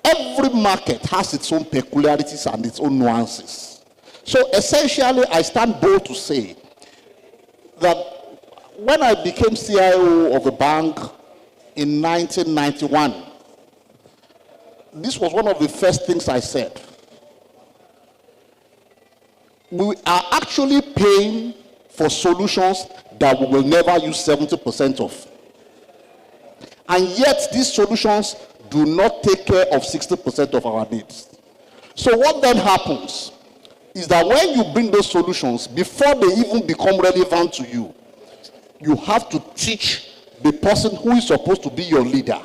Every market has its own peculiarities and its own nuances. So essentially, I stand bold to say that when I became CIO of a bank in 1991, this was one of the first things I said. We are actually paying for solutions that we will never use 70% of. And yet, these solutions do not take care of 60% of our needs. So what then happens is that when you bring those solutions, before they even become relevant to you, you have to teach the person who is supposed to be your leader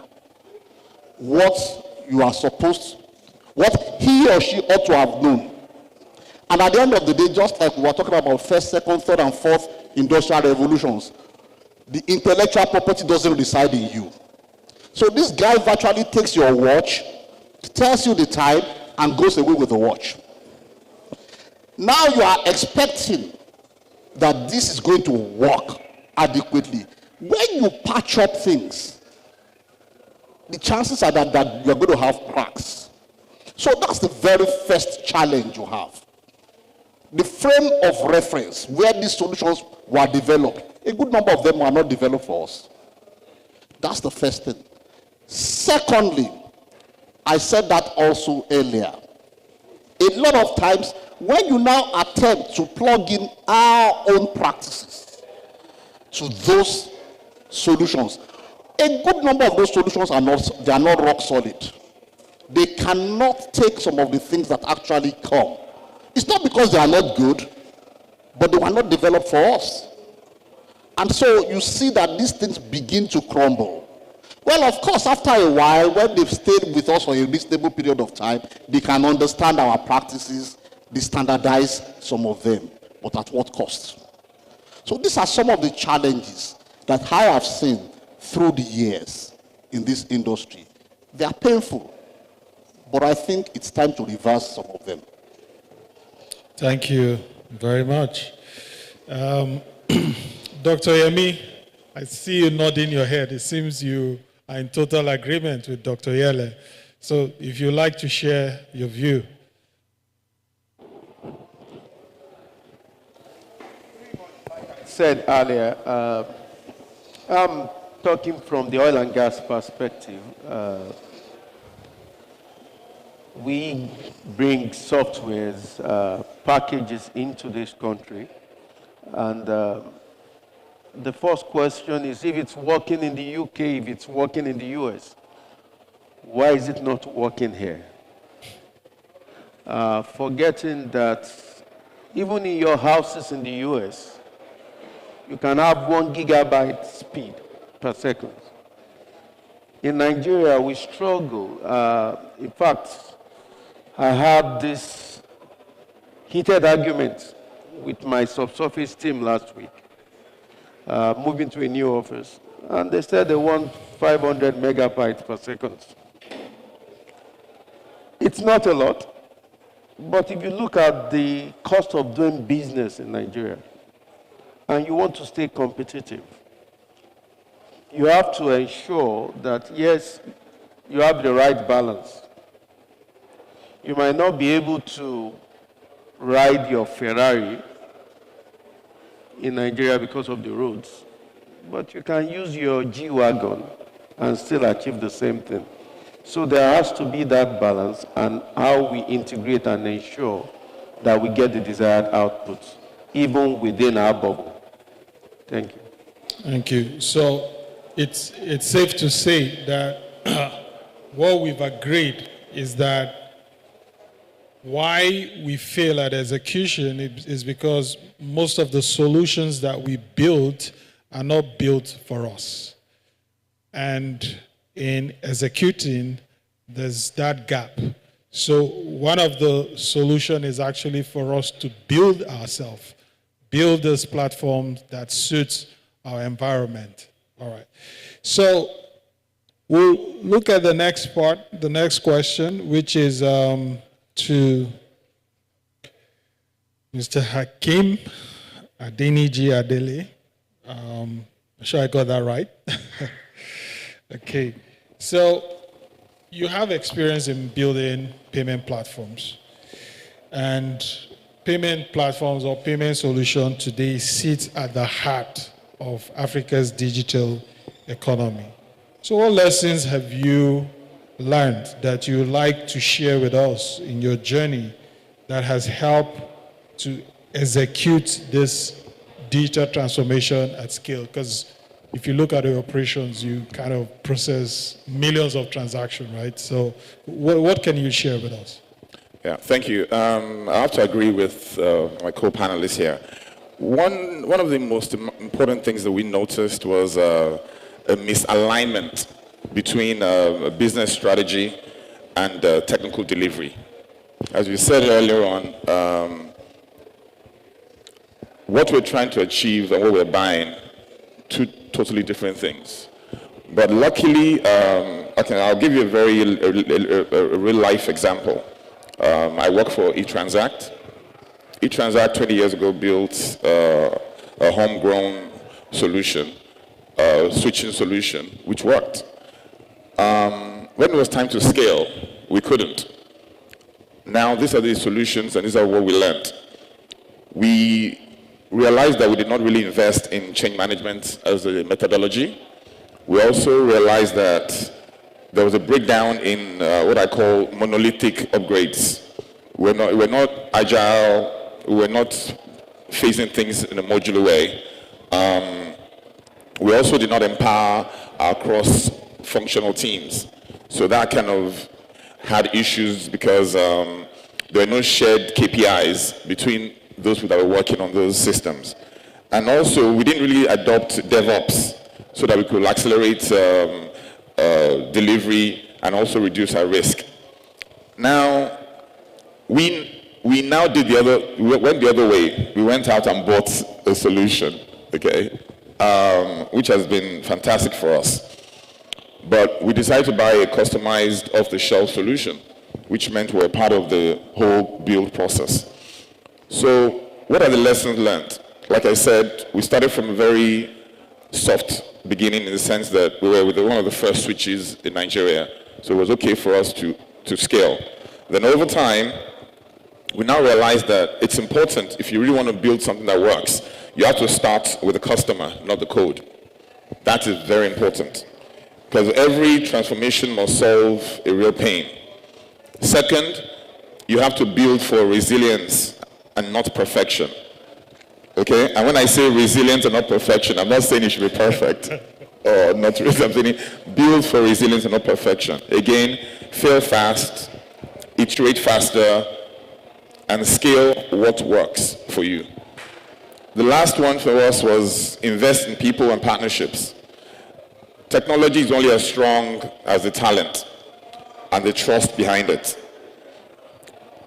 what you are supposed, what he or she ought to have known. And at the end of the day, just like we were talking about first, second, third, and fourth industrial revolutions, the intellectual property doesn't reside in you. So this guy virtually takes your watch, tells you the time, and goes away with the watch. Now you are expecting that this is going to work adequately. When you patch up things, the chances are that you're going to have cracks. So that's the very first challenge you have. The frame of reference where these solutions were developed, a good number of them were not developed for us. That's the first thing. Secondly, I said that also earlier. A lot of times, when you now attempt to plug in our own practices to those solutions, a good number of those solutions are not rock solid. They cannot take some of the things that actually come. It's not because they are not good, but they were not developed for us. And so you see that these things begin to crumble. Well, of course, after a while, when they've stayed with us for a reasonable period of time, they can understand our practices, they standardize some of them, but at what cost? So these are some of the challenges that I have seen through the years in this industry. They are painful, but I think it's time to reverse some of them. Thank you very much. Dr. Yemi, I see you nodding your head. It seems you are in total agreement with Dr. Yele. So if you'd like to share your view. Said earlier, I'm talking from the oil and gas perspective. We bring softwares, packages into this country, and the first question is if it's working in the UK, if it's working in the US, why is it not working here? Forgetting that even in your houses in the US, you can have 1 gigabyte speed per second. In Nigeria, we struggle. In fact, I had this heated argument with my subsurface team last week, moving to a new office. And they said they want 500 megabytes per second. It's not a lot, but if you look at the cost of doing business in Nigeria, and you want to stay competitive, you have to ensure that, yes, you have the right balance. You might not be able to ride your Ferrari in Nigeria because of the roads, but you can use your G-Wagon and still achieve the same thing. So there has to be that balance and how we integrate and ensure that we get the desired output, even within our bubble. Thank you. Thank you. So it's safe to say that what we've agreed is that why we fail at execution is because most of the solutions that we build are not built for us. And in executing, there's that gap. So one of the solutions is actually for us to build ourselves, build this platform that suits our environment. All right. So we'll look at the next part, the next question, which is to Mr. Hakim Adeniji Adele. I'm sure I got that right. Okay. So you have experience in building payment platforms. And payment platforms or payment solution today sits at the heart of Africa's digital economy. So what lessons have you learned that you would like to share with us in your journey that has helped to execute this digital transformation at scale? Because if you look at the operations, you kind of process millions of transactions, right? So what can you share with us? Yeah, thank you. I have to agree with my co-panelists here. One of the most important things that we noticed was a misalignment between a business strategy and technical delivery. As we said earlier on, what we're trying to achieve and what we're buying, two totally different things. But luckily, I'll give you a real-life example. I work for eTransact. eTransact 20 years ago built a homegrown solution, switching solution, which worked. When it was time to scale, we couldn't. Now, these are the solutions, and these are what we learned. We realized that we did not really invest in change management as a methodology. We also realized that there was a breakdown in what I call monolithic upgrades. We're not agile. We're not facing things in a modular way. We also did not empower our cross-functional teams. So that kind of had issues because there were no shared KPIs between those that were working on those systems. And also, we didn't really adopt DevOps so that we could accelerate delivery and also reduce our risk. Now, we now did we went the other way. We went out and bought a solution, okay, which has been fantastic for us. But we decided to buy a customized off-the-shelf solution, which meant we're part of the whole build process. So what are the lessons learned? Like I said, we started from a very soft beginning in the sense that we were one of the first switches in Nigeria. So it was okay for us to scale. Then over time, we now realize that it's important, if you really want to build something that works, you have to start with the customer, not the code. That is very important. Because every transformation must solve a real pain. Second, you have to build for resilience and not perfection. Okay? And when I say resilience and not perfection, I'm not saying it should be perfect. Or not something. Build for resilience and not perfection. Again, fail fast, iterate faster, and scale what works for you. The last one for us was invest in people and partnerships. Technology is only as strong as the talent and the trust behind it.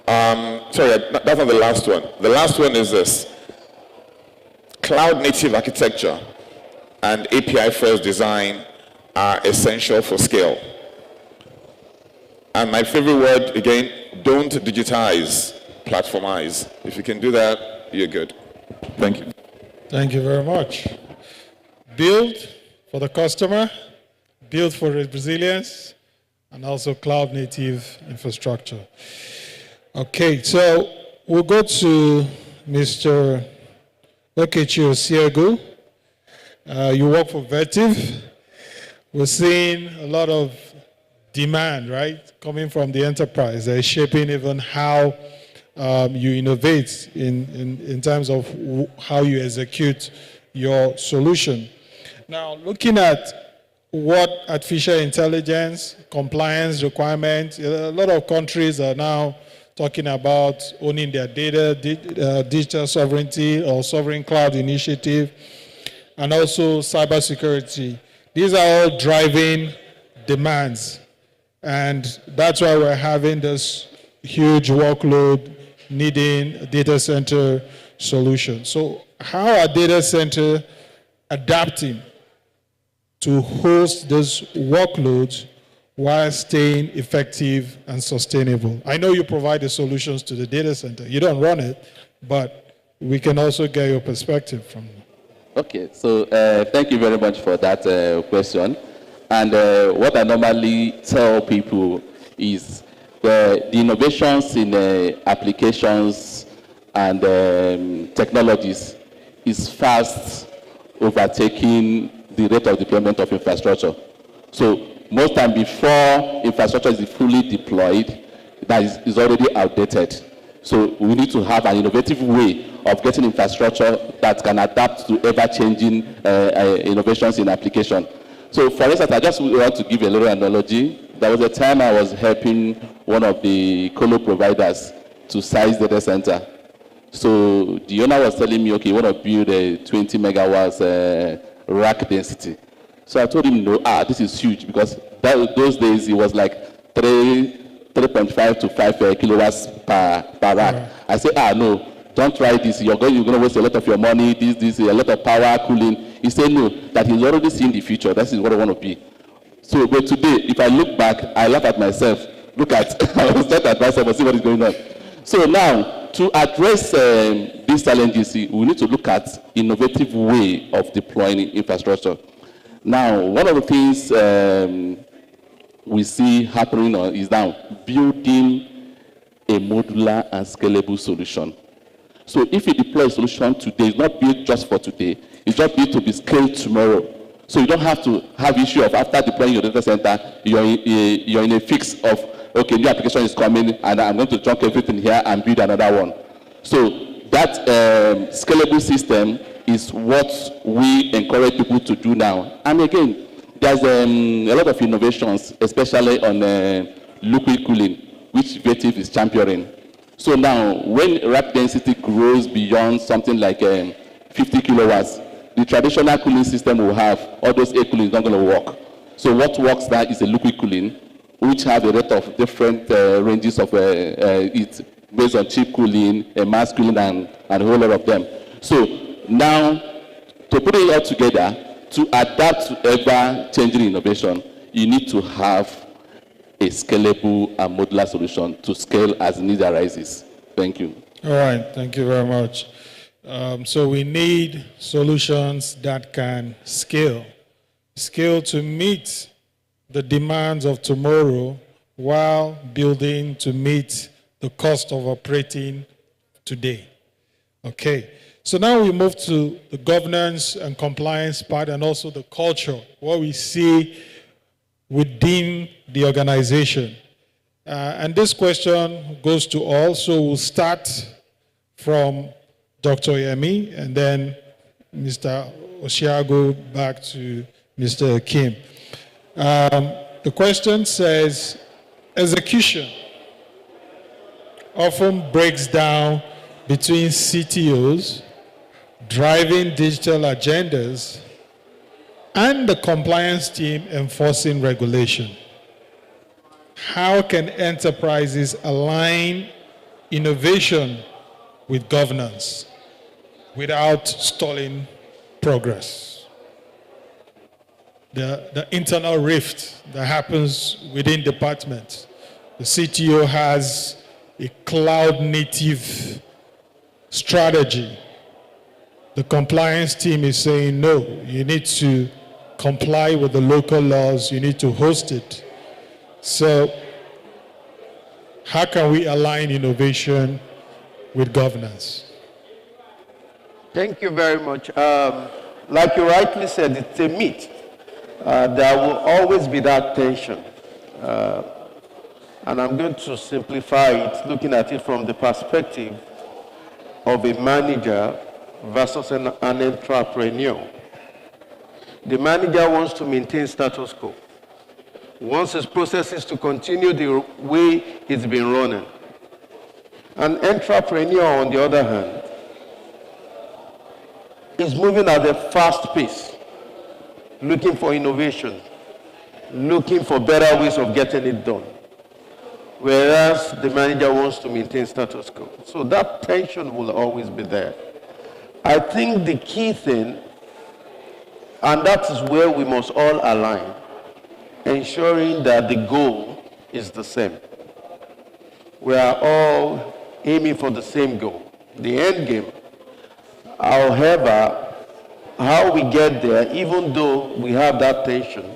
Sorry, that's not the last one. The last one is this. Cloud native architecture and API first design are essential for scale. And my favorite word, again, don't digitize, platformize. If you can do that, you're good. Thank you. Thank you very much. Build for the customer, build for resilience, and also cloud native infrastructure. Okay, so we'll go to Mr. Okechi Osiegu. You work for Vertiv. We're seeing a lot of demand, right, coming from the enterprise that is shaping even how you innovate in terms of how you execute your solution. Now, looking at what artificial intelligence, compliance requirements, a lot of countries are now talking about owning their data, digital sovereignty or sovereign cloud initiative, and also cybersecurity. These are all driving demands. And that's why we're having this huge workload needing a data center solution. So how are data centers adapting to host those workloads while staying effective and sustainable? I know you provide the solutions to the data center. You don't run it, but we can also get your perspective from it. Okay, so thank you very much for that question. And what I normally tell people is the innovations in applications and technologies is fast overtaking the rate of deployment of infrastructure. So most time before infrastructure is fully deployed, that is already outdated. So we need to have an innovative way of getting infrastructure that can adapt to ever-changing innovations in application. So for instance, I just want to give a little analogy. There was a time I was helping one of the colo providers to size data center. So the owner was telling me, okay, you want to build a 20 megawatts rack density. So I told him, no, this is huge, because those days it was like 3.5 to 5 kilowatts per rack. I said, no, don't try this. You're going to waste a lot of your money, this, a lot of power, cooling. He said, no, that he's already seen the future. That is what I want to be. So, but today, if I look back, I laugh at myself. Look at, I was trying to advise and see what is going on. So now, to address these challenges, we need to look at innovative way of deploying infrastructure. Now, one of the things we see happening is now building a modular and scalable solution. So if you deploy a solution today, it's not built just for today. It's just built to be scaled tomorrow. So you don't have to have issue of after deploying your data center, you're in a fix of, okay, new application is coming, and I'm going to chunk everything here and build another one. So that scalable system is what we encourage people to do now. And again, there's a lot of innovations, especially on liquid cooling, which VETIF is championing. So now, when rack density grows beyond something like 50 kilowatts, the traditional cooling system will have, all those air cooling is not going to work. So what works now is a liquid cooling, which have a lot of different ranges of it based on chip cooling, mass cooling, and a whole lot of them. So now, to put it all together, to adapt to ever-changing innovation, you need to have a scalable and modular solution to scale as need arises. Thank you. All right, thank you very much. So we need solutions that can scale to meet the demands of tomorrow while building to meet the cost of operating today. Okay, so now we move to the governance and compliance part, and also the culture, what we see within the organization. And this question goes to all, so we'll start from Dr. Yemi, and then Mr. Oshiago, back to Mr. Kim. The question says, execution often breaks down between CTOs driving digital agendas and the compliance team enforcing regulation. How can enterprises align innovation with governance without stalling progress? The internal rift that happens within departments. The CTO has a cloud-native strategy. The compliance team is saying, no, you need to comply with the local laws, you need to host it. So how can we align innovation with governance? Thank you very much. Like you rightly said, it's a myth. There will always be that tension. And I'm going to simplify it, looking at it from the perspective of a manager versus an entrepreneur. The manager wants to maintain status quo, wants his processes to continue the way it's been running. An entrepreneur, on the other hand, is moving at a fast pace, looking for innovation, looking for better ways of getting it done, whereas the manager wants to maintain status quo. So that tension will always be there. I think the key thing, and that is where we must all align, ensuring that the goal is the same. We are all aiming for the same goal, the end game. However, how we get there, even though we have that tension,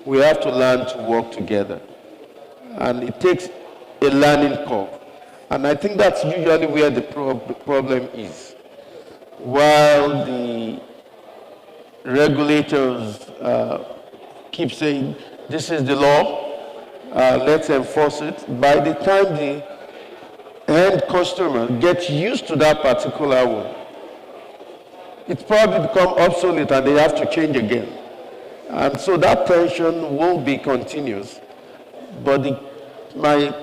we have to learn to work together. And it takes a learning curve. And I think that's usually where the problem is. While the regulators keep saying, this is the law, let's enforce it, by the time the end customer gets used to that particular one, it's probably become obsolete and they have to change again. And so that tension will be continuous. But my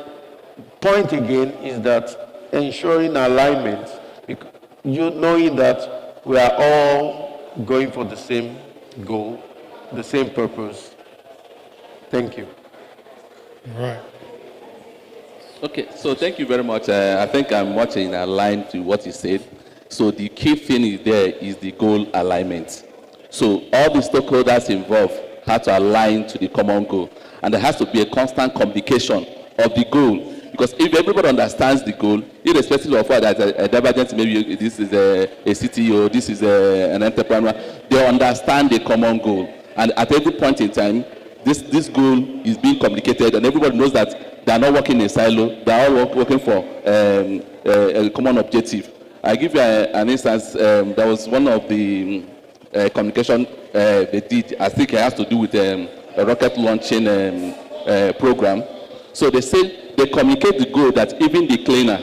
point again is that ensuring alignment, knowing that we are all going for the same goal, the same purpose. Thank you. All right. Okay, so thank you very much. I think I'm much in line to what you said. So the key thing is there is the goal alignment. So all the stakeholders involved have to align to the common goal. And there has to be a constant communication of the goal. Because if everybody understands the goal, irrespective of whether there's a divergence, maybe this is a CTO, this is an entrepreneur, they understand the common goal. And at every point in time, this goal is being communicated, and everybody knows that they are not working in a silo, they are all working for a common objective. I give you an instance. There was one of the communication they did. I think it has to do with a rocket launching program. So they say they communicate the goal that even the cleaner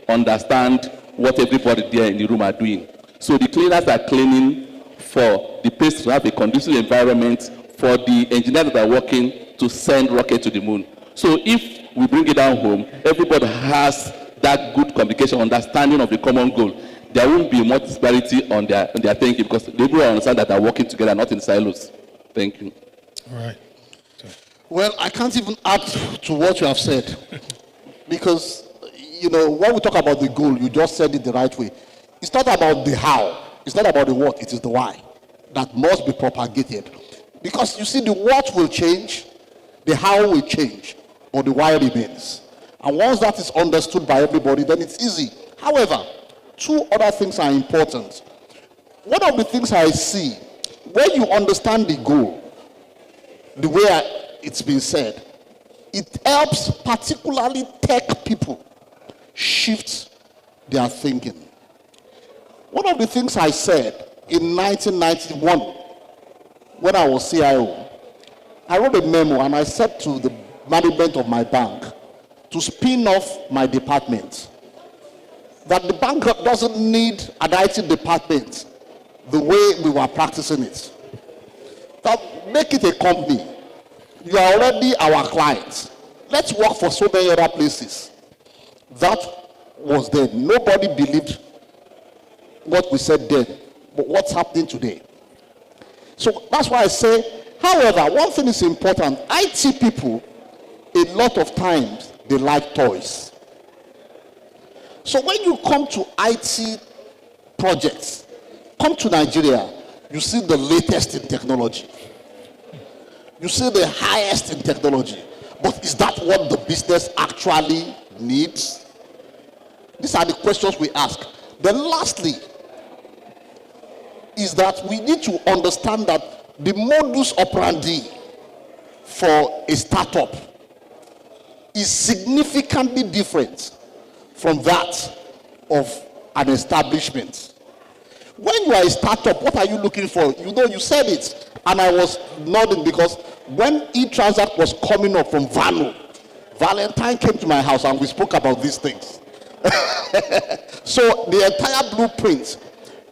understand what everybody there in the room are doing. So the cleaners are cleaning for the place to have a conducive environment for the engineers that are working to send rocket to the moon. So if we bring it down home, everybody has that good communication, understanding of the common goal. There won't be much disparity on their thinking because they will understand that they are working together, not in silos. Thank you. All right. Well, I can't even add to what you have said because, when we talk about the goal, you just said it the right way. It's not about the how. It's not about the what. It is the why that must be propagated. Because you see, the what will change, the how will change, but the why remains. And once that is understood by everybody, then it's easy. However, two other things are important. One of the things I see, when you understand the goal, the way it's been said, it helps particularly tech people shift their thinking. One of the things I said in 1991, when I was CIO, I wrote a memo and I said to the management of my bank to spin off my department, that the bank doesn't need an IT department the way we were practicing it. That make it a company. You are already our clients. Let's work for so many other places. That was then. Nobody believed what we said then, but what's happening today. So that's why I say, however, one thing is important. IT people, a lot of times, they like toys. So when you come to IT projects, come to Nigeria, you see the latest in technology. You see the highest in technology. But is that what the business actually needs? These are the questions we ask. Then lastly, is that we need to understand that the modus operandi for a startup is significantly different from that of an establishment. When you are a startup, what are you looking for? You said it, and I was nodding because When e-Transact was coming up from Vano, Valentine came to my house and we spoke about these things. So the entire blueprint,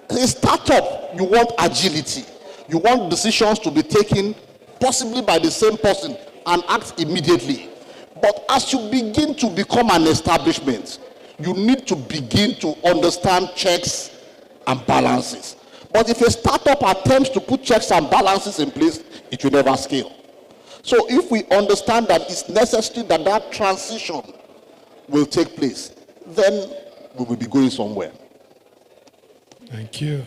a startup, you want agility. You want decisions to be taken possibly by the same person and act immediately. But as you begin to become an establishment, you need to begin to understand checks and balances. But if a startup attempts to put checks and balances in place, it will never scale. So if we understand that it's necessary that that transition will take place, then we will be going somewhere. Thank you.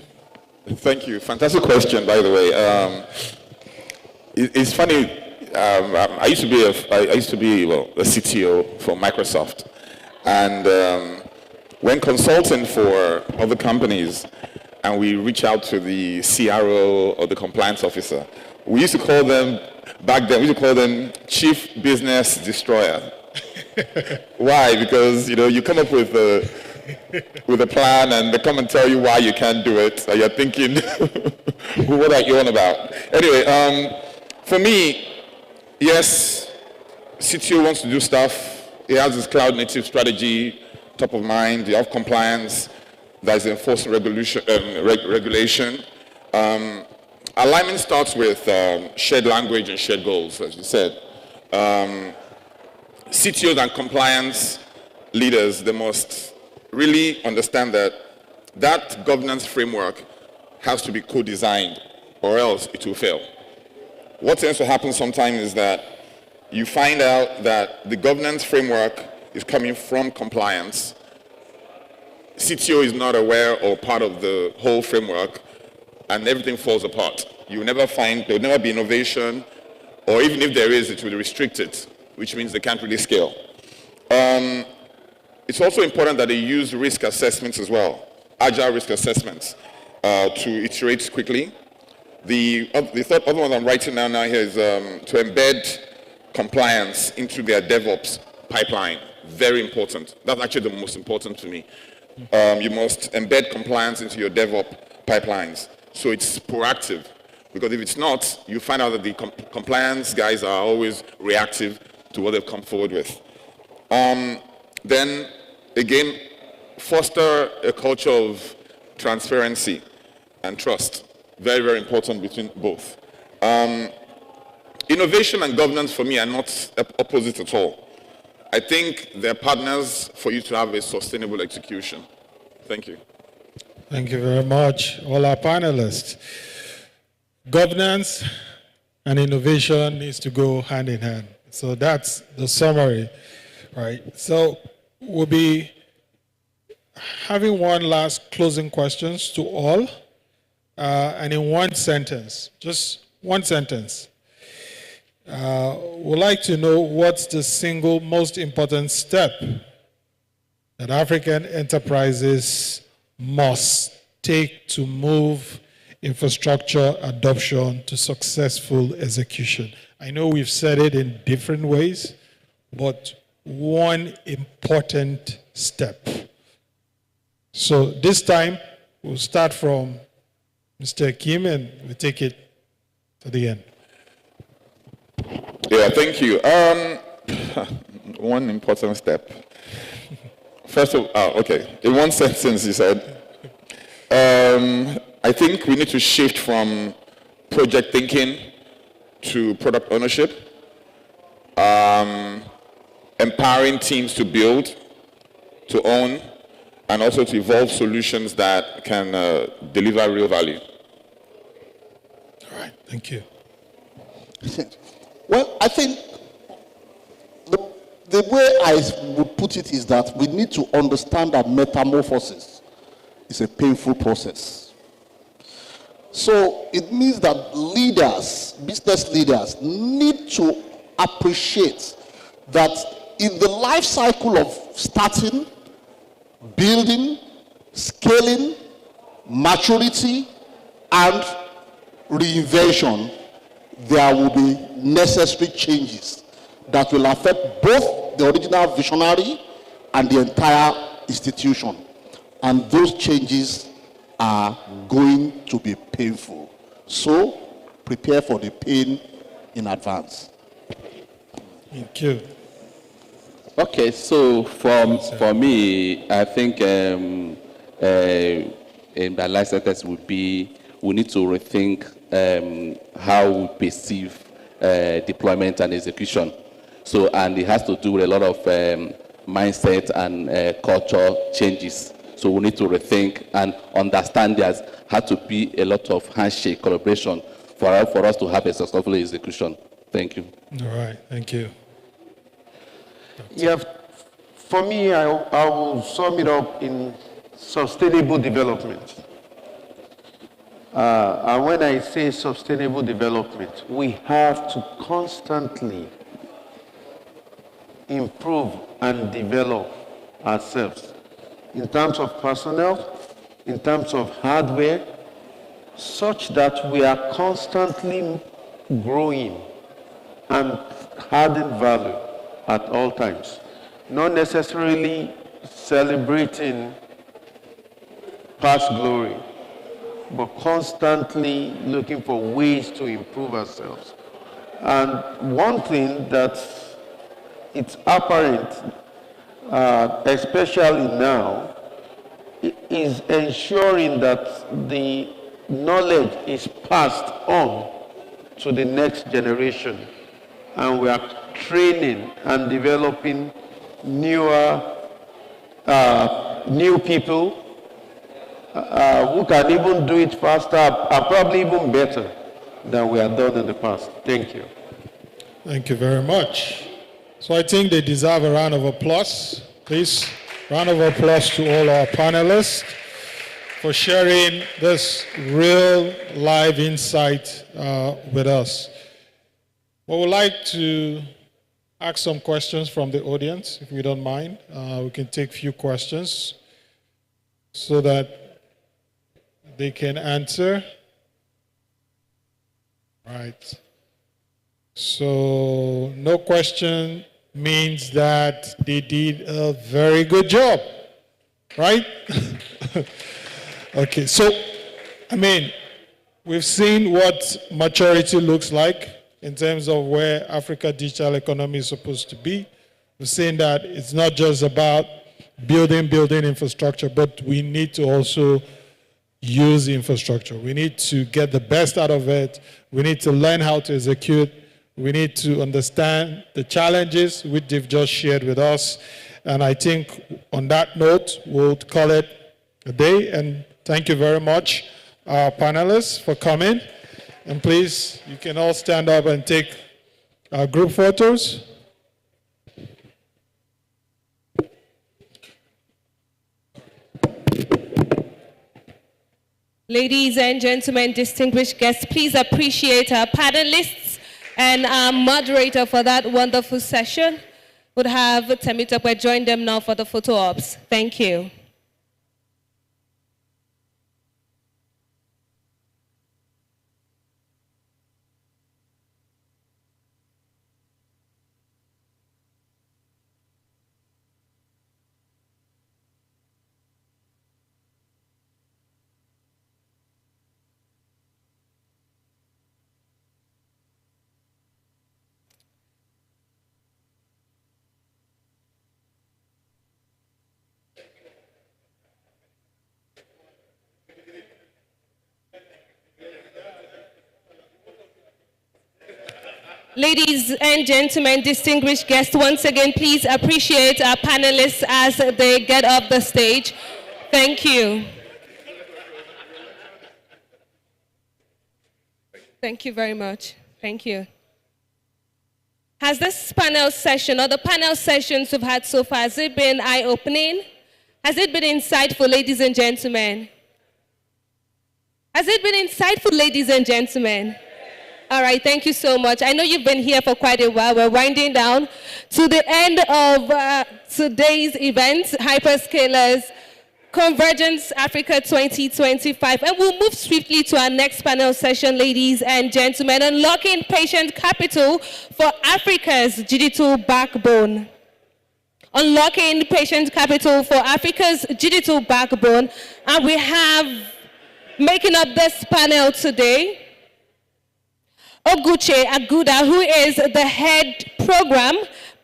Thank you. Fantastic question, by the way. It's funny. I used to be a CTO for Microsoft, and when consulting for other companies, and we reach out to the CRO or the compliance officer, we used to call them back then. We used to call them Chief Business Destroyer. Why? Because you come up with a plan, and they come and tell you why you can't do it, and you're thinking, what are you on about? Anyway, for me, yes, CTO wants to do stuff. He has his cloud native strategy top of mind. You have compliance, there's enforcing regulation. Alignment starts with shared language and shared goals, as you said. CTOs and compliance leaders, they must really understand that governance framework has to be co-designed, or else it will fail. What tends to happen sometimes is that you find out that the governance framework is coming from compliance. CTO is not aware or part of the whole framework, and everything falls apart. There'll never be innovation, or even if there is, it will be restricted, which means they can't really scale. It's also important that they use risk assessments as well, agile risk assessments, to iterate quickly. The other one I'm writing down now here is to embed compliance into their DevOps pipeline. Very important. That's actually the most important to me. You must embed compliance into your DevOps pipelines, so it's proactive. Because if it's not, you find out that the compliance guys are always reactive to what they've come forward with. Then, again, foster a culture of transparency and trust. Very, very important between both. Innovation and governance for me are not opposite at all. I think they're partners for you to have a sustainable execution. Thank you. Thank you very much, all our panelists. Governance and innovation needs to go hand in hand. So that's the summary, right? So we'll be having one last closing questions to all, and in one sentence, just one sentence. We'd like to know what's the single most important step that African enterprises must take to move infrastructure adoption to successful execution. I know we've said it in different ways, but one important step. So this time, we'll start from Mr. Kim and we'll take it to the end. Yeah, thank you. One important step. First of all, okay, in one sentence you said, I think we need to shift from project thinking to product ownership, empowering teams to build, to own, and also to evolve solutions that can deliver real value. All right, thank you. Well, I think the way I would put it is that we need to understand that metamorphosis is a painful process. So it means that leaders, business leaders, need to appreciate that in the life cycle of starting, building, scaling, maturity, and reinvention, there will be necessary changes that will affect both the original visionary and the entire institution. And those changes are going to be painful. So prepare for the pain in advance. Thank you. Okay, so for me, I think in the last sentence would be we need to rethink how we perceive deployment and execution. So, and it has to do with a lot of mindset and culture changes. So we need to rethink and understand there's had to be a lot of handshake collaboration for us to have a successful execution. Thank you. All right, thank you. Yeah, for me, I will sum it up in sustainable development. And when I say sustainable development, we have to constantly improve and develop ourselves in terms of personnel, in terms of hardware, such that we are constantly growing and adding value at all times. Not necessarily celebrating past glory, but constantly looking for ways to improve ourselves. And one thing that it's apparent, especially now, is ensuring that the knowledge is passed on to the next generation. And we are training and developing new people who can even do it faster and probably even better than we have done in the past. Thank you. Thank you very much. So I think they deserve a round of applause. Please, round of applause to all our panelists for sharing this real live insight with us. We would like to ask some questions from the audience, if we don't mind. We can take a few questions so that they can answer. Right. So no question means that they did a very good job, right? Okay, so, I mean, we've seen what maturity looks like in terms of where Africa digital economy is supposed to be. We've seen that it's not just about building infrastructure, but we need to also use infrastructure. We need to get the best out of it. We need to learn how to execute. We need to understand the challenges which they've just shared with us. And I think on that note, we'll call it a day. And thank you very much, our panelists, for coming. And please, you can all stand up and take group photos. Ladies and gentlemen, distinguished guests, please appreciate our panelists and our moderator for that wonderful session. Would have Temitope join them now for the photo ops. Thank you. Ladies and gentlemen, distinguished guests, once again, please appreciate our panelists as they get off the stage. Thank you. Thank you very much. Thank you. Has this panel session, or the panel sessions we've had so far, has it been eye-opening? Has it been insightful, ladies and gentlemen? Has it been insightful, ladies and gentlemen? All right, thank you so much. I know you've been here for quite a while. We're winding down to the end of today's event, Hyperscalers Convergence Africa 2025. And we'll move swiftly to our next panel session, ladies and gentlemen, unlocking patient capital for Africa's digital backbone. Unlocking patient capital for Africa's digital backbone. And we have, making up this panel today, Oguche Aguda, who is the head program,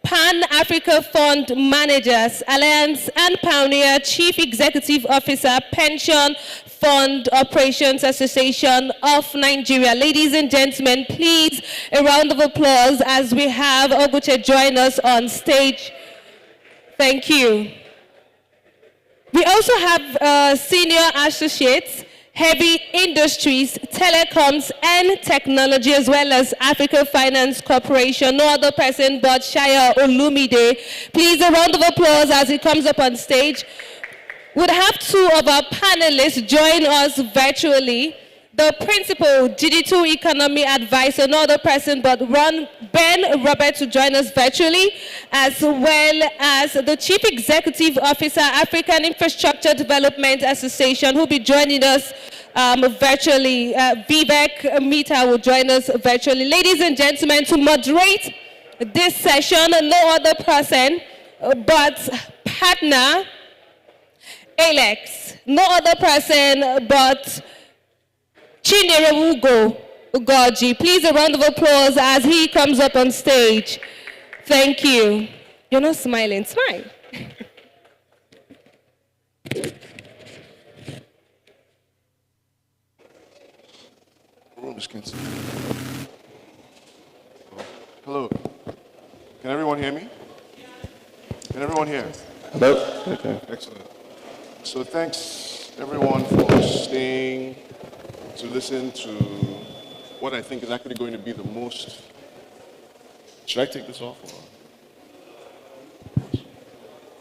Pan-Africa Fund Managers Alliance and Pioneer Chief Executive Officer, Pension Fund Operations Association of Nigeria. Ladies and gentlemen, please a round of applause as we have Oguche join us on stage. Thank you. We also have senior associates, heavy industries, telecoms, and technology, as well as Africa Finance Corporation. No other person but Shaya Olumide. Please, a round of applause as he comes up on stage. We'll have two of our panelists join us virtually. The Principal Digital Economy Advisor, no other person but Ben Robert, to join us virtually, as well as the Chief Executive Officer, African Infrastructure Development Association, who will be joining us virtually. Vivek Mehta will join us virtually. Ladies and gentlemen, to moderate this session, no other person but partner Alex, no other person but Chinyere Ugoji. Please a round of applause as he comes up on stage. Thank you. You're not smiling. Smile. Hello. Can everyone hear me? Can everyone hear? Hello? Okay. Excellent. So thanks everyone for staying to listen to what I think is actually going to be the most... Should I take this off?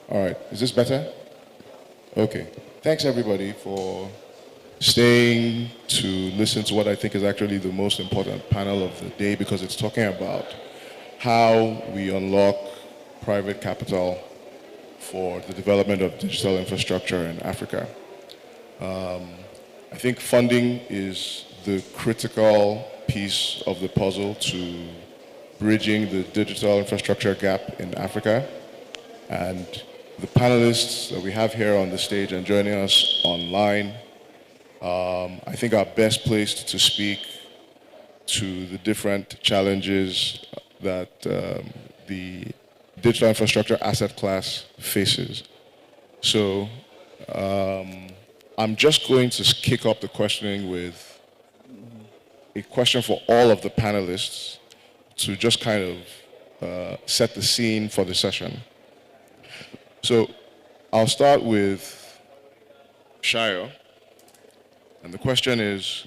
All right, is this better? Okay. Thanks everybody for staying to listen to what I think is actually the most important panel of the day, because it's talking about how we unlock private capital for the development of digital infrastructure in Africa. I think funding is the critical piece of the puzzle to bridging the digital infrastructure gap in Africa. And the panelists that we have here on the stage and joining us online, I think are best placed to speak to the different challenges that the digital infrastructure asset class faces. So I'm just going to kick up the questioning with a question for all of the panelists to just kind of set the scene for the session. So I'll start with Shayo. And the question is,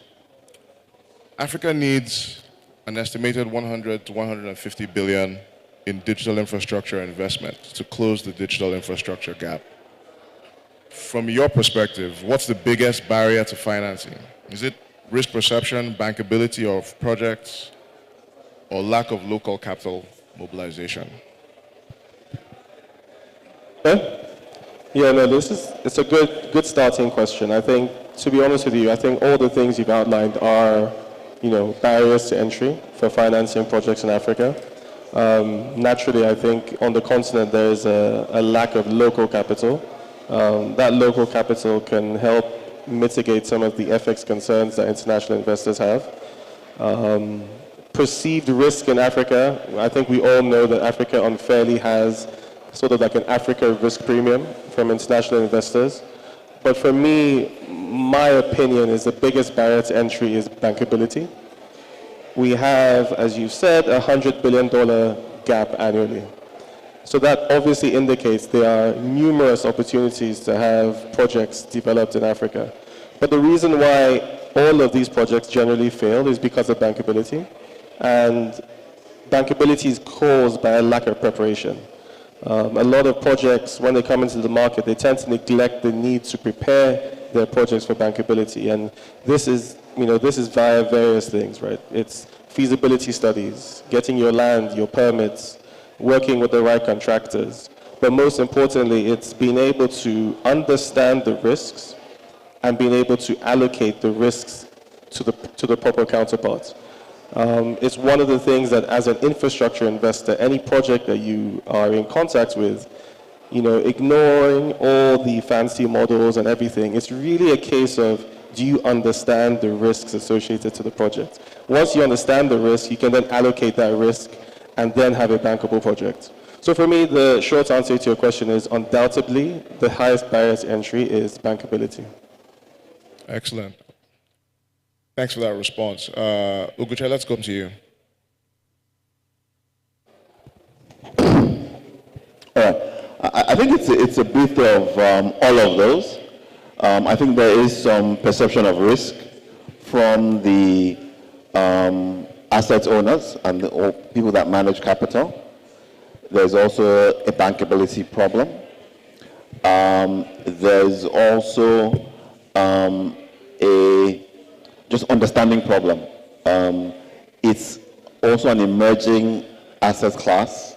Africa needs an estimated 100 to 150 billion in digital infrastructure investment to close the digital infrastructure gap. From your perspective, what's the biggest barrier to financing? Is it risk perception, bankability of projects, or lack of local capital mobilization? Yeah, no, it's a good starting question. I think, to be honest with you, I think all the things you've outlined are, barriers to entry for financing projects in Africa. Naturally, I think on the continent there is a lack of local capital. That local capital can help mitigate some of the FX concerns that international investors have. Perceived risk in Africa, I think we all know that Africa unfairly has sort of like an Africa risk premium from international investors. But for me, my opinion is the biggest barrier to entry is bankability. We have, as you said, a $100 billion gap annually. So that obviously indicates there are numerous opportunities to have projects developed in Africa. But the reason why all of these projects generally fail is because of bankability. And bankability is caused by a lack of preparation. A lot of projects, when they come into the market, they tend to neglect the need to prepare their projects for bankability. And this is via various things, right? It's feasibility studies, getting your land, your permits, working with the right contractors. But most importantly, it's being able to understand the risks and being able to allocate the risks to the proper counterparts. It's one of the things that as an infrastructure investor, any project that you are in contact with, ignoring all the fancy models and everything, it's really a case of, do you understand the risks associated to the project? Once you understand the risk, you can then allocate that risk and then have a bankable project. So for me, the short answer to your question is undoubtedly the highest barrier to entry is bankability. Excellent. Thanks for that response. Uguche, let's come to you. All right. I think it's a bit of all of those. I think there is some perception of risk from the asset owners and the people that manage capital. There's also a bankability problem. There's also a just understanding problem. It's also an emerging asset class,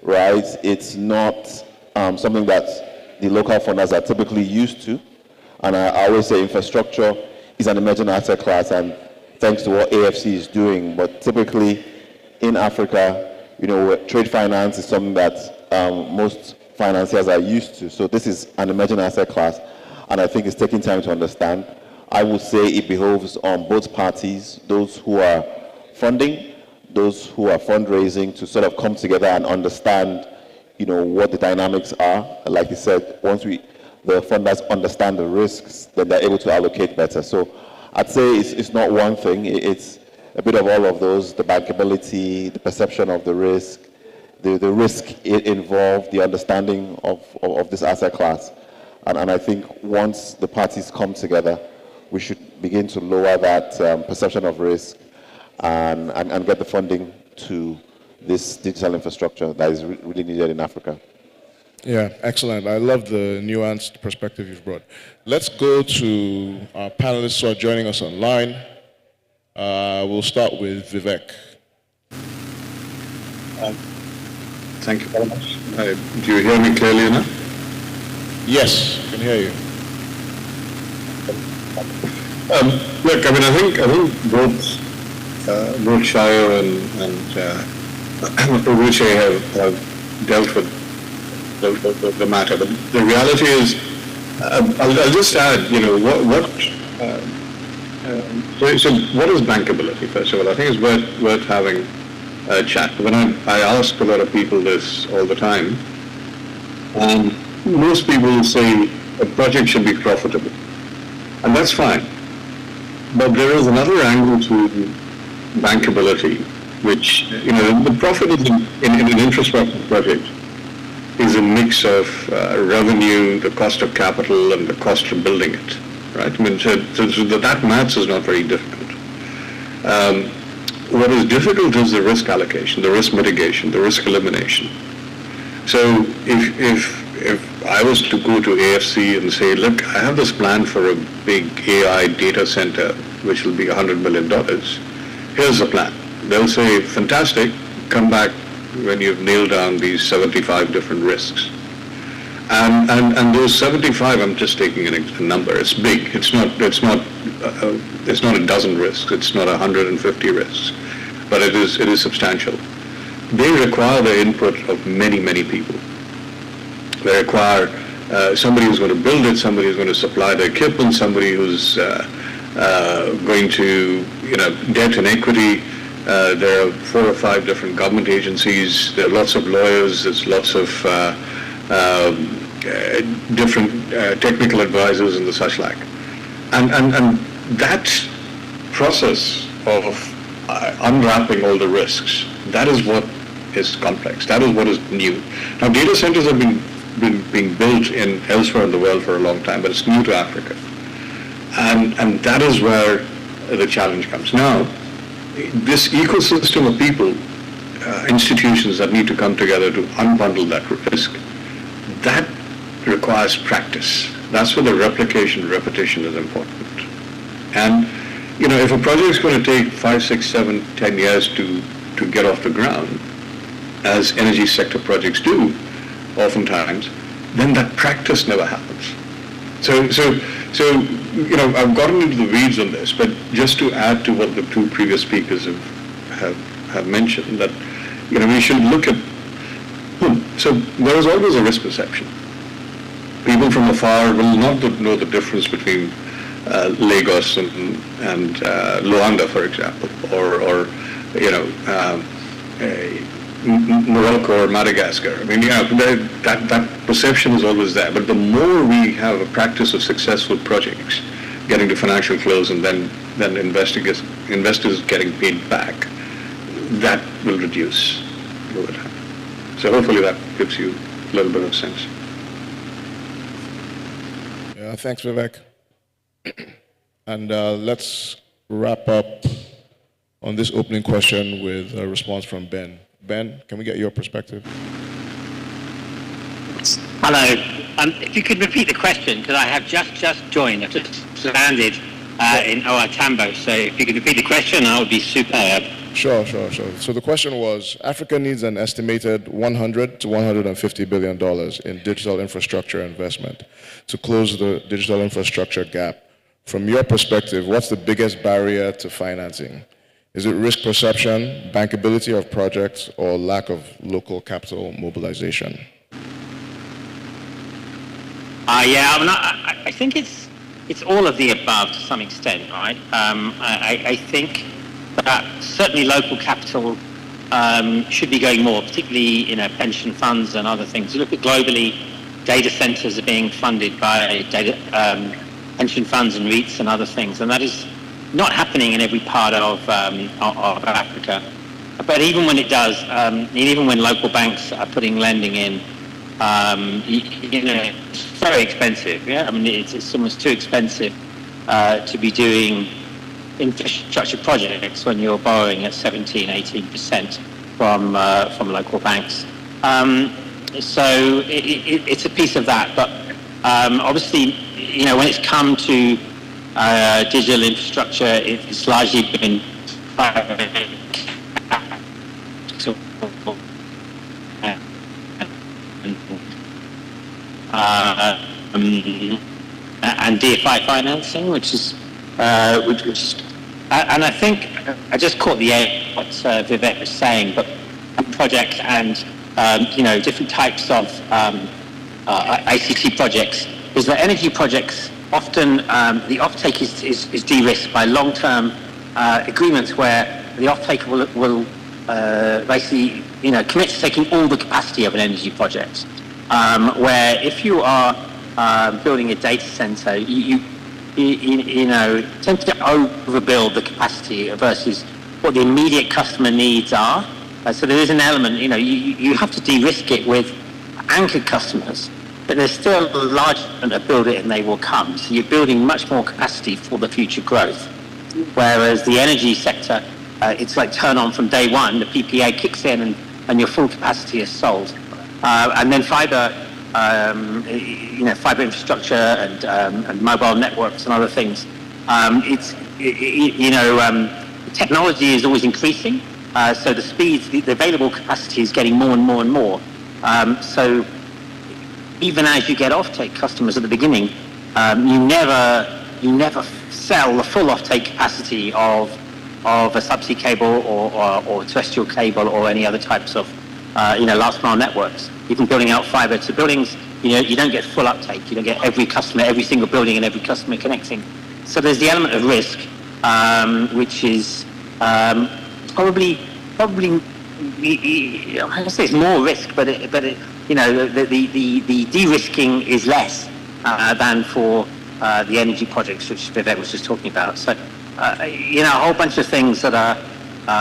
right? It's not something that the local funders are typically used to. And I always say infrastructure is an emerging asset class, and thanks to what AFC is doing. But typically in Africa, you know, trade finance is something that most financiers are used to. So this is an emerging asset class, and I think it's taking time to understand. I would say it behoves on both parties, those who are funding, those who are fundraising, to sort of come together and understand, you know, what the dynamics are. Like you said, once the funders understand the risks, then they're able to allocate better. So I'd say it's not one thing, it's a bit of all of those: the bankability, the perception of the risk, the risk involved, the understanding of this asset class. And I think once the parties come together, we should begin to lower that perception of risk and get the funding to this digital infrastructure that is really needed in Africa. Yeah, excellent. I love the nuanced perspective you've brought. Let's go to our panelists who are joining us online. We'll start with Vivek. Thank you very much. Do you hear me clearly enough? Yes, I can hear you. Look, I mean, I think both Shire and Uguche have dealt with the matter. But the reality is, I'll just add, you know, so what is bankability? First of all, I think it's worth having a chat. When I ask a lot of people this all the time, and most people say a project should be profitable, and that's fine. But there is another angle to bankability, which, you know, the profit in an infrastructure project is a mix of revenue, the cost of capital, and the cost of building it, right? I mean, so that maths is not very difficult. What is difficult is the risk allocation, the risk mitigation, the risk elimination. So if I was to go to AFC and say, look, I have this plan for a big AI data center, which will be $100 million, here's the plan. They'll say, fantastic, come back when you've nailed down these 75 different risks. And those 75, I'm just taking a number, it's big. It's not a dozen risks, it's not 150 risks, but it is substantial. They require the input of many, many people. They require somebody who's going to build it, somebody who's going to supply the equipment, somebody who's going to, you know, debt and equity. There are 4 or 5 different government agencies. There are lots of lawyers. There's lots of different technical advisors and the such like. And that process of unwrapping all the risks, that is what is complex. That is what is new. Now, data centers have been being built elsewhere in the world for a long time, but it's new to Africa. And that is where the challenge comes. Now, this ecosystem of people, institutions that need to come together to unbundle that risk, that requires practice. That's where the replication, repetition is important. And, you know, if a project is going to take 5, 6, 7, 10 years to get off the ground, as energy sector projects do, oftentimes, then that practice never happens. So you know, I've gotten into the weeds on this, but just to add to what the 2 previous speakers have mentioned, that, you know, we should look at, so there is always a risk perception. People from afar will not know the difference between Lagos and Luanda, for example, or Morocco or Madagascar. I mean, that perception is always there. But the more we have a practice of successful projects, getting to financial close and then investors getting paid back, that will reduce over time. So hopefully that gives you a little bit of sense. Yeah, thanks, Vivek. And let's wrap up on this opening question with a response from Ben. Ben, can we get your perspective? Hello. If you could repeat the question, because I have just joined. I've just landed in OR Tambo. So if you could repeat the question, that would be superb. Sure. So the question was, Africa needs an estimated $100 to $150 billion in digital infrastructure investment to close the digital infrastructure gap. From your perspective, what's the biggest barrier to financing? Is it risk perception, bankability of projects, or lack of local capital mobilization? I think it's all of the above to some extent, right? I think that certainly local capital should be going more, particularly pension funds and other things. You look at globally, data centers are being funded by pension funds and REITs and other things, and that is not happening in every part of Africa. But even when it does, even when local banks are putting lending in, it's very expensive. Yeah, I mean it's almost too expensive to be doing infrastructure projects when you're borrowing at 17-18% from local banks. So it's a piece of that. But obviously, when it's come to digital infrastructure, it's largely been private capital and DFI financing, which is, and I think I just caught the end what Vivek was saying, but projects and different types of ICT projects is that energy projects often the offtake is de-risked by long-term agreements where the offtaker will basically commit to taking all the capacity of an energy project. Where if you are building a data center, you tend to overbuild the capacity versus what the immediate customer needs are. So there is an element, you have to de-risk it with anchored customers, but there's still a large element of build it and they will come. So you're building much more capacity for the future growth. Whereas the energy sector, it's like turn on from day one, the PPA kicks in and your full capacity is sold. And then fiber, fiber infrastructure and mobile networks and other things. Technology is always increasing, so the speeds, the available capacity is getting more and more and more. So even as you get offtake customers at the beginning, you never sell the full offtake capacity of a subsea cable or terrestrial cable or any other types of last mile networks. Even building out fiber to buildings, you don't get full uptake. You don't get every customer, every single building and every customer connecting. So there's the element of risk, which is probably I don't say it's more risk, but the de-risking is less than for the energy projects which Vivek was just talking about. So a whole bunch of things that are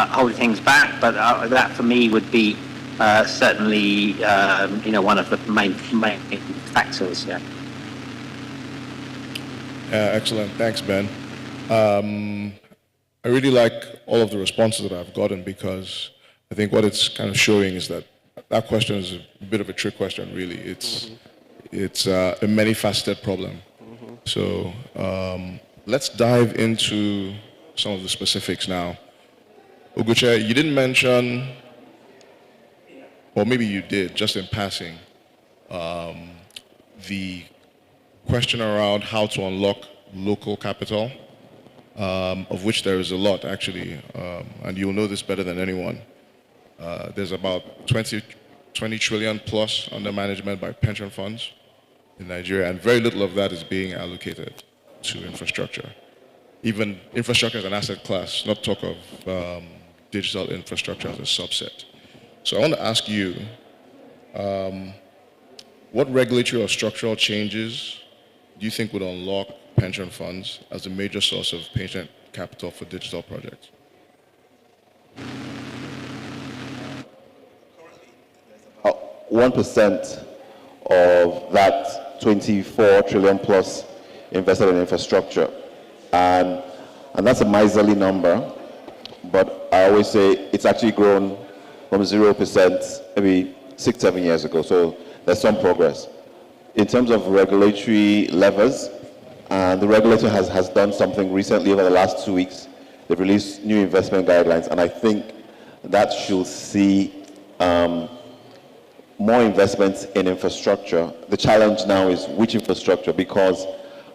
holding things back, but that for me would be certainly one of the main factors. Yeah. Excellent. Thanks, Ben. I really like all of the responses that I've gotten, because I think what it's kind of showing is that question is a bit of a trick question, really. It's a many-faceted problem. So let's dive into some of the specifics now. Ugoche, you didn't mention, or maybe you did, just in passing, the question around how to unlock local capital, of which there is a lot, actually, and you'll know this better than anyone. There's about 20 trillion plus under management by pension funds in Nigeria, and very little of that is being allocated. to infrastructure. Even infrastructure as an asset class, not talk of digital infrastructure as a subset. So I want to ask you, what regulatory or structural changes do you think would unlock pension funds as a major source of pension capital for digital projects? 1% of that 24 trillion plus invested in infrastructure. And that's a miserly number, but I always say it's actually grown from 0% maybe 6-7 years ago, so there's some progress. In terms of regulatory levers, the regulator has done something recently over the last 2 weeks. They've released new investment guidelines, and I think that should see more investments in infrastructure. The challenge now is which infrastructure, because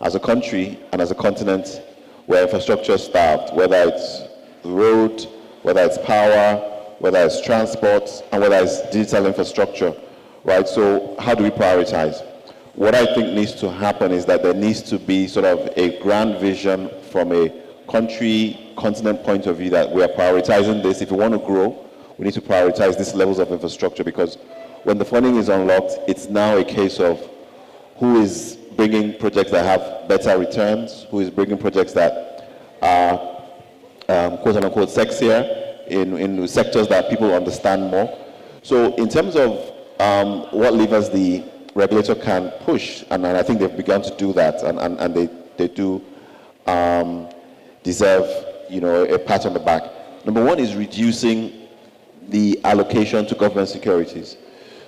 as a country and as a continent, we're infrastructure starved, whether it's road, whether it's power, whether it's transport, and whether it's digital infrastructure, right? So how do we prioritize? What I think needs to happen is that there needs to be sort of a grand vision from a country, continent point of view that we are prioritizing this. If we want to grow, we need to prioritize these levels of infrastructure, because when the funding is unlocked, it's now a case of who is bringing projects that have better returns, who is bringing projects that are quote unquote sexier in sectors that people understand more. So in terms of what levers the regulator can push, and I think they've begun to do that, and they do deserve, a pat on the back. Number one is reducing the allocation to government securities.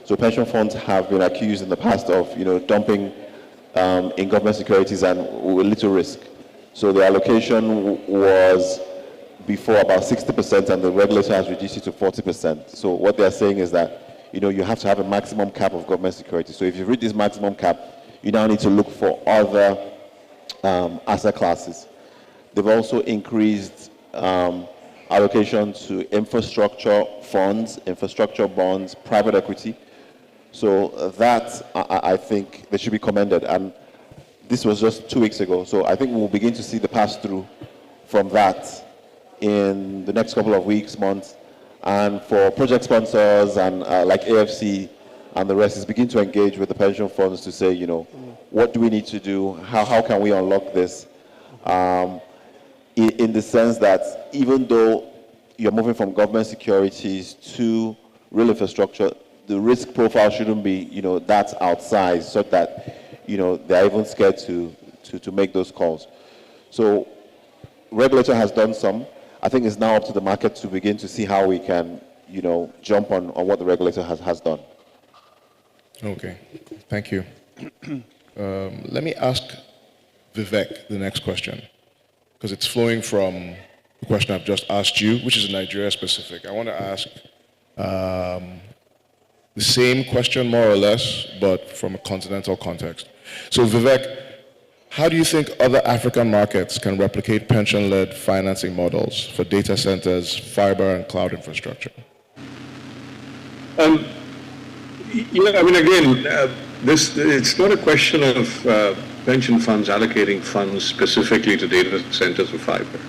So pension funds have been accused in the past of, dumping in government securities and with little risk. So the allocation was before about 60%, and the regulator has reduced it to 40%. So what they're saying is that, you have to have a maximum cap of government securities. So if you reach this maximum cap, you now need to look for other asset classes. They've also increased allocation to infrastructure funds, infrastructure bonds, private equity. So that, I think, they should be commended. And this was just 2 weeks ago. So I think we'll begin to see the pass-through from that in the next couple of weeks, months. And for project sponsors and like AFC and the rest, is begin to engage with the pension funds to say, what do we need to do? How can we unlock this? In the sense that even though you're moving from government securities to real infrastructure, the risk profile shouldn't be, that outsized, so that, they're even scared to make those calls. So regulator has done some. I think it's now up to the market to begin to see how we can, jump on what the regulator has done. Okay, thank you. Let me ask Vivek the next question, because it's flowing from the question I've just asked you, which is Nigeria specific. I want to ask the same question, more or less, but from a continental context. So Vivek, how do you think other African markets can replicate pension-led financing models for data centers, fiber, and cloud infrastructure? It's not a question of pension funds allocating funds specifically to data centers or fiber.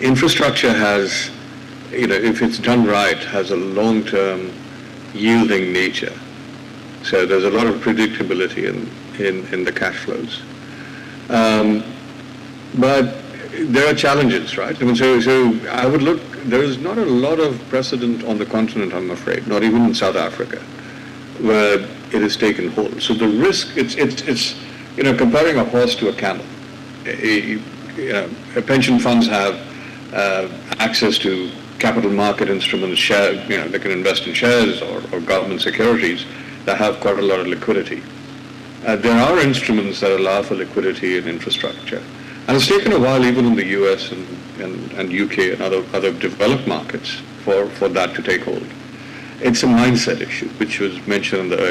Infrastructure has, if it's done right, has a long-term yielding nature. So there's a lot of predictability in the cash flows. But there are challenges, right? So I would look, there is not a lot of precedent on the continent, I'm afraid, not even in South Africa, where it has taken hold. So the risk, it's comparing a horse to a camel. Pension funds have access to capital market instruments, they can invest in shares or government securities that have quite a lot of liquidity. There are instruments that allow for liquidity in infrastructure. And it's taken a while, even in the US and UK and other developed markets, for that to take hold. It's a mindset issue, which was mentioned in the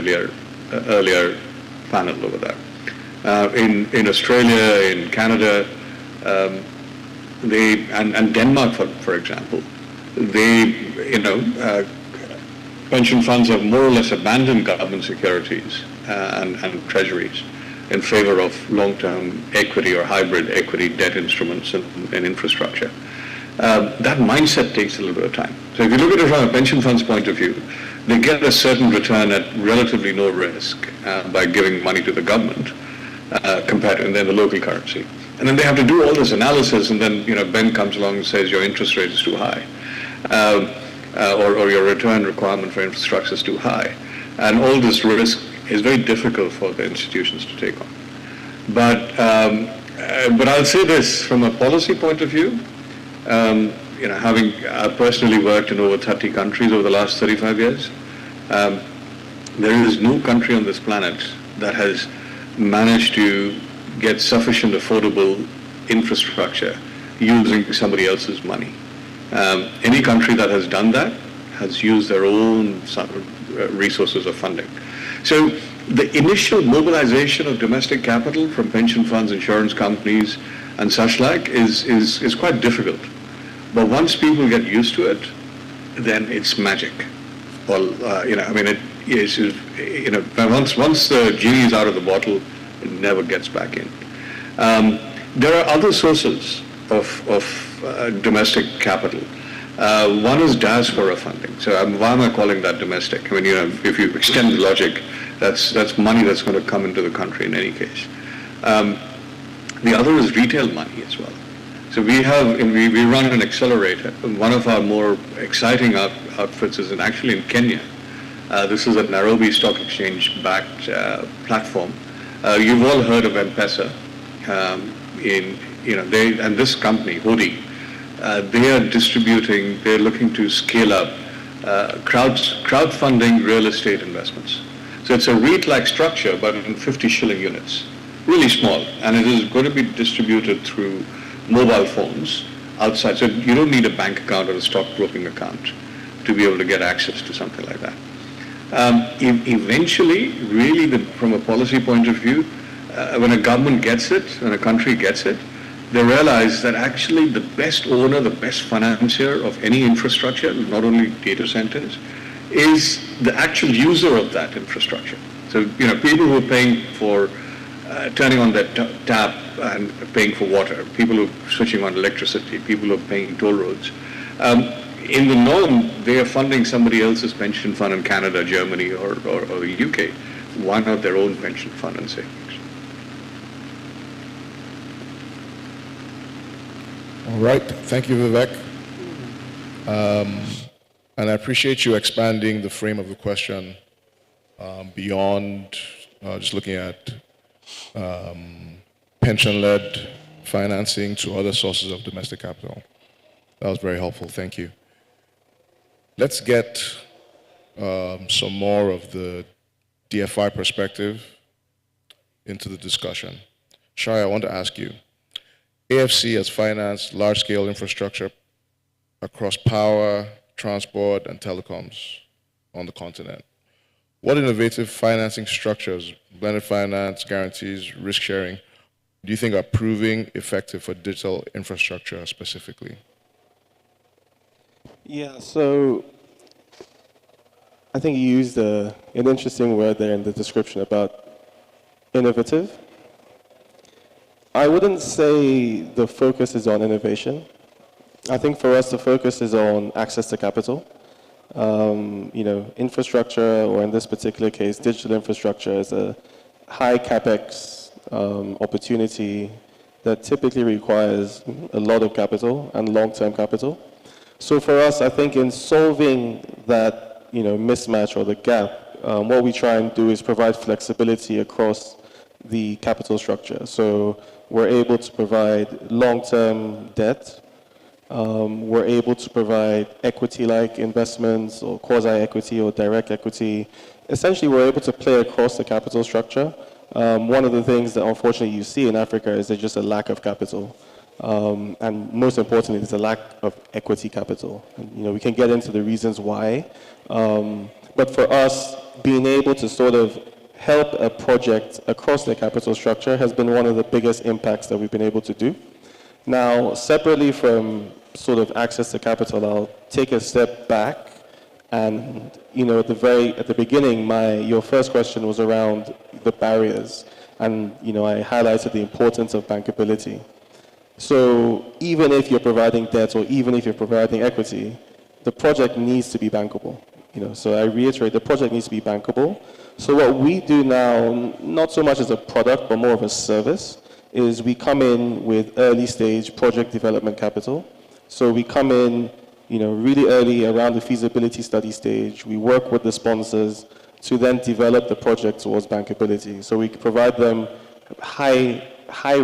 earlier panel over there. In Australia, in Canada, and Denmark, for example, pension funds have more or less abandoned government securities and treasuries in favor of long-term equity or hybrid equity debt instruments and infrastructure. That mindset takes a little bit of time. So if you look at it from a pension fund's point of view, they get a certain return at relatively no risk by giving money to the government compared to the local currency. And then they have to do all this analysis, and then Ben comes along and says your interest rate is too high, or your return requirement for infrastructure is too high, and all this risk is very difficult for the institutions to take on. But I'll say this from a policy point of view. Having personally worked in over 30 countries over the last 35 years, there is no country on this planet that has managed to get sufficient affordable infrastructure using somebody else's money. Any country that has done that has used their own resources of funding. So the initial mobilization of domestic capital from pension funds, insurance companies, and such like is quite difficult. But once people get used to it, then it's magic. Well, once the genie is out of the bottle, it never gets back in. There are other sources of domestic capital. One is diaspora funding. So why am I calling that domestic? If you extend the logic, that's money that's going to come into the country in any case. The other is retail money as well. So we run an accelerator. One of our more exciting outfits is actually in Kenya. This is a Nairobi Stock Exchange-backed platform. You've all heard of M-Pesa. And this company, Hodi, they are distributing. They're looking to scale up crowdfunding real estate investments. So it's a REIT-like structure, but in 50 shilling units, really small, and it is going to be distributed through mobile phones outside. So you don't need a bank account or a stockbroking account to be able to get access to something like that. Eventually, really, from a policy point of view, when a government gets it, when a country gets it, they realize that actually the best owner, the best financier of any infrastructure, not only data centers, is the actual user of that infrastructure. So, people who are paying for turning on their tap and paying for water, people who are switching on electricity, people who are paying toll roads. In the norm, they are funding somebody else's pension fund in Canada, Germany, or the UK. Why not their own pension fund and savings? All right. Thank you, Vivek. And I appreciate you expanding the frame of the question beyond just looking at pension-led financing to other sources of domestic capital. That was very helpful. Thank you. Let's get some more of the DFI perspective into the discussion. Shai, I want to ask you, AFC has financed large-scale infrastructure across power, transport, and telecoms on the continent. What innovative financing structures, blended finance, guarantees, risk sharing, do you think are proving effective for digital infrastructure specifically? Yeah, so I think you used an interesting word there in the description about innovative. I wouldn't say the focus is on innovation. I think for us the focus is on access to capital. Infrastructure, or in this particular case, digital infrastructure, is a high capex opportunity that typically requires a lot of capital and long-term capital. So for us, I think in solving that mismatch or the gap, what we try and do is provide flexibility across the capital structure. So we're able to provide long-term debt. We're able to provide equity-like investments or quasi-equity or direct equity. Essentially, we're able to play across the capital structure. One of the things that unfortunately you see in Africa is there's just a lack of capital. And most importantly, there's a lack of equity capital. And, we can get into the reasons why. But for us, being able to sort of help a project across the capital structure has been one of the biggest impacts that we've been able to do. Now, separately from sort of access to capital, I'll take a step back. And at the beginning, your first question was around the barriers. And I highlighted the importance of bankability. So even if you're providing debt or even if you're providing equity, the project needs to be bankable. So I reiterate, the project needs to be bankable. So what we do now, not so much as a product, but more of a service, is we come in with early stage project development capital. So we come in, really early around the feasibility study stage. We work with the sponsors to then develop the project towards bankability. So we provide them high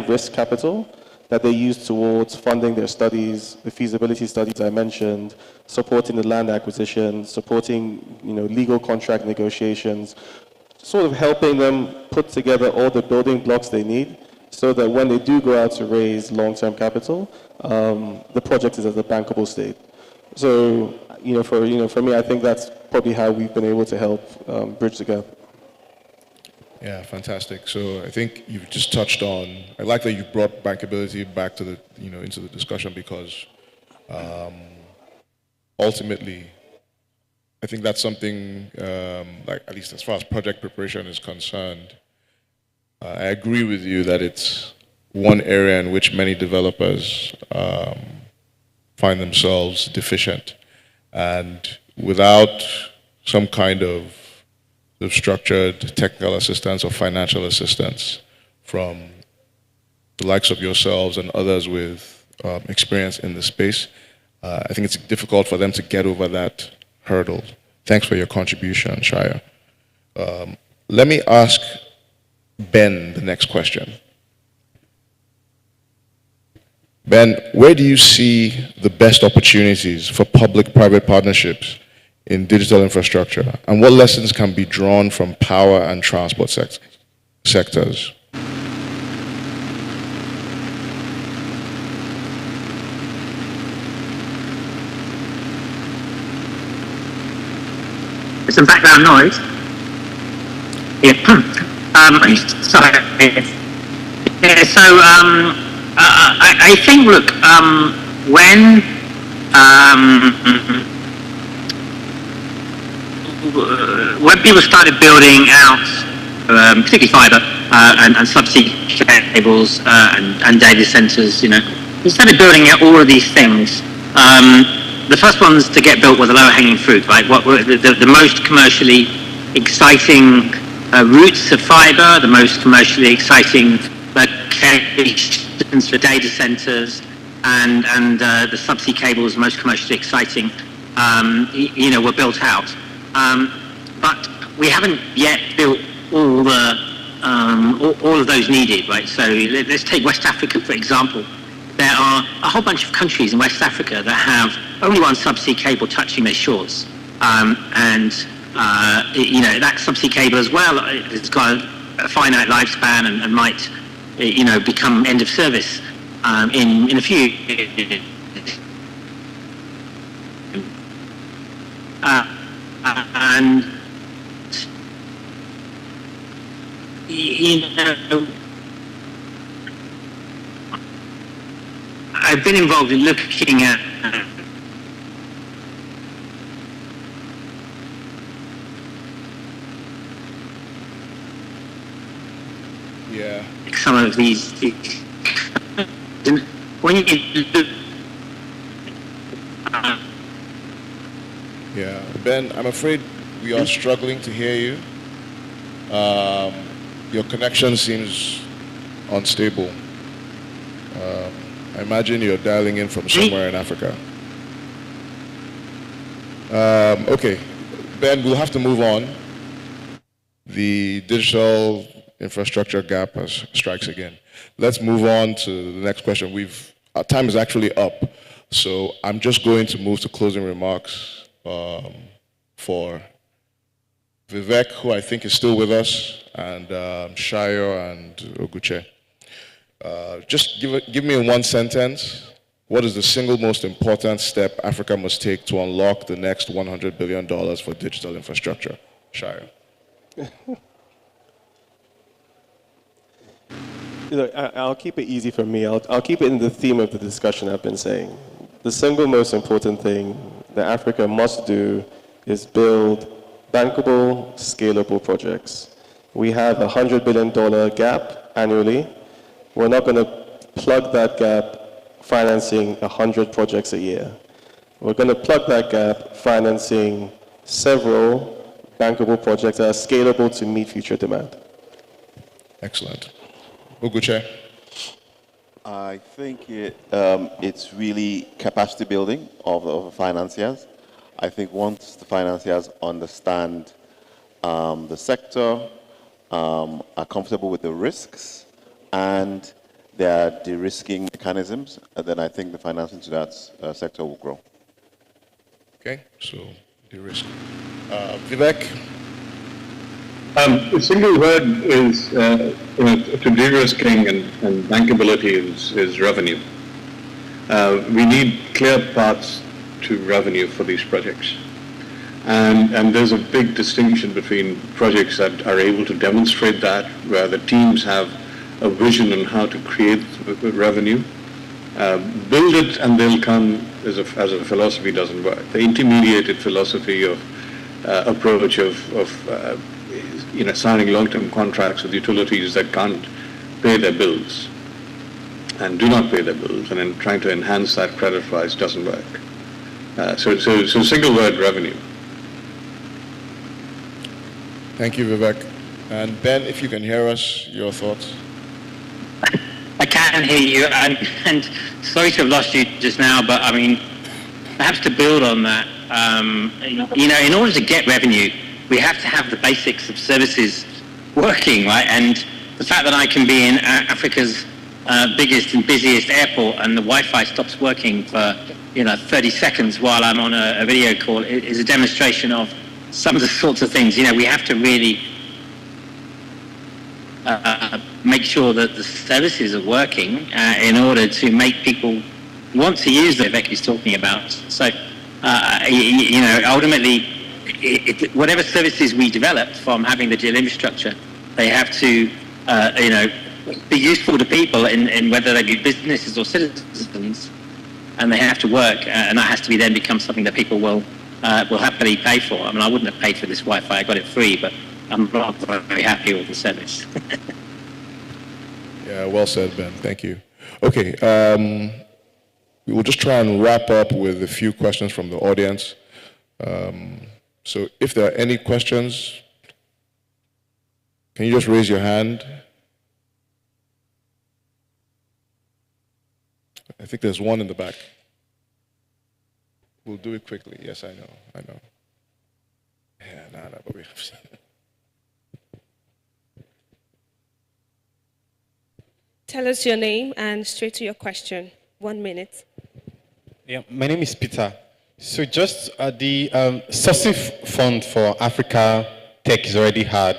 risk capital that they use towards funding their studies, the feasibility studies I mentioned, supporting the land acquisition, supporting legal contract negotiations, sort of helping them put together all the building blocks they need so that when they do go out to raise long-term capital, the project is at a bankable state. So, for me, I think that's probably how we've been able to help bridge the gap. Yeah, fantastic. So I think you've just touched on, I like that you brought bankability back to the, into the discussion because ultimately, I think that's something, like at least as far as project preparation is concerned, I agree with you that it's one area in which many developers find themselves deficient. And without some kind of structured technical assistance or financial assistance from the likes of yourselves and others with experience in the space, I think it's difficult for them to get over that hurdle. Thanks for your contribution, Shaya. Let me ask Ben the next question. Ben, where do you see the best opportunities for public-private partnerships in digital infrastructure, and what lessons can be drawn from power and transport sectors? There's some background noise. Yeah. Sorry. Yeah, so I think, look, when people started building out, particularly fiber and subsea cables and data centers, we started building out all of these things. The first ones to get built were the lower-hanging fruit, right? What were the most commercially exciting routes of fiber, the most commercially exciting locations for data centers, and the subsea cables, most commercially exciting, were built out. But we haven't yet built all of those needed, right? So let's take West Africa, for example. There are a whole bunch of countries in West Africa that have only one subsea cable touching their shores. That subsea cable as well has got a finite lifespan and might, become end of service in a few years. And I've been involved in looking at some of these. When you look, yeah, Ben, I'm afraid we are struggling to hear you. Your connection seems unstable. I imagine you're dialing in from somewhere in Africa. Okay, Ben, we'll have to move on. The digital infrastructure gap strikes again. Let's move on to the next question. Our time is actually up, so I'm just going to move to closing remarks for Vivek, who I think is still with us, and Shayo and Oguche. Just give me in one sentence, what is the single most important step Africa must take to unlock the next $100 billion for digital infrastructure? Shayo. I'll keep it easy for me. I'll keep it in the theme of the discussion I've been saying. The single most important thing that Africa must do is build bankable, scalable projects. We have a $100 billion gap annually. We're not going to plug that gap financing 100 projects a year. We're going to plug that gap financing several bankable projects that are scalable to meet future demand. Excellent. Uguche. I think it's really capacity building of financiers. I think once the financiers understand the sector, are comfortable with the risks, and their de-risking mechanisms, then I think the financing to that sector will grow. Okay, so de-risk. Vivek? A single word is, to de-risking and bankability is revenue. We need clear paths to revenue for these projects. And there's a big distinction between projects that are able to demonstrate that, where the teams have a vision on how to create revenue. Build it and they'll come as a philosophy doesn't work. The intermediated philosophy of approach of signing long-term contracts with utilities that can't pay their bills and do not pay their bills, and then trying to enhance that credit price doesn't work. So single word, revenue. Thank you, Vivek. And Ben, if you can hear us, your thoughts. I can hear you, and sorry to have lost you just now, but I mean, perhaps to build on that, in order to get revenue, we have to have the basics of services working, right? And the fact that I can be in Africa's biggest and busiest airport and the Wi-Fi stops working for 30 seconds while I'm on a video call is a demonstration of some of the sorts of things. We have to really make sure that the services are working in order to make people want to use what Vivek is talking about. So, ultimately, whatever services we develop from having the digital infrastructure, they have to, be useful to people in whether they be businesses or citizens, and they have to work, and that has to then become something that people will happily pay for. I mean, I wouldn't have paid for this Wi-Fi; I got it free, but I'm not very happy with the service. Yeah, well said, Ben. Thank you. Okay, we will just try and wrap up with a few questions from the audience. So if there are any questions, can you just raise your hand? I think there's one in the back. We'll do it quickly. Yes, I know. Yeah, but we have seen it. Tell us your name and straight to your question. 1 minute. Yeah, my name is Peter. So just the subsea fund for Africa tech is already hard.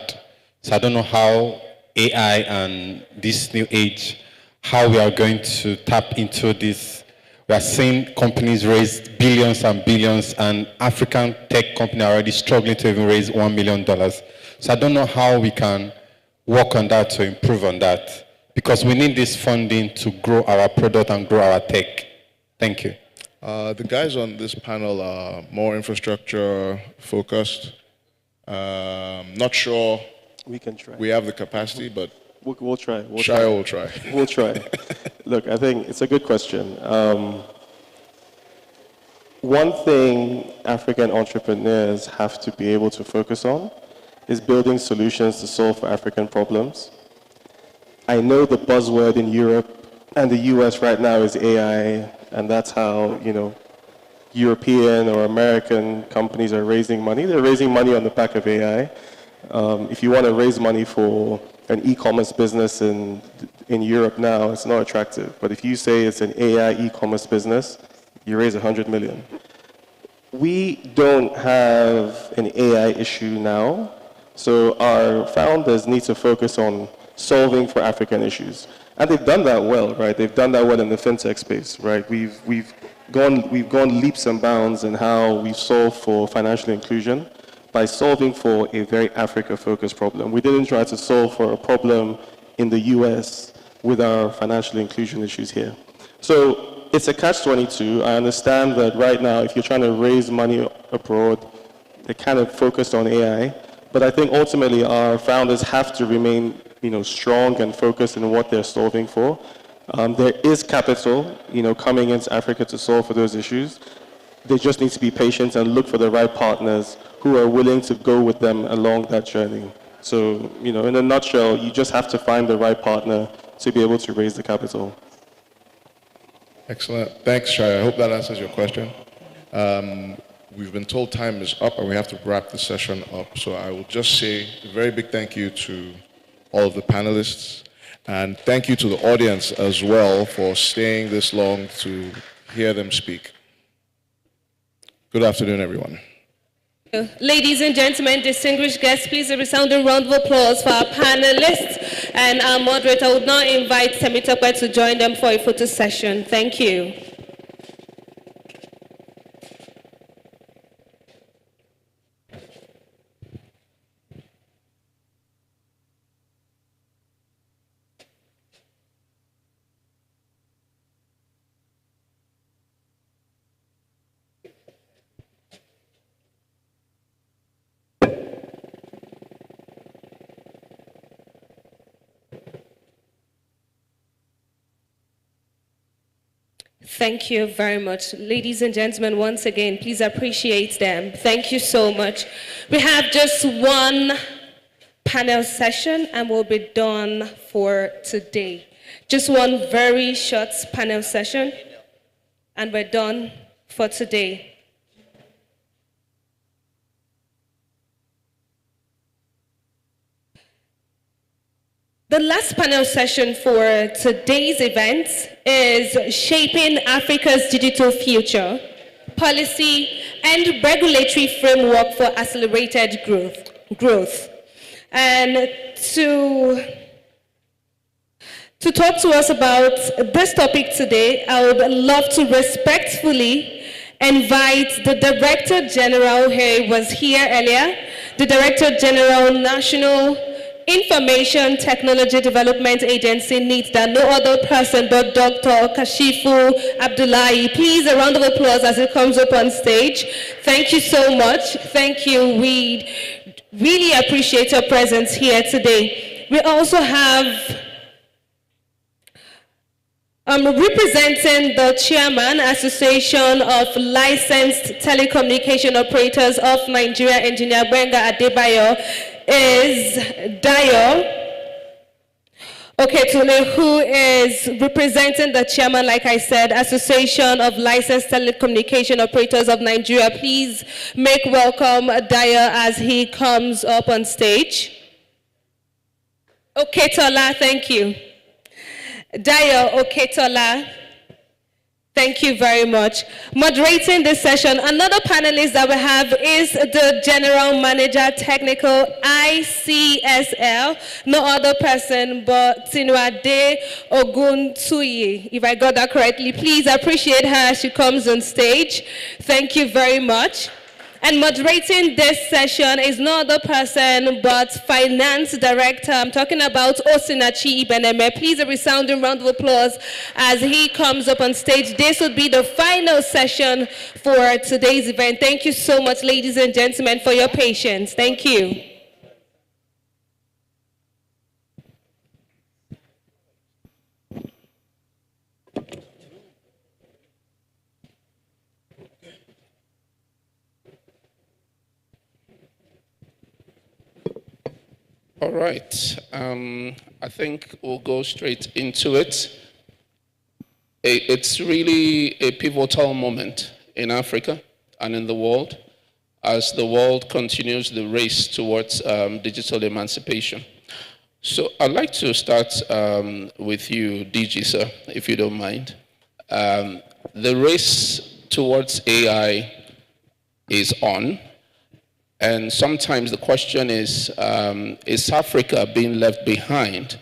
So I don't know how AI and this new age, how we are going to tap into this. We are seeing companies raise billions and billions, and African tech companies are already struggling to even raise $1 million. So I don't know how we can work on that to improve on that, because we need this funding to grow our product and grow our tech. Thank you. The guys on this panel are more infrastructure focused. Not sure we can try. We have the capacity, but we'll try. We'll try. We'll try. Look, I think it's a good question. One thing African entrepreneurs have to be able to focus on is building solutions to solve for African problems. I know the buzzword in Europe and the US right now is AI, and that's how, European or American companies are raising money. They're raising money on the back of AI. If you want to raise money for an e-commerce business in Europe now, it's not attractive. But if you say it's an AI e-commerce business, you raise 100 million. We don't have an AI issue now, so our founders need to focus on solving for African issues. And they've done that well, right? They've done that well in the fintech space, right? We've gone leaps and bounds in how we've solved for financial inclusion by solving for a very Africa-focused problem. We didn't try to solve for a problem in the US with our financial inclusion issues here. So it's a catch-22. I understand that right now, if you're trying to raise money abroad, they're kind of focused on AI. But I think ultimately our founders have to remain, strong and focused in what they're solving for. There is capital, coming into Africa to solve for those issues. They just need to be patient and look for the right partners who are willing to go with them along that journey. So, in a nutshell, you just have to find the right partner to be able to raise the capital. Excellent. Thanks, Shai. I hope that answers your question. We've been told time is up and we have to wrap the session up. So I will just say a very big thank you to all of the panelists. And thank you to the audience as well for staying this long to hear them speak. Good afternoon, everyone. Ladies and gentlemen, distinguished guests, please a resounding round of applause for our panelists. And our moderator would now invite Temitope to join them for a photo session. Thank you. Thank you very much. Ladies and gentlemen, once again, please appreciate them. Thank you so much. We have just one panel session and we'll be done for today. Just one very short panel session and we're done for today. The last panel session for today's event is Shaping Africa's Digital Future, Policy and Regulatory Framework for Accelerated Growth. And to talk to us about this topic today, I would love to respectfully invite the Director General, he was here earlier, the Director General, National Information Technology Development Agency, needs that no other person but Dr. Kashifu Abdullahi. Please, a round of applause as he comes up on stage. Thank you so much. Thank you. We really appreciate your presence here today. We also have representing the Chairman, Association of Licensed Telecommunication Operators of Nigeria, Engineer Benga Adebayo, is Dayo Oketule, who is representing the Chairman, like I said, Association of Licensed Telecommunication Operators of Nigeria. Please make welcome Dayo as he comes up on stage. Oketola, thank you. Dayo Oketola, thank you very much. Moderating this session, another panelist that we have is the General Manager Technical ICSL, no other person but Tinuade Oguntuyi. If I got that correctly, please appreciate her as she comes on stage. Thank you very much. And moderating this session is no other person but Finance Director. I'm talking about Osinachi Ibeneme. Please a resounding round of applause as he comes up on stage. This will be the final session for today's event. Thank you so much, ladies and gentlemen, for your patience. Thank you. All right. I think we'll go straight into it. It's really a pivotal moment in Africa and in the world as the world continues the race towards digital emancipation. So I'd like to start with you, DG, sir, if you don't mind. The race towards AI is on. And sometimes the question is Africa being left behind?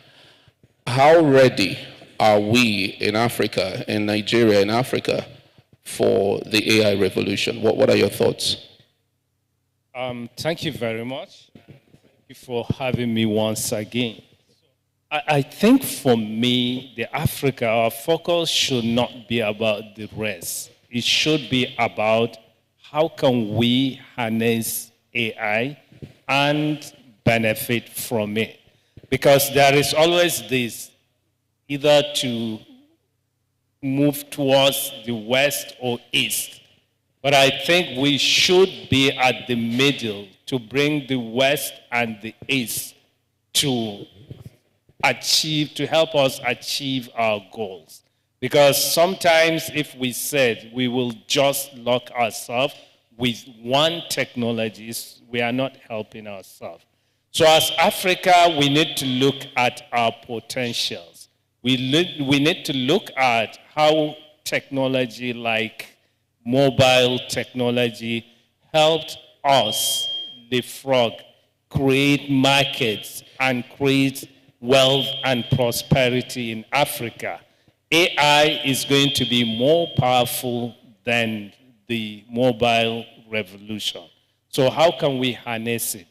How ready are we in Africa, in Nigeria, in Africa, for the AI revolution? What are your thoughts? Thank you very much. Thank you for having me once again. I think for me, Africa, our focus should not be about the rest. It should be about how can we harness AI and benefit from it. Because there is always this, either to move towards the west or east. But I think we should be at the middle to bring the west and the east to help us achieve our goals. Because sometimes if we said we will just lock ourselves with one technology, we are not helping ourselves. So as Africa, we need to look at our potentials. We need to look at how technology like mobile technology helped us leapfrog, create markets, and create wealth and prosperity in Africa. AI is going to be more powerful than the mobile revolution. So how can we harness it?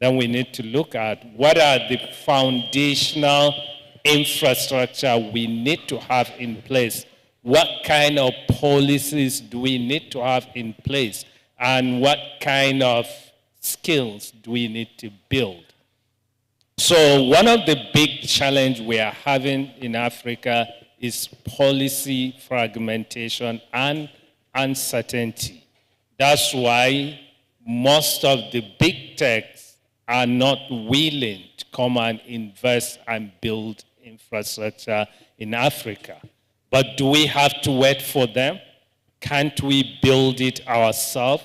Then we need to look at what are the foundational infrastructure we need to have in place. What kind of policies do we need to have in place? And what kind of skills do we need to build? So one of the big challenges we are having in Africa is policy fragmentation and uncertainty. That's why most of the big techs are not willing to come and invest and build infrastructure in Africa. But do we have to wait for them? Can't we build it ourselves?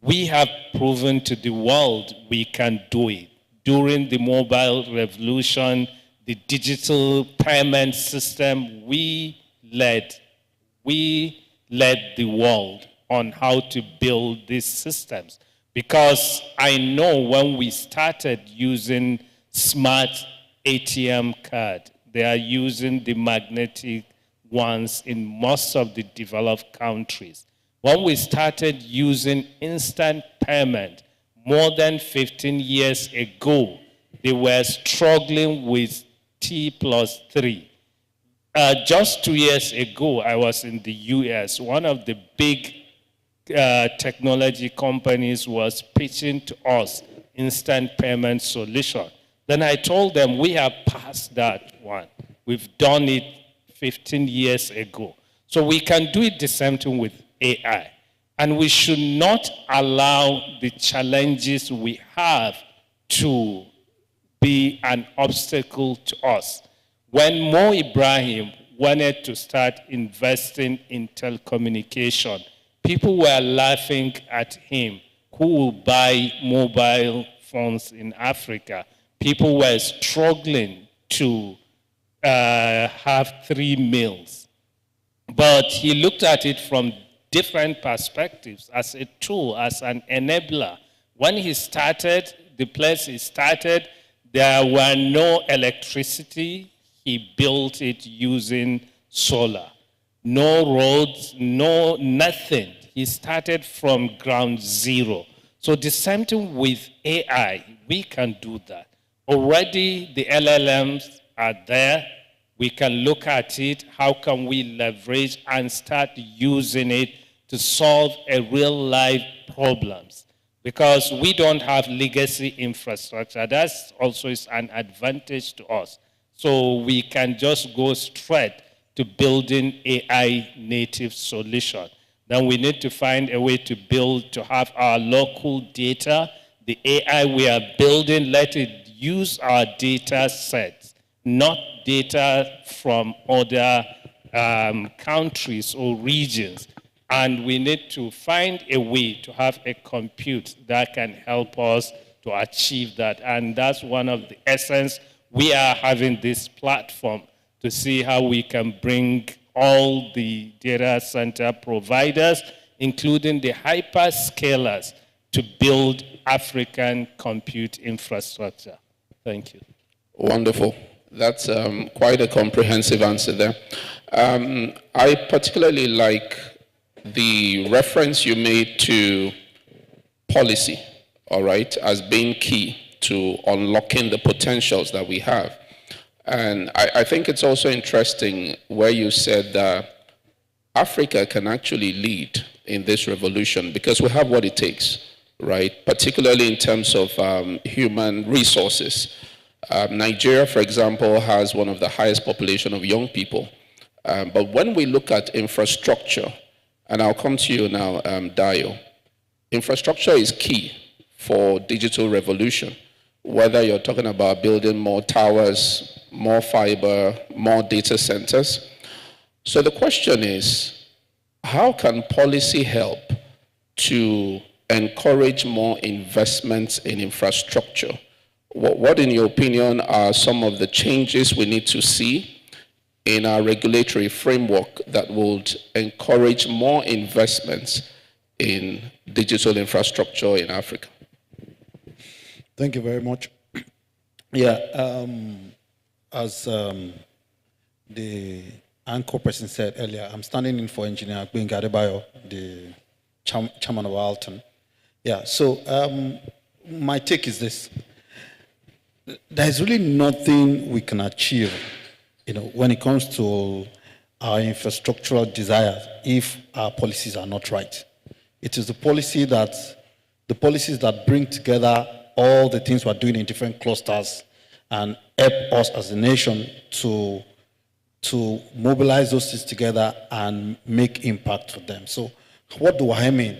We have proven to the world we can do it. During the mobile revolution, the digital payment system, we led the world on how to build these systems. Because I know when we started using smart ATM card, they are using the magnetic ones in most of the developed countries. When we started using instant payment more than 15 years ago, they were struggling with T+3. Just 2 years ago, I was in the US. One of the big technology companies was pitching to us instant payment solution. Then I told them, we have passed that one. We've done it 15 years ago. So we can do it the same thing with AI. And we should not allow the challenges we have to be an obstacle to us. When Mo Ibrahim wanted to start investing in telecommunication, people were laughing at him. Who will buy mobile phones in Africa? People were struggling to have 3 meals. But he looked at it from different perspectives, as a tool, as an enabler. When he started, the place he started, there were no electricity. He built it using solar. No roads, no nothing. He started from ground zero. So the same thing with AI, we can do that. Already the LLMs are there. We can look at it. How can we leverage and start using it to solve a real life problems? Because we don't have legacy infrastructure. That also is an advantage to us. So we can just go straight to building AI native solution. Then we need to find a way to build, to have our local data. The AI we are building, let it use our data sets, not data from other countries or regions. And we need to find a way to have a compute that can help us to achieve that. And that's one of the essence. We are having this platform to see how we can bring all the data center providers, including the hyperscalers, to build African compute infrastructure. Thank you. Wonderful. That's quite a comprehensive answer there. I particularly like the reference you made to policy, all right, as being key to unlocking the potentials that we have. And I think it's also interesting where you said that Africa can actually lead in this revolution because we have what it takes. right? Particularly in terms of human resources. Nigeria, for example, has one of the highest population of young people. But when we look at infrastructure, and I'll come to you now, Dio, infrastructure is key for digital revolution, whether you're talking about building more towers, more fiber, more data centers. So the question is, how can policy help to encourage more investments in infrastructure? What, in your opinion, are some of the changes we need to see in our regulatory framework that would encourage more investments in digital infrastructure in Africa? Thank you very much. Yeah, as the anchor person said earlier, I'm standing in for Engineer Gbenga Adebayo, the chairman of Alton. Yeah, so my take is this. There's really nothing we can achieve, when it comes to our infrastructural desires if our policies are not right. It is the policies that bring together all the things we're doing in different clusters and help us as a nation to mobilize those things together and make impact for them. So what do I mean?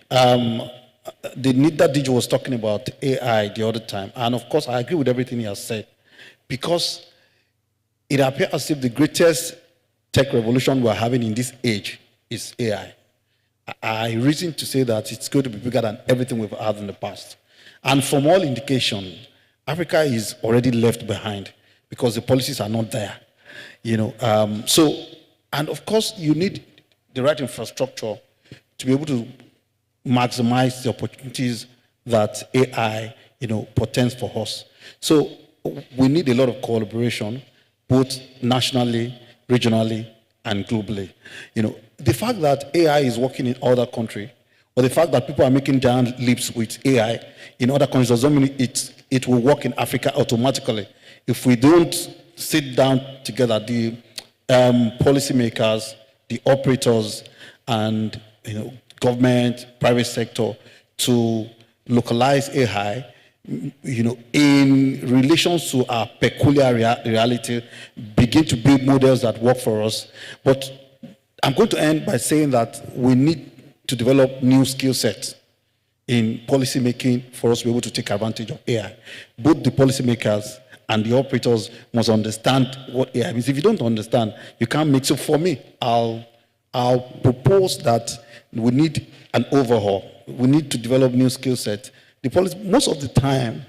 The Nida Dij was talking about AI the other time, and of course I agree with everything he has said, because it appears as if the greatest tech revolution we're having in this age is AI. I reason to say that it's going to be bigger than everything we've had in the past. And from all indication, Africa is already left behind because the policies are not there. And of course you need the right infrastructure to be able to maximize the opportunities that AI, portends for us. So we need a lot of collaboration, both nationally, regionally, and globally. The fact that AI is working in other countries, or the fact that people are making giant leaps with AI in other countries doesn't mean it will work in Africa automatically. If we don't sit down together, the policymakers, the operators, and government, private sector, to localize AI, in relation to our peculiar reality, begin to build models that work for us. But I'm going to end by saying that we need to develop new skill sets in policy making for us to be able to take advantage of AI. Both the policymakers and the operators must understand what AI means. If you don't understand, you can't make. So for me, I'll propose that we need an overhaul. We need to develop new skill sets. Most of the time,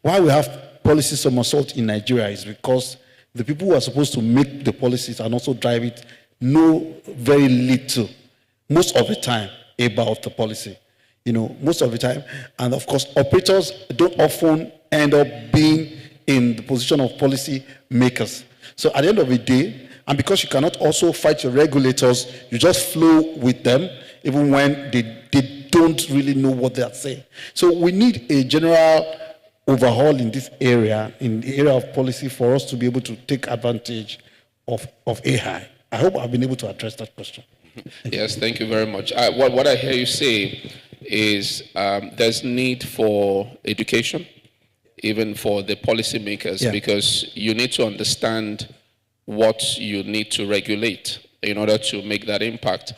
why we have policy somersault in Nigeria is because the people who are supposed to make the policies and also drive it know very little, most of the time, about the policy. Most of the time. And of course, operators don't often end up being in the position of policy makers. So at the end of the day, and because you cannot also fight your regulators, you just flow with them, even when they don't really know what they are saying. So we need a general overhaul in this area, in the area of policy, for us to be able to take advantage of AI. I hope I've been able to address that question. Yes, thank you very much. What I hear you say is there's need for education, even for the policymakers, because you need to understand what you need to regulate in order to make that impact.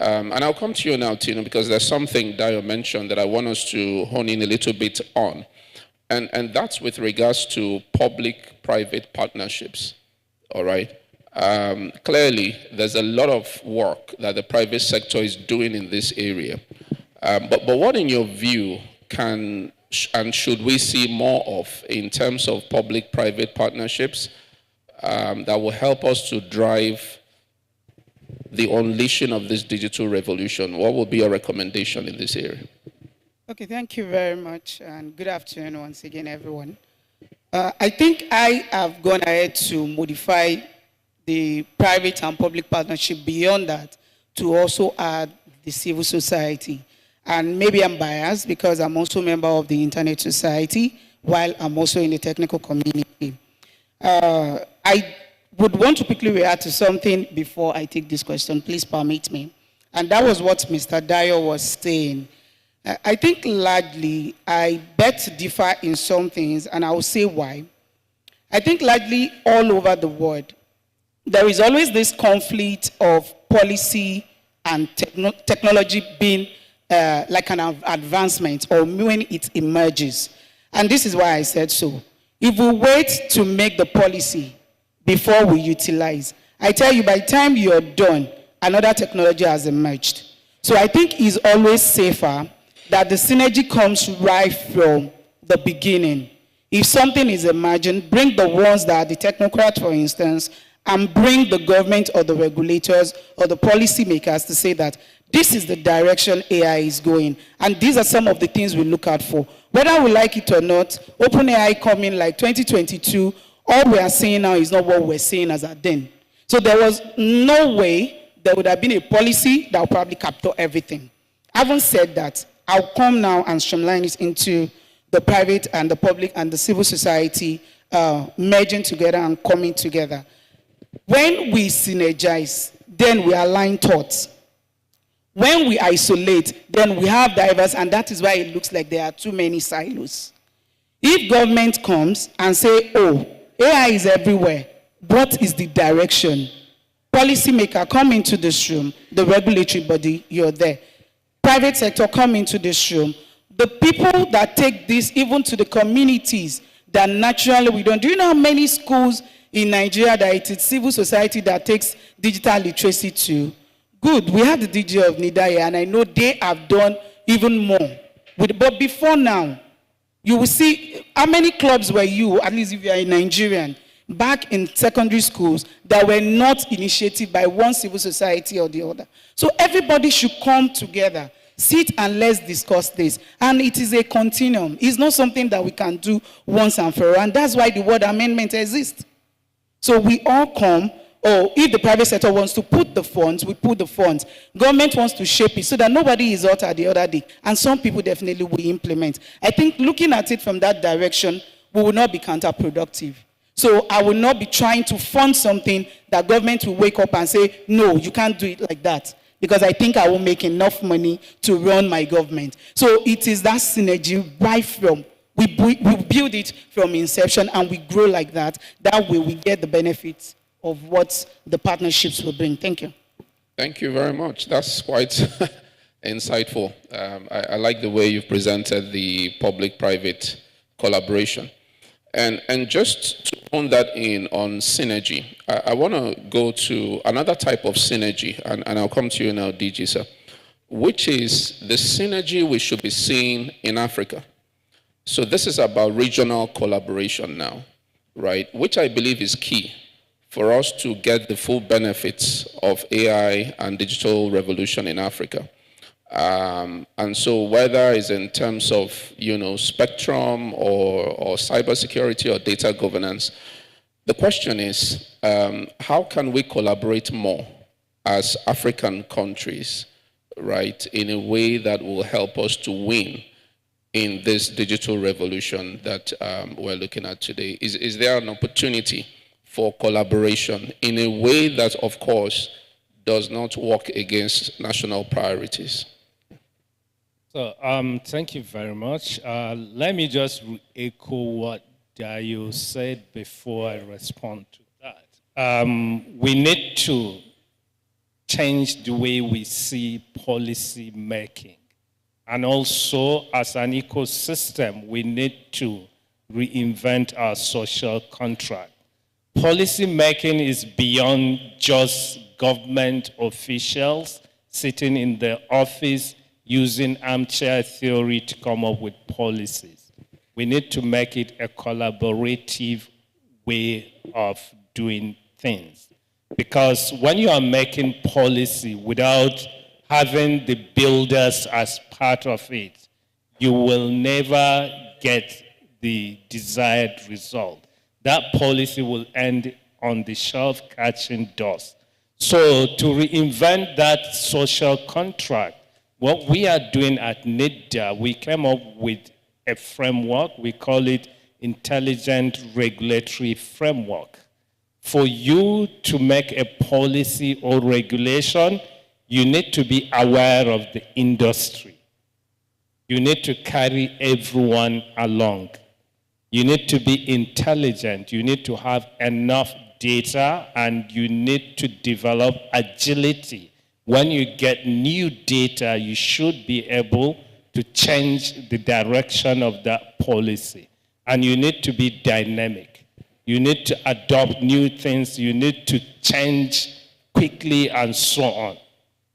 And I'll come to you now, Tino, because there's something Dio mentioned that I want us to hone in a little bit on. And that's with regards to public-private partnerships, all right? Clearly, there's a lot of work that the private sector is doing in this area. But what, in your view, can and should we see more of in terms of public-private partnerships that will help us to drive the unleashing of this digital revolution? What will be your recommendation in this area? Okay, thank you very much, and good afternoon once again, everyone. I think I have gone ahead to modify the private and public partnership beyond that to also add the civil society. And maybe I'm biased because I'm also a member of the Internet Society while I'm also in the technical community. I would want to quickly react to something before I take this question. Please permit me. And that was what Mr. Dio was saying. I think largely, I bet to differ in some things, and I will say why. I think largely all over the world, there is always this conflict of policy and technology being like an advancement or when it emerges. And this is why I said so. If we wait to make the policy before we utilize, I tell you, by the time you're done, another technology has emerged. So I think it's always safer that the synergy comes right from the beginning. If something is emerging, bring the ones that are the technocrats, for instance, and bring the government or the regulators or the policymakers to say that this is the direction AI is going. And these are some of the things we look out for. Whether we like it or not, OpenAI coming like 2022, all we are seeing now is not what we're seeing as at then. So there was no way there would have been a policy that would probably capture everything. Having said that, I'll come now and streamline it into the private and the public and the civil society merging together and coming together. When we synergize, then we align thoughts. When we isolate, then we have diverse, and that is why it looks like there are too many silos. If government comes and say, oh, AI is everywhere, what is the direction? Policymaker, come into this room, the regulatory body, you're there. Private sector, come into this room. The people that take this even to the communities that naturally we don't. Do you know how many schools in Nigeria that it is civil society that takes digital literacy to? Good, we had the DG of NIDA here, and I know they have done even more. But before now, you will see how many clubs were you, at least if you are a Nigerian, back in secondary schools that were not initiated by one civil society or the other. So everybody should come together, sit and let's discuss this. And it is a continuum. It's not something that we can do once and for all. And that's why the word amendment exists. So we all come, or if the private sector wants to put the funds, we put the funds. Government wants to shape it so that nobody is out at the other day. And some people definitely will implement. I think looking at it from that direction, we will not be counterproductive. So I will not be trying to fund something that government will wake up and say, no, you can't do it like that, because I think I will make enough money to run my government. So it is that synergy right from, we build it from inception and we grow like that. That way we get the benefits of what the partnerships will bring. Thank you. Thank you very much. That's quite insightful. I like the way you've presented the public-private collaboration. And just to hone that in on synergy, I want to go to another type of synergy, and I'll come to you now, DG, sir, which is the synergy we should be seeing in Africa. So this is about regional collaboration now, right, which I believe is key for us to get the full benefits of AI and digital revolution in Africa. And so whether it's in terms of, spectrum or cybersecurity or data governance, the question is, how can we collaborate more as African countries, right, in a way that will help us to win in this digital revolution that we're looking at today? Is there an opportunity for collaboration in a way that, of course, does not work against national priorities? So thank you very much. Let me just echo what Dayo said before I respond to that. We need to change the way we see policy making. And also, as an ecosystem, we need to reinvent our social contract. Policy making is beyond just government officials sitting in the office using armchair theory to come up with policies. We need to make it a collaborative way of doing things. Because when you are making policy without having the builders as part of it, you will never get the desired result. That policy will end on the shelf catching dust. So to reinvent that social contract, what we are doing at NIDA, we came up with a framework. We call it Intelligent Regulatory Framework. For you to make a policy or regulation, you need to be aware of the industry. You need to carry everyone along. You need to be intelligent. You need to have enough data, and you need to develop agility. When you get new data, you should be able to change the direction of that policy. And you need to be dynamic. You need to adopt new things. You need to change quickly and so on.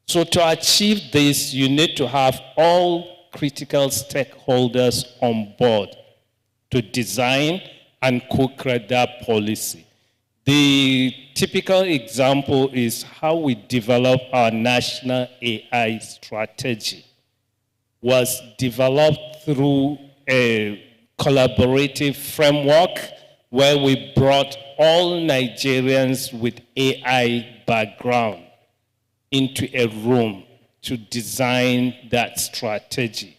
So to achieve this, you need to have all critical stakeholders on board to design and co-create that policy. The typical example is how we develop our national AI strategy. Was developed through a collaborative framework where we brought all Nigerians with AI background into a room to design that strategy.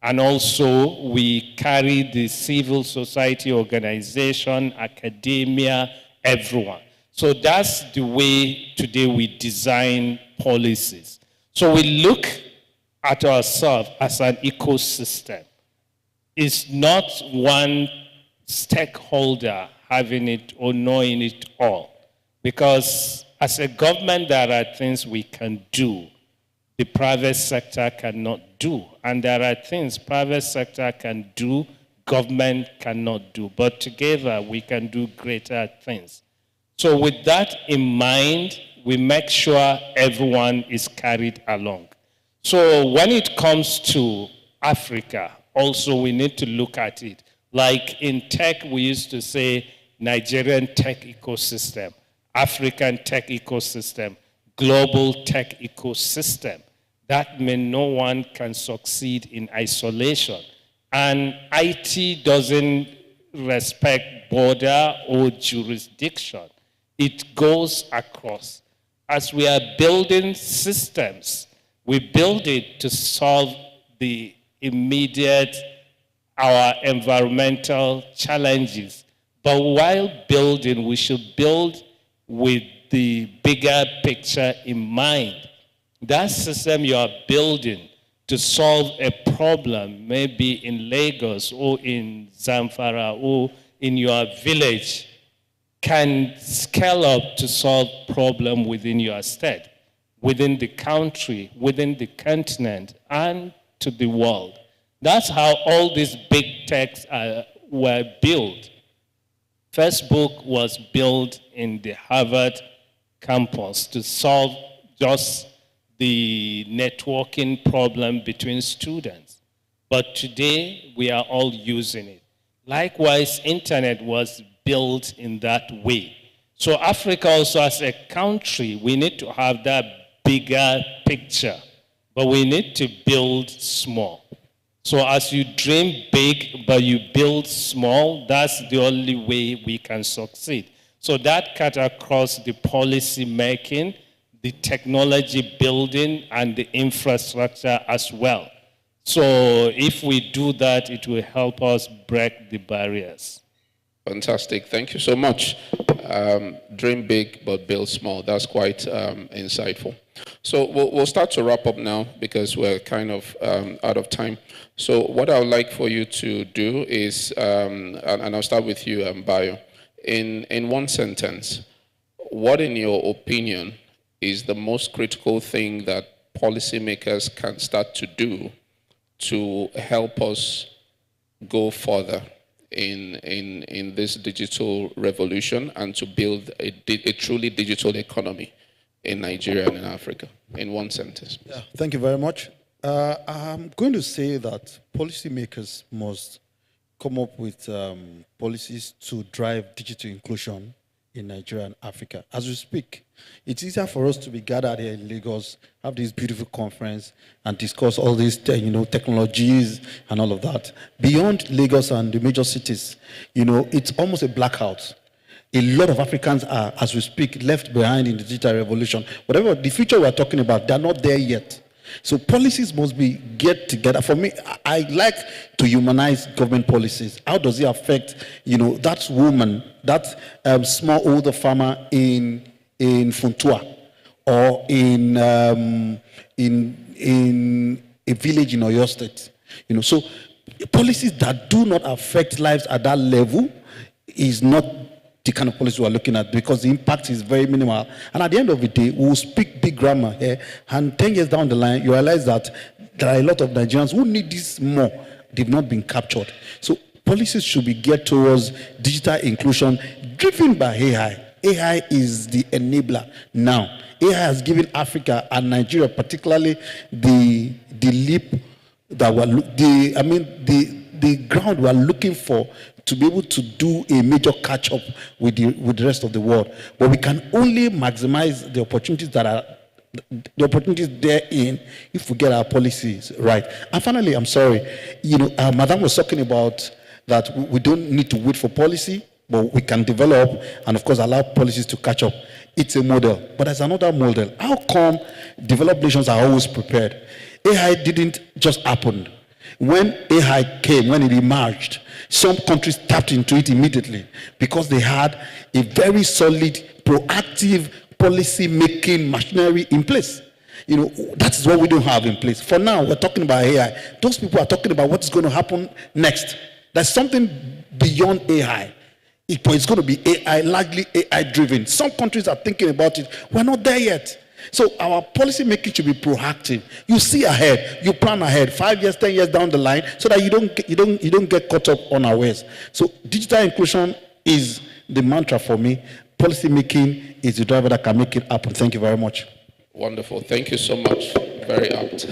And also we carried the civil society organization, academia, everyone. So that's the way today we design policies. So we look at ourselves as an ecosystem. It's not one stakeholder having it or knowing it all. Because as a government, there are things we can do the private sector cannot do. And there are things private sector can do, government cannot do. But together, we can do greater things. So with that in mind, we make sure everyone is carried along. So when it comes to Africa, also we need to look at it. Like in tech, we used to say Nigerian tech ecosystem, African tech ecosystem, global tech ecosystem. That means no one can succeed in isolation. And IT doesn't respect border or jurisdiction. It goes across. As we are building systems, we build it to solve the immediate, our environmental challenges. But while building, we should build with the bigger picture in mind. That system you are building to solve a problem, maybe in Lagos or in Zamfara or in your village, can scale up to solve problem within your state, within the country, within the continent, and to the world. That's how all these big techs were built. Facebook was built in the Harvard campus to solve just the networking problem between students. But today, we are all using it. Likewise, internet was built in that way. So Africa also as a country, we need to have that bigger picture, but we need to build small. So as you dream big, but you build small, that's the only way we can succeed. So that cut across the policy making, the technology building, and the infrastructure as well. So if we do that, it will help us break the barriers. Fantastic. Thank you so much. Dream big, but build small. That's quite insightful. So we'll start to wrap up now because we're kind of out of time. So what I would like for you to do is, and I'll start with you, Bayo. In one sentence, what in your opinion is the most critical thing that policymakers can start to do to help us go further in this digital revolution and to build a truly digital economy in Nigeria and in Africa, in one sentence? Yeah, thank you very much. I'm going to say that policymakers must come up with policies to drive digital inclusion in Nigeria and Africa. As we speak, it's easier for us to be gathered here in Lagos, have this beautiful conference, and discuss all these technologies and all of that. Beyond Lagos and the major cities, it's almost a blackout. A lot of Africans are, as we speak, left behind in the digital revolution. Whatever the future we're talking about, they're not there yet. So policies must be get together. For me, I like to humanize government policies. How does it affect, that woman, that small older farmer in Funtua, or in a village in Oyo State? So policies that do not affect lives at that level is not the kind of policy we're looking at, because the impact is very minimal. And at the end of the day, we'll speak big grammar here, and 10 years down the line, you realize that there are a lot of Nigerians who need this more. They've not been captured. So policies should be geared towards digital inclusion driven by AI. AI is the enabler now. AI has given Africa and Nigeria particularly the leap that the ground we're looking for to be able to do a major catch-up with the rest of the world. But we can only maximize the opportunities therein if we get our policies right. And finally, I'm sorry, Madam was talking about that we don't need to wait for policy, but we can develop and, of course, allow policies to catch up. It's a model. But there's another model. How come developed nations are always prepared? AI didn't just happen. When AI came, when it emerged, some countries tapped into it immediately because they had a very solid, proactive policy-making machinery in place. That is what we don't have in place. For now, we're talking about AI. Those people are talking about what's going to happen next. There's something beyond AI. It's going to be AI, largely AI-driven. Some countries are thinking about it. We're not there yet. So our policy making should be proactive. You see ahead, you plan ahead, 5 years, 10 years down the line, so that you don't get caught up unawares. So digital inclusion is the mantra for me. Policy making is the driver that can make it happen. Thank you very much. Wonderful. Thank you so much. Very apt.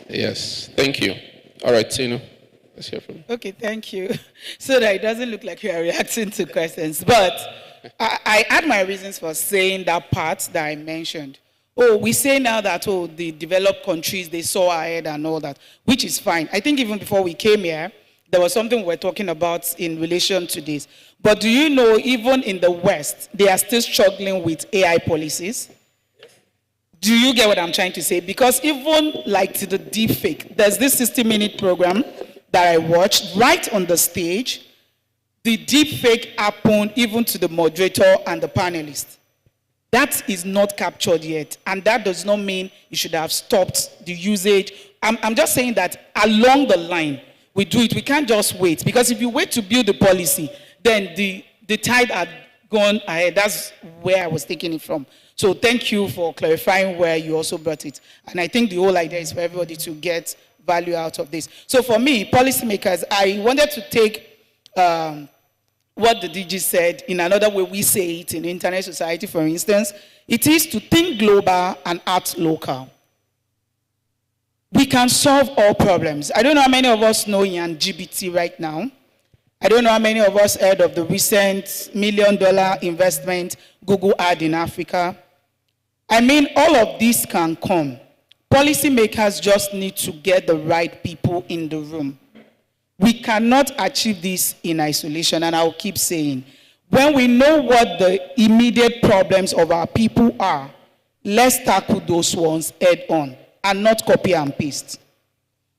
Yes. Thank you. All right, Tino. Let's hear from you. Okay, thank you. So that it doesn't look like you are reacting to questions, but I had my reasons for saying that part that I mentioned. We say now that, the developed countries, they saw ahead and all that, which is fine. I think even before we came here, there was something we were talking about in relation to this. But do you know, even in the West, they are still struggling with AI policies? Do you get what I'm trying to say? Because even like to the deepfake, there's this 60-minute program that I watched right on the stage. The deepfake happened even to the moderator and the panelists. That is not captured yet, and that does not mean you should have stopped the usage. I'm just saying that along the line, we do it. We can't just wait, because if you wait to build the policy, then the tide had gone ahead. That's where I was taking it from. So thank you for clarifying where you also brought it. And I think the whole idea is for everybody to get value out of this. So for me, policymakers, I wanted to take what the DG said in another way we say it in internet society, for instance. It is to think global and act local. We can solve all problems. I don't know how many of us know GBT right now. I don't know how many of us heard of the recent $1 million investment Google had in Africa. I mean, all of this can come. Policymakers just need to get the right people in the room. We cannot achieve this in isolation, and I'll keep saying, when we know what the immediate problems of our people are, let's tackle those ones head on and not copy and paste.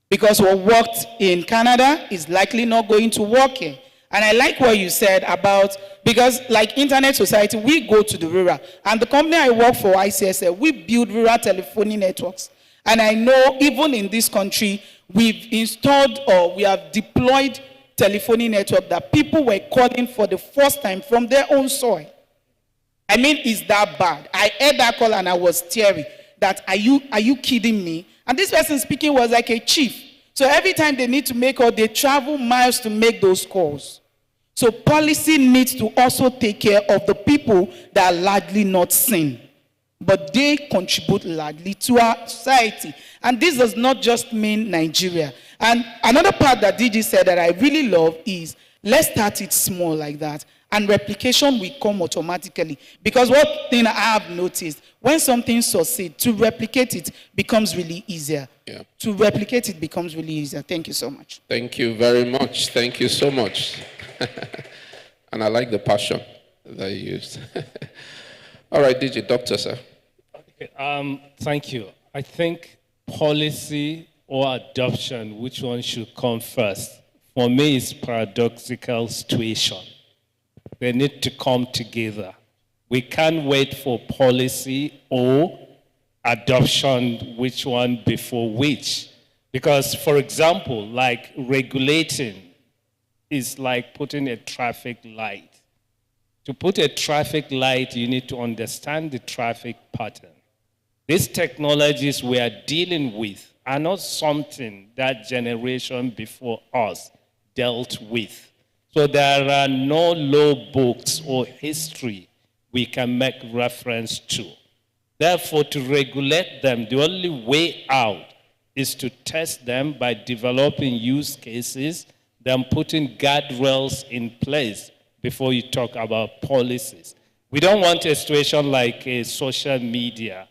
Because what worked in Canada is likely not going to work here. And I like what you said about, because like internet society, we go to the rural. And the company I work for, ICSL, we build rural telephony networks. And I know even in this country, we've installed or we have deployed telephony network that people were calling for the first time from their own soil. I mean, is that bad? I heard that call and I was teary. That, are you kidding me? And this person speaking was like a chief. So every time they need to make or they travel miles to make those calls. So policy needs to also take care of the people that are largely not seen, but they contribute largely to our society. And this does not just mean Nigeria. And another part that DG said that I really love is, let's start it small like that, and replication will come automatically. Because one thing I have noticed, when something succeeds, to replicate it becomes really easier. Yeah. To replicate it becomes really easier. Thank you so much. Thank you very much. Thank you so much. And I like the passion that you used. All right, DG, Doctor, sir. Okay, thank you. I think policy or adoption, which one should come first? For me, it's paradoxical situation. They need to come together. We can't wait for policy or adoption, which one before which, Because, for example, like regulating is like putting a traffic light. To put a traffic light, you need to understand the traffic pattern. These technologies we are dealing with are not something that generation before us dealt with. So there are no law books or history we can make reference to. Therefore, to regulate them, the only way out is to test them by developing use cases, then putting guardrails in place before you talk about policies. We don't want a situation like a social media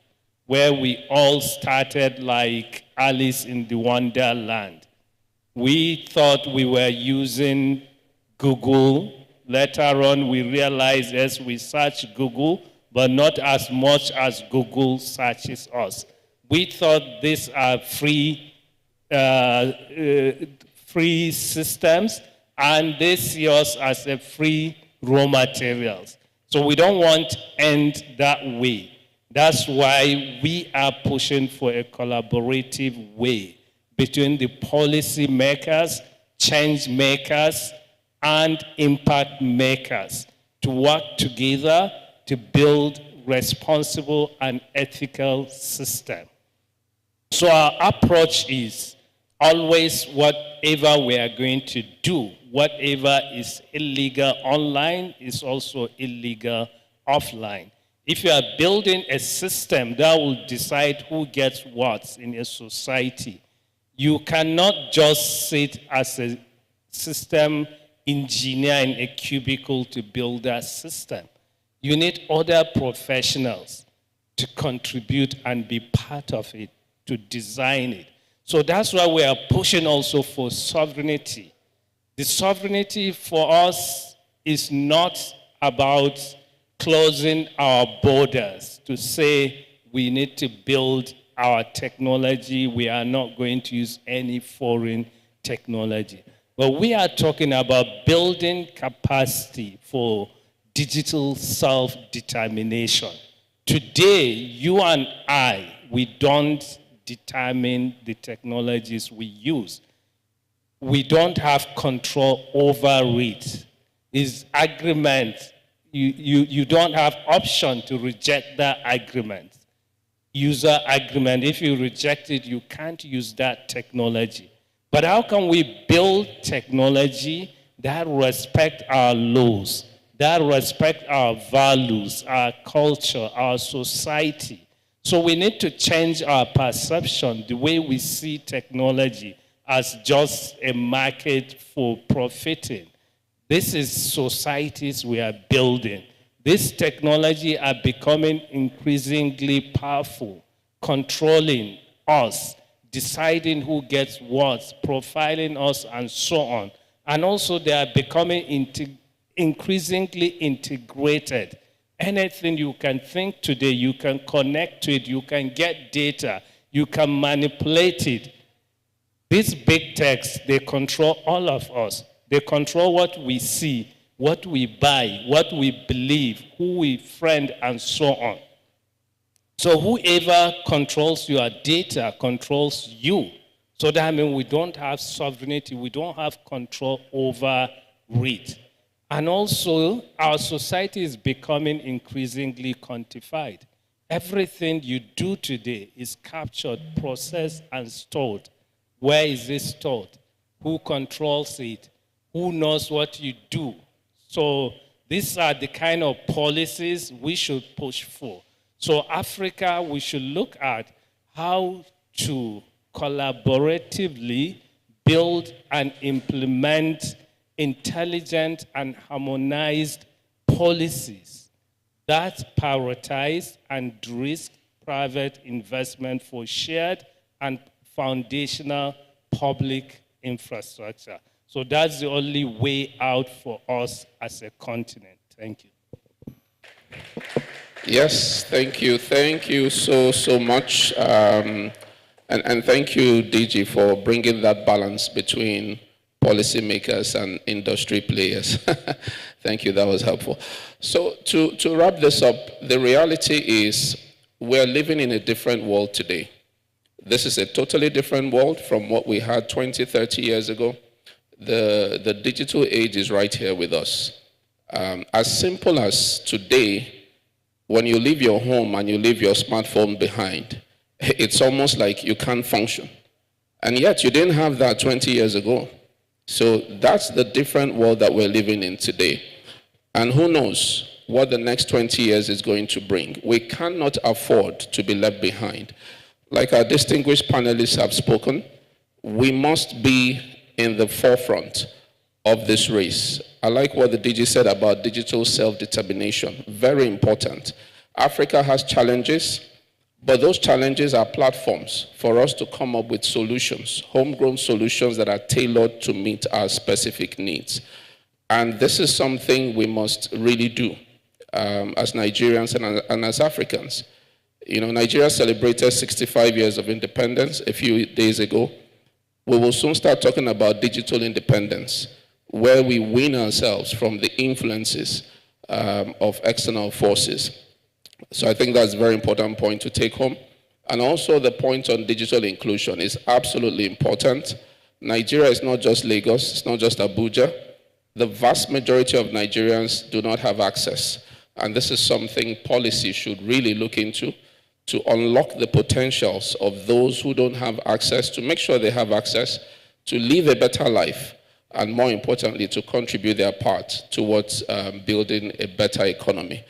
where we all started like Alice in the Wonderland. We thought we were using Google. Later on, we realized as we search Google, but not as much as Google searches us. We thought these are free systems, and they see us as a free raw materials. So we don't want to end that way. That's why we are pushing for a collaborative way between the policy makers, change makers, and impact makers to work together to build responsible and ethical system. So our approach is always whatever we are going to do, whatever is illegal online is also illegal offline. If you are building a system that will decide who gets what in a society, you cannot just sit as a system engineer in a cubicle to build that system. You need other professionals to contribute and be part of it, to design it. So that's why we are pushing also for sovereignty. The sovereignty for us is not about closing our borders to say we need to build our technology. We are not going to use any foreign technology. But we are talking about building capacity for digital self-determination. Today, you and I, we don't determine the technologies we use. We don't have control over it. It's agreement. You don't have option to reject that agreement. User agreement, if you reject it, you can't use that technology. But how can we build technology that respect our laws, that respect our values, our culture, our society? So we need to change our perception, the way we see technology as just a market for profiting. This is societies we are building. This technology are becoming increasingly powerful, controlling us, deciding who gets what, profiling us, and so on. And also they are becoming increasingly integrated. Anything you can think today, you can connect to it, you can get data, you can manipulate it. These big techs, they control all of us. They control what we see, what we buy, what we believe, who we friend, and so on. So whoever controls your data controls you. So that means we don't have sovereignty, we don't have control over it. And also, our society is becoming increasingly quantified. Everything you do today is captured, processed, and stored. Where is it stored? Who controls it? Who knows what you do? So these are the kind of policies we should push for. So Africa, we should look at how to collaboratively build and implement intelligent and harmonized policies that prioritize and risk private investment for shared and foundational public infrastructure. So that's the only way out for us as a continent. Thank you. Yes, thank you. Thank you so much. And thank you, DG, for bringing that balance between policymakers and industry players. Thank you, that was helpful. So to wrap this up, the reality is we're living in a different world today. This is a totally different world from what we had 20, 30 years ago. The digital age is right here with us. As simple as today, when you leave your home and you leave your smartphone behind, it's almost like you can't function. And yet you didn't have that 20 years ago. So that's the different world that we're living in today. And who knows what the next 20 years is going to bring. We cannot afford to be left behind. Like our distinguished panelists have spoken, we must be in the forefront of this race. I like what the DG said about digital self-determination. Very important. Africa has challenges, but those challenges are platforms for us to come up with solutions, homegrown solutions that are tailored to meet our specific needs. And this is something we must really do as Nigerians and as Africans. You know, Nigeria celebrated 65 years of independence a few days ago. We will soon start talking about digital independence, where we wean ourselves from the influences of external forces. So I think that's a very important point to take home. And also the point on digital inclusion is absolutely important. Nigeria is not just Lagos, it's not just Abuja. The vast majority of Nigerians do not have access. And this is something policy should really look into, to unlock the potentials of those who don't have access, to make sure they have access, to live a better life, and more importantly, to contribute their part towards building a better economy.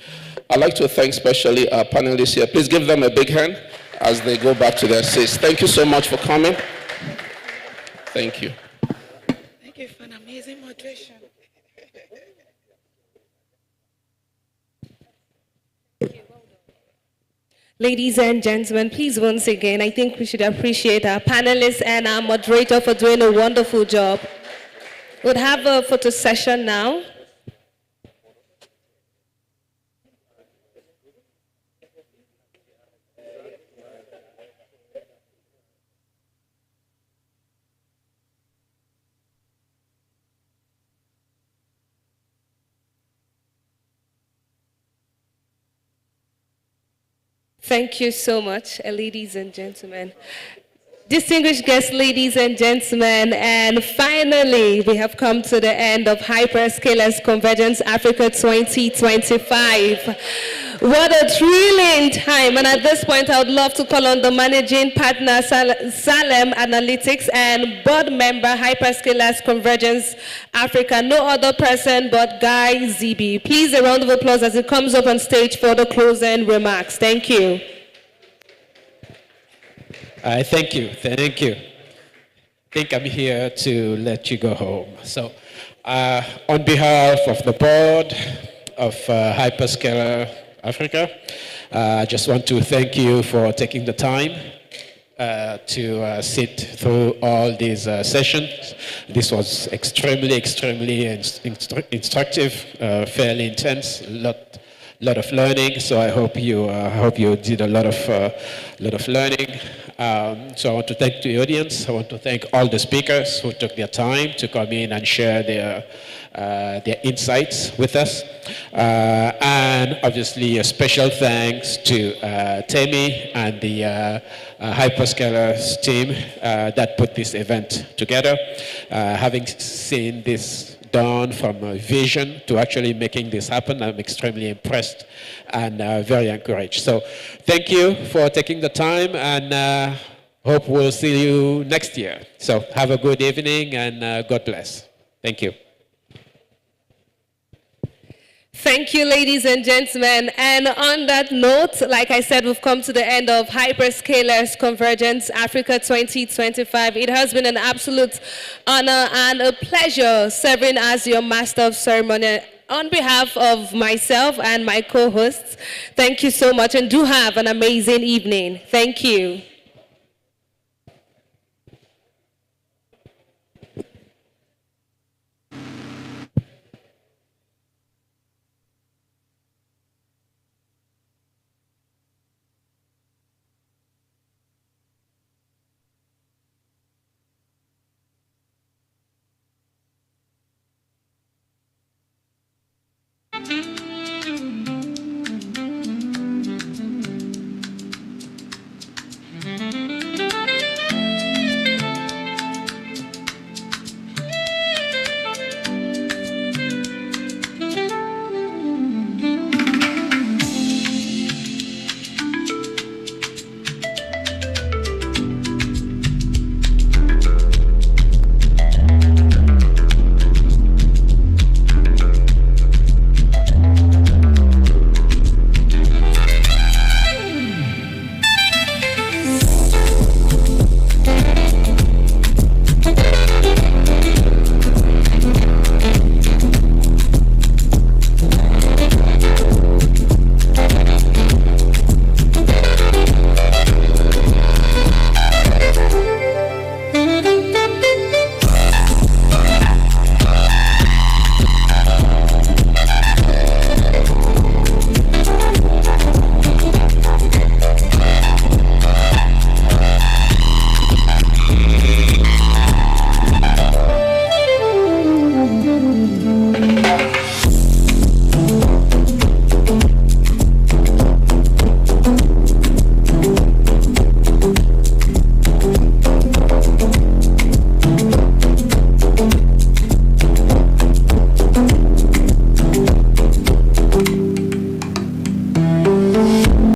I'd like to thank especially our panelists here. Please give them a big hand as they go back to their seats. Thank you so much for coming. Thank you. Thank you for an amazing moderation. Ladies and gentlemen, please once again, I think we should appreciate our panelists and our moderator for doing a wonderful job. We'll have a photo session now. Thank you so much, ladies and gentlemen. Distinguished guests, ladies and gentlemen, and finally, we have come to the end of Hyperscalers Convergence Africa 2025. What a thrilling time. And at this point, I would love to call on the managing partner, Salem Analytics, and board member, Hyperscalers Convergence Africa, no other person but Guy Zibi. Please, a round of applause as he comes up on stage for the closing remarks. Thank you. Thank you. I think I'm here to let you go home. So, on behalf of the board of Hyperscaler Africa, I just want to thank you for taking the time to sit through all these sessions. This was extremely instructive, fairly intense, lot of learning. So I hope you did a lot of learning. So I want to thank the audience. I want to thank all the speakers who took their time to come in and share their insights with us. And obviously a special thanks to Temi and the Hyperscalers team that put this event together. Having seen this done from a vision to actually making this happen, I'm extremely impressed and very encouraged. So thank you for taking the time, and hope we'll see you next year. So have a good evening, and God bless. Thank you. Thank you, ladies and gentlemen. And on that note, like I said, we've come to the end of Hyperscalers Convergence Africa 2025. It has been an absolute honor and a pleasure serving as your master of ceremony. On behalf of myself and my co-hosts, thank you so much, and do have an amazing evening. Thank you.